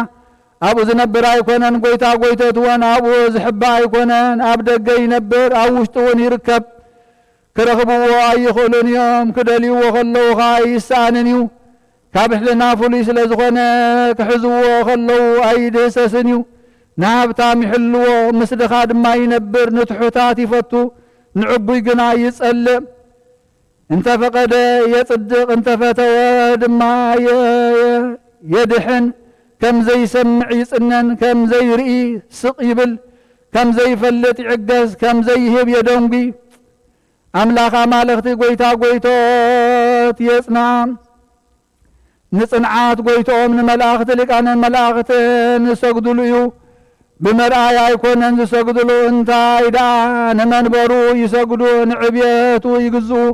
ኣብኡ ዝነብር ኣይኮነን ጎይታ ጎይተት እውን ኣብኡ ዝሕባ ኣይኮነን ኣብ ደገ ይነብር ኣብ ውሽጡ እውን ይርከብ ክረኽብዎ ኣይኽእሉን እዮም ክደልይዎ ከለዉ ኸ ይሰኣንን እዩ ካብ ሕልና ፍሉይ ስለ ዝኾነ ክሕዝዎ ከለዉ ኣይድህሰስን እዩ نابتام يحلو مسدخا دما ينبر نتحوتات يفتو نعبي قنا يسأل انت فقد يصدق انت فتوى دما يدحن كم زي سمع يسنن كم زي رئي سقيبل كم زي فلت عقز كم زي هب يدونبي أملاخا مالختي قويتا قويتوت يسنام نصنعات قويتو من ملاخت لك أنا ملاخت نسقدو ليو بمرأي يكونن يسجدلو انتاي دا نمنبرو يسجدو نعبيتو يقزو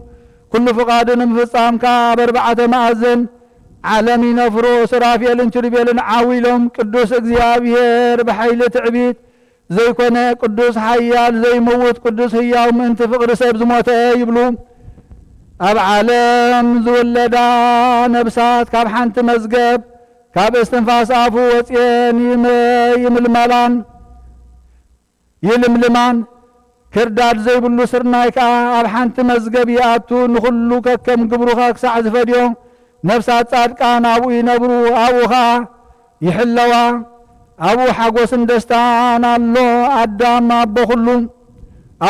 كل فقادن فصامكا ب4 مأذن عالمي نفرو سرافيل انشربيل عاويلهم قدوس اغزيابير بحيل تعبيد زي كونه قدوس حيال زي موت قدوس هياو من تفقر سيب زموت يبلو اب عالم زولدا نبسات كاب حانت مزقب كاب استنفاس افو وصين يململان يلملمان كرداد زي بلو سرنايكا اب حانت مزقب ياتو نخلو ككم قبروخا كسع زفديو نفسات صادقان ابو ينبرو ابوها يحلوا ابو حقوس دستان الله ادم ابو كلو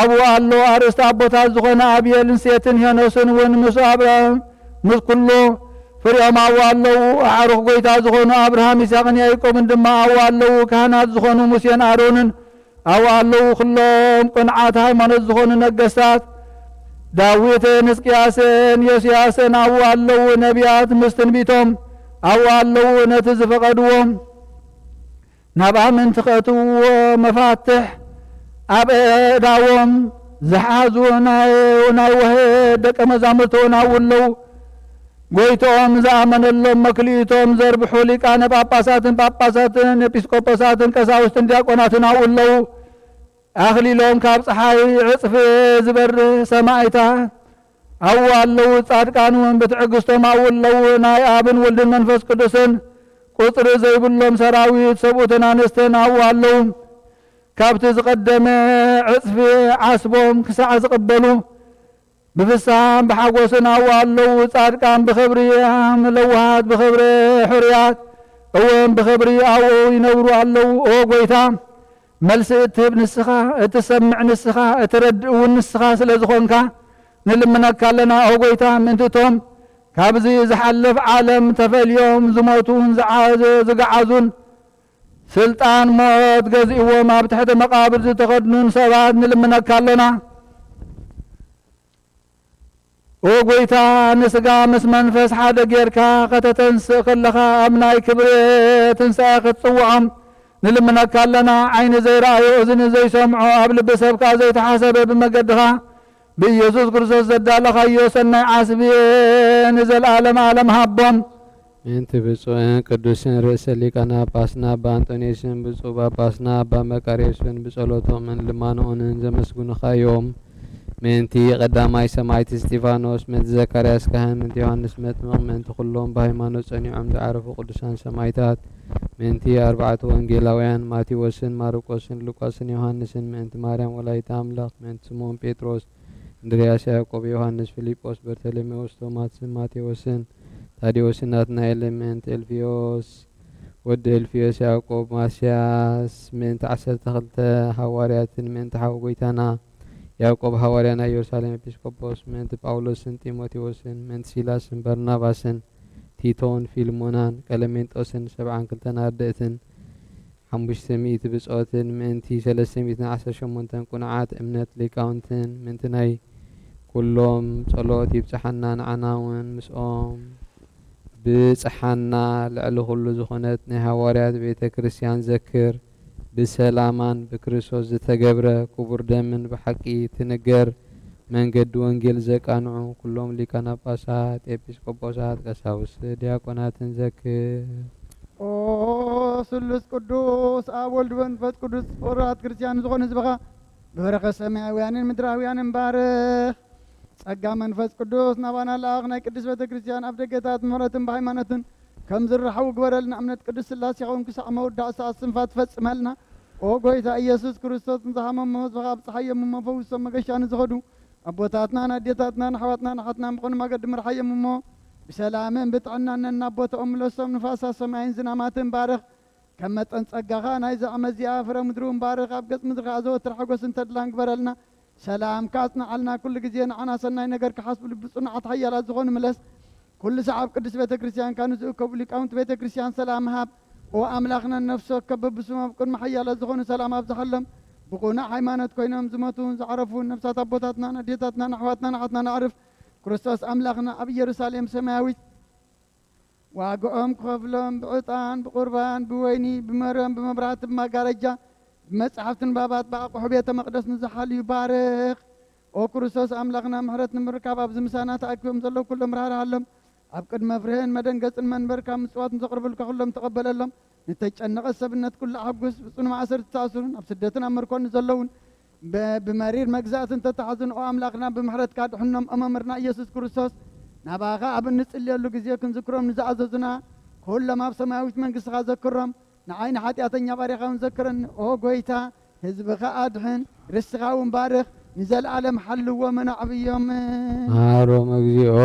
ابو الله ارست ابوتا زخنا ابيل سيتن هنسن ون مصابر مس كله فريام الله اعرف قيتا زخنا ابراهيم يساقن يعقوب اندما الله كهنات زخنا موسى ارون الله كلهم قنعات هيمنت زخنا نغسات داويت نسقياسن يوسياسن الله نبيات مستنبيتهم الله نتزفقدوهم نبع من تقتو مفاتح أبداوم زحازونا وناي وهد دك مزامرتونا ولو قويتوم زامن اللهم مكليتوم زربحو لكان باباساتن ابيسكوباساتن كساوستن دياقوناتنا ولو أخلي لهم كاب صحاي عصف زبر سمايتا أولو صادقانون بتعقستهم أولو ناي آبن ولدن منفس قدسن قطر زي بلهم سراويت سبوتنا نستنا والله كابت زقدم عصف عصبهم كساع زقبلو بفسام بحقوسنا والله صادقان بخبري ملوهات بخبري حريات اوين بخبري او ينوروا الله او قويتا ملس اتهب نسخة اتسمع نسخة اتردئو النسخة سلازخونكا نلمنك لنا او قويتا منتتهم كابزي زحلف عالم تفليوم زموتون زقعزون سلطان موت قزئو ما بتحت مقابر زتخدنون سبات نلمنك لنا وقويتا نسقا مس منفس حدا غيركا قتتنسق لخا امناي كبريت تنساخ تصوعم نلمنك لنا عين زي رايو اذن زي سمعو قبل بسبكا زي تحاسب بمقدها بيسوس كرسوس زدالة خيو سنة عاسبي نزل عالم عالم هابهم انت بصوين قدوسين رئيس ليقنا باسنا بانتونيسين بصوبا باسنا بمكاريسين بصولوتو من لمانونن زمسكون خيوم منتي قداماي سمايت ستيفانوس من زكرياس كهن من يوحنس متمغ من تخلهم بهيمانوس أنيعم تعرفوا قدسان سمايتات منتي 4 وانجيلاويان ماتيوسن ماركوسن لوكاسن يوحنسن من مريم ولايت أملاق من سمون بيتروس اندرياس يعقوب يوحنس فيليبوس برتلميوس توماس ماتيوسن تاديوس ناتنايل من الفيوس ወዲ ኤልፊዮስ ያዕቆብ ማስያስ ምእንቲ 12 ሃዋርያትን ምእንቲ ሓዊ ጎይታና ያዕቆብ ሃዋርያና ኢየሩሳሌም ኤጲስቆጶስ ምእንቲ ጳውሎስን ጢሞቴዎስን ምእንቲ ሲላስን በርናባስን ቲቶን ፊልሞናን ቀለሜንጦስን 72 ኣርድእትን 500 ብጾትን ምእንቲ 318 ቁንዓት እምነት ሊቃውንትን ምእንቲ ናይ ኩሎም ጸሎት ይብጽሐና ንዓና እውን ምስኦም ብጽሐና ልዕሊ ኩሉ ዝኾነት ናይ ሃዋርያት ቤተ ክርስቲያን ዘክር ብሰላማን ብክርስቶስ ዝተገብረ ክቡር ደምን ብሓቂ ትንገር መንገዲ ወንጌል ዘቃንዑ ኩሎም ሊቃነ ጳጳሳት ኤጲስቆጶሳት ቀሳውስት ዲያቆናትን ዘክር ኦ ስሉስ ቅዱስ ኣብ ወልድ መንፈስ ቅዱስ ፍቁራት ክርስቲያን ዝኾነ ህዝብኻ ብበረኸ ሰማያውያንን ምድራውያንን ባርኽ ጸጋ መንፈስ ቅዱስ ናባና ለኣኽ ናይ ቅዱስ ቤተ ክርስቲያን ኣብ ደገታት ምሕረትን ብሃይማኖትን ከም ዝረሓቡ ግበረልና እምነት ቅዱስ ስላሴ ይኸውን ክሳዕ መወዳእ ሰዓት ስንፋት ትፈጽመልና ኦ ጎይታ ኢየሱስ ክርስቶስ ንዝሃመሞ ህዝብኻ ኣብፅሓዮም እሞ ፈዊሶም መገሻ ንዝኸዱ ኣቦታትናን ኣዴታትናን ኣሕዋትናን ኣሓትናን ብኾነ መገዲ ምርሓዮም እሞ ብሰላምን ብጥዕናን ናቦቶኦም መለሶም ንፋሳት ሰማይን ዝናማትን ባርኽ ከም መጠን ጸጋኻ ናይዚ ዓመት እዚኣ ፍረ ምድሪ እውን ባርኽ ኣብ ገጽ ምድርኻ ዘወትር ሓጎስን ተድላን ግበረልና ሰላም ካጽንዓልና ኩሉ ግዜ ንዓና ሰናይ ነገር ክሓስቡ ልቢ ጽኑዓት ሓያላት ዝኾኑ ምለስ ኩሉ ሰዓብ ቅዱስ ቤተ ክርስቲያን ካኑ ዝእከቡ ሊቃውንቲ ቤተ ክርስቲያን ሰላም ሃብ ኦ ኣምላኽና ነፍሶ ከበብስም ኣብ ቅድሚ ሓያላት ዝኾኑ ሰላም ኣብዝሓሎም ብቑናዕ ሃይማኖት ኮይኖም ዝመቱን ዝዓረፉን ነፍሳት ኣቦታትናን ኣዴታትናን ኣሕዋትናን ኣሓትናን ኣዕርፍ ክርስቶስ ኣምላኽና ኣብ ኢየሩሳሌም ሰማያዊት ዋግኦም ክኸፍሎም ብዕጣን ብቁርባን ብወይኒ ብመረም ብመብራህቲ ብመጋረጃ ብመጽሓፍትን ባባት ብኣቑሑ ቤተ መቕደስ ንዝሓልዩ ባርኽ ኦ ክርስቶስ ኣምላኽና ምሕረት ንምርካብ ኣብዚ ምሳና ተኣኪቦም ዘለዉ ኩሎም ራህርሃሎም ኣብ ቅድመ ፍርህን መደንገጽን መንበርካ ምጽዋት ንዘቕርብልካ ኩሎም ተቐበለሎም ንተጨነቐ ሰብነት ኩሉ ሓጉስ ብጽኑዕ ማእሰር ዝተኣስሩን ኣብ ስደትን ኣብ ምርኮን ዘለውን ብመሪር መግዛእትን ተተሓዙን ኦ ኣምላኽና ብምሕረትካ ድሕኖም እመምርና ኢየሱስ ክርስቶስ ናባኻ ኣብ እንጽልየሉ ግዜ ክንዝክሮም ንዝኣዘዙና ኩሎም ኣብ ሰማያዊት መንግሥትኻ ዘክሮም ንዓይኒ ሓጢኣተኛ ባሪኻ እውን ዘክረኒ ኦ ጎይታ ህዝብኻ ኣድሕን ርስኻ እውን ባርኽ ንዘለዓለም ሓልዎ መናዕብዮም ሃሮም እግዚኦ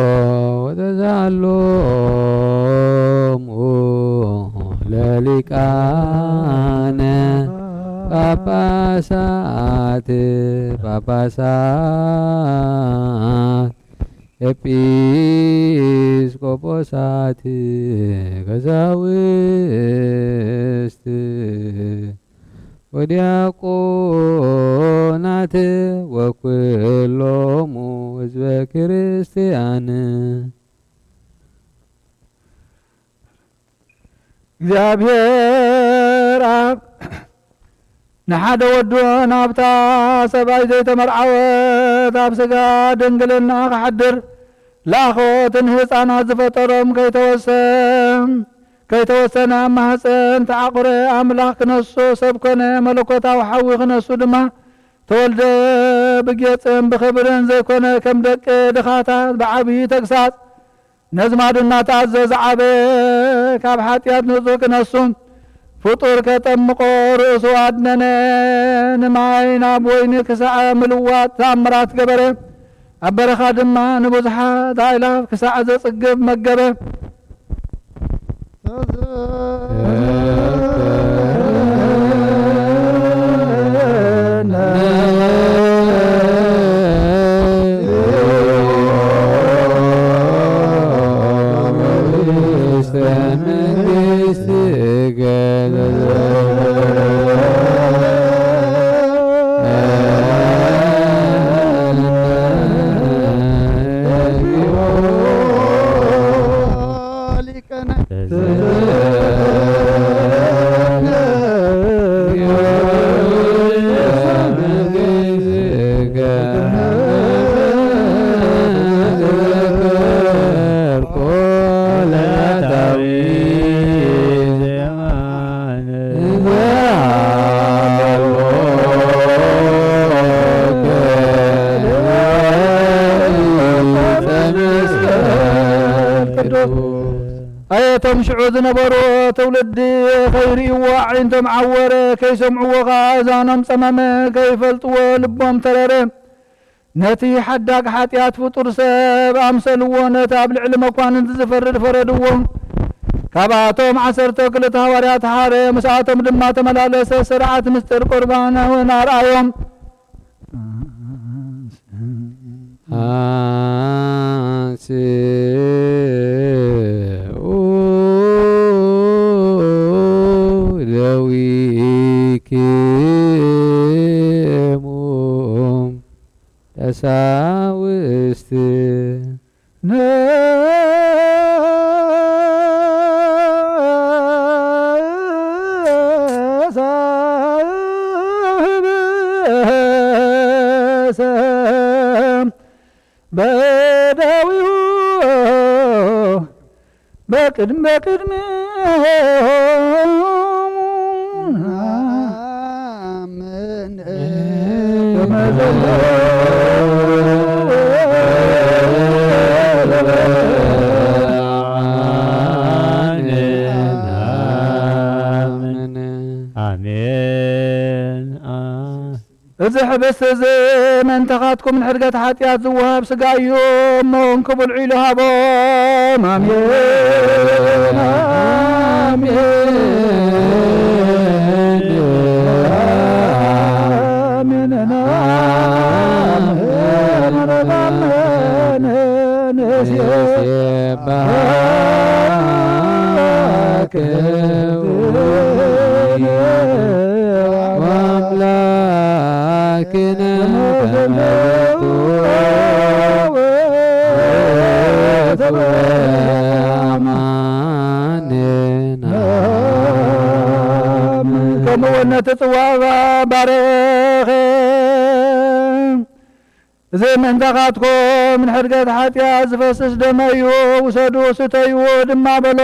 ወተዛሎሙ ለሊቃነ ጳጳሳት ኤጲስቆጶሳት ቀሳውስት ወዲያቆናት ወኩሎሙ ህዝበ ክርስቲያን እግዚአብሔር ኣብ ንሓደ ወዶ ናብታ ሰብኣይ ዘይተመርዓወት ኣብ ስጋ ድንግልና ክሓድር ላኾትን ህፃናት ዝፈጠሮም ከይተወሰነ ኣብ ማህፀን ተዓቁረ ኣምላኽ ክነሶ ሰብ ኮነ መለኮታዊ ሓዊ ክነሱ ድማ ተወልደ ብጌፅን ብኽብርን ዘይኮነ ከም ደቂ ድኻታት ብዓብዪ ተግሳጽ ነዝማዱ እናተኣዘዘ ዓበየ ካብ ሓጢኣት ንጹህ ክነሱ ፍጡር ከጠምቆ ርእሱ ኣድነነ ንማይ ናብ ወይኒ ክሳዕ ምልዋጥ ተኣምራት ገበረ ኣብ በረኻ ድማ ንብዙሓት ኣእላፍ ክሳዕ ዘጽግብ መገበ ኣየቶም ሽዑ ዝነበሩ ትውልዲ ኸይርእይዎ ዓይንቶም ዓወረ ከይሰምዕዎ ኣእዛኖም ጸመመ ከይፈልጥዎ ልቦም ተረረ ነቲ ሓዳግ ሓጢኣት ፍጡር ሰብ ኣምሰልዎ ነቲ ኣብ ልዕሊ መኳንንቲ ዝፈርድ ፈረድዎ ካብኣቶም 12 ሐዋርያት ሓደ ምስኣቶም ድማ ተመላለሰ ስርዓት ምስጢር ቁርባን እውን ኣርኣዮም ደዊክሙ ቀሳውስት በዳዊሁ በቅድመ አሜን አሜን እዚ ሕብስ እዚ መንተኻትኩም ምን ሕድገት ሓጢኣት ዝወሃብ ስጋ እዩ እሞ እንክብልዑ ኢሉ ሃቦም አሜን አሜን كمونة صوابا بارخ زي من دغاتكم من حرقة حتى زفسس دميو وسدو ستيو دما بلو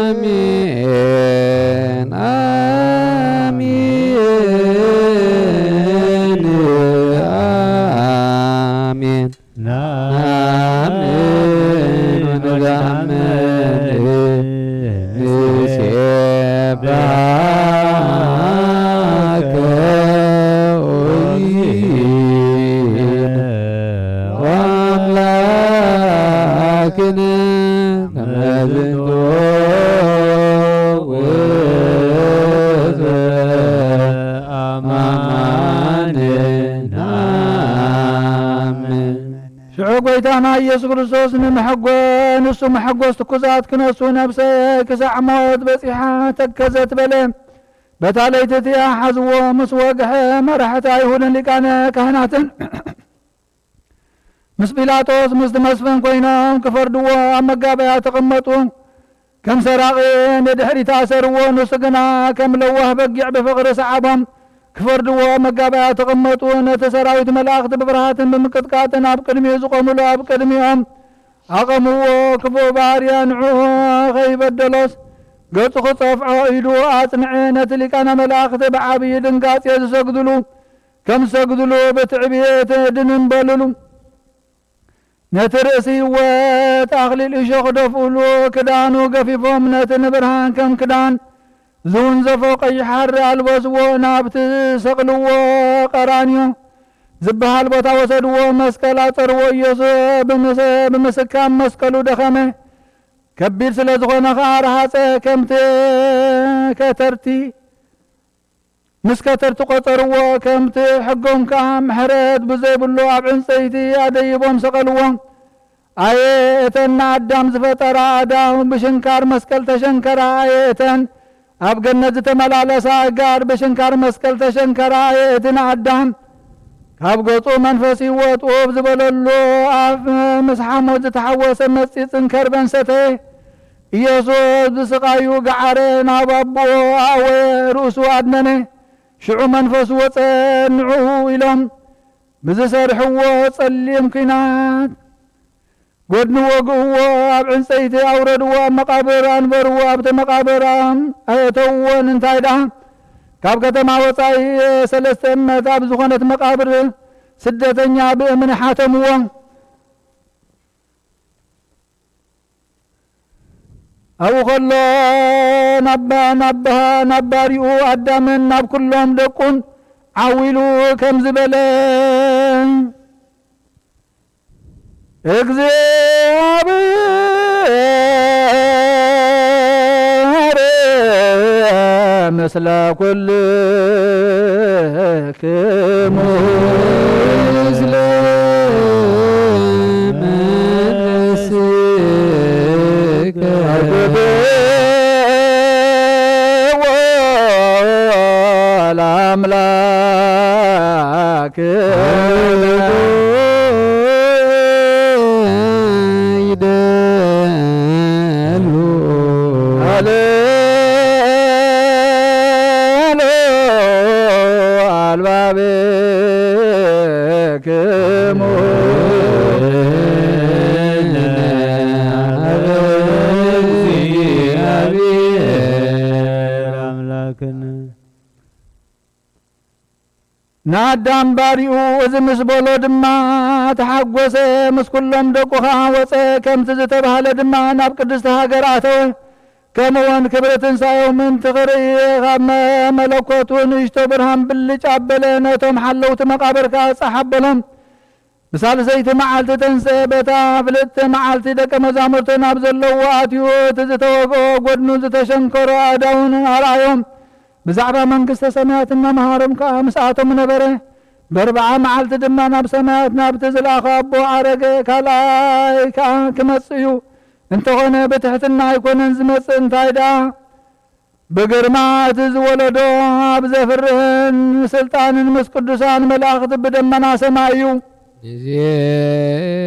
آمين آمين آمين آمين ونغمد نسيبك واملاكنا نمزندو قويتانا يسوع كريستوس نمحقون نسو محقوس تكوزات كنسو نفسي كسع موت بسيحة تكزت بلم بتاليتتي حزو مسوقح مرحة يهود اللي كان كهنات مس بيلاطوس مس دمسفن كوينام كفردوا مقابيا تقمطوا كم سراغين دحري تاسروا نسقنا كم لوه بقع بفقر سعبهم كفردوا مقابيا تقمطوا نتسراويت ملاخت ببرهات بمكتكاتن أبقدمي يزقوموا له أبقدميهم أقموا كفو باريا نعوه خيب الدلوس قلت خطف عائلو أسمعينة اللي كان ملاخت بعبي دنقات يسقدلو كم سقدلو بتعبيت دنن بللو نترأسي وتأخلي الإشيخ دفولو كدانو قفيفهم نتنبرهان كم كدان زون زفوق يحر البسو نابت سقلو قرانيو زبها البطا وسدو مسكلا ترو يسو بمسكام مسكلو دخمه كبير سلازغون خارهات كمت كترتي مسكتر تقطرو كمت حقهم كام حرد بزيبلو عبعن سيتي أديبهم سقلوهم آيتن عدام زفتر آدام بشنكار مسكل تشنكر آيتن أبقى تملالس أقار بشنكار مسكل تشنكر آيتن عدام أبقى منفسي وطوب زبللو أف مسحمو تتحوس مسي تنكر بنسته يسوع بسقايو قعرين أبابو أوي رؤسو أدنني شعو منفس وصنعوه إلهم بزسرحو وصلي يمكنات قدنو وقوة أبعن سيتي أوردوا مقابر أنبروا أبت مقابر أيتوون انتايدها كاب كتما وصاي سلسة أبزخونة مقابر سدتنيا بأمن حاتموا أو خلا نباريو أدامن نب كلهم دقون عويلو كم زبلين እግዚአብሔር ምስለ ኩልክሙ ምስለ መንፈስከ ለአምላክ ይደሉ አልባብክሙ ናዳም ባሪኡ እዚ ምስ በሎ ድማ ተሓጐሰ ምስ ኩሎም ደቁኻ ወፀ ከምቲ ዝተባሃለ ድማ ናብ ቅድስቲ ሃገር ኣተወ ከምኡውን ክብሪ ትንሣኤዮምን ትኽርኢ ካብ መለኮቱ ንእሽቶ ብርሃን ብልጭ ኣበለ ነቶም ሓለውቲ መቃብርካ ጸሓበሎም ብሳልሰይቲ መዓልቲ ተንስአ በታ ፍልጥቲ መዓልቲ ደቀ መዛሙርቱ ናብ ዘለዎ ኣትዩ እቲ ዝተወግኦ ጐድኑ ዝተሸንከሮ ኣእዳውን ኣርኣዮም ብዛዕባ መንግሥተ ሰማያት እናመሃሮም ከዓ ምስኣቶም ነበረ በርብዓ መዓልቲ ድማ ናብ ሰማያት ናብቲ ዝለኣኸ ኣቦ ዓረገ ካልኣይ ከዓ ክመጽእ እዩ እንተኾነ ብትሕትና ኣይኮነን ዝመጽእ እንታይ ደኣ ብግርማ እቲ ዝወለዶ ኣብ ዘፍርህን ስልጣንን ምስ ቅዱሳን መላእኽቲ ብደመና ሰማይ እዩ ንዜኑ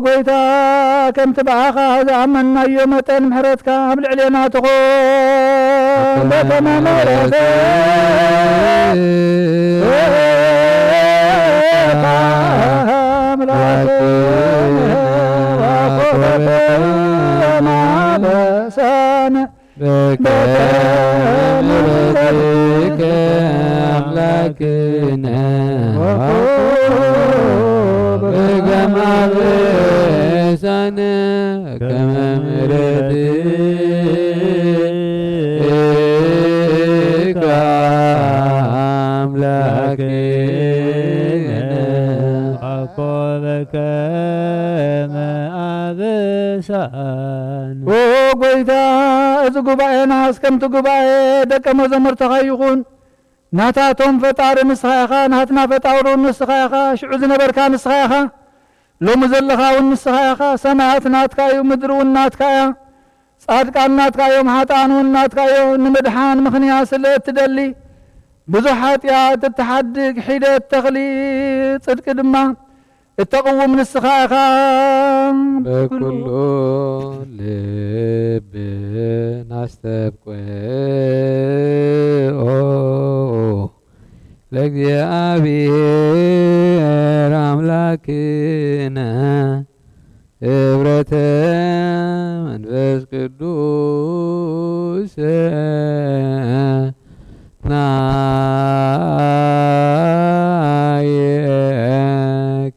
ጎይታ ከምቲ በዓኻ ዝኣመናዮ መጠን ምሕረትካ ኣብ ልዕልና ትኹን በከመ ምሕረትከ አምላክነ በገማበሳነ ከመ ምሕረትከ አምላክነ በከመ አበሳነ ጎይታ እዚ ጉባኤና እስከምቲ ጉባኤ ደቀ መዘሙርትኻ ይኹን ናታቶም ፈጣሪ ንስኻ ኢኻ ናትና ፈጣሪ ንስኻ ኢኻ ሽዑ ዝነበርካ ንስኻ ኢኻ ሎሚ ዘለኻ እውን ንስኻ ኢኻ ሰማያት ናትካ እዩ ምድሪ እውን ናትካ እያ ጻድቃን ናትካ እዮም ሓጥኣን እውን ናትካ እዮ ንምድሓን ምኽንያት ስለ እትደሊ ብዙሕ ኃጢአት እትሓድግ ሒደት ተኽሊ ጽድቂ ድማ እተቕውም ንስኻ ኢኻ በኩሉ ልብ ናስተብቅዖ ለእግዚአብሔር አምላክነ ኅብረተ መንፈስ ቅዱስ ናየ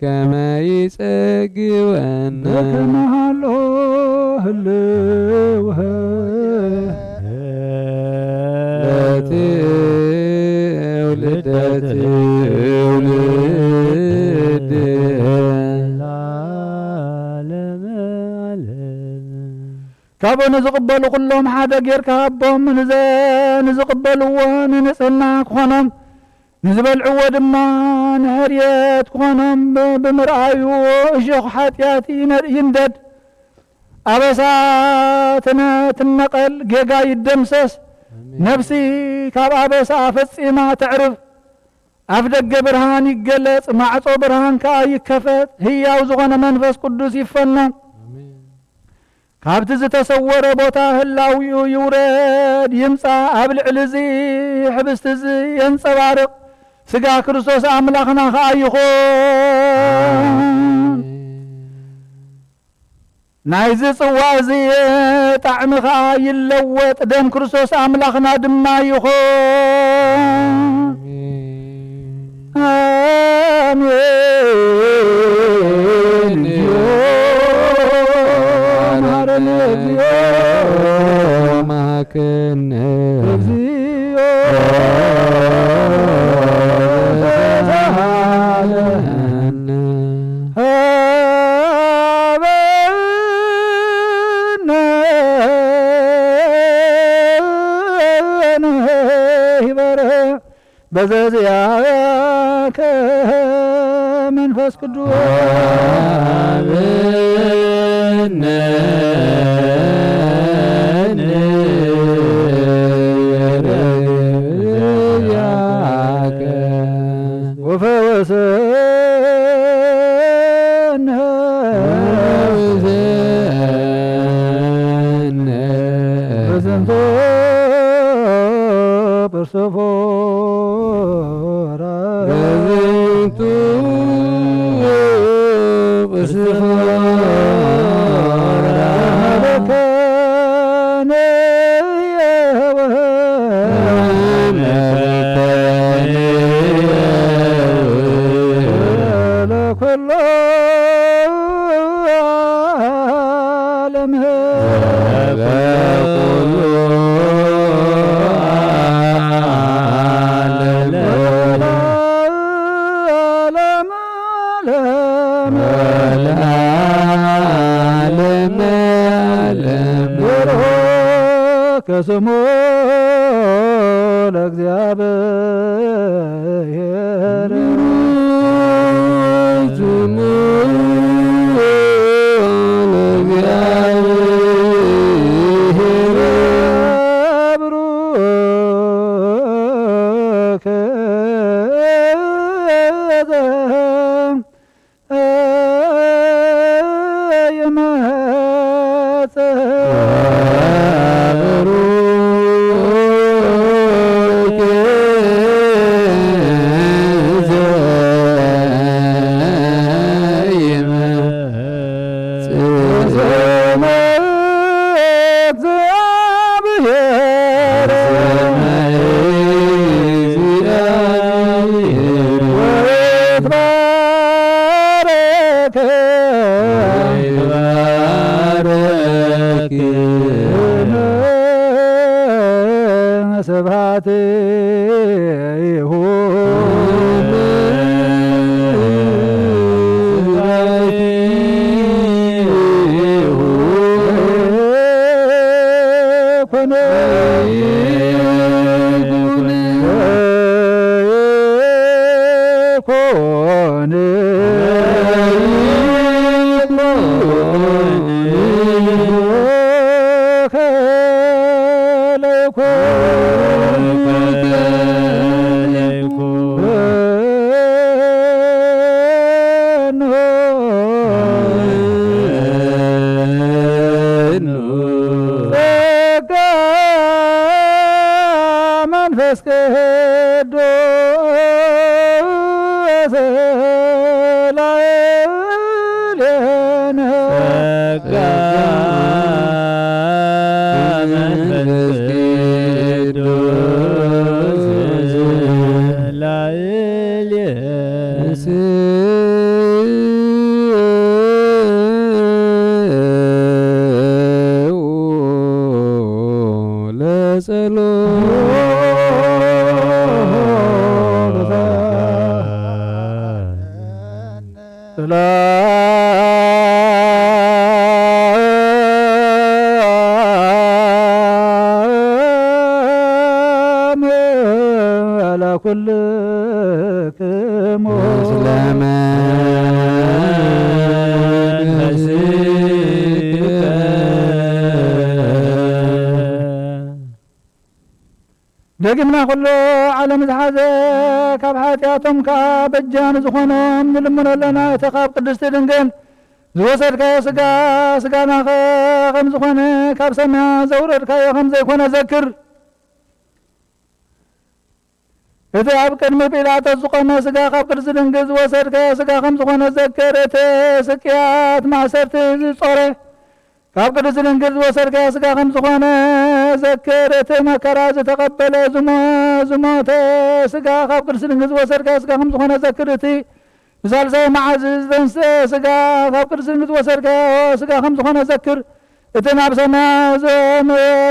ከመ ይጸግወነ በከመሃሎ ህልውህ ለትውልደ ትውልድ ለዓለመ ዓለም ካብኡ ንዝቕበሉ ኩሎም ሓደ ጌርካ ኣቦም ንዝቕበልዎ ንንጽህና ክኾኖም ንዝበልዕዎ ድማ ንሕርየት ክኾኖም ብምርኣዩ እሾኽ ሓጢአት ይንደድ ኣበሳ ትነቐል ጌጋ ይደምሰስ ነፍሲ ካብ ኣበሳ ፈጺማ ትዕርፍ ኣብ ደገ ብርሃን ይገለጽ ማዕጾ ብርሃን ከዓ ይከፈት ህያው ዝኾነ መንፈስ ቅዱስ ይፈኖ ካብቲ ዝተሰወረ ቦታ ህላዊኡ ይውረድ ይምፃ ኣብ ልዕሊ እዚ ሕብስቲ እዚ የንፀባርቕ ስጋ ክርስቶስ ኣምላኽና ከዓ ይኹን ናይዚ ጽዋ እዚ ጣዕሚ ከዓ ይለወጥ ደም ክርስቶስ ኣምላኽና ድማ ይኹን አሜን ማረነ እግዚኦ ማከነ እግዚኦ በዘዚያከ መንፈስ ቅዱስ ወፈወሰነ በዘንቶ ፐርሶፎራ በዘንቶ ፐርሶፎራ ለከነ ለኩሎ ዓለም ከስሙ ለእግዚአብሔር ስሙ ለእግዚአብሔር ብሩክ ስብሐት ይሁን ኮነ ኮነ መንፈስ ቅዱስ ላዕሌነ መንፈስ ቅዱስ ላዕሌነ ሰላም ለኩልክሙ ደግምና ኩሉ ዓለም ዝሓዘ ካብ ሓጢኣቶም ከዓ በጃን ዝኾኖም ንልምኖ ኣለና እቲ ካብ ቅድስቲ ድንግል ዝወሰድካዮ ስጋ ስጋና ከም ዝኾነ ካብ ሰማይ ዘውረድካዮ ከም ዘይኮነ ዘክር እቲ ኣብ ቅድሚ ጲላጦስ ዝቆመ ስጋ ካብ ቅዱስ ድንግል ዝወሰድካዮ ስጋ ከም ዝኾነ ዘክር እቲ ስቅያት ማእሰርቲ ዝጾረ ካብ ቅዱስ ድንግል ዝወሰድካዮ ስጋ ከም ዝኾነ ዘክር እቲ መከራ ዝተቐበለ ዝሞተ ስጋ ካብ ቅዱስ ድንግል ዝወሰድካዮ ስጋ ከም ዝኾነ ዘክር እቲ ሳልሳይ መዓዝ ዝተንስአ ስጋ ካብ ቅዱስ ድንግል ዝወሰድካዮ ስጋ ከም ዝኾነ ዘክር እቲ ናብ ሰማይ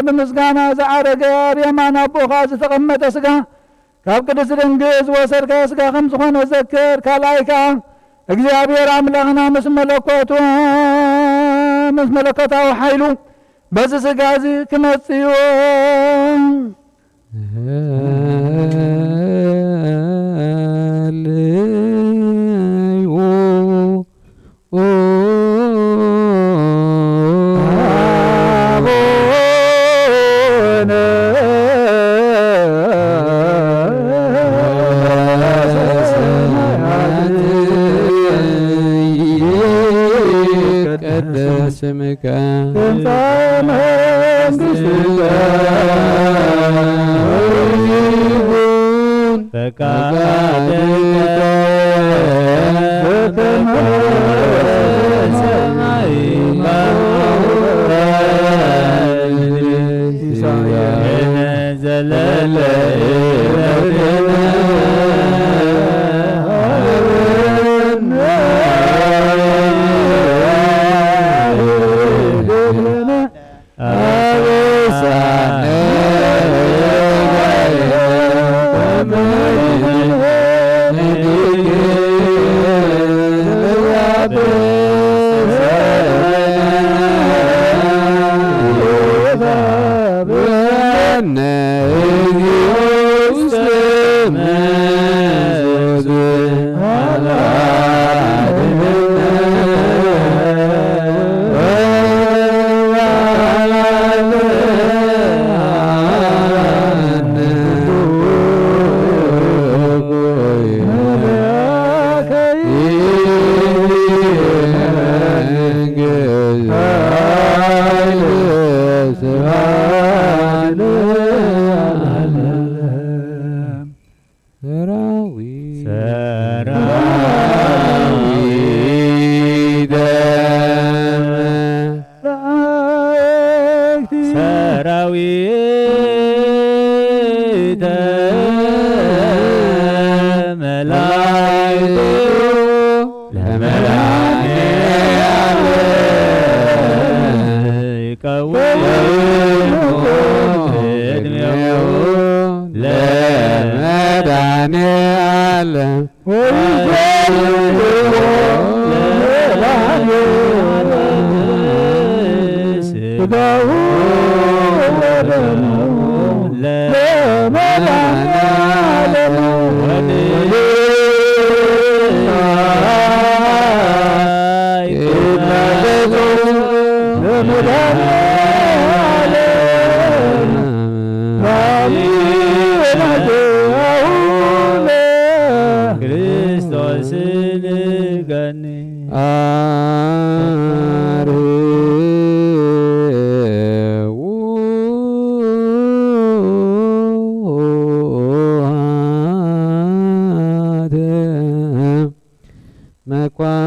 ብምስጋና ዝዓረገ ኣብ የማን ኣቦኻ ዝተቐመጠ ስጋ ካብ ቅዱስ ድንግል ዝወሰድካዮ ስጋ ከም ዝኾነ ዘክር ካልኣይ ከዓ እግዚአብሔር አምላክና ምስ መለኮታዊ ሓይሉ በዚ ስጋ እዚ ክመጽእ እዩ ስምከ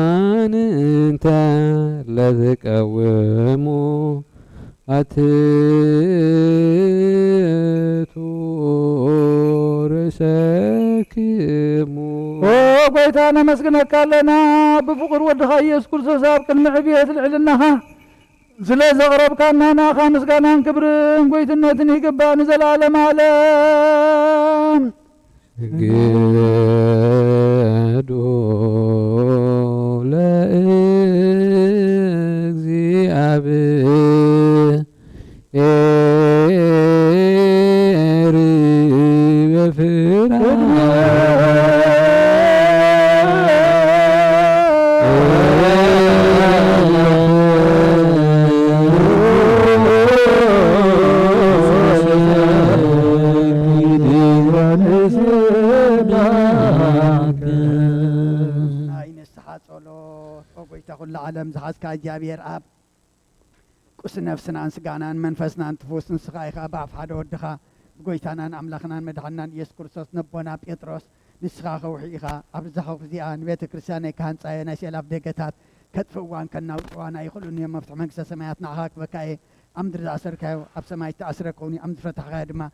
መኳንንተ ለዝቀውሙ አትቱ ርእሰክሙ ጎይታና መስግነካ ኣለና ብፍቅር ወድኻ ኢየሱስ ክርስቶስ ኣብ ቅድሚ ዕብየት ልዕልናኻ ስለ ዘቕረብካና ናኻ ምስጋናን ክብርን ጎይትነትን ይግባእ ንዘለዓለም ዓለም ግዱ ለእግዚአብሔር በፍርሃት كل عالم زحاسك اجابير اب قس نفسنا انسقانا منفسنا انتفوس نسخايخا بعف حدا ودخا بقويتانا املاخنا مدحنا يسوع كريستوس نبونا بيتروس نسخا خوحيخا ابزخو فزيان بيت كريستياني كان صاينا سيلاف دقتات كتفوان كنا وانا يخلوني مفتح منكسه سماياتنا هاك بكاي امدر اسركاو اب سماي تاسركوني امدر فتح غادما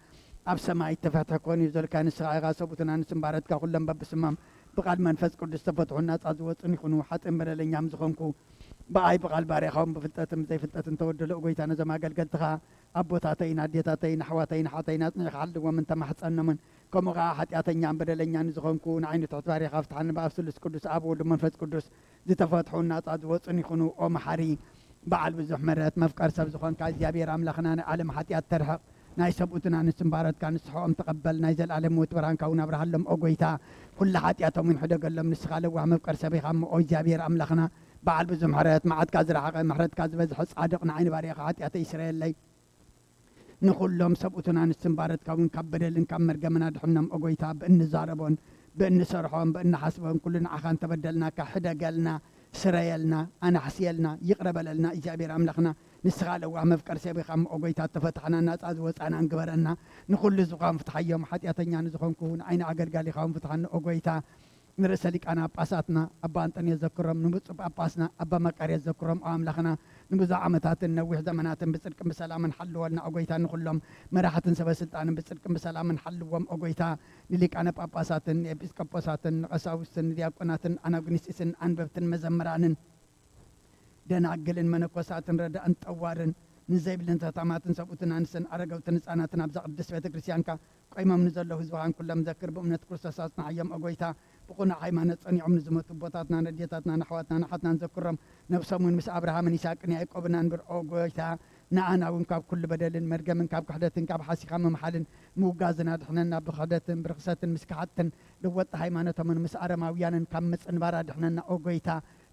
اب سماي تفتح كوني زل كان سخايغا سبوتنا نسمبارتكا كلهم ببسمام بقال منفس قدس تفتحونا تصوصن يكونوا حتم بللኛም ዝኾንኩ በአይ በቃል ባሪያኸውም በፍልጠትም ዘይፍልጠትን ተወደለው ጎይታነ ዘማገልገልትኻ አቦታተይን አዴታተይን አሕዋተይን ሓተይን አጽኒዕኻ ዓልዎም እንተ ማሕፀኖምን ከምኡኻ ሓጢኣተኛን በደለኛን ዝኾንኩ ንዓይኒ ትሑት ባሪኻ ፍትሓኒ በኣብ ስሉስ ቅዱስ ኣብ ወልድ መንፈስ ቅዱስ ዝተፈትሑ ናፃ ዝወፅን ይኹኑ ኦ መሓሪ በዓል ብዙሕ ምሕረት መፍቀር ሰብ ዝኾንካ እግዚኣብሔር ኣምላኽና ናይ ዓለም ሓጢኣት ተርሕቕ ናይ ሰብኡትና ንስምባረትካ ንስሕኦም ተቐበል ናይ ዘለኣለም ሞት ብርሃንካ እውን ኣብርሃሎም ኦ ጎይታ ኩሉ ሓጢኣቶም ይንሕደገሎም ንስኻ ለዋህ መፍቀር ሰበይኻ እሞ ኦ እግዚኣብሔር ኣምላኽና በዓል ብዙሕ ምሕረት መዓትካ ዝረሓቐ ምሕረትካ ዝበዝሐ ጻድቕ ንዓይኒ ባሪያኻ ሓጢኣተ ይስረየለይ ንኹሎም ሰብኡትና ንስምባረትካ እውን ካብ በደልን ካብ መርገምን ኣድሕኖም ኦ ጎይታ ብእንዛረቦን ብእንሰርሖም ብእንሓስቦን ኩሉ ንዓኻ እንተበደልናካ ሕደገልና ስረየልና ኣናሕስየልና ይቕረበለልና እግዚኣብሔር ኣምላኽና ንስኻ ለዋህ መፍቀር ሰበይኻ እሞ ኦ ጎይታ ተፈትሐና ናፃ ዝወፃና እንግበረና ንኹሉ ዝኻውን ፍትሓዮም ሓጢኣተኛ ንዝኾንኩ ንዓይኒ ኣገልጋሊኻውን ፍትሓኒ ኦ ጎይታ ንርእሰ ሊቃና ጳጳሳትና ኣባ አንጦንዮስ ዘክሮም ንብፁዕ ጳጳስና ኣባ መቃርዮስ ዘክሮም ኦ ኣምላኽና ንብዙሕ ዓመታትን ነዊሕ ዘመናትን ብፅድቅን ብሰላምን ሓልወልና ኦ ጎይታ ንኹሎም መራሕትን ሰበስልጣንን ብፅድቅን ብሰላምን ሓልዎም ኦ ጎይታ ንሊቃነ ጳጳሳትን ንኤጲስቆጶሳትን ንቐሳውስትን ንዲያቆናትን ኣናጉኒስጢስን ኣንበብትን መዘምራንን ደናግልን መነኮሳትን ረዳእን ጠዋርን ንዘይብልን ተታማትን ሰብኡትን ኣንስትን ኣረገውትን ህፃናትን ኣብዛ ቅድስት ቤተ ክርስቲያንካ ቆይሞም ንዘለዉ ህዝብኻን ኩሎም ዘክር ብእምነት ክርስቶስ ኣጽናዕዮም ኦ ጎይታ ብቑኑዕ ሃይማኖት ጸኒዖም ንዝመቱ ቦታትና ነዴታትና ንኣሕዋትና ንሓትና ዘክሮም ነብሶምን ምስ ኣብርሃምን ይስሐቅን ያዕቆብን ኣንብር ኦ ጎይታ ንኣና እውን ካብ ኩሉ በደልን መርገምን ካብ ክሕደትን ካብ ሓሲኻ ምምሓልን ምውጋዝን ኣድሕነና ብክሕደትን ብርክሰትን ምስ ክሓትን ልወጢ ሃይማኖቶምን ምስ ኣረማውያንን ካብ ምፅንባር ኣድሕነና ኦ ጎይታ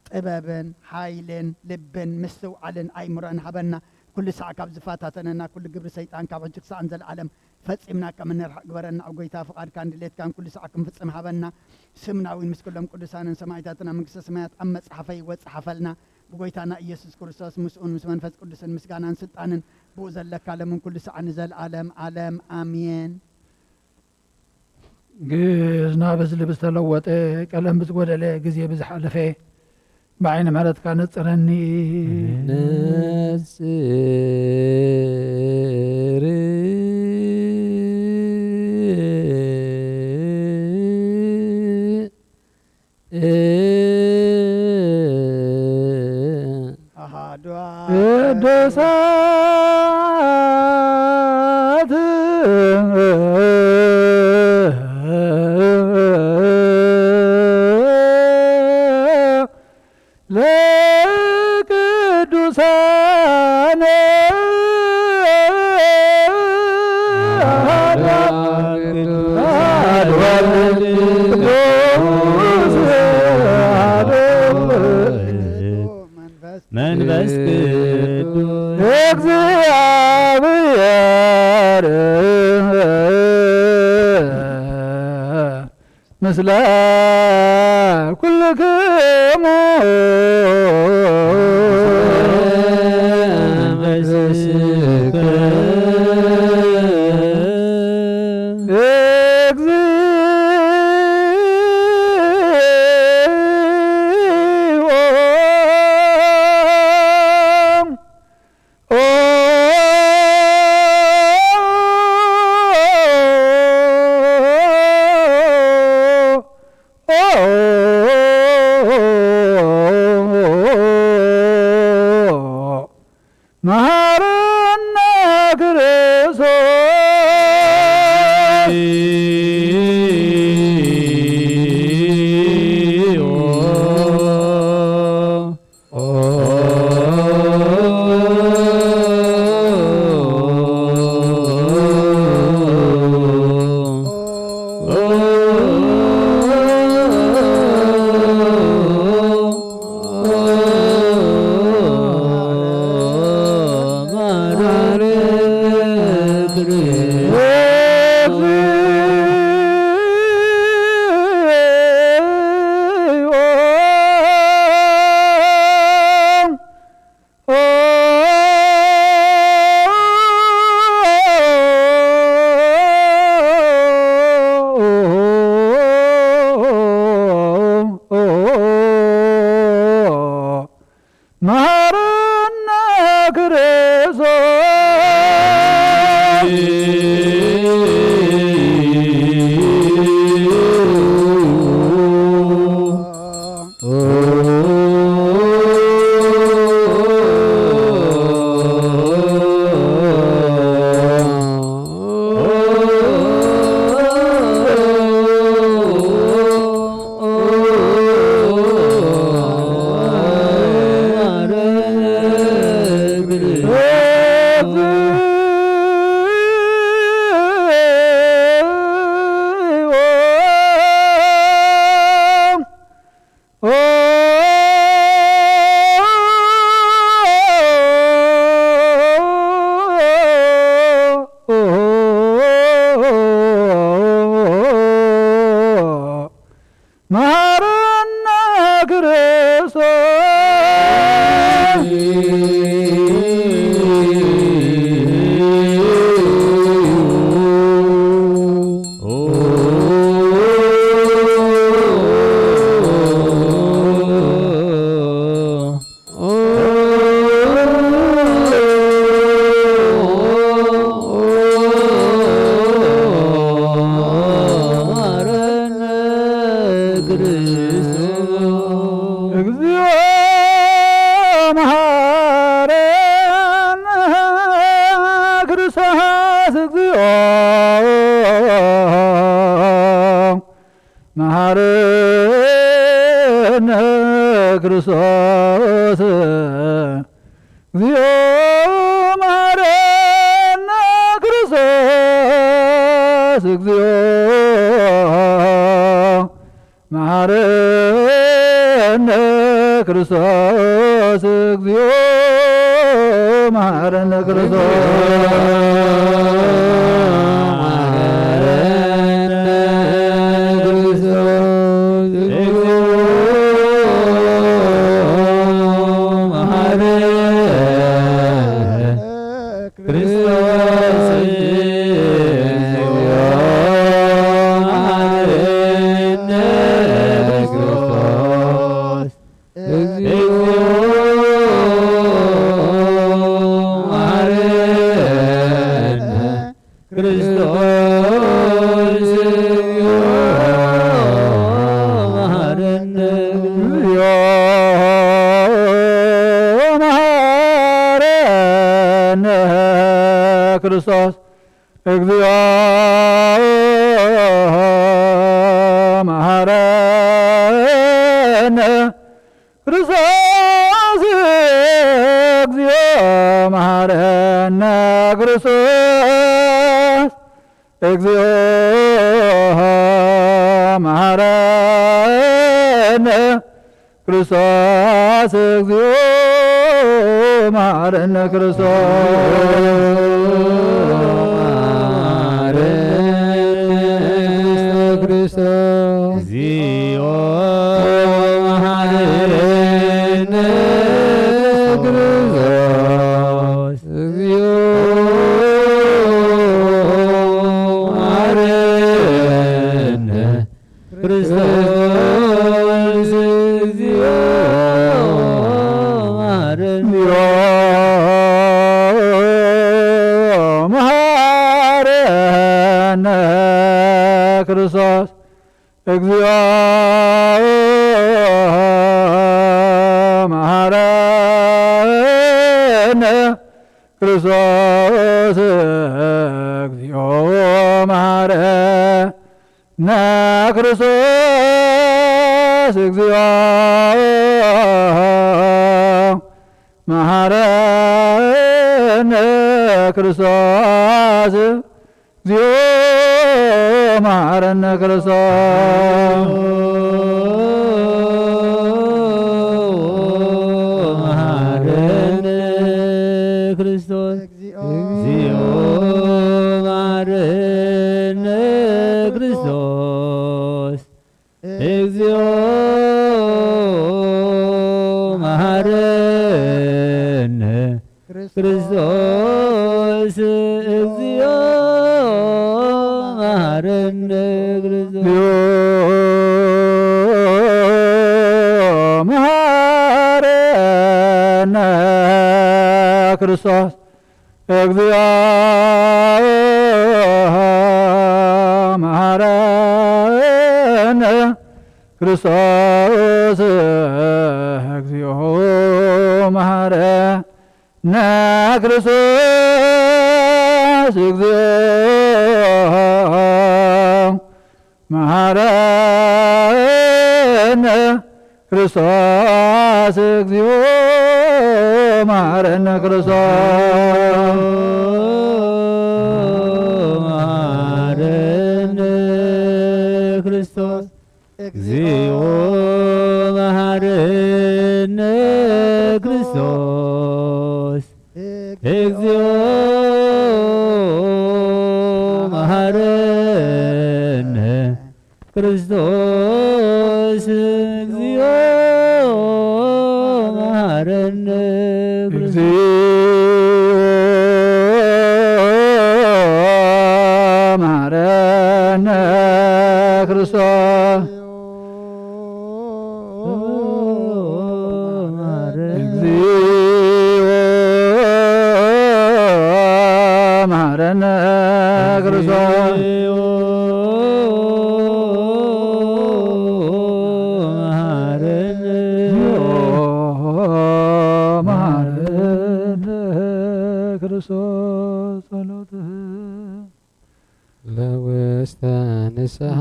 ጥበብን ሓይልን ልብን ምስትውዓልን ኣይምሮን ሃበና ኩሉ ሰዕ ካብ ዝፋታተነና ኩሉ ግብሪ ሰይጣን ካብ ሕጂ ክሳዕን ዘለዓለም ፈፂምና ከም እንርሕቕ ግበረና ኦ ጎይታ ፍቓድካን ድሌትካን ኩሉ ሰዕ ክንፍፅም ሃበና ስምና እውን ምስ ኩሎም ቅዱሳንን ሰማዕታትን ኣብ መንግስተ ሰማያት ኣብ መፅሓፈይ ይወፅሓፈልና ብጎይታና ኢየሱስ ክርስቶስ ምስኡን ምስ መንፈስ ቅዱስን ምስጋናን ስልጣንን ብኡ ዘለካ ለምን ኩሉ ሰዕ ንዘለዓለም ዓለም ኣሜን። ግዝና ብዝሊ ብዝተለወጠ ቀለም ብዝጎደለ ግዜ ብዝሓለፈ بعين مرات كانت ترني نسر دسات መንፈስ ቅዱስ እግዚአብሔር ምስለ ኩልክሙ መሐረነ ክርስቶስ እግዚኦ መሐረነ ክርስቶስ እግዚኦ መሐረነ ክርስቶስ እግዚኦ መሐረነ ክርስቶስ እግዚኦ መሐረነ ክርስቶስ እግዚኦ መሐረነ ክርስቶስ እግዚኦ መሐረነ ክርስቶስ እግዚኦ መሐረነ ክርስቶስ እግዚኦ መሐረነ ክርስቶስ እግዚኦ መሐረነ ክርስቶስ እግዚኦ መሐረነ ክርስቶስ እግዚኦ መሐረነ ክርስቶስ እግዚኦ መሐረነ ክርስቶስ እግዚኦ መሐረነ ክርስቶስ እግዚኦ መሐረነ ክርስቶስ መሐረነ ክርስቶስ እግዚኦ መሐረነ ክርስቶስ እግዚኦ መሐረነ ክርስቶስ እግዚኦ መሐረነ ክርስቶስ እግዚኦ መሐረነ ክርስቶስ እግዚኦ መሐረነ ክርስቶስ እግዚኦ መሐረነ ክርስቶስ እግዚኦ መሐረነ ክርስቶስ መሐረነ ክርስቶስ እግዚኦ መሐረነ ክርስቶስ እግዚኦ መሐረነ ክርስቶስ እግዚኦ መሐረነ መሐረነ ክርስቶስ መሐረነ ክርስቶስ መሐረነ ክርስቶስ ጸሎትህ ወስተንስሃ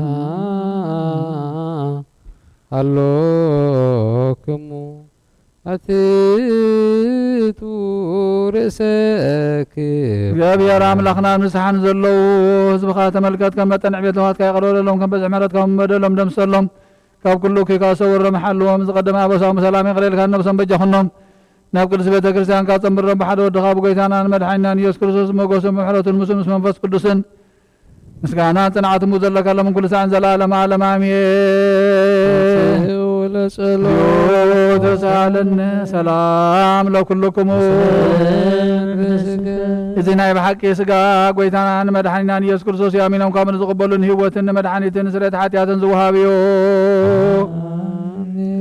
ሃሎክሙ አትቱ ርእሰክም እግዚአብሔር አምላኽና ንስሓን ዘለዉ ህዝብኻ ተመልከት ከም መጠን ዕቤትኻ ይቐርበለሎም ከም በዝሒ ምሕረትካ መደሎም ደምሰሎም ካብ ኩሉ ኪካ ሰውሮም ሓልዎም ዝቐደመ ኣበሳዊ ሰላም ይቕለልካ ነብሶም በጃኹኖም ናብ ቅዱስ ቤተ ክርስቲያን ካብ ፀምብሮም ብሓደ ወድኻ ብጎይታናን መድሓኒናን ኢየሱስ ክርስቶስ መጎሶም ምሕረቱን ምስኡ ምስ መንፈስ ቅዱስን ምስጋናን ጽንዓትን ዘለካሎም ኩሉ ሰዓን ዘለዓለም ዓለም አሜን። ለጸሎት ተሳለነ ሰላም ለኩልክሙ እዚ ናይ ብሓቂ ስጋ ጎይታናን መድሓኒናን ኢየሱስ ክርስቶስ ያሚኖም ካብ ንዝቕበሉን ህይወትን መድሓኒትን ስርየት ሓጢኣትን ዝውሃብ እዩ።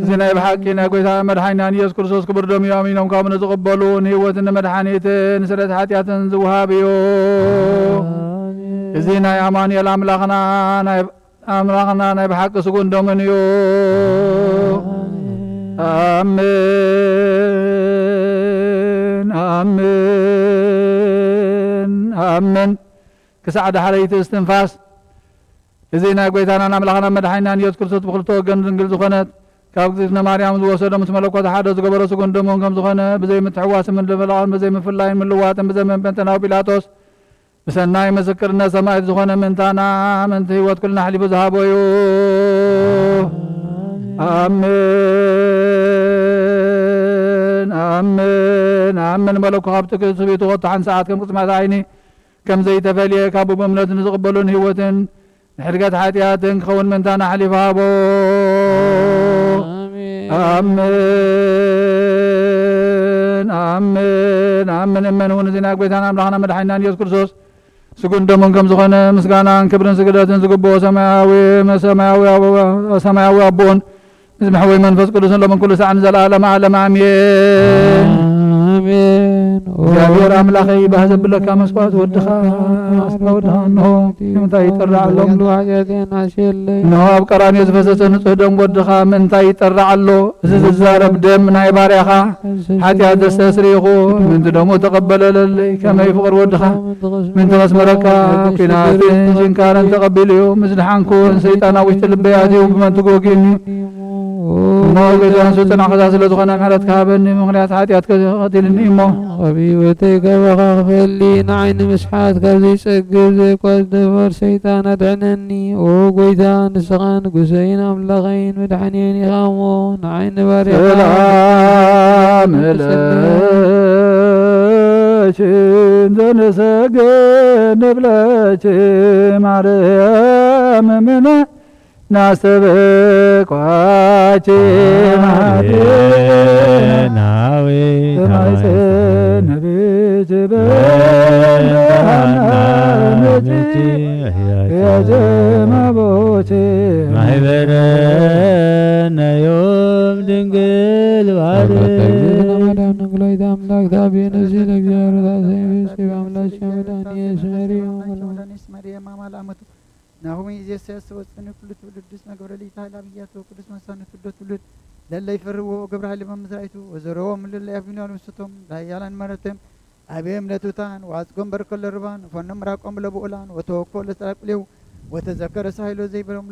እዚ ናይ ብሓቂ ናይ ጎይታናን መድሓኒናን ኢየሱስ ክርስቶስ ክቡር ደሙ ያሚኖም ካብ ንዝቕበሉን ህይወትን መድሓኒትን ስርየት ሓጢኣትን ዝውሃብ እዩ። እዚ ናይ ኣማኑኤል ኣምላኽና ናይ ብሓቂ ስጉን ደሙን እዩ። አሜን አሜን አሜን። ክሳዕ ዳሕረይቲ እስትንፋስ እዚ ናይ ጎይታናን ኣምላኽናን መድሓኒናን ኢየሱስ ክርስቶስ ብክልተ ወገን ድንግል ዝኾነት ካብ እግዝእትነ ማርያም ዝወሰዶ ምስ መለኮት ሓደ ዝገበሮ ስጉን ደሙን ከም ዝኾነ ብዘይ ምትሕዋስን ምልፍላቕን ብዘይ ምፍላይን ምልዋጥን ብዘመን ጴንጤናዊ ጲላጦስ ብሰናይ ምስክርነት ሰማዕት ዝኾነ ምንታና ምንቲ ህይወት ኩልና ሓሊፉ ዝሃቦ እዩ። አሜን አሜን አሜን። መለኮ ካብቲ ትስቢቱ ወጥሓን ሰዓት ከም ቅፅማት ዓይኒ ከም ዘይተፈልየ ካብ ብእምነትን ዝቕበሉን ህይወትን ንሕድገት ሓጢኣትን ክኸውን ምንታና ሓሊፉ ሃቦ። አሜን አሜን አሜን። እመን እውን እዚ ናይ ጎይታና ኣምላኽና መድሓኒናን ኢየሱስ ክርስቶስ ስጉን ደሙን ከም ዝኾነ ምስጋናን ክብርን ስግደትን ዝግብኦ ሰማያዊ ኣቦን ዝምሕወይ መንፈስ ቅዱስን ሎምን ኩሉ ሰዓን ዘለዓለም ዓለም አሜን አሜን። እግዚአብሔር አምላኸይ ባህ ዘብለካ መስዋዕት ወድኻ ወድኻ እንሆ ምንታይ ይጠራዕ ኣሎ እንሆ ኣብ ቀራንዮ ዝፈሰሰ ንጹህ ደም ወድኻ ምንታይ ይጠራዕ ኣሎ። እዚ ዝዛረብ ደም ናይ ባርያኻ ሓጢኣት ዘስተስሪኹ ምንቲ ደሞ ተቐበለለለይ ከመይ ፍቕሪ ወድኻ ምንቲ መስመረካ ኩናትን ሽንካርን ተቐቢሉ እዩ ምስ ድሓንኩን ሰይጣናዊ ውሽጢ ልበያት እዩ ብመን ትጎጊኒ እሞ ገዛን ስልጥና ኸዛ ስለ ዝኾነ ምሕረት ካሃበኒ ምኽንያት ሓጢኣት ቀቲልኒ እሞ ቀቢወተይ ገበኻ ክፈሊ ንዓይኒ ምስሓት ካብ ዘይጸግብ ዘይቋዝደበር ሰይጣን ኣድዕነኒ። ኦ ጎይታ ንስኻ ንጉሰይን ኣምላኸይን መድሓኒየን ኢኻ እሞ ንዓይኒ ባርያኻ ሰላም ለችን ዘንሰግድ ንብለች ማርያም ምነ ናስተበቋች ናዊ ነቤት በናነች ያጀማቦች ማይበረነ ዮም ድንግል ማዳም ንግሎይት አምላክ ታቤነ ሲል እግዚአብሔር ታሰይስ በአምላክ መዳን መርያም አማላመቱ ናሁም ኢየሱስ ወጽነ ኩሉ ትውልድስ ነግብረ ሊታ ላብያቶ ቅዱስ መሳነት ወደ ትውልድ ለላይ ፈርዎ ገብረ ኃይል መምዝራይቱ ወዘሮም ለላይ አብኒያኑ ስቶም ዳያላን መረተም አቤም ለቱታን ዋጽጎም በርከለ ርባን ፈንም ራቆም ለብኡላን ወተወኮ ለተራቅሌው ወተዘከረ ሳይሎ ዘይበረም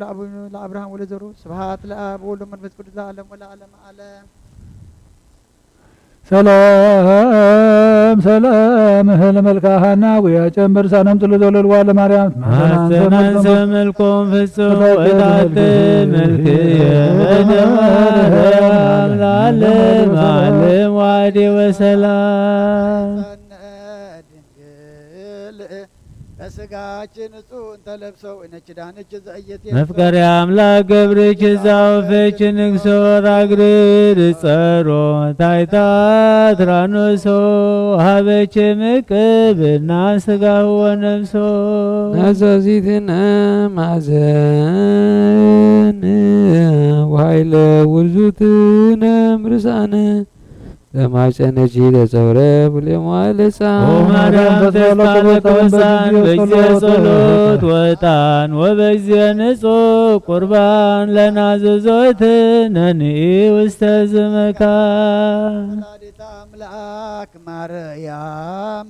ለአብርሃም ወለዘሮ ስብሐት ለአብ ወወልድ ወመንፈስ ቅዱስ ለዓለም ወለዓለም ዓለም። ሰላም ሰላም እህል መልካሃና ውያ ጨምር ሳነም ጥልዶልልዋ ለማርያም ማስተናን ዘመልኮም ፍጹም ወታት መልክየ በደማርያም ለዓለም ዓለም ዋዲ ወሰላም በስጋችን እጹን ተለብሰው እነች ዳነች ዘእየት መፍቀሪ አምላክ ገብርች ዛውፈች ንግሶ ራግርድ ጸሮ ታይታ ትራኖሶ ሀበች ምቅብና ስጋሁ ወነፍሶ ናዛዚትነ ማዘን ወኃይለ ውርዙትነ ምርሳነ ለማጨነጂ ለጸውረ ብሌሟለጻ ማርያም ተስፋለቆሳን በጊዜ ጸሎት ወጣን ወበጊዜ ንጹሕ ቁርባን ለናዘዞት ነኒ ውስተ ዝመካን ወላዲተ አምላክ ማርያም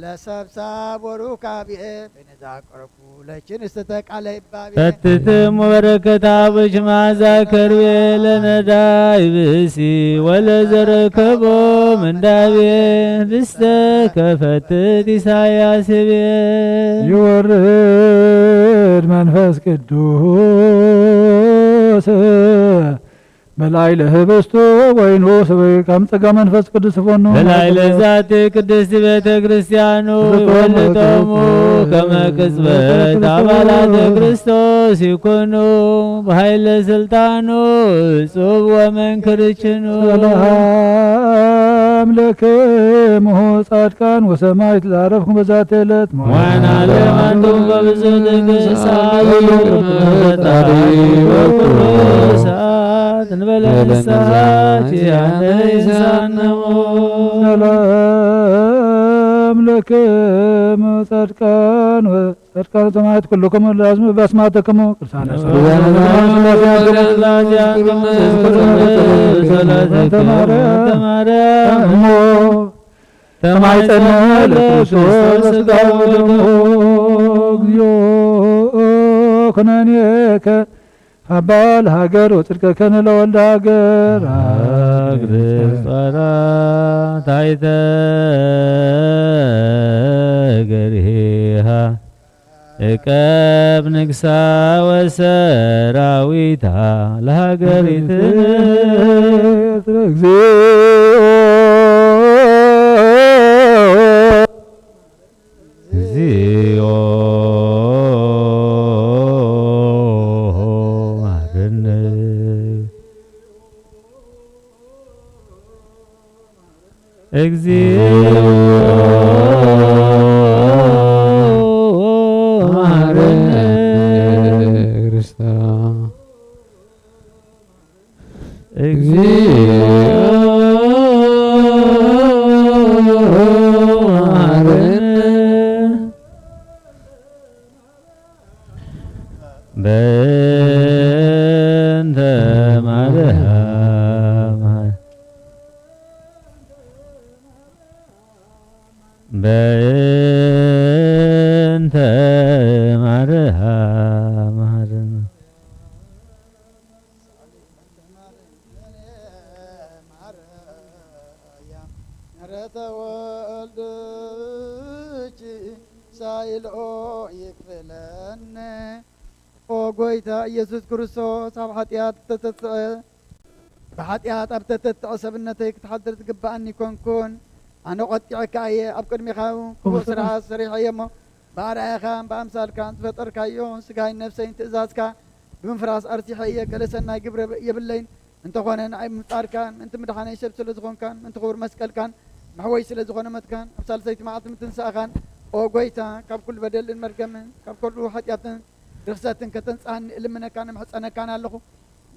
ለሰብሳብ ወሩካቢኤ በነዛ ቀረኩ ለችን እስተቃለ ይባቤ ፈትትም ወበረከታ በሽማዛ ከርቤ ለነዳይ ብእሲ ወለዘረከቦ ምንዳቤ ብስተ ከፈትት ኢሳያስ ቤ ይወርድ መንፈስ ቅዱስ በላይ ለህብስቱ ወይኑ ስበይ ከምጽጋ መንፈስ ቅዱስ ፎኑ በላይ ለዛት ቅድስት ቤተ ክርስቲያኑ ይወልጦሙ ከመቅጽበት አባላት ክርስቶስ ይኩኑ በኃይለ ስልጣኑ እጹብ ወመንክርችኑ ሰላም ለክሙ ጻድቃን ወሰማዕት ላረፍኩም በዛት ዕለት ዋና ለማንቱ በብዙ ትግሳ ፈጣሪ ወቅዱሳት እንበለ ንስሐት ያነ ይሳነሙ ሰላም ለክሙ ጻድቃን ወጻድቃን ሰማዕት ኩልክሙ ለአዝሙ በአስማተክሙ ቅዱሳነ ተማርያም ተማይጸነ ለክርስቶስ ሥጋው ወደሙ እግዚኦ ኩነኔከ አባል ሀገር ወጽድቀከነ ለወልደ ሀገር አግርጸራ ታይተ ገሪሃ እቀብ ንግሳ ወሰራዊታ ለሀገሪትን እግዚኦ ማረነ እግዚኦ ማረነ ክርስቶስ በእንተ ማርያም በእንተ ማርያም ረተወልድች ሳይልኦ ይክፍለነ ኦ ጎይታ ኢየሱስ ክርስቶስ ኣብ ሓጢኣት ብሓጢኣት ኣብ ተተጥዖ ሰብነተይ ክትሓድር ትግባአኒ ኮንኩን ኣነ ቆጢዕካ እየ ኣብ ቅድሚኻ ክቡር ስርዓት ሰሪሐ እየ እሞ ብኣርኣያኻን ብኣምሳልካን ዝፈጠርካዮ ስጋይን ነፍሰይን ትእዛዝካ ብምፍራስ ኣርሲሐ እየ ገለ ሰናይ ግብረ የብለይን እንተኾነ ንኣይ ምምጣርካን ምንቲ ምድሓነይ ሰብ ስለ ዝኾንካን ምንቲ ክቡር መስቀልካን መሕወይ ስለ ዝኾነ መትካን ኣብ ሳልሰይቲ መዓልቲ ምትንሳእኻን ኦ ጎይታ ካብ ኩሉ በደልን መርገምን ካብ ኩሉ ሓጢኣትን ርክሰትን ከተንጻህኒ እልምነካ ንምሕፀነካን ኣለኹ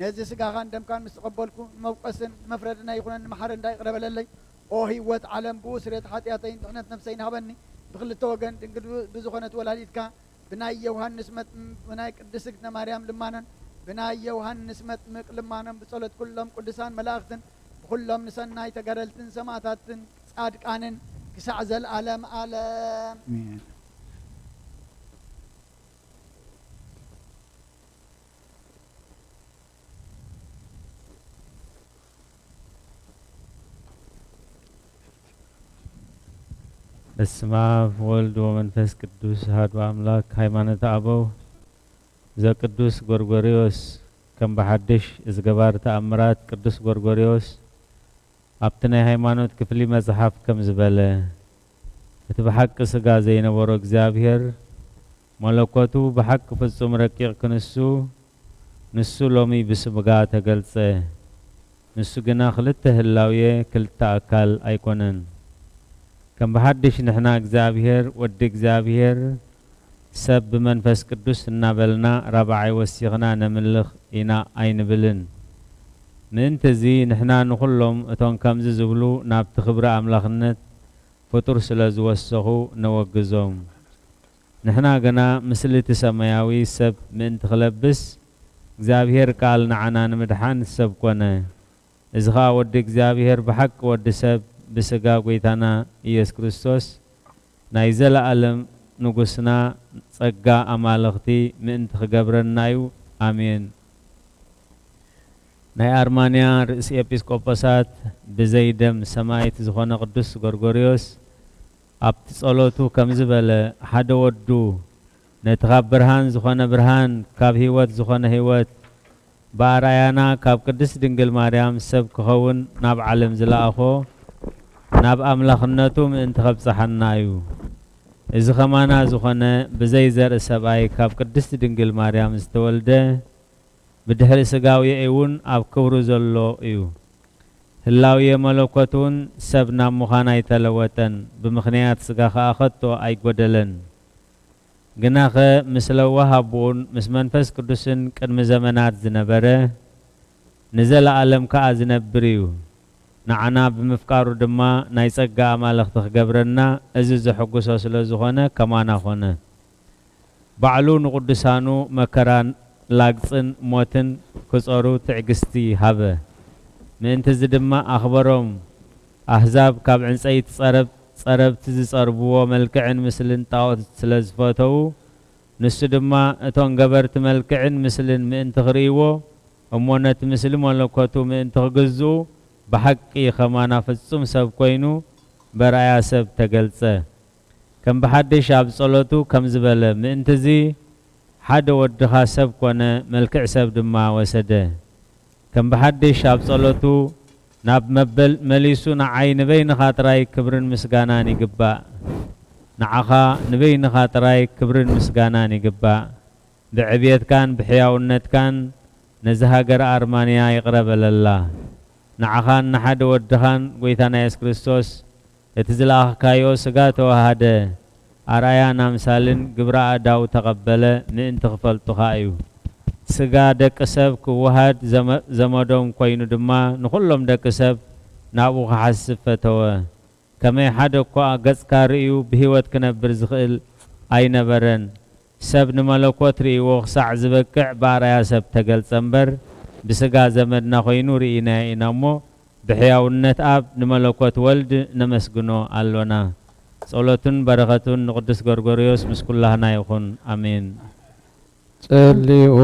ነዚ ስጋኻን ደምካን ምስ ተቐበልኩ ንመውቀስን መፍረድና ይኹነን ንመሓረ እንዳይቕረበለለይ ኦ ህይወት ዓለም ብኡ ስሬት ሓጢኣተይን ድሕነት ነፍሰይን ሃበኒ ብክልተ ወገን ድንግል ብዝኾነት ወላዲትካ ብናይ ዮሃንስ ብናይ ቅድስት ማርያም ልማነን ብናይ ዮሃንስ መጥምቅ ልማነን ብጸሎት ኩሎም ቅዱሳን መላእኽትን ብኩሎም ንሰናይ ተገረልትን ሰማዕታትን ጻድቃንን ክሳዕ ዘለዓለም ዓለም በስመ አብ ወልድ ወመንፈስ ቅዱስ አሐዱ አምላክ። ሃይማኖተ አበው ዘቅዱስ ጎርጎርዮስ ከም በሐድሽ ዝገባር ተአምራት ቅዱስ ጎርጎርዮስ ኣብቲ ናይ ሃይማኖት ክፍሊ መጽሓፍ ከም ዝበለ እቲ ብሓቂ ስጋ ዘይነበሮ እግዚአብሔር መለኮቱ ብሓቂ ፍጹም ረቂቕ ክንሱ ንሱ ሎሚ ብስምጋ ተገልጸ። ንሱ ግና ክልተ ህላውየ ክልተ ኣካል ኣይኮነን። ከም በሐድሽ ንሕና እግዚአብሔር ወዲ እግዚአብሔር ሰብ ብመንፈስ ቅዱስ እናበልና ራብዓይ ወሲኽና ነምልኽ ኢና ኣይንብልን። ምእንቲ እዚ ንሕና ንኹሎም እቶም ከምዚ ዝብሉ ናብቲ ክብሪ ኣምላኽነት ፍጡር ስለ ዝወሰኹ ነወግዞም። ንሕና ገና ምስሊ እቲ ሰማያዊ ሰብ ምእንቲ ክለብስ እግዚአብሔር ቃል ንዓና ንምድሓን ሰብ ኮነ። እዚ ኸኣ ወዲ እግዚአብሔር ብሓቂ ወዲ ሰብ ብስጋ ጐይታና ኢየሱስ ክርስቶስ ናይ ዘለዓለም ንጉስና ጸጋ ኣማልኽቲ ምእንቲ ክገብረናዩ ኣሜን። ናይ ኣርማንያ ርእሲ ኤጲስቆጶሳት ብዘይ ደም ሰማይት ዝኾነ ቅዱስ ጎርጎርዮስ ኣብቲ ጸሎቱ ከም ዝበለ ሓደ ወዱ ነቲ ካብ ብርሃን ዝኾነ ብርሃን ካብ ህይወት ዝኾነ ህይወት በኣርኣያና ካብ ቅድስት ድንግል ማርያም ሰብ ክኸውን ናብ ዓለም ዝለኣኾ ናብ ኣምላኽነቱ ምእንቲ ከብፅሓና እዩ። እዚ ኸማና ዝኾነ ብዘይ ዘርኢ ሰብኣይ ካብ ቅድስት ድንግል ማርያም ዝተወልደ ብድሕሪ ስጋውየ እውን ኣብ ክብሩ ዘሎ እዩ። ህላውየ መለኮት እውን ሰብ ናብ ምዃን ኣይተለወጠን፣ ብምኽንያት ስጋ ኸኣ ኸቶ ኣይጐደለን። ግናኸ ምስ ለወሃቡኡን ምስ መንፈስ ቅዱስን ቅድሚ ዘመናት ዝነበረ ንዘለዓለም ከዓ ዝነብር እዩ። ንዓና ብምፍቃሩ ድማ ናይ ጸጋ ኣማልኽቲ ክገብረና እዚ ዘሐጉሶ ስለ ዝኾነ ከማና ኾነ። ባዕሉ ንቅዱሳኑ መከራን ላግፅን ሞትን ክጾሩ ትዕግስቲ ሃበ። ምእንቲ እዚ ድማ ኣኽበሮም ኣሕዛብ ካብ ዕንፀይቲ ጸረብቲ ዝጸርብዎ መልክዕን ምስልን ጣዖት ስለ ዝፈተው ንሱ ድማ እቶም ገበርቲ መልክዕን ምስልን ምእንቲ ክርእይዎ እሞ ነቲ ምስሊ መለኮቱ ምእንቲ ክግዝኡ ብሓቂ ኸማና ፍጹም ሰብ ኮይኑ በርኣያ ሰብ ተገልጸ። ከም ብሓድሽ ኣብ ጸሎቱ ከም ዝበለ ምእንቲ እዚ ሓደ ወድኻ ሰብ ኮነ መልክዕ ሰብ ድማ ወሰደ። ከም ብሓድሽ ኣብ ጸሎቱ ናብ መበል መሊሱ ንዓይ ንበይንኻ ጥራይ ክብርን ምስጋናን ይግባእ። ንዓኻ ንበይንኻ ጥራይ ክብርን ምስጋናን ይግባእ። ብዕብየትካን ብሕያውነትካን ነዚ ሃገር ኣርማንያ ይቕረበለላ። ንዓኻን ንሓደ ወድኻን ጐይታና ኢየሱስ ክርስቶስ እቲ ዝለኣኽካዮ ስጋ ተዋሃደ ኣርኣያ ናምሳልን ግብረ ኣዳው ተቐበለ ምእንቲ ክፈልጡኻ እዩ። ስጋ ደቂ ሰብ ክወሃድ ዘመዶም ኮይኑ ድማ ንኹሎም ደቂ ሰብ ናብኡ ክሓስብ ፈተወ። ከመይ ሓደ እኳ ገጽካ ርእዩ ብህይወት ክነብር ዝኽእል ኣይነበረን። ሰብ ንመለኮት ርእይዎ ክሳዕ ዝበቅዕ በኣርኣያ ሰብ ተገልጸ እምበር ብስጋ ዘመድና ኮይኑ ርኢና ኢና እሞ ብሕያውነት ኣብ ንመለኮት ወልድ ነመስግኖ ኣሎና። ጸሎቱን በረኸቱን ንቅዱስ ጎርጎርዮስ ምስ ኩላህና ይኹን ኣሜን። ጸልኡ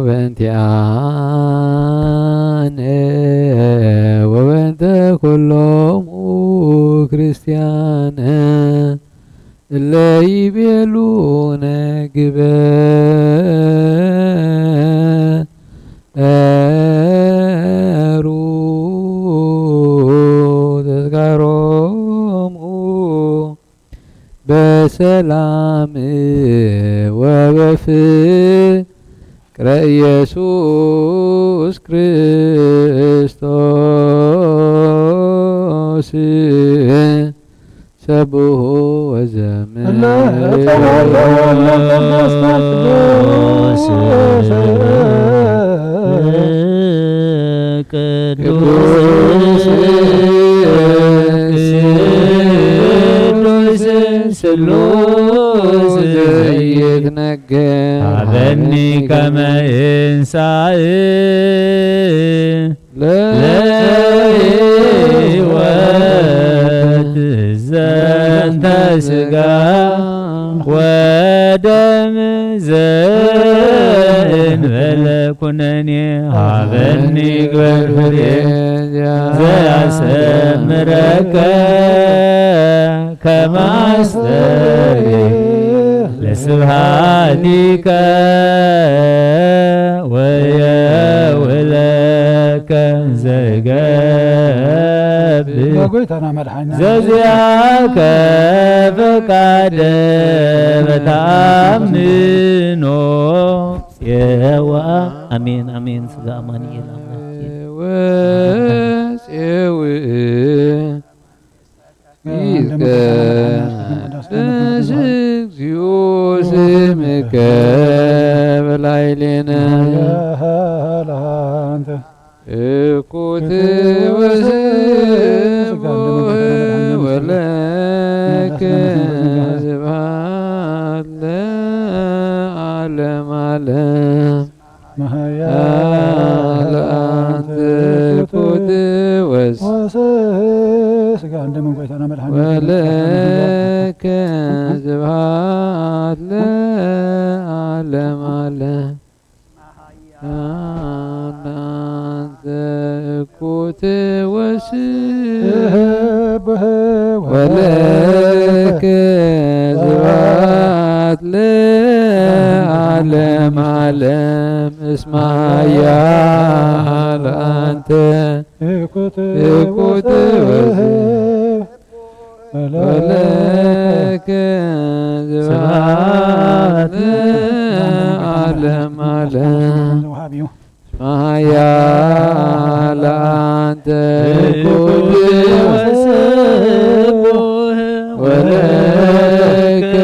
በእንቲአነ ወበእንተ ኩሎሙ ክርስቲያነ እለ ይቤሉነ ግበሩ ተዝካሮሙ በሰላም ወበፍቅረ ኢየሱስ ክርስቶስ ሰብሖ ወዘምር ቅዱስ ስሉስ ዘይትነገር ሃበኒ ከመ እንሳእ ለሕይወት ዘንተ ስጋ ወደም ዘእንበለ ኩነኔ ሃበኒ ግበር ፍሬ ዘያሰምረከ ከማስተሪ ለስብሃቲከ ወየውለከ ዘገብር ዘዚአከ ፈቃደ በታምኖ የዋ አሜን አሜን። ስጋ አማኑኤል አምላክ ወፄው ይትቀደስ እግዚኦ ስምከ በላዕሌነ እኩት ወስብሖ ወለከ ስብሐት ለዓለመ ዓለም ለአንተ ኩት ስጋ እንደምን ቆይታና መድኃኒት ወለከ ስብሐት ለዓለም ዓለም ለአንተ ኩት ወለከ ስብሐት ለዓለም ዓለም እስመ ኃያል አንተ እኩት ወለከ ስብሐት ለዓለም ዓለም እስመ ኃያል አንተ እኩት ወለከ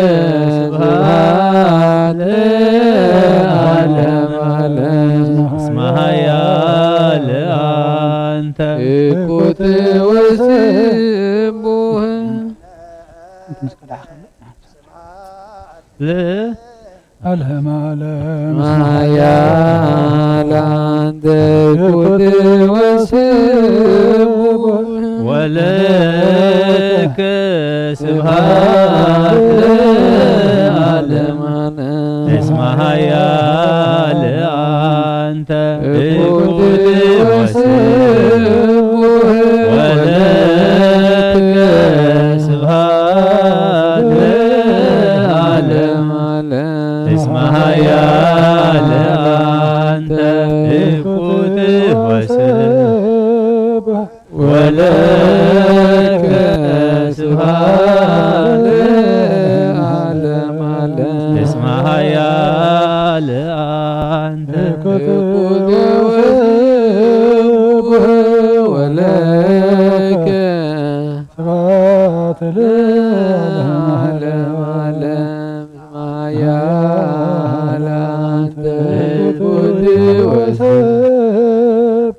ስብሐት ለዓለም ዓለም እስመ ኃያል አንተ እኩት ወስቡህ አልህም ዓለም ኃያል አንተ እኩት ወስቡህ ወለከ ስብሐት ለዓለም ዓለም እስመ ኃያል አንተ እኩት ወስቡህ ወለከ ስብሐት ለዓለም እስመ ኃያል አንተ እኩት ወስቡህ ወለከ ስብሐት ለዓለም እስመ ኃያል አንተ እኩት ወስቡህ ወለከ ስብሐት ለዓለም እስመ ኃያል አንተ እኩት ወስቡህ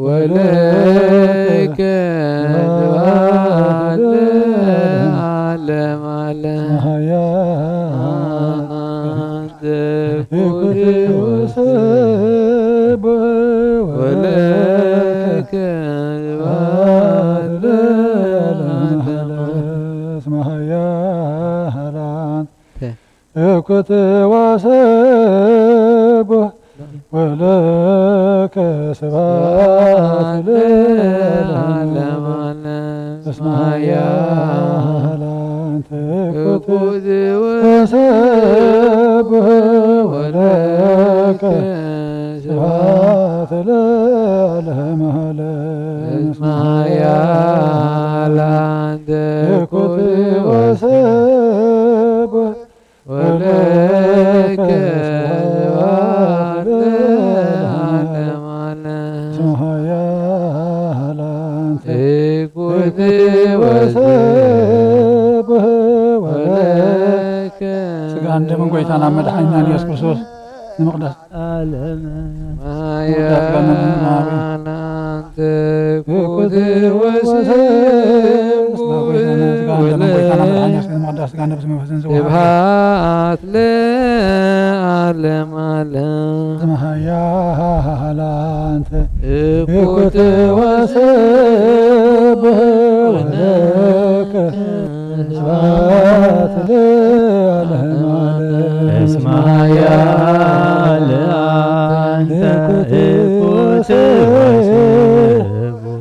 ወለከ ስብሐት ለዓለም አንተ እኩት ወለከ ስብሐት እስመ ኃያል አንተ እኩት ወስቡህ ወለከ ስብሐት ለዓለም እስመ ኃያል አንተ እኩት ወስቡህ ወለከ ስብሐት ለዓለም እስመ ኃያል አንተ እኩት ወስቡህ ወለከ ስብሐት ለዓለም እስመ ኃያል አንተ እኩት ወስቡህ ወለከ ስጋ እንደምን ቆይታና መድኃኒታችን ኢየሱስ ክርስቶስ ንመቅደስ ዓለም ኃያል አንተ እኩት ስብሐት ለዓለም እስመ ኃያል አንተ እኩት ወስቡህ ወለከ ስብሐት ለዓለም እስመ ኃያል አንተ እኩት ወስቡህ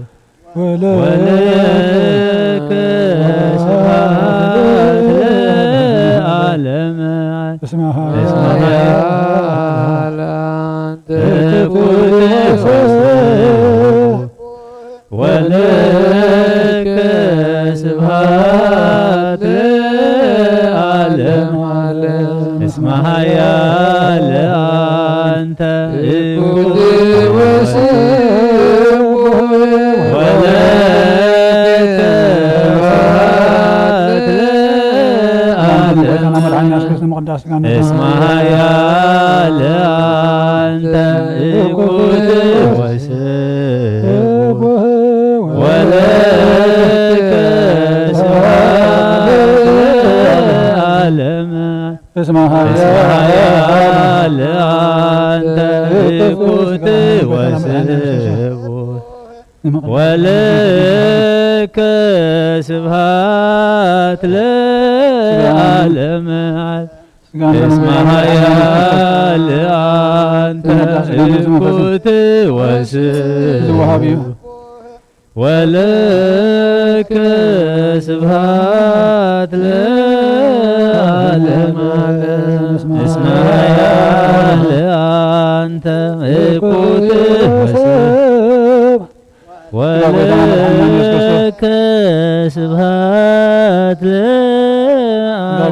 ወለከ ስብሐት ለዓለም እስመ ኃያል አንተ እኩት ወስቡህ ወለከ ስብሐት ለዓለም እስመ ኃያል አንተ እኩት ወስቡህ ወለከ ስብሐት ለዓለም እስመ ኃያል አንተ እኩት ወስቡህ ወለከ ስብሐት ለዓለም እስመ ኃያል አንተ إكوت وسبوه ولك سبحات لعالم اسمها يا لأنت إكوت وسبوه ولك سبحات لعالم اسمها يا لأنت إكوت وسبوه ولك سبحات لعالم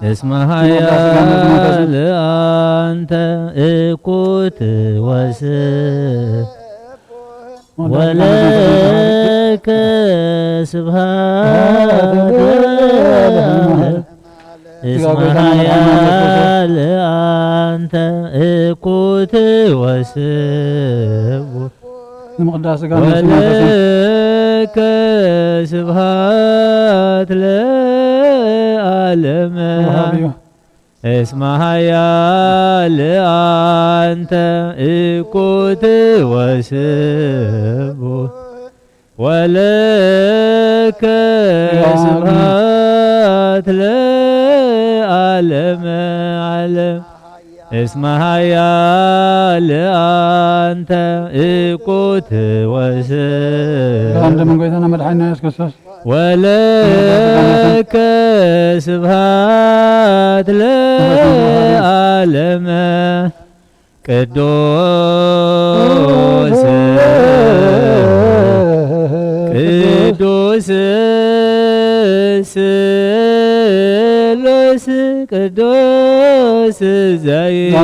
اسمها يا لأنت إكوت وسبوه ولك سبحات اسمها يا لأنت إكوت وسبوه ولك سبحات لعالم اسمها يا لأنت إكوت وسبوه ولك سبحات لعالم علم اسمها يا لأنت إكوت وسبوه ولك سبحات لعالم قدوس قدوس سلوس قدوس زين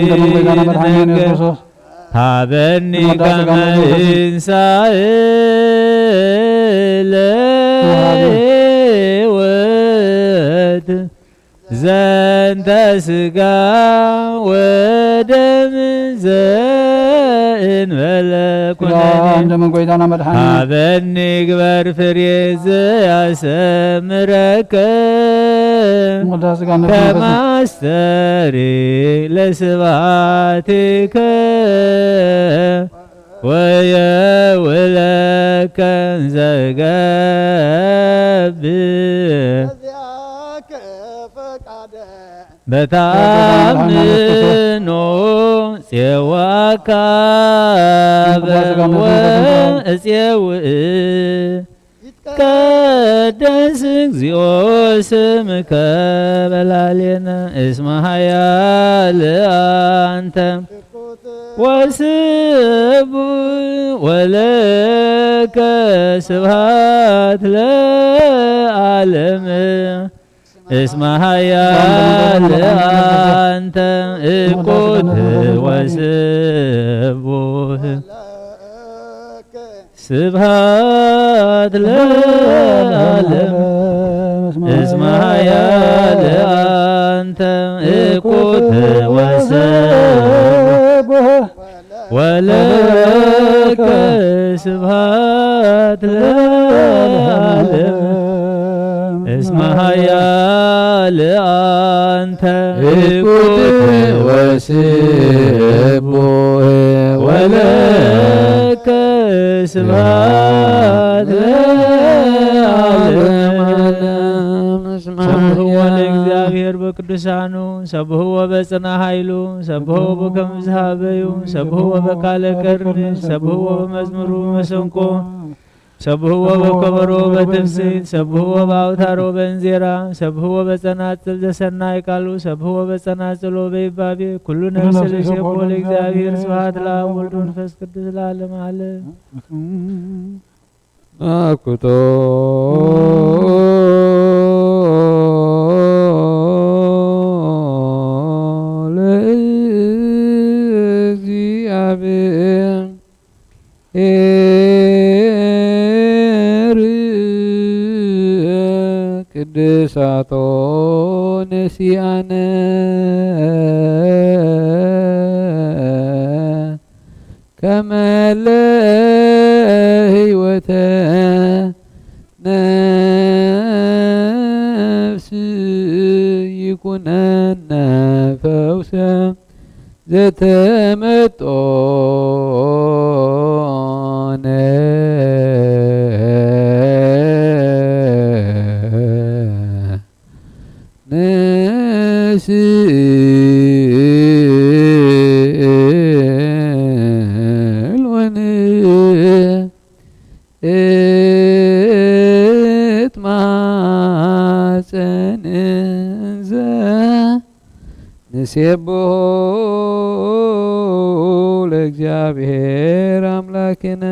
هابني كما إنسان زنت سقا ودم زين ملكونني هابني قبر فريز يسمرك كما استري لسباتك ويا ولك زقاب بتامنو سواك واسيو قدس እግዚኦ ስምከ በላሌነ اسمها يا لأنت وسب ولك سبحات لعالم اسمها يا لأنت إكوت وسبوه سبحات لعالم اسمها يا لأنت إكوت وسبوه ولك سبحات لعالم اسمها يا لأنت إكوت وسبوه ولك سبحات لعالم سبحوا ለእግዚአብሔር በቅዱሳኑ ሰብህዎ በጽና ኃይሉ ሰብህዎ በከመ ዝሃበዩ ሰብህዎ በካለ ቀርን ሰብህዎ በመዝሙሩ መሰንቆ ሰብህዎ በከበሮ በትፍስሕት ሰብህዎ በአውታሮ በእንዜራ ሰብህዎ በጸናጽል ዘሰናይ ቃሉ ሰብህዎ በጸናጽሎ በይባቤ ኩሉ ነፍስ ለሴብሖ ለእግዚአብሔር ስብሐት ለአብ ወወልድ ወመንፈስ ቅዱስ ለዓለመ ዓለም አኩቶ ለእግዚአብሔር ቅድሳቶ ነሲአነ ከመ ለሕይወተ ነፍስ ይኩነነ ፈውሰ ዘተመጦነ ንስእልወን እትማፀን እንዘ ንሴብሖ ለእግዚአብሔር አምላክነ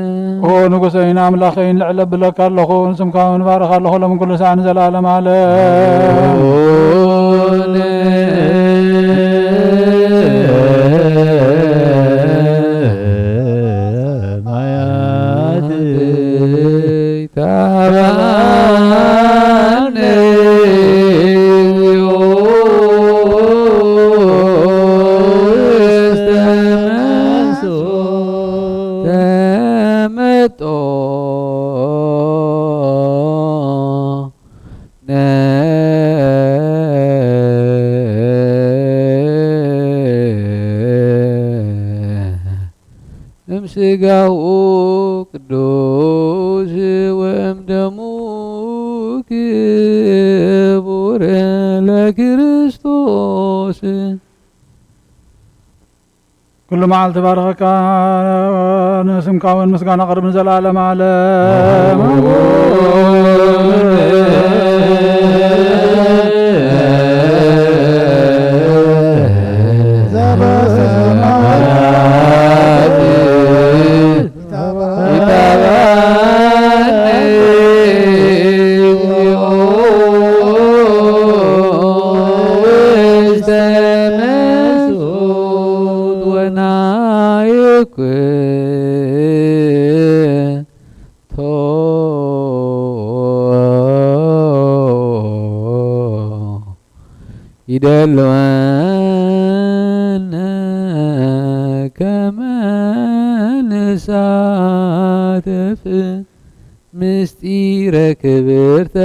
ኦ ንጉሰይን አምላኸይን ልዕለ ብለካ ኣለኹ ንስምካ ንባረኻ ኣለኹ ሎምን ኩሉ ሰዓት ንዘላለም ዓለም ስጋሁ ቅዱስ ወእምደሙ ክቡር ለክርስቶስ ኩሉ መዓልቲ ባረኸካ ንስምካ እውን ምስጋና ቅርብ ንዘላለም ዓለም ይደልወነ ከመ ንሳተፍ ምስጢረ ክብርተ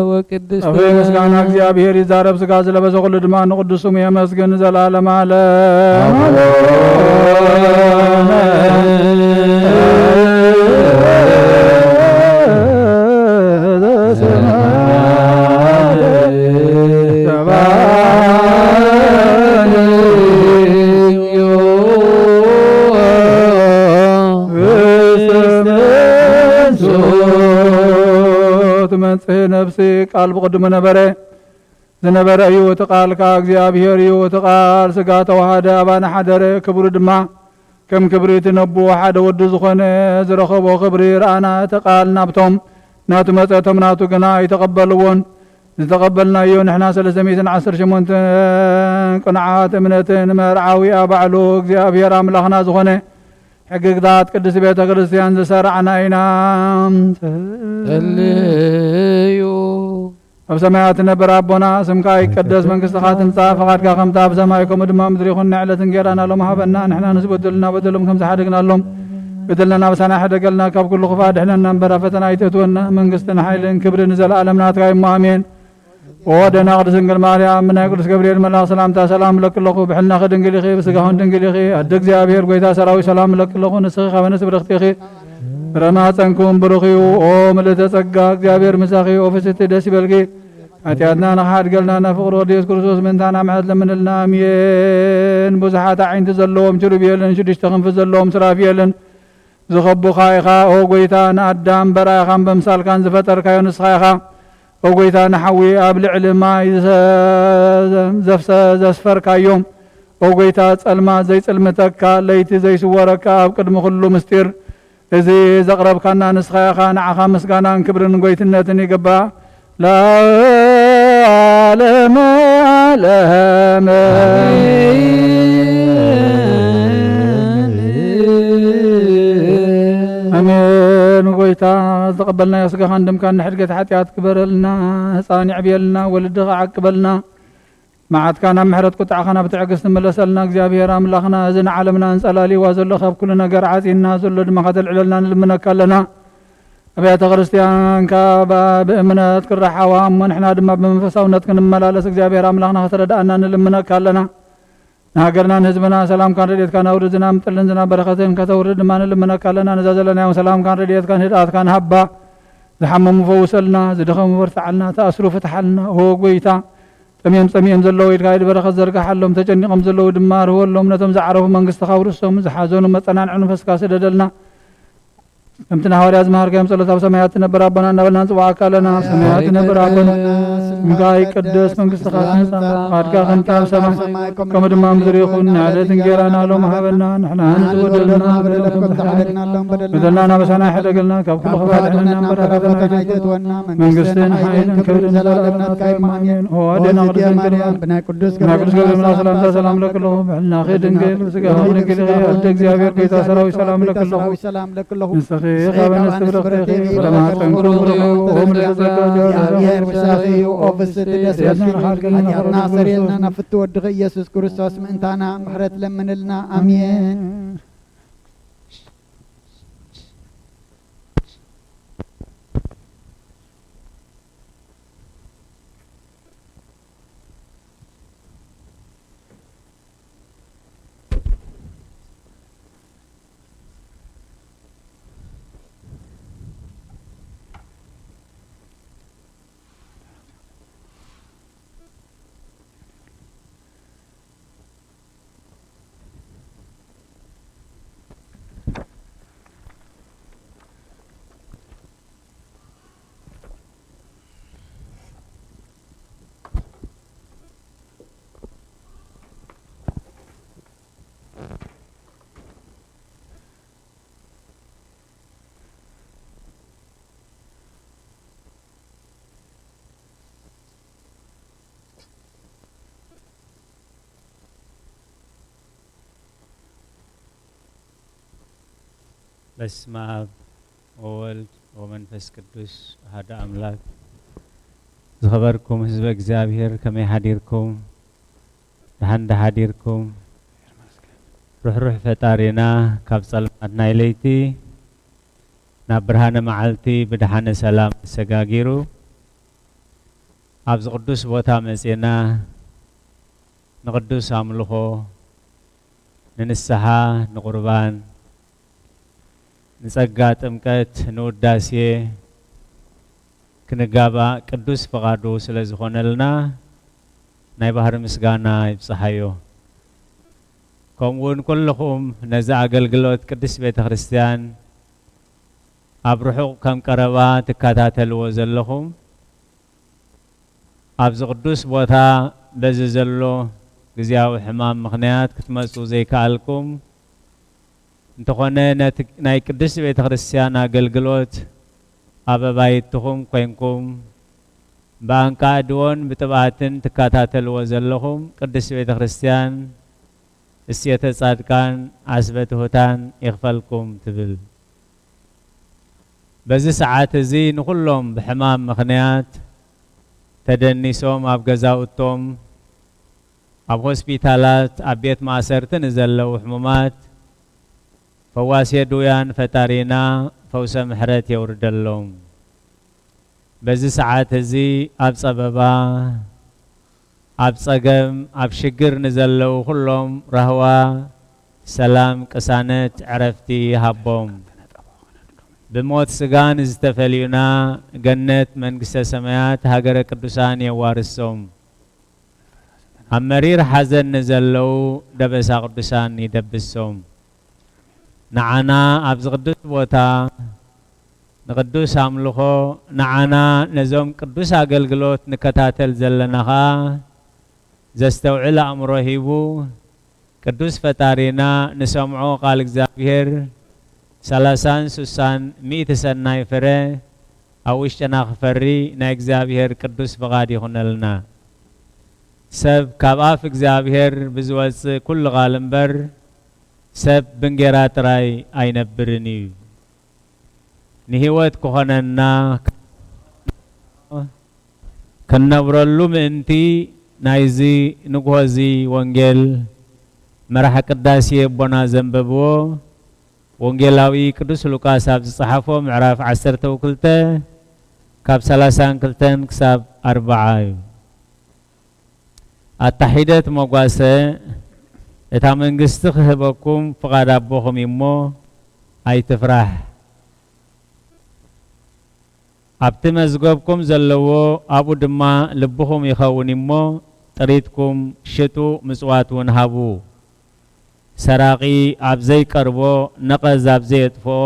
ወቅድስተ አብ ምስጋና እግዚአብሔር ይዛረብ ስጋ ዝለበሰ ኩሉ ድማ ንቅዱስ ስሙ የመስግን ዘላለም ዓለም መንጽሔ ነፍሴ ቃል ብቅድሙ ነበረ ዝነበረ እዩ እቲ ቃል ካብ እግዚአብሔር እዩ እቲ ቃል ስጋ ተዋሃደ ኣባና ሓደረ ክብሩ ድማ ከም ክብሪ እቲ ነብዎ ሓደ ወዲ ዝኾነ ዝረኸቦ ክብሪ ረኣና እቲ ቃል ናብቶም ናቱ መፀቶም ናቱ ግና ይተቐበልዎን ዝተቐበልናዮ ንሕና 318 ቅንዓት እምነትን መርዓዊ ባዕሉ እግዚአብሔር ኣምላኽና ዝኾነ ሕግግታት ቅዱስ ቤተ ክርስቲያን ዝሰርዓና ኢና ጸልዩ ኣብ ሰማያት ነበር ኣቦና ስምካ ይቀደስ መንግስትኻ ትምጻእ ፈቃድካ ከምታ ኣብ ሰማይ ከምኡ ድማ ምድሪ ይኹን ንዕለት እንጀራና ሎም ሃበና ንሕና ንዝበደሉና በደሎም ከም ዝሓደግናሎም በደለና በሳና ሕደገልና ካብ ኩሉ ክፋእ ድሕነና እምበራ ፈተና ይተትወና መንግስትን ሓይልን ክብርን ንዘለኣለም ናትካ እሞ ኣሜን ወደና ቅዱስ ድንግል ማርያም ናይ ቅዱስ ገብርኤል መልአክ ሰላምታ ሰላም ለክለኹ ብሕልና ድንግል ኢኺ ብስጋኹን ድንግል ኢኺ ኣደ እግዚአብሔር ጎይታ ሰራዊት ሰላም ለክለኹ ንስኺ ካብ ነፍሲ ብርኽቲ ኢኺ ረማፀንኩም ብሩኽ እዩ ኦ ምልእተ ጸጋ እግዚአብሔር ምሳኺ ኦ ፍስሕቲ ደስ ይበልኪ ኃጢአትና ንኻሓድገልና ናፍቅሪ ወዲ ኢየሱስ ክርስቶስ ምንታና ምሕረት ለምንልና ኣሜን ብዙሓት ዓይንቲ ዘለዎም ኪሩቤልን 6 ክንፊ ዘለዎም ስራፊኤልን ዝኸቡኻ ኢኻ ኦ ጎይታ ንኣዳም በራእኻን በምሳልካን ዝፈጠርካዮ ንስኻ ኢኻ ኦ ጎይታ ንሓዊ ኣብ ልዕሊ ማይ ዘስፈርካዮም ኦ ጎይታ ጸልማት ዘይጽልምተካ ለይቲ ዘይስወረካ ኣብ ቅድሚ ኩሉ ምስጢር እዚ ዘቕረብካና ንስኻ ኢኻ ንዓኻ ምስጋናን ክብርን ጎይትነትን ይግባእ ለዓለመ ዓለመ አሜን ጎይታ ተቀበልና ያስጋኻን ደምካን ንሕድገት ሓጢአት ክበረልና ህፃን ይዕብየልና ወልድኻ ዓቅበልና ማዓትካና ምሕረት ቁጥዓኻና ብትዕግስት ንመለሰልና እግዚአብሔር ኣምላኽና እዚ ንዓለምና እንጸላሊዋ ዘሎ ካብ ኩሉ ነገር ዓፂና ዘሎ ድማ ከተልዕለልና ንልምነካ ኣለና ኣብያተ ክርስቲያንካ ብእምነት ክረሓዋ እሞ ንሕና ድማ ብመንፈሳውነት ክንመላለስ እግዚአብሔር ኣምላኽና ከተረዳእና ንልምነካ ኣለና نهاجرنا نهزمنا سلام كان رديت كان أورد زنا متلن زنا بركتين كتورد ما نلمنا كلنا نزازلنا يوم سلام كان رديت كان هدات كان هبا زحمم فوسلنا زدخم ورتعلنا تأسروا فتحلنا هو قويتا تميم زلوا يتقايد بركة زرقا حلهم تجنقم زلوا دمار هو اللهم نتم زعروا من قصة خورسهم زحازون متنان عنو فسكاس ددلنا امتنا هورياز مهر كيم صلى الله سماياتنا برابنا نبلنا سواك لنا سماياتنا برابنا مقاي قدس من قصة خاتنا قادقا خنتاب سما كم دمام ذريخون نعلت انجيرانا لهم هابنا نحنا نزودلنا بدلنا بسنا حدقلنا كب كل خباتنا بركتنا من قصتين حينا كبرنا لنا كايب مامين هو أدنا غرزين كريان بنا قدس قبل من سلام لك اللهم بعلنا خير انجيل وسقاهم نقل غير أدك زيابير كيتا سراوي سلام لك اللهم خابن استبرقتي ولما تنقروا وهم لزكاة بساخي وأوفست يا ناصر لنا نفت ودغ يسوس كريستوس من تانا محرت لمن لنا آمين በስመ አብ ወወልድ ወመንፈስ ቅዱስ አሐዱ አምላክ ዝኸበርኩም ህዝበ እግዚአብሔር ከመይ ሓዲርኩም ድሓን ሓዲርኩም ሩሕሩሕ ፈጣሪና ካብ ጸልማት ናይ ለይቲ ናብ ብርሃነ መዓልቲ ብድሓነ ሰላም ሰጋጊሩ ኣብዚ ቅዱስ ቦታ መጺና ንቅዱስ ኣምልኾ ንንስሓ ንቁርባን ንጸጋ ጥምቀት ንውዳሴ ክንጋባ ቅዱስ ፈቃዱ ስለ ዝኾነልና ናይ ባህር ምስጋና ይብጽሓዮ ከምኡውን ኩልኹም ነዚ ኣገልግሎት ቅዱስ ቤተ ክርስቲያን ኣብ ርሑቕ ከም ቀረባ ትከታተልዎ ዘለኹም ኣብዚ ቅዱስ ቦታ በዚ ዘሎ ግዝያዊ ሕማም ምኽንያት ክትመፁ ዘይከኣልኩም እንተኾነ ናይ ቅዱስ ቤተ ክርስቲያን ኣገልግሎት ኣበባይትኹም ኮይንኩም ብኣንቃድዎን ብጥብኣትን ትከታተልዎ ዘለኹም ቅዱስ ቤተ ክርስቲያን እሴተ ጻድቃን ዓስበ ትሑታን ይኽፈልኩም ትብል በዚ ሰዓት እዚ ንኹሎም ብሕማም ምኽንያት ተደኒሶም ኣብ ገዛውቶም ኣብ ሆስፒታላት ኣብ ቤት ማእሰርቲ ንዘለዉ ሕሙማት ፈዋሴ ድውያን ፈጣሪና ፈውሰ ምሕረት የውርደሎም በዚ ሰዓት እዚ ኣብ ጸበባ ኣብ ጸገም ኣብ ሽግር ንዘለዉ ኩሎም ራህዋ ሰላም ቅሳነት ዕረፍቲ ይሃቦም ብሞት ስጋን ዝተፈልዩና ገነት መንግስተ ሰማያት ሃገረ ቅዱሳን የዋርሶም ኣብ መሪር ሓዘን ንዘለዉ ደበሳ ቅዱሳን ይደብሶም ንዓና ኣብዚ ቅዱስ ቦታ ንቅዱስ ኣምልኾ ንዓና ነዞም ቅዱስ ኣገልግሎት ንከታተል ዘለናኻ ዘስተውዕል ኣእምሮ ሂቡ ቅዱስ ፈጣሪና ንሰምዖ ቃል እግዚአብሔር 30 60 100 ሰናይ ፍረ ኣብ ውሽጥና ክፈሪ ናይ እግዚአብሔር ቅዱስ ፈቃድ ይኹነልና ሰብ ካብ ኣፍ እግዚአብሔር ብዝወፅእ ኩሉ ቃል እምበር ሰብ ብንጌራ ጥራይ ኣይነብርን እዩ ንህይወት ክኾነና ከነብረሉ ምእንቲ ናይዚ ንጉሆዚ ወንጌል መራሒ ቅዳሴ ቦና ዘንበብዎ ወንጌላዊ ቅዱስ ሉቃስ ኣብ ዝጸሓፎ ምዕራፍ 12 ካብ 32 ክሳብ 40 እዩ ኣታሒደት መጓሰ እታ መንግስቲ ክህበኩም ፍቃድ አቦኹም እሞ ኣይትፍራሕ ኣብቲ መዝገብኩም ዘለዎ ኣብኡ ድማ ልብኹም ይኸውን እሞ ጥሪትኩም ሽጡ ምጽዋት እውን ሃቡ ሰራቂ ኣብ ዘይቀርቦ ነቐዝ ኣብ ዘየጥፍኦ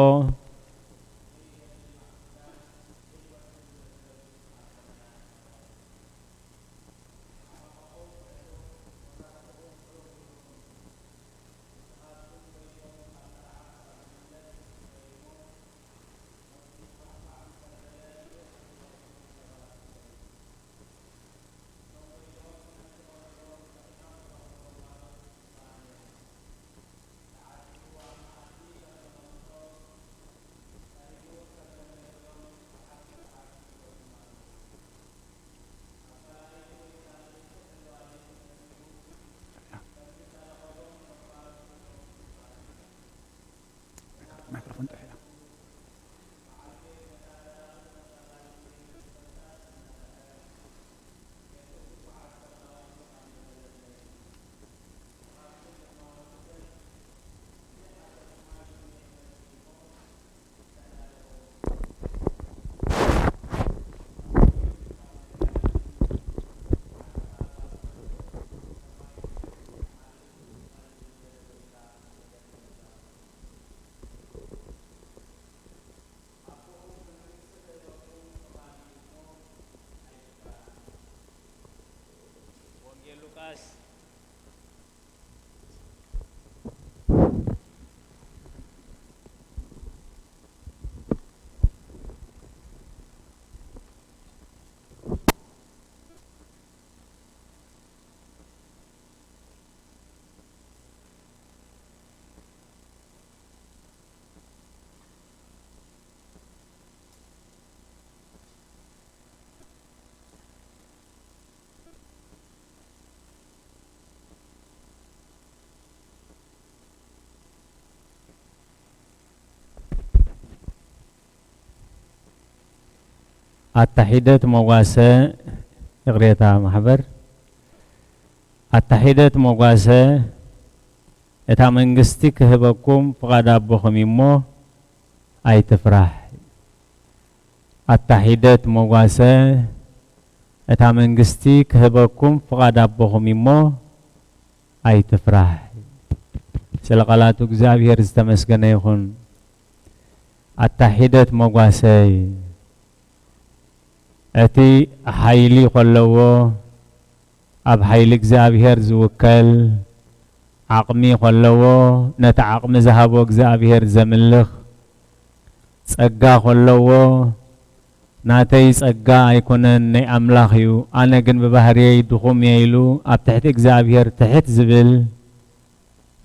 ميكروفون تحية التحيدات مواسى إغريتا محبر التحيدات مواسى إتا منغستي كهبكم فقد أبوكم إمو أي تفرح التحيدات مواسى إتا منغستي كهبكم فقد أبوكم إمو أي تفرح سلقالاتو እግዚአብሔር ዝተመስገነ ይኹን التحيدات مواسى أتي حيلي خلوه أب حيل እግዚአብሔር ዝውከል ዓቕሚ خلوه ነታ ዓቕሚ ዝሃቦ እግዚአብሔር ዘምልኽ ጸጋ خلوه ናተይ ጸጋ ኣይኮነን ናይ ኣምላኽ እዩ ኣነ ግን ብባህርየይ ድኹም ኢሉ ኣብ ትሕቲ እግዚአብሔር ትሕት ዝብል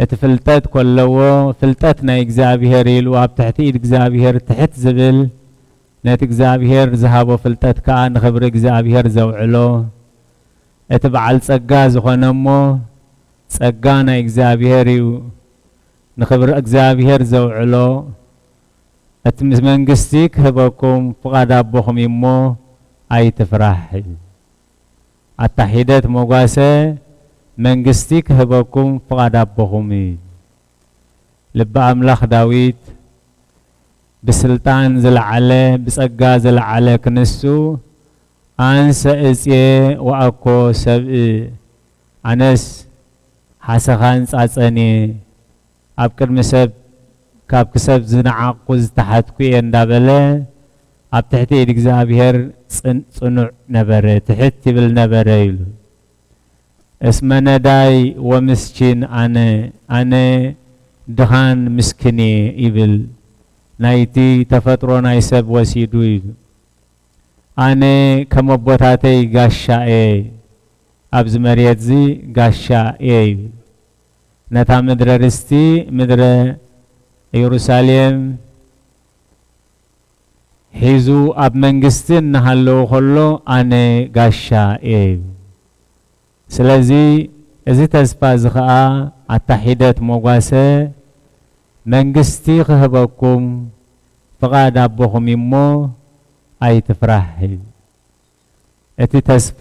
እቲ ፍልጠት خلوه ፍልጠት ናይ እግዚአብሔር ኢሉ ኣብ ትሕቲ ኢድ እግዚአብሔር ትሕት ዝብል نت እግዚአብሔር ዝሃቦ ፍልጠት ከዓ ንኽብሪ እግዚአብሔር ዘውዕሎ እቲ በዓል ጸጋ ዝኾነ እሞ ጸጋ ናይ እግዚአብሔር እዩ ንኽብሪ እግዚአብሔር ዘውዕሎ እቲ መንግስቲ ክህበኩም ፍቃድ አቦኹም እሞ ኣይትፍራሕ التحيدات مواسى መንግስቲ ክህበኩም ፍቃድ አቦኹም ልበ አምላኽ ዳዊት بسلطان زلعله بسقا زلعله كنسو أنس إسيه وأكو سبء أنس حسخان سأساني أبكر مسب كاب كسب زنعق وزتحت كوي اندابله أب تحتي إكزابير صنع نبره تحتي بالنبره اسمنا داي ومسكين أنا دخان مسكني إبل ናይቲ ተፈጥሮ ናይ ሰብ ወሲዱ እዩ ኣነ ከም ኣቦታተይ ጋሻኤ ኣብዚ መሬት እዚ ጋሻኤ ነታ ምድረ ርስቲ ምድረ ኢየሩሳሌም ሒዙ ኣብ መንግስቲ እናሃለዎ ከሎ ኣነ ጋሻኤ ስለዚ እዚ ተስፋ እዚ ከዓ ኣታሒደት ሞጓሰ መንግስቲ ክህበኩም ፍቃድ አቦኹም እሞ ኣይትፍራሕ እቲ ተስፋ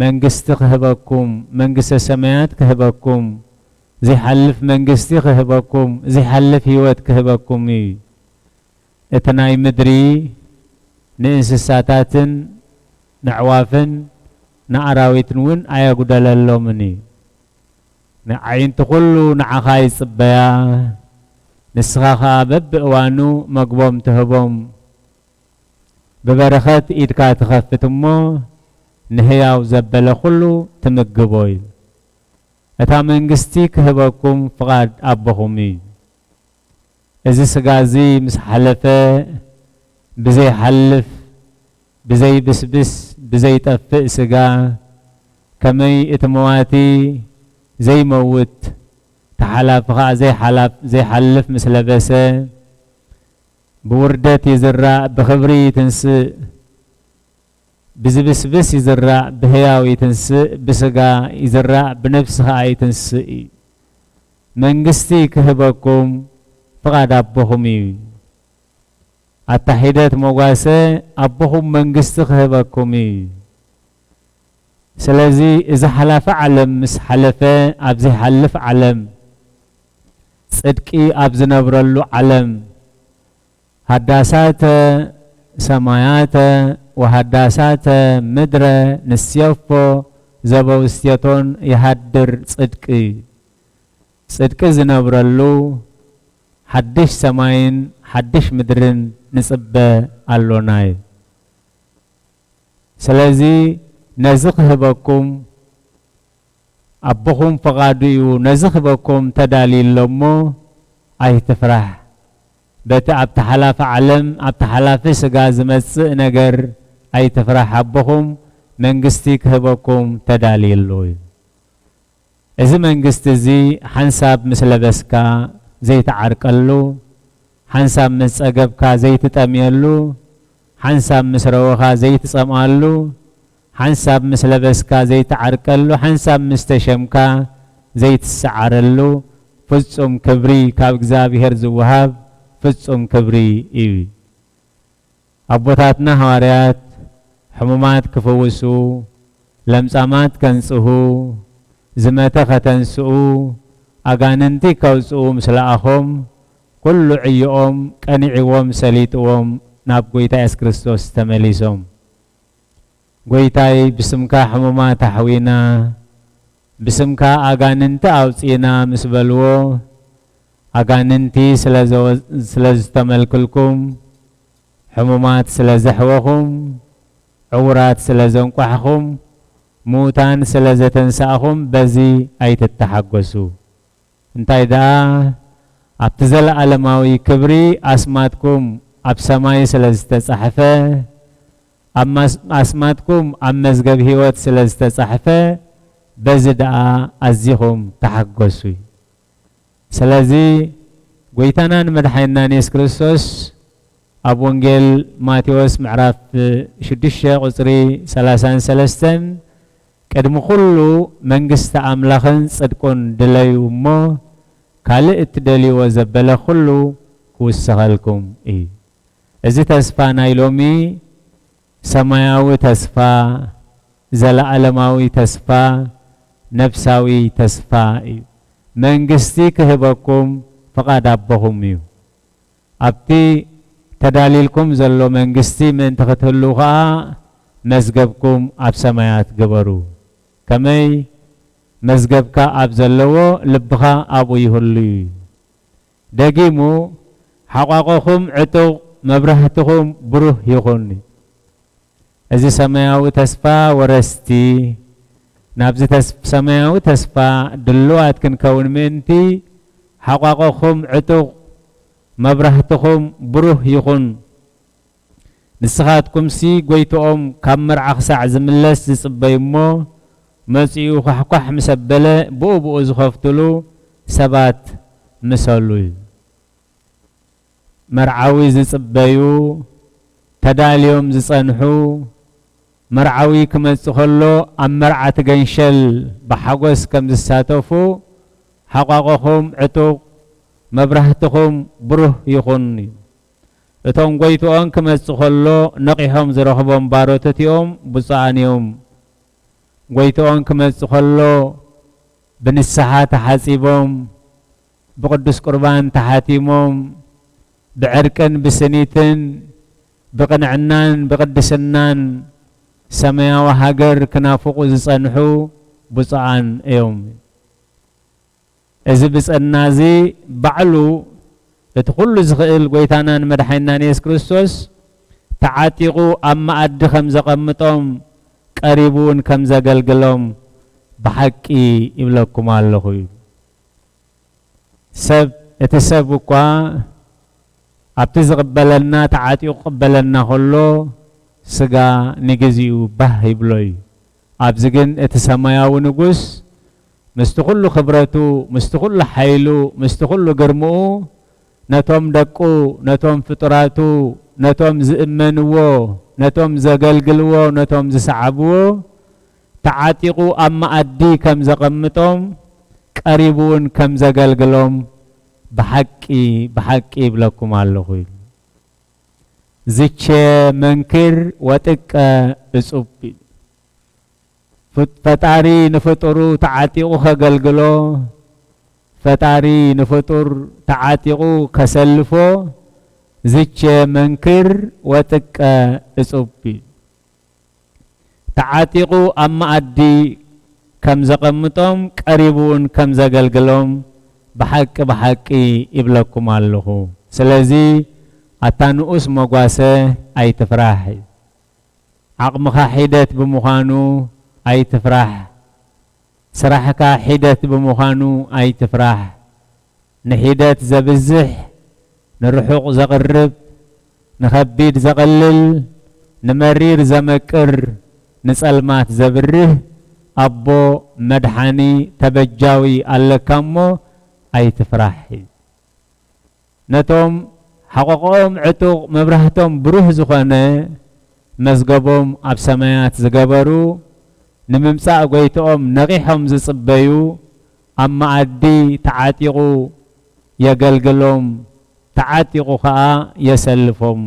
መንግስቲ ክህበኩም መንግስተ ሰማያት ክህበኩም زي حلف منجستي كهبكم زي حلف هيوت كهبكم اتناي مدري نإنسساتاتن نعوافن نعراويتن ون آيا قدال اللومني نعين تقولو نعخاي صبيا نسخاخا ببئوانو مقبوم تهبوم ببرخات إيدكا تخفتمو نهياو زبل خلو تمقبوي اتا منجستي كهبكم فقاد أبهمي إذا سقازي مس حلفة بزي حلف بزي بسبس بزي تفق سقا كمي اتمواتي زي موت تحلف زي حلف مثل بسه بوردت يزرع بخبري تنسق بزبسبس يزرع بهياوي تنسق بسقا يزرع بنفسها يتنسق منجستي كهبكم فقد أبهمي التحيدات مواسى أبهم منجست كهبكمي سلازي إذا حلف علم مس حلفة أبزي حلف علم صدقي أبز نبرلو علم هداسات سمايات وهداسات مدرة نسيفو زبوستيتون يهدر صدقي زنبرلو حدش سماين حدش مدرن نصبه اللوناي سلازي نزق هبكم أبوهم فقاديو نزق هبكم تدالي لمو أي تفرح بتا أبتحلاف علم أبتحلاف سقاز مسء نجر أي تفرح أبوهم منجستيك هبكم تدالي اللوي إذا منجست زي حنساب مثل بسكا زي تعرقلو حنساب مسأقبكا زي تتأميلو حنساب مسروخا زي تصمالو حنساب مسلبسكا زي تعرقلو حنساب مستشمكا زي تسعرلو فصم كبري كاب እግዚአብሔር ዝወሃብ ፍጹም ክብሪ እዩ አቦታትና ሐዋርያት ሕሙማት ክፈውሱ ለምጻማት ከንጽሁ ዝመተ ከተንስኡ አጋንንቲ ከውጽኡ ምስላአኾም ኩሉ ዕዮኦም ቀኒዕዎም ሰሊጥዎም ናብ ጎይታ ኢየሱስ ክርስቶስ ተመሊሶም ጎይታይ ብስምካ ሕሙማት አሕዊና ብስምካ አጋንንቲ አውጺና ምስ በልዎ አጋንንቲ ስለዝተመልክልኩም ሕሙማት ስለዘሕወኹም ዕውራት ስለዘንቋሕኹም ሙታን ስለዘተንሳእኹም በዚ ኣይትተሓጐሱ እንታይ ደኣ ኣብቲ ዘለዓለማዊ ክብሪ ኣስማትኩም ኣብ ሰማይ ስለዝተጻሕፈ ኣስማትኩም ኣብ መዝገብ ህይወት ስለዝተጻሕፈ በዚ ደኣ ኣዚኹም ተሓጐሱ ስለዚ ጎይታናን መድሓኒትናን ኢየሱስ ክርስቶስ ኣብ ወንጌል ማቴዎስ ምዕራፍ 6 ቁጽሪ 33 ቅድሚ ኩሉ መንግስቲ ኣምላኽን ጽድቁን ድለዩ እሞ ካልእ እትደልይዎ ዘበለ ኩሉ ክውሰኸልኩም እዩ እዚ ተስፋ ናይ ሎሚ ሰማያዊ ተስፋ ዘለዓለማዊ ተስፋ ነፍሳዊ ተስፋ እዩ መንግስቲ ክህበኩም ፈቃድ ኣቦኹም እዩ ኣብቲ ተዳሊልኩም ዘሎ መንግስቲ ምእንቲ ክትህሉ ከዓ መዝገብኩም ኣብ ሰማያት ግበሩ ከመይ መዝገብካ ኣብ ዘለዎ ልብኻ ኣብኡ ይህሉ እዩ ደጊሙ ሓቋቆኹም ዕጡቕ መብራህትኹም ብሩህ ይኹን እዚ ሰማያዊ ተስፋ ወረስቲ ናብዚ ሰማያዊ ተስፋ ድልዋት ክንከውን ምእንቲ ሓቋቆኹም ዕጡቕ መብራህትኹም ብሩህ ይኹን ንስኻትኩም ሲ ጎይቶኦም ካብ መርዓ ክሳዕ ዝምለስ ዝጽበይ እሞ መጺኡ ኳሕኳሕ ምሰበለ ብኡ ዝኸፍትሉ ሰባት ምሰሉ መርዓዊ ዝጽበዩ ተዳልዮም ዝጸንሑ መርዓዊ ክመጽእ ከሎ ኣብ መርዓ ትገንሸል ብሓጎስ ከም ዝሳተፉ ሓቋቆኹም ዕጡቕ መብራህትኹም ብሩህ ይኹን እቶም ጎይቶኦም ክመጽእ ከሎ ነቂሖም ዝረኽቦም ባሮት እቲኦም ብፁዓን እዮም ጎይቶኦም ክመጽእ ከሎ بنسحة تحاسبهم بقدس قربان تحاتيمهم بعركن بسنيتن بقنعنان بقدسنان سمايا وهاجر كنافقو زصنحو بصعان يوم إذا بس النازي بعلو لتقول زغيل قويتانا مدحينا يسوع كريستوس تعاتيقو أما أد خمزة قمتهم قريبون خمزة قلقلهم بحقي يبلغكم الله سب اتسبقوا أبتز قبلنا تعاتيقو قبلنا خلو سجا نجزيو به يبلوي أبزجن اتسمايا ونقص مستقل خبرته مستقل حيله مستقل جرمه نتوم دقو نتوم فطراتو نتوم زئمنوو نتوم زقلقلوو نتوم زسعبوو تعاتيقو أما أدي كم زقمتهم قريبون كم زقلقلهم بحقي بلكم الله زيتش منكر وتك اسوبي فتاري نفطرو تعاتيقو خقلقلو فتاري نفطر تعاتيقو كسلفو زيتش منكر وتك اسوبي تعاتيقو أما أدي كم زقمتهم قريبون كم زقلقلهم بحقي إبلكم الله سلازي أتانوس مقواسة أي تفرح عقمك حيدت بمخانو أي تفرح سرحك حيدت بمخانو أي تفرح نحيدت زبزح نرحق زقرب نخبيد زقلل نمرير زمكر نسألمات زبره أبو مدحاني تبجاوي ألكامو أي تفرح نتوم حقوقهم عتوق مبرهتهم بروح زخانة مزقبهم أبسمايات زقبرو نممساء قويتهم نغيحهم زصبيو أما أدي تعاتيقو يقلقلهم تعاتيقو خاء يسلفهم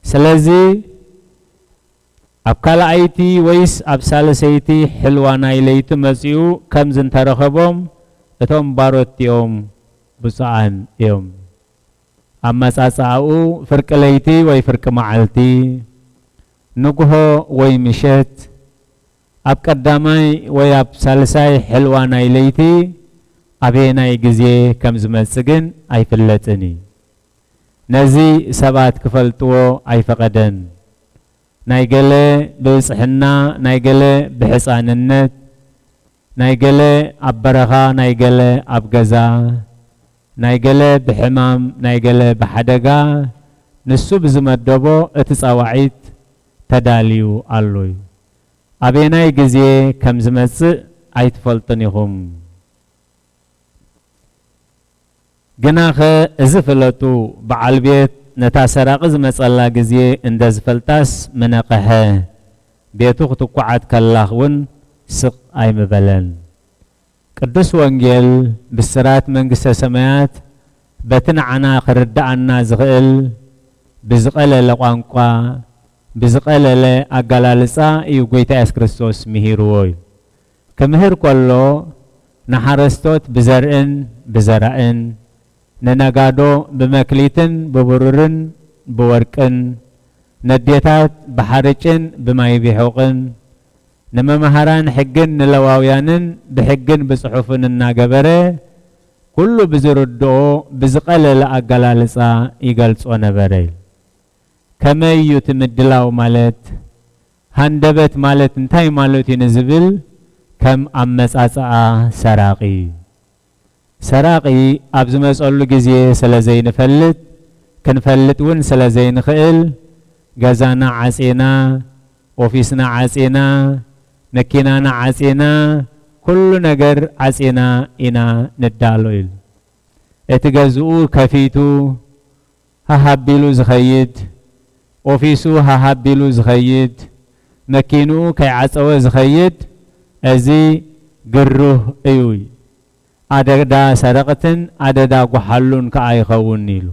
سلازي أبكال أيتي ويس أبسال سيتي حلوانا إليتو مسيو كم زنترخبهم اتهم باروتيهم بصعان يوم أما ساساو فرق ليتي وي فرق معلتي نقهو وي مشت أب قدامي وي أب سالساي حلوانا إليتي أبينا يجزي كم زمسجن أي فلتني نزي سبات كفلتو أي فقدن نايجله بصحنا نايجله بحساننت نايجله أبرخا نايجله أبجزا نايجله بحمام نايجله بحدقة نسو بزمدبو اتساوعيت تداليو اللوي أبينا يجزي كم زمس أيتفلتنيهم جناخ زفلتو بعالبيت نتاسراق زمس الله جزي اندز فلتاس منقها بيتو خطقعات كاللاخون سق أي مبلن قدس وانجيل بالسرات منقس سمايات بتنعنا خردعنا زغل بزقل لقانقا بزقل لأقلالسا يوغيتا يس كريستوس مهيروي كمهير كله نحرستوت بزرئن ننقادو بمكليتن ببررن بوركن نديتات بحارجن بما يبيحوقن نما مهران حقن نلواويانن بحقن بصحفن الناقبره كله بزردو بزقل لأقلالسا يقلصو نبري كما يتمدلاو مالت هندبت مالت انتاي مالت ينزبل كم أمساسا سراقي سراقي أبز مسؤول جزية سلازين فلت كنفلت ون سلازين خيل جزانا عسينا أوفيسنا عسينا مكينانا عسينا كل نجر عسينا إنا ندالويل اتجزؤ كفيتو ههبلو زخيد أوفيسو ههبلو زخيد مكينو كي عسو زخيد أزي قروه أيوي أددا سرقتن أددا قحلون كأي خون نيلو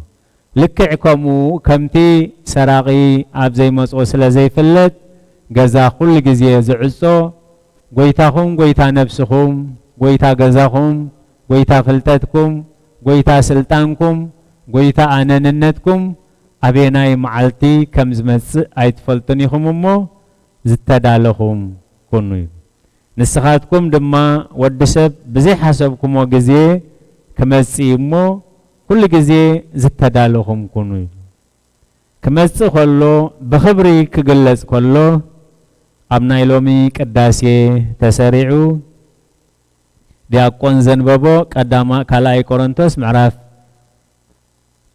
لكعكمو كمتي سراقي أبزي مسؤول زي فلت جزا كل جزية زعسو ጎይታኹም ጎይታ ነፍስኹም ጎይታ ገዛኹም ጎይታ ፍልጠትኩም ጎይታ ስልጣንኩም ጎይታ ኣነንነትኩም ኣበናይ መዓልቲ ከም ዝመጽእ ኣይትፈልጡን ኢኹም እሞ ዝተዳለኹም ኩኑ እዩ ንስኻትኩም ድማ ወዲ ሰብ ብዘይ ሓሰብኩሞ ግዜ ክመጽእ እሞ ኩሉ ግዜ ዝተዳለኹም ኩኑ እዩ ክመጽእ ከሎ ብኽብሪ ክግለጽ ከሎ ኣብ ናይ ሎሚ ቅዳሴ ተሰሪዑ ዲያቆን ዘንበቦ ቀዳማ ካልኣይ ቆሮንቶስ ምዕራፍ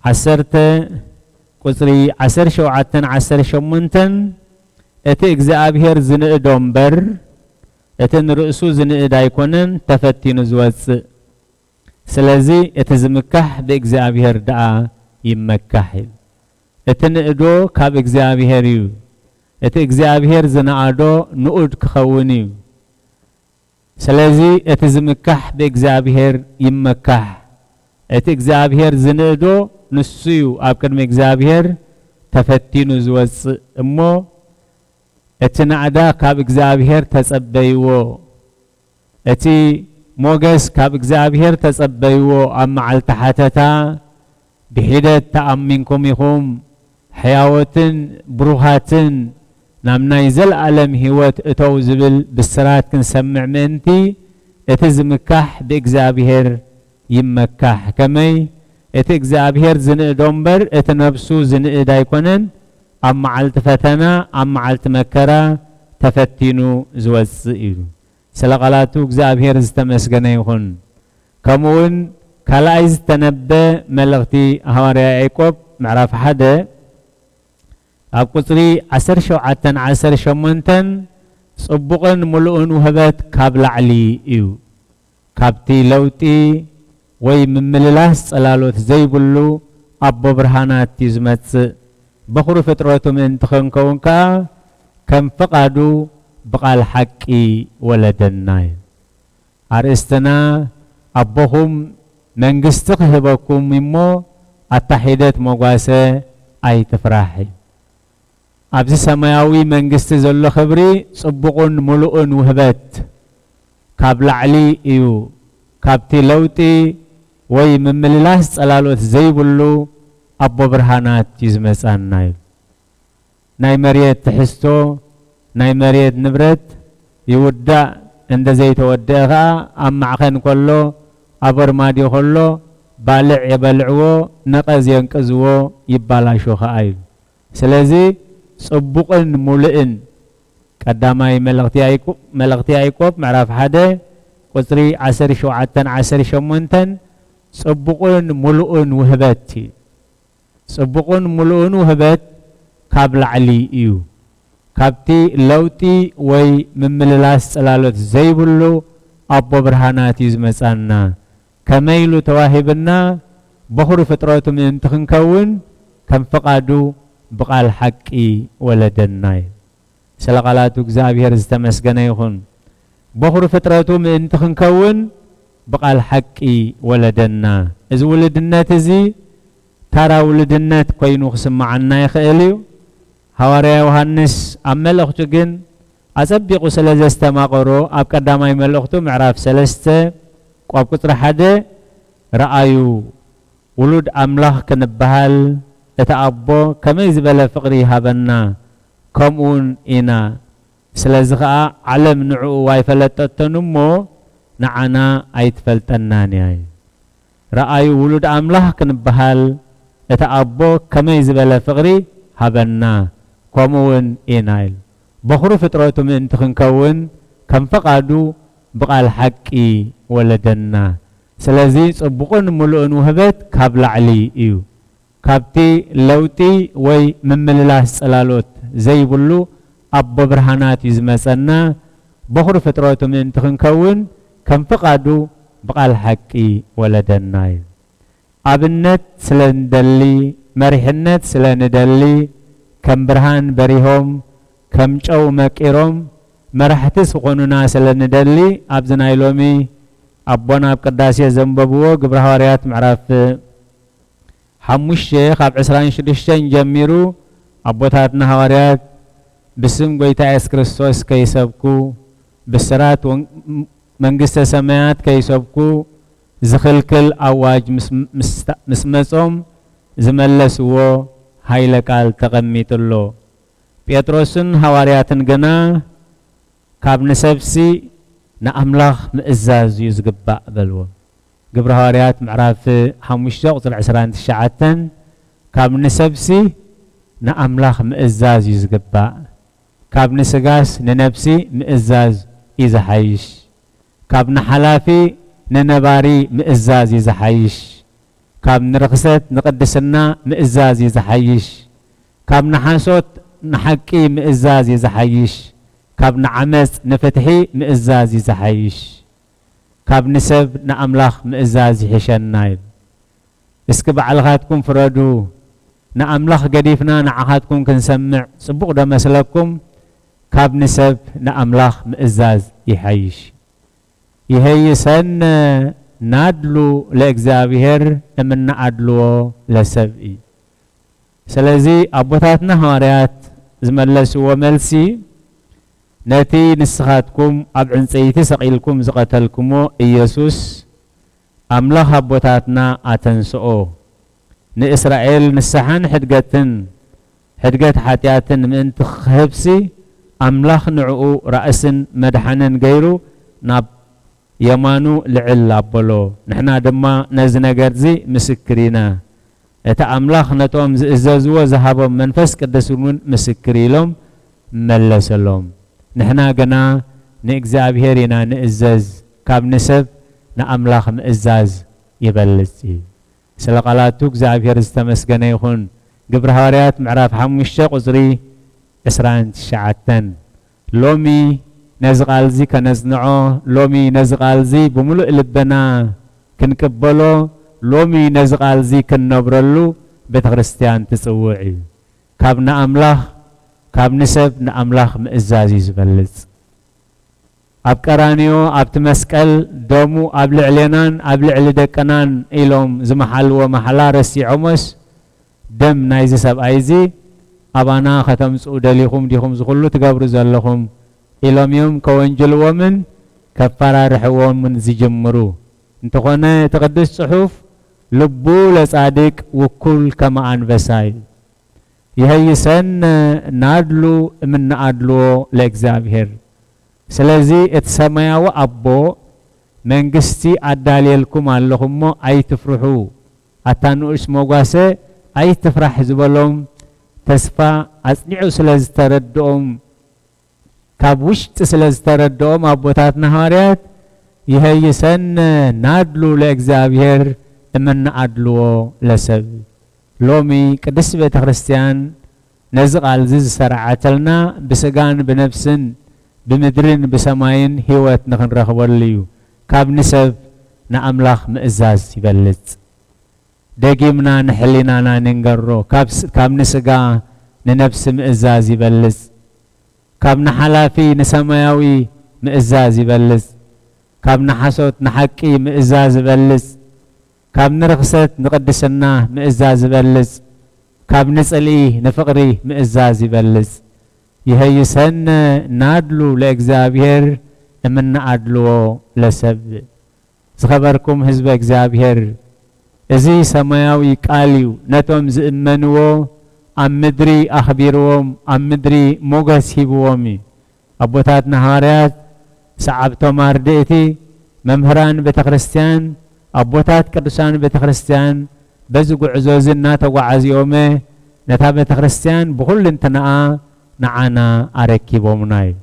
10 ቁጽሪ 17-18 እቲ እግዚአብሔር ዝንእዶ እምበር እቲ ንርእሱ ዝንእድ ኣይኮነን ተፈቲኑ ዝወፅእ ስለዚ እቲ ዝምካሕ ብእግዚአብሔር ደኣ ይመካሕ እዩ እቲ ንእዶ ካብ እግዚአብሔር እዩ እቲ እግዚአብሔር ዝነኣዶ ንኡድ ክኸውን እዩ ስለዚ እቲ ዝምካሕ ብእግዚአብሔር ይመካሕ እቲ እግዚአብሔር ዝንእዶ ንሱ እዩ ኣብ ቅድሚ እግዚአብሔር ተፈቲኑ ዝወፅእ እሞ እቲ ናዕዳ ካብ እግዚአብሔር ተጸበይዎ እቲ ሞገስ ካብ እግዚአብሔር ተጸበይዎ ኣብ መዓልቲ ሓተታ ብሂደት ተኣሚንኩም ኢኹም ሕያወትን ብሩኻትን ናብ ናይ ዘለዓለም ህይወት እተው ዝብል ብስራት ክንሰምዕ ምእንቲ እቲ ዝምካሕ ብእግዚአብሔር ይመካሕ ከመይ እቲ እግዚአብሔር ዝንእዶ እምበር እቲ ነፍሱ ዝንእድ ኣይኮነን ኣብ መዓልቲ ፈተና ኣብ መዓልቲ መከራ ተፈቲኑ ዝወፅእ እዩ ስለ ቃላቱ እግዚአብሔር ዝተመስገነ ይኹን ከምኡውን ካልኣይ ዝተነበ መልእኽቲ ሐዋርያ ያዕቆብ ምዕራፍ 1 ኣብ ቁጽሪ 17-18 ጽቡቕን ምሉእን ውህበት ካብ ላዕሊ እዩ ካብቲ ለውጢ ወይ ምምልላስ ጸላሎት ዘይብሉ ኣቦ ብርሃናት እዩ ዝመጽእ በኹሪ ፍጥረቱ ምእንቲ ክንከውን ከዓ ከም ፈቃዱ ብቓል ሓቂ ወለደና እዩ ኣርእስትና ኣቦኹም መንግስቲ ክህበኩም እሞ ኣታሒደት መጓሰ ኣይትፍራሕ እዩ ኣብዚ ሰማያዊ መንግስቲ ዘሎ ክብሪ ጽቡቕን ምሉእን ውህበት ካብ ላዕሊ እዩ ካብቲ ለውጢ ወይ ምምልላስ ጸላሎት ዘይብሉ ኣቦ ብርሃናት እዩ ዝመጻና እዩ ናይ መሬት ትሕዝቶ ናይ መሬት ንብረት ይውዳእ እንደ ዘይተወድአ ከዓ ኣብ ማዕኸን ከሎ ኣብ ኣርማድዮ ከሎ ባልዕ የበልዕዎ ነቐዝ የንቅዝዎ ይባላሾ ከዓ እዩ ስለዚ ጽቡቕን ሙሉእን ቀዳማይ መልእኽቲ ያዕቆብ ምዕራፍ 1 ቁጽሪ 17-18 ጽቡቕን ሙሉእን ውህበት ጽቡቕን ሙሉእን ውህበት ካብ ላዕሊ እዩ ካብቲ ለውጢ ወይ ምምልላስ ጸላሎት ዘይብሉ ኣቦ ብርሃናት እዩ ዝመጻና ከመይሉ ተዋሂብና በኹሪ ፍጥረቱ ምእንቲ ክንከውን ከም ፈቃዱ ብቓል ሓቂ ወለደና እዩ ስለ ቃላቱ እግዚአብሔር ዝተመስገነ ይኹን በኹሪ ፍጥረቱ ምእንቲ ክንከውን ብቓል ሓቂ ወለደና እዚ ውልድነት እዚ ታራ ውልድነት ኮይኑ ክስማዓና ይኽእል እዩ ሐዋርያ ዮሐንስ ኣብ መልእኽቱ ግን ኣጸቢቑ ስለ ዘስተማቐሮ ኣብ ቀዳማይ መልእኽቱ ምዕራፍ 3 ቋብ ቁጽሪ 1 ረአዩ ውሉድ ኣምላኽ ክንበሃል እቲ ኣቦ ከመይ ዝበለ ፍቕሪ ይሃበና ከምኡውን ኢና ስለዚ ከዓ ዓለም ንዕኡ ኣይፈለጠቶን እሞ ንዓና ኣይትፈልጠናን እያ ረአዩ ውሉድ ኣምላኽ ክንበሃል እቲ ኣቦ ከመይ ዝበለ ፍቕሪ ሃበና ከምኡውን ኢና ኢሉ በኹሪ ፍጥረቱ ምእንቲ ክንከውን ከም ፈቃዱ ብቓል ሓቂ ወለደና ስለዚ ጽቡቕን ምሉእን ውህበት ካብ ላዕሊ እዩ ካብቲ ለውጢ ወይ ምምልላስ ጸላሎት ዘይብሉ ኣቦ ብርሃናት እዩ ዝመጸና በኹሪ ፍጥረቱ ምእንቲ ክንከውን ከም ፈቃዱ ብቓል ሓቂ ወለደና እዩ ኣብነት ስለ ንደሊ መሪሕነት ስለ ንደሊ ከም ብርሃን በሪሆም ከም ጨው መቂሮም መራሕቲ ዝኾኑና ስለ ንደሊ ኣብዚ ናይ ሎሚ ኣቦና ኣብ ቅዳሴ ዘንበብዎ ግብረ ሐዋርያት ምዕራፍ 5 ካብ 26 ጀሚሩ ኣቦታትና ሐዋርያት ብስም ጎይታ ኢየሱስ ክርስቶስ ከይሰብኩ بسرات منجست سمايات كي سبكو زخلكل أواج مسمسهم زملسوا هاي قال تقميت الله بيتروسن حوارياتن جنا كابن سبسي نأملاخ مئزاز يزقبع بلو قبر حواريات معراف حموشة قتل عسران الشعاتن كابن سبسي نأملاخ مئزاز يزقبع كابن سقاس ننبسي مئزاز يزحيش كابن حلافي ننباري مئزاز يزحيش كابن رخصت نقدسنا مئزاز يزحيش كابن حاسوت نحكي مئزاز يزحيش كابن عمس نفتحي مئزاز يزحيش كابن سب نأملاخ مئزاز يحشن نايب اسكب علغاتكم فردو نأملاخ قديفنا نعهاتكم كنسمع صبوق دا مسلكم كابن سب نأملاخ مئزاز يحيش يهيسن نادلو لإكزابيهر من نعدلو لسبئي سلازي أبوتاتنا هواريات زملسو وملسي نتي نسخاتكم أبعن سيتي سقيلكم زقتلكمو إيسوس أملاخ أبوتاتنا أتنسؤو نإسرائيل نسحان حدقت حاتياتن من تخهبسي أملاخ نعو رأسن مدحنن غيرو ناب يمانو لعل أبولو نحنا دما نزنقرزي مسكرينا اتا أملاخ نتوم زازو زهابو منفس كدسون مسكريلهم ملسلهم نحنا قنا نإكزابيهرنا نئزاز كاب نسب نأملاخ مئزاز يبلسي سلقالاتو إكزابيهر استمسقنا يخون قبر هاريات معراف حموشة قزري إسران تشعاتن لومي نزغالزي كنزنعو لومي نزغالزي بملؤ لبنا كنكبلو لومي نزغالزي كنبرلو بيت خريستيان تسوعي كابنا أملاخ كاب نسب نأملاخ مئزازي زبلز أب كرانيو أب تمسكال دومو أب لعلينان أب لعلدكنان إلوم زمحل ومحلا رسي عمس دم نايزي سب أيزي أبانا ختم سؤداليكم ديكم زخلو تقابرو زالكم إلوم يوم كوانجل ومن كفارة رحوان من زجمرو انتقونا تقدس صحوف لبو لصادق وكل كما أنفساي يهيسن نادلو من نادلو لإكزابيهر سلازي اتسماياو أبو منغستي أداليلكم اللهم أي تفرحو أتانو اسمو قاسي أي تفرح زبالهم تسفى أسنعو سلاز تردهم كابوشت سلاز تردهم أبوتات نهاريات يهيسن نادلو لإكزابيهر من نادلو لسب لومي قدس بيت خريستيان نزق الزز سرعتلنا بسقان بنفسن بمدرين بسماين هيوات نخن رخبرليو كاب نسب نأملاخ مئزاز يبلت دقيمنا نحلينا ننقرو كاب نسقا ننفس مئزاز يبلت كاب نحلافي نسماياوي مئزاز يبلت كاب نحسوت نحكي مئزاز يبلت كاب نرخصت نقدسنا مئزاز يبلز كاب نسألي نفقري مئزاز يبلز يهيسن نادلو لإكزابيهر من نادلو لسب زخبركم حزب إكزابيهر ازي سماياوي قاليو نتوم زئمنو أم مدري أخبيروهم أم مدري موغس هيبوومي أبوتات نهاريات سعبتو ماردئتي ممهران بتخريستيان أبوتات كرسان بيت خريستيان بزقو عزوزنا توعز يومه نتا بيت خريستيان بكل انتناء نعانا أركيبومناي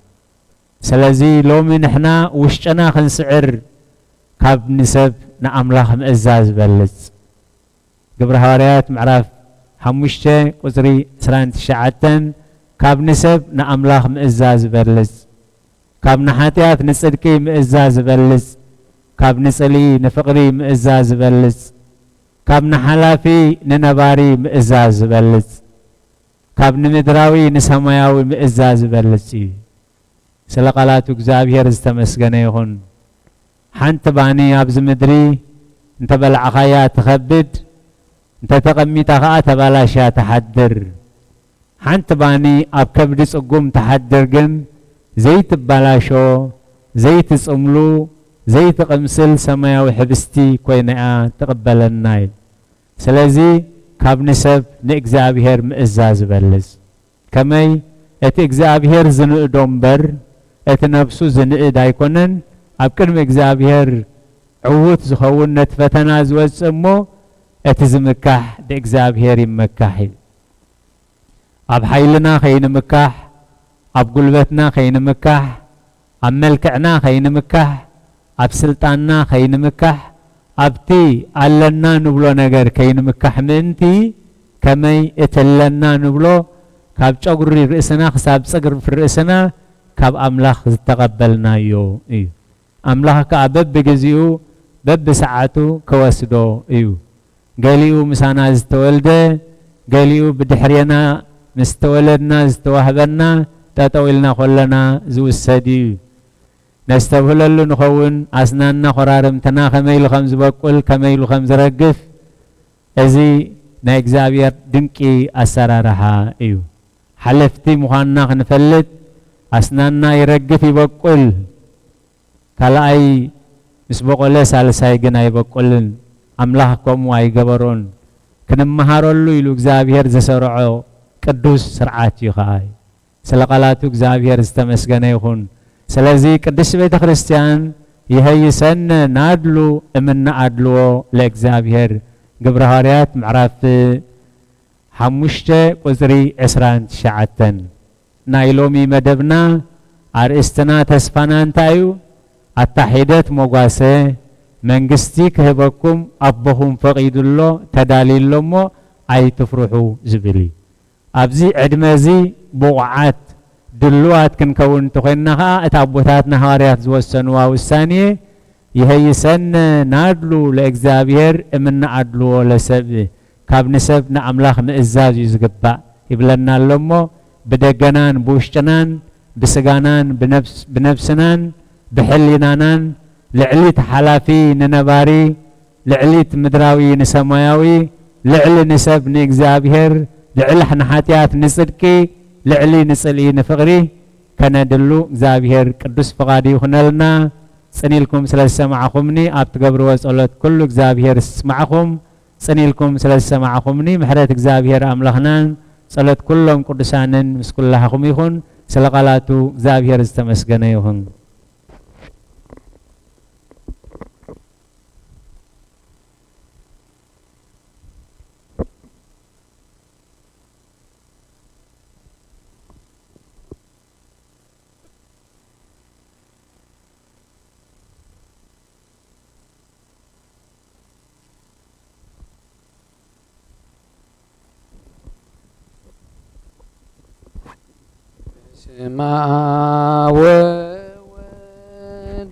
سلازي لومي نحنا وشنا خنسعر كاب نسب نأملاخ مئزاز بلز قبر هاريات معراف حموشة قزري سران تشعاتن كاب نسب نأملاخ مئزاز بلز كاب نحاتيات نسدكي مئزاز بلز كاب نسألي نفقري مئزاز بلز كاب نحلافي ننباري مئزاز بلز كاب نمدراوي نسماياوي مئزاز بلز سلقالاتو إكزابيهر استمسقنا يخون حانت باني أبز مدري انت بالعخايا تخبد انت تقمي تخاء تبالاشا تحدر حانت باني أب كبدس أقوم تحدر جن زيت بلاشو زيت صملو زيت قمسل سماوي حبستي كوينا تقبلنا سلازي كاب نسب نإجزابير مئزاز بلز كمي ات إجزابير زنق دومبر ات نفسو زنق دايكونن أبكر مإجزابير عوت زخون نتفتنا زوج أمو ات زمكاح دإجزابير يمكاحي أب حيلنا خين مكاح أب قلبتنا خين مكاح أب ملكعنا خين مكاح أب سلطاننا خين مكاح أبتي ألنا نبلو نجار كين مكاح منتي كمي اتلنا نبلو كاب شغري رئيسنا خساب صقر في رئيسنا كاب أملاخ تقبلنا يو أملاخ كأبب بجزيو بب ساعته كواسدو قاليو مسانا استولده قاليو بدحرينا مستولدنا استوهبنا تطولنا خلنا زو السدي نستبهللو نخون أسناننا خرارمتنا خميلو خمز بقول كميلو خمز رقف ازي نا اكزابير دنكي أسرارها حلفتي مخانا خنفلت أسناننا يرقف بقول كلا أي مسبقولة سالساي جنا يبقولن أملاحكم واي جبرون كنمهارولو يلو اكزابير زسرعو قدوس سرعات يخاي سلقالاتو اكزابير استمسغنا يخون سلازي قدس بيت كريستيان يهيسن نادلو امن ادلو لاكزابير قبر هاريات معرف حمشته قزري اسران شعتن نايلومي مدبنا ارستنا تسفانا انتايو التحيدات موغاسه منغستي كهبكم ابهم فقيدلو تداليلو مو اي تفرحو زبلي ابزي عدمزي بوعات دلوات كنكون تخينها اتابوتاتنا هاريات زوسنوا والثانيه يهيسن نادلو لاكزابير من عدلو لسب كاب نسبنا املاخ مئزاز يزغبا يبلنا لمو بدغنان بوشتنان بسغانان بنفسنان بحلينانان لعليت حلافي ننباري لعليت مدراوي نسماياوي لعل نسب نإجزابير لعل حنحاتيات نصدقي لعلي نصلي نفقري كان دلو إجزابير قدس فقادي خنالنا سنيلكم سلسة معكمني أبتقبر وصلت كل إجزابير اسمعكم سنيلكم سلسة معكمني محرات إجزابير أملخنان صلت كلهم قدسانن مسكول لحكم يخون سلقالاتو إجزابير استمسقنا يخون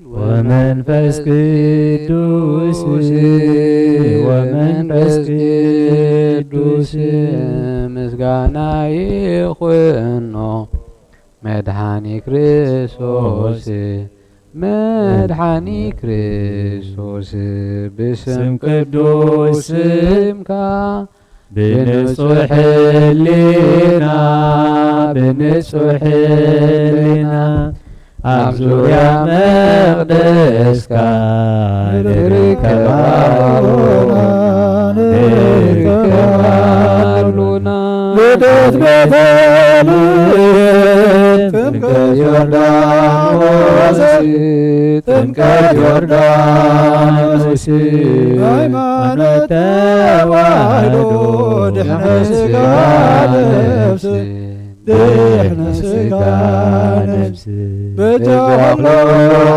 ومنفس قدوس ومنفس قدوس مسغانا يخونو مدحاني كريستوس مدحاني كريستوس باسم قدوس اسمك بنصح لنا بنصح لنا أبزو يا مقدسك نركبالنا بدت بتالت تمكت يوردانوس تمكت يوردانوس هيمانة واحدو دحنا سكا نفس دحنا سكا نفس بتعملو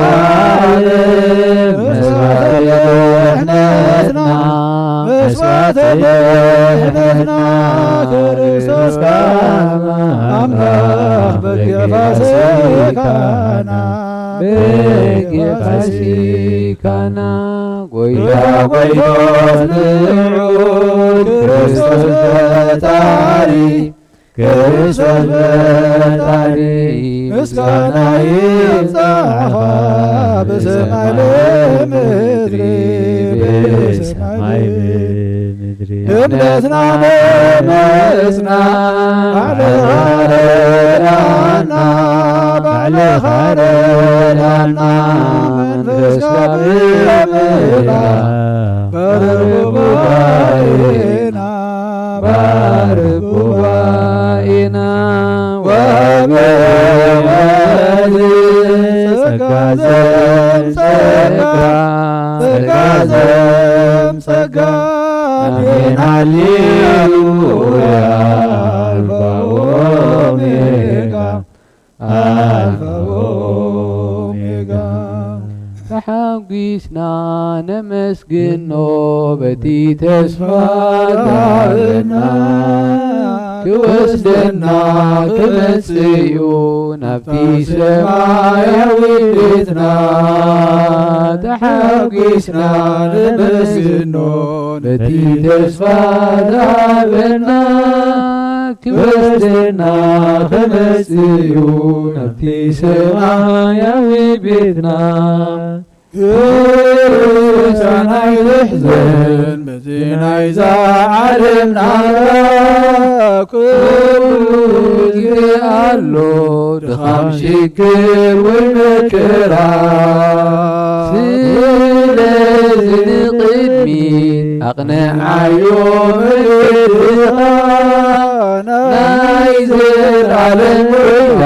عالم مسوات دحنتنا مسوات دحنتنا كريستوس كان أملاح بكفاسكنا بكفاسكنا قويتا قويتوس نعود كريستوس بتاري كريستوس بتاري مسكنا يبزعها بسماي لمدري بسماي لمدري እምነትና መመስና ባለኻረዳና ባለኻረዳና መንፈስ ጋብላ ባርጉባኤና ባርጉባኤና ወበወዝ ጸጋዘም ጸጋ ጸጋዘም ጸጋ አሜን ሃሌሉያ አልፋ ወኦሜጋ አልፋ ወኦሜጋ ተሓጒስና ነመስግኖ በቲ ተስፋ ዳርና ክወስደና ክመጽኡ ናብቲ ሰማያዊ ቤትና ተሓጒስና ነመስግኖ በቲ ተስፋ ዳርና ክወስደና ክመጽኡ ናብቲ ሰማያዊ ቤትና ክርስቲያናይ ልሕዘን በዜናይ ዛዓለምና ኩሉ ግዜ ኣሎ ድኻም ሽግር ወይ መከራ ስለዚ ንቕድሚት ኣቕንዓዮ ምልድኻ ናይ ዘለዓለም ወይና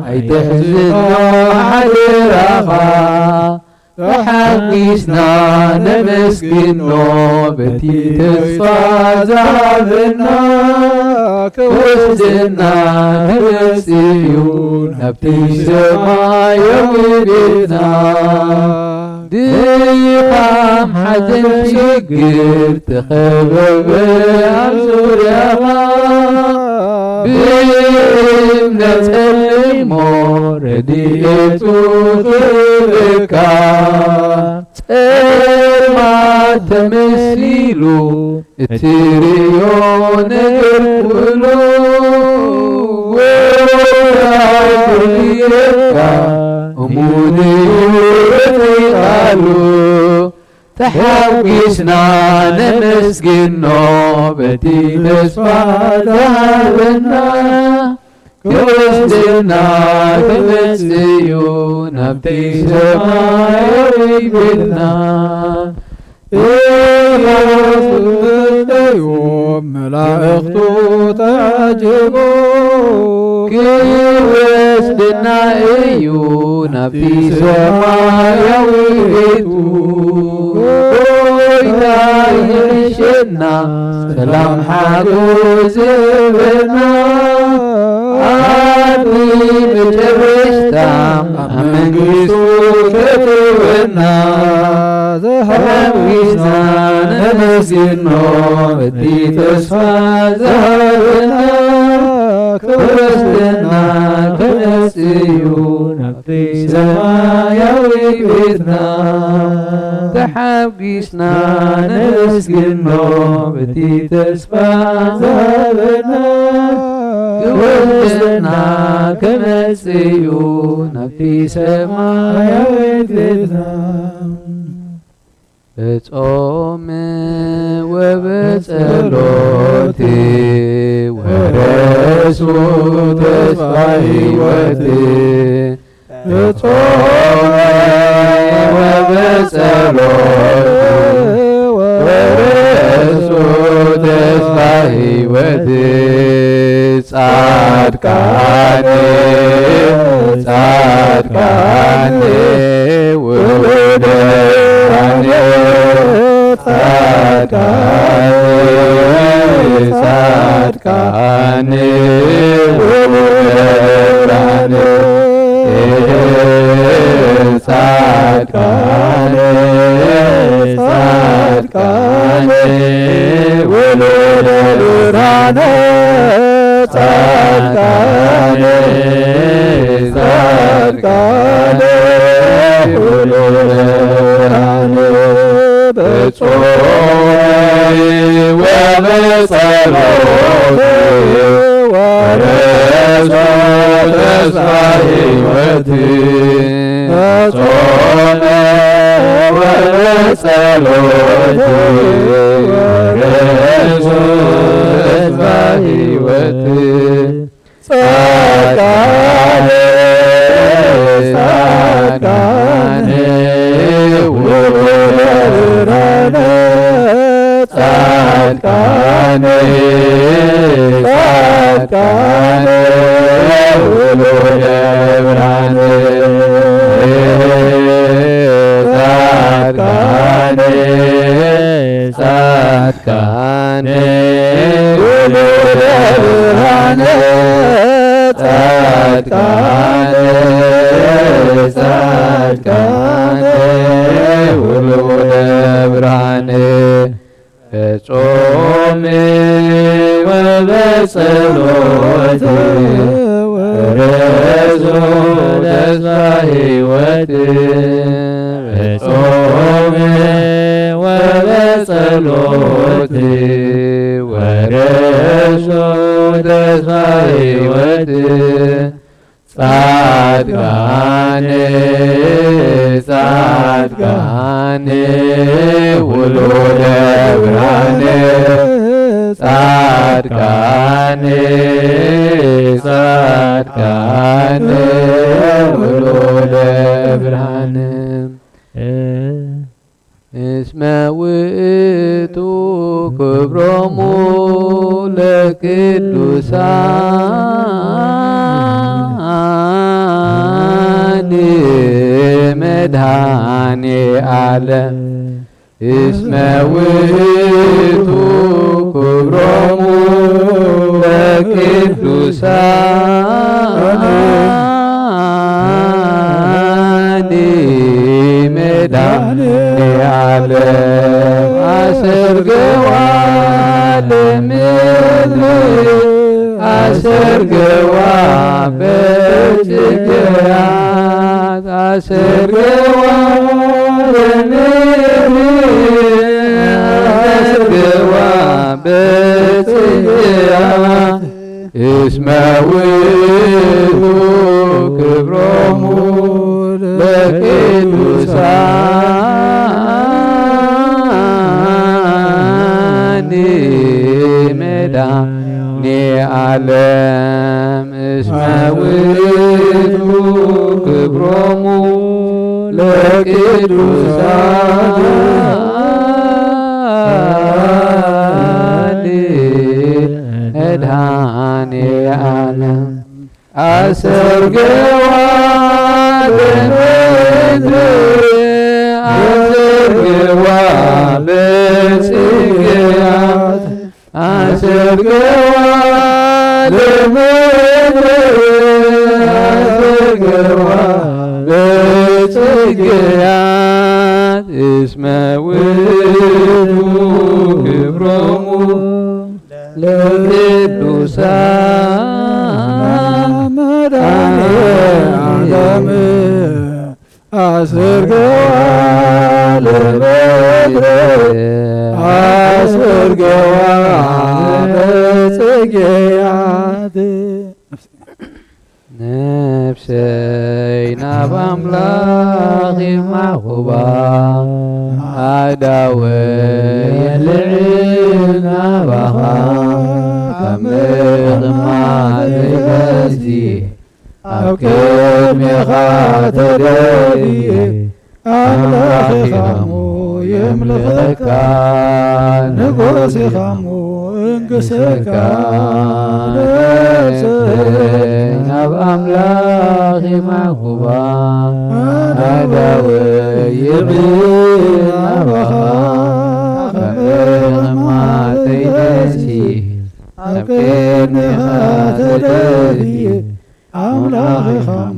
ኣይትሕዝኖ ሓደራኻ ተሓጊስና ነመስግኖ በቲ ተስፋ ዛሃበና ክወስደና ክመጽኡ ናብቲ ሰማያዊ ቤትና ድኻም ሓዘን ሽግር ተኸበበ ኣብ ዙርያኻ ብእምነት ጸሊሞ ረድኤቱ ክብካ ጸልማት ተመሲሉ እትርእዮ ነገር ኩሉ ወራይ ኩልየካ እሙን እዩ እቲ ቃሉ ተሓጒስና ነመስግኖ በቲ ተስፋ ዳሃበና ክወስደና ክመጽኡ ናብቲ ሰማያዊ ቤትና እዮም መላእኽቱ ተዓጅቦ ክወስደና እዩ ናብቲ ሰማያዊ ቤቱ ጎይታ ይሕሸና ሰላም ሓጎስ ዝህበና አቢ መጨረሽታ ኣብ መንግሥቱ ከትወና ተሓጊስና ነመስግኖ በቲ ተስፋ ዛሃበና ክወስደና ክመጽኡ ናብቲ ሰማያዊ ቤትና ተሓጊስና ነመስግኖ በቲ ተስፋ ዛሃበና ክወስደና ክመጽኡ ናብቲ ሰማያዊ ቤትና በጾም ወበጸሎት ወረሱ ተስፋ ሕይወት በጾም ወበጸሎት ወረሱ ተስፋ ሕይወት ጻድቃኔ ጻድቃኔ ውሉዳኔ ጻድቃኔ ጻድቃኔ ውሉዳኔ ጻድቃኔ ጻድቃኔ ውሉዳኔ ጻድቃኔ ጻድቃኔ ውሉዳኔ በጾም ወበጸሎት ወረሱ ተስፋ ሕይወት በጾም ወበጸሎት ተስፋ ሕይወት ጻድቃነ ጻድቃነ ወብርሃነ ጻድቃነ ጻድቃነ ወልደ ብርሃን ጻድቃነ ጻድቃነ ወልደ ብርሃን ጻድቃነ ጻድቃነ ወልደ ብርሃን በጾም ወበጸሎት ወረዞ ተስፋ ሕይወት በጾም ወበጸሎት ወረዞ ተስፋ ሕይወት ጻድቃነ ጻድቃነ ወልደ ብርሃን ጻድቃነ ጻድቃነ ወልደ ብርሃን እስመ ውእቱ ክብሮሙ ለቅዱሳን መድኃኔ ዓለም እስመ ውእቱ ክብሮሙ ለቅዱሳን መድኃኔ ዓለም አሰርገዋ ለምድር አሰርገዋ በጽጌያት አሰርገዋ አሰርገዋ በጽጌያት እስመ ውእቱ ክብሮሙ ለቅዱሳን መድኃኔ ዓለም እስመ ውእቱ ክብሮሙ ለቅዱሳን መድኃኔ ዓለም አሰርገዋ ለምድር አሰርገዋ በጽጌያት አሰርገዋ ለምድር አሰርገዋ በጽጌያት እስመ ውእቱ ክብሮሙ ለቅዱሳን መድኃኔ ዓለም አሰርገዋ ለምድር አሰርገዋ በጽጌያት ነፍሰይ ናብ አምላኽ ይማኹባ አዳወ የልዕል ናባኻ ከምቕማለይበዚ ኣብ ቅድሜኻ ተደልየ አምላኽኻሙ የምልኸካ ንጉሥኻሙ እንግሰካ ነፍሰይ ናብ ኣምላኽ ይማኹባ ኣዳወ ይብል ናባኻ ከምቕማለይበዚ ኣብ ቅድሜኻ ተደልየ አምላኽኻሙ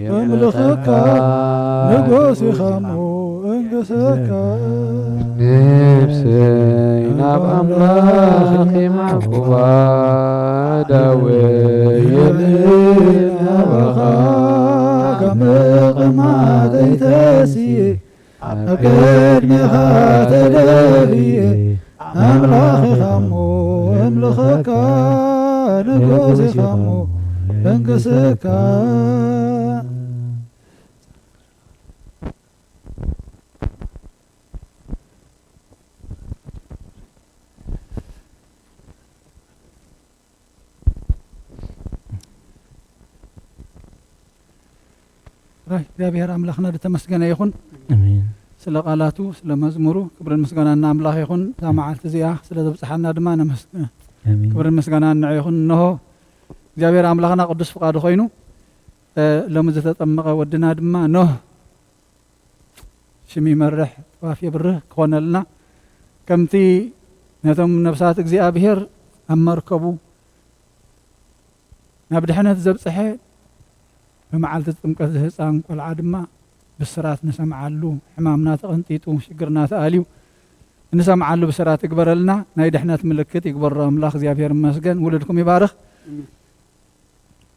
የምልኸካ ንጉሥኻሙ እንግሰካ ነፍሰይ ናብ ኣምላኽ ይማኹባ ዳወ ይብል ናባኻ ከምቕማለይ ተስየ ኣብ ቅድሜኻ ተደልየ አምላኽኻሙ የምልኸካ ንጉሥኻሙ እንግሰካ እግዚአብሔር አምላኽና ተመስገነ ይኹን አሜን ስለ ቃላቱ ስለ መዝሙሩ ክብርን ምስጋናና አምላኽ ይኹን እዛ መዓልቲ እዚኣ ስለ ዘብፅሓና ድማ ነመስግን አሜን ክብርን ምስጋናን ንዕ ይኹን እንሆ እግዚአብሔር አምላኽና ቅዱስ ፍቃዱ ኮይኑ ሎሚ ዝተጠመቐ ወድና ድማ ኖህ ሽሚ መርሕ ጥዋፍ የብርህ ክኾነልና ከምቲ ነቶም ነብሳት እግዚአብሔር ኣብ መርከቡ ናብ ድሕነት ዘብፅሐ በመዓልቲ ጥምቀት ዝህፃን ቆልዓ ድማ ብስራት ንሰምዓሉ ሕማምና ተቐንጢጡ ሽግርና ተኣልዩ ንሰምዓሉ ብስራት ይግበረልና ናይ ድሕነት ምልክት ይግበሮ ኣምላኽ እግዚአብሔር ይመስገን ውልድኩም ይባርኽ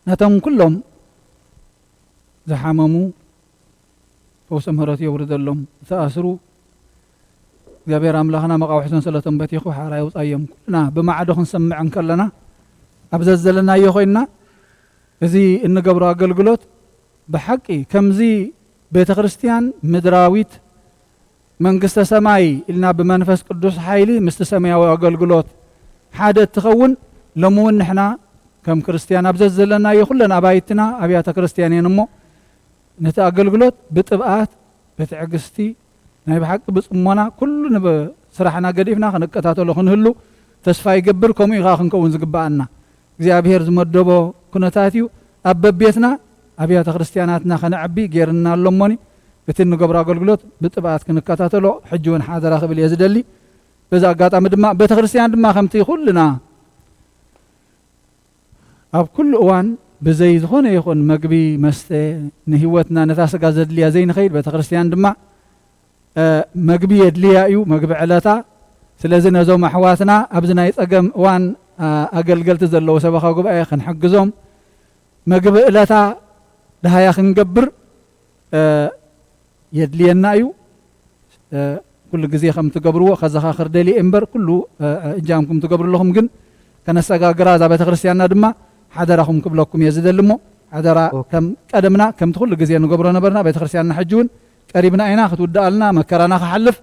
ነቶም ኩሎም ዝሓመሙ ፈውሲ ምህረት የውርደሎም ዝተኣስሩ እግዚአብሔር አምላኽና መቃውሕቶን ስለቶም በቲኹ ሓራ ይውፃዮም ኩልና ብማዕዶ ክንሰምዕ እንከለና ኣብ ዘዘለናዮ ኮይንና እዚ እንገብሮ ኣገልግሎት ብሓቂ ከምዚ ቤተ ክርስቲያን ምድራዊት መንግስተ ሰማይ ኢልና ብመንፈስ ቅዱስ ሓይሊ ምስቲ ሰማያዊ ኣገልግሎት ሓደ እትኸውን ሎሚ እውን ንሕና ከም ክርስቲያን ኣብ ዘዘለናዮ ኩለን ኣባይትና ኣብያተ ክርስቲያን እየን እሞ ነቲ ኣገልግሎት ብጥብኣት ብትዕግስቲ ናይ ብሓቂ ብፅሞና ኩሉ ስራሕና ገዲፍና ክንከታተሎ ክንህሉ ተስፋ ይገብር ከምኡ ኢኻ ክንከውን ዝግባአና እግዚአብሔር ዝመደቦ ኩነታት እዩ ኣብ በቤትና ኣብያተ ክርስቲያናትና ከነዕቢ ጌርና ኣሎሞኒ እቲ ንገብሮ ኣገልግሎት ብጥብኣት ክንከታተሎ ሕጂ እውን ሓደራ ክብል እየ ዝደሊ በዛ ኣጋጣሚ ድማ ቤተ ክርስቲያን ድማ ከምቲ ኩልና ኣብ ኩሉ እዋን ብዘይ ዝኾነ ይኹን መግቢ መስተ ንህይወትና ነታ ስጋ ዘድልያ ዘይንኸይድ ቤተ ክርስቲያን ድማ መግቢ የድልያ እዩ መግቢ ዕለታ ስለዚ ነዞም ኣሕዋትና ኣብዚ ናይ ፀገም እዋን ኣገልገልቲ ዘለዎ ሰበኻ ጉባኤ ክንሕግዞም መግቢ ዕለታ ድሃያ ክንገብር የድልየና እዩ ኩሉ ግዜ ከም ትገብርዎ ከዘኻኽር ደልየ እምበር ኩሉ እጃምኩም ትገብሩ ኣለኹም ግን ከነሰጋግራ እዛ ቤተ ክርስቲያንና ድማ ሓደራኹም ክብለኩም እየ ዝደሊ እሞ ሓደራ ከም ቀደምና ከምቲ ኩሉ ግዜ ንገብሮ ነበርና ቤተ ክርስቲያንና ሕጂ እውን ቀሪብና ኢና ክትውዳእልና መከራና ክሓልፍ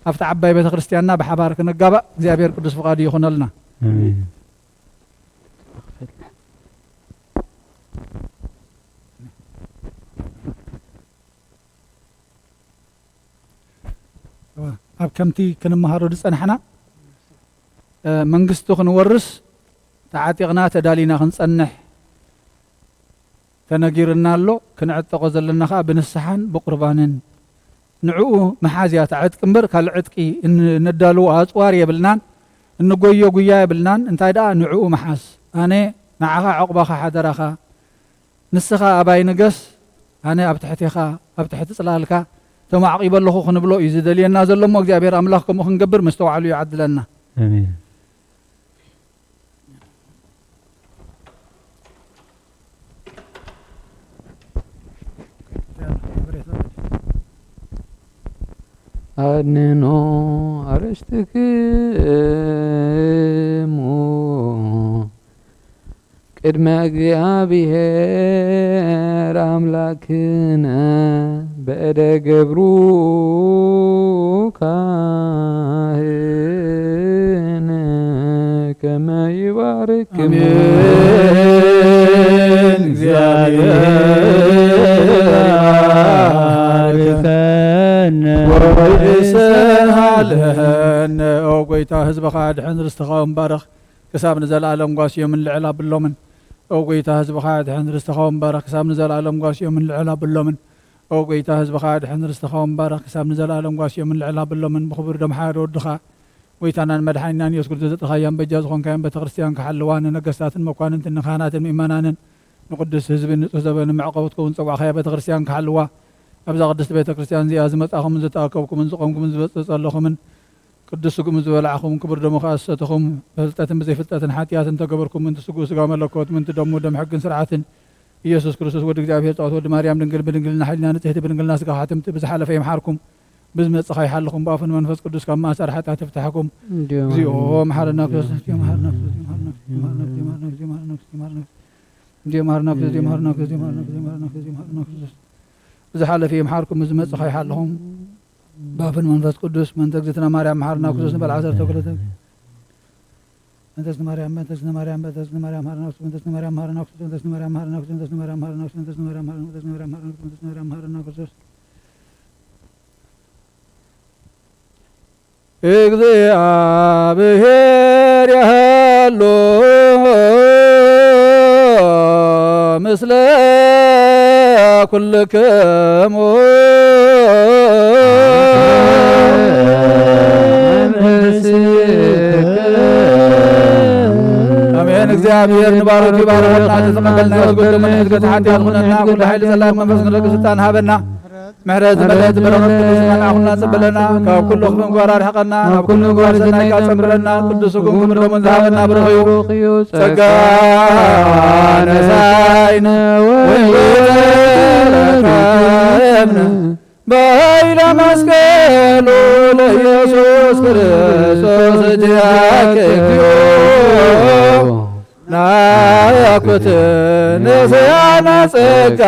ኣብቲ ዓባይ ቤተ ክርስቲያንና ብሓባር ክንጋባእ እግዚአብሔር ቅዱስ ፍቃዱ ይኹነልና አሜን ኣብ ከምቲ ክንመሃሮ ዝፀናሕና መንግስቱ ክንወርስ ተዓጢቕና ተዳሊና ክንፀንሕ ተነጊርና ኣሎ ክንዕጠቆ ዘለና ከዓ ብንስሓን ብቁርባንን ንዕኡ መሓዝያ ተዕጥቂ እምበር ካልእ ዕጥቂ ነዳልዎ ኣፅዋር የብልናን እንጎዮ ጉያ የብልናን እንታይ ደኣ ንዕኡ መሓዝ ኣነ ንዓኻ ዕቑባኻ ሓደራኻ ንስኻ ኣባይ ንገስ ኣነ ኣብ ትሕቲኻ ኣብ ትሕቲ ፅላልካ ተማዕቂበ ኣለኹ ክንብሎ እዩ ዝደልየና ዘሎ ሞ እግዚኣብሔር ኣምላኽ ከምኡ ክንገብር መስተዋዕሉ ይዓድለና አሜን አድንኖ አርስትክሙ ቅድመ እግዚአብሔር አምላክነ በእደ ገብሩ ካህን ከመ ይባርክሙ አሜን ወይሰሃለነ ኦ ጎይታ ህዝበኻ ድሕን ርስትኻ እምባረኽ ክሳብ ንዘለኣለም ጓስዮምን ልዕል ኣብሎምን ኦ ጎይታ ህዝበኻ ድሕን ርስትኻ እምባረኽ ክሳብ ንዘለኣለም ጓስዮምን ልዕል ኣብሎምን ኦ ጎይታ ህዝበኻ ድሕን ርስትኻ እምባረኽ ክሳብ ንዘለኣለም ጓስዮምን ልዕል ኣብሎምን ብኽቡር ደም ሓደ ወድኻ ጎይታናን መድሓኒናን ኢየሱስ ክርስቶስ ዘጥኻያን በጃ ዝኾንካያን ቤተ ክርስቲያን ክሓልዋ ንነገስታትን መኳንንትን ንካህናትን ምእመናንን ንቅዱስ ህዝቢ ንፁህ ዘበን መዕቆብ ትከውን ፀዋዕኻያ ቤተ ክርስቲያን ክሓልዋ ኣብዛ ቅድስቲ ቤተ ክርስቲያን እዚኣ ዝመፃኹምን ዝተኣከብኩምን ዝቆምኩምን ዝበፅእ ዘለኹምን ቅዱስ ስጉም ዝበላዕኹም ክቡር ደሙ ከዓ ዝሰተኹም ብፍልጠትን ብዘይፍልጠትን ሓጢኣትን ተገበርኩም ምንቲ ስጉእ ስጋ መለኮት ምንቲ ደሙ ደም ሕግን ስርዓትን ኢየሱስ ክርስቶስ ወዲ እግዚአብሔር ጣዖት ወዲ ማርያም ድንግል ብድንግልና ሓይልና ንፅሕቲ ብድንግልና ስጋ ሓትምቲ ብዝሓለፈ ይምሓርኩም ብዝመፅኻ ይሓልኹም ብኣፍን መንፈስ ቅዱስ ካብ ማእሰር ሓጢኣት ይፍታሕኩም እግዚኦ መሓረና ክርስቶስ መሓረና ክርስቶስ መሓረና ክርስቶስ ብዝሓለፈ ይምሓርኩም ብዝመፅኻ ይሓልኹም بافن منفس قدوس من تقدتنا مريم محارنا كسوس نبال عسر تقلتك እንተ እስነ ማርያም እንተ እስነ ማርያም እንተ እስነ ማርያም ሀረናኩስ እንተ እስነ ማርያም ሀረናኩስ እንተ እስነ ማርያም ሀረናኩስ እንተ እስነ ማርያም ሀረናኩስ እንተ እስነ ማርያም ሀረናኩስ እንተ እስነ ማርያም ሀረናኩስ እንተ እስነ ማርያም ሀረናኩስ እግዚአብሔር ያህሎ ምስለ ኩልክሙ አሜን። እግዚአብሔር ንባረክ ይባረከና ተቀበልና ያስጎድ መንፈስ ከተሐዲ ያልኩነና ኩሉ ኃይል ሰላም መንፈስ ንረግ ስልጣን ሀበና ምሕረት መለት በረከት ቅዱስና ሁና ጽብለና ካብ ኩሉ ክፍን ጓር አርሐቀና ናብ ኩሉ ጓር ሰናይ ካጸምረና ቅዱስ ጉም ረመን ዛሃበና ብረኸዩ ጸጋ ነሳይነ ወይረከብነ በኃይለ መስቀሉ ለኢየሱስ ክርስቶስ ዲያክዮ ናያኩት ነስያነ ጸጋ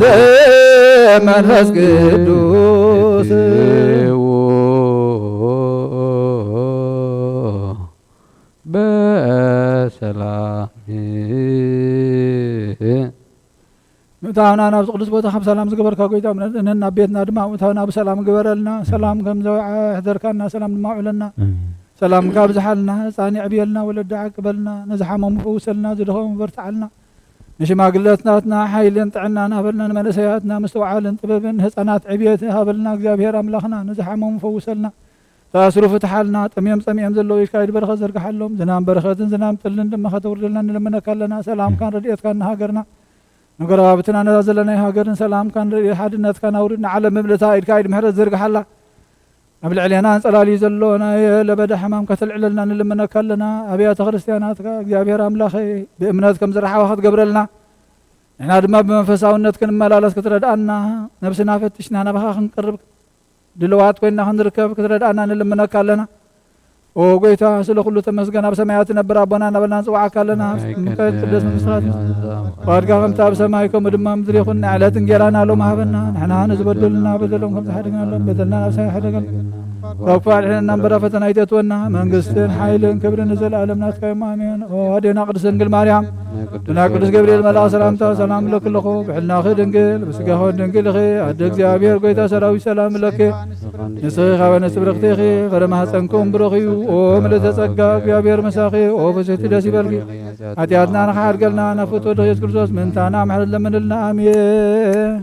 ዘመንፈስ ቅዱስ በሰላም ምእታውና ናብ ቅዱስ ቦታ ከም ሰላም ዝገበርካ ጎይታ እነና ቤትና ድማ ምእታውና ብሰላም ግበረልና ሰላም ከም ዘውዓ ሕዘርካና ሰላም ድማ ውዕለና ሰላም ካብ ዝሓልና ህፃን ዕብየልና ወለዳ ዓቅበልና ነዝሓመሙ ፈውሰልና ዝድኸሙ በርትዓልና ንሽማግለትናትና ሓይልን ጥዕናን ሃበልና ንመነሰያትና ምስተውዓልን ጥበብን ህፃናት ዕብየት ሃበልና እግዚአብሔር ኣምላኽና ነዝሓመሙ ፈውሰልና ተኣስሩ ፍትሓልና ጠምዮም ፀሚኦም ዘለዉ ይካይድ በረኸት ዘርግሓሎም ዝናም በረኸትን ዝናም ጥልን ድማ ከተውርድልና ንለመነካ ኣለና ሰላምካን ረድኤትካን ንሃገርና ንጎረባብትና ነዛ ዘለና ሃገርን ሰላምካን ሓድነትካን ኣውሪድ ንዓለም ምምልታ ኢድካ ኢድ ምሕረት ዘርግሓላ ኣብ ልዕልና እንጸላልዩ ዘሎ ናይ ለበዳ ሕማም ከተልዕለልና ንልመነካ ኣለና ኣብያተ ክርስቲያናትካ እግዚአብሔር ኣምላኽ ብእምነት ከም ዝረሓባ ክትገብረልና ንሕና ድማ ብመንፈሳውነት ክንመላለስ ክትረድኣና ነብስና ፈትሽና ናባኻ ክንቅርብ ድልዋት ኮይንና ክንርከብ ክትረድኣና ንልመነካ ኣለና ኦ ጎይታ ስለ ኩሉ ተመስገን ኣብ ሰማያት ነብር ኣቦና እናበልና ንፅዋዓካ ኣለና ምቀት ቅዱስ መንግስትኻ ዋድካ ከምቲ ኣብ ሰማይ ከምኡ ድማ ምድሪ ይኹን ንዕለት እንጀራና ሎም ሃበና ንሕና ንዝበደሉና በደሎም ከም ዝሓደግናሎም በደልና ናብ ሳይ ሓደገል ካብ ክፉ ኣድሕነና እምበራ ፈተና ይተትወና መንግስትን ሓይልን ክብርን ንዘለኣለም ናትካ እዮም ኣሜን። ኦ ኣዴና ቅድስት ድንግል ማርያም ብና ቅዱስ ገብርኤል መልኣክ ሰላምታ ሰላም ለክለኹ ብሕልናኺ ድንግል ብስጋኸ ድንግል ኢኺ ኣደ እግዚአብሔር ጎይታ ሰራዊት ሰላም ለኪ ንስኺ ካበ ነፍሲ ብርክቲ ኢኺ ፍረ ማህፀንኩም ብሩኽ እዩ ኦ ምልዕተ ጸጋ እግዚአብሔር መሳኺ ኦ ፍስሕቲ ደስ ይበልኪ ኃጢአትና ንኸሓድገልና ነፍቶ ወደ ኢየሱስ ክርስቶስ ምንታና ምሕረት ለምንልና ኣሜን።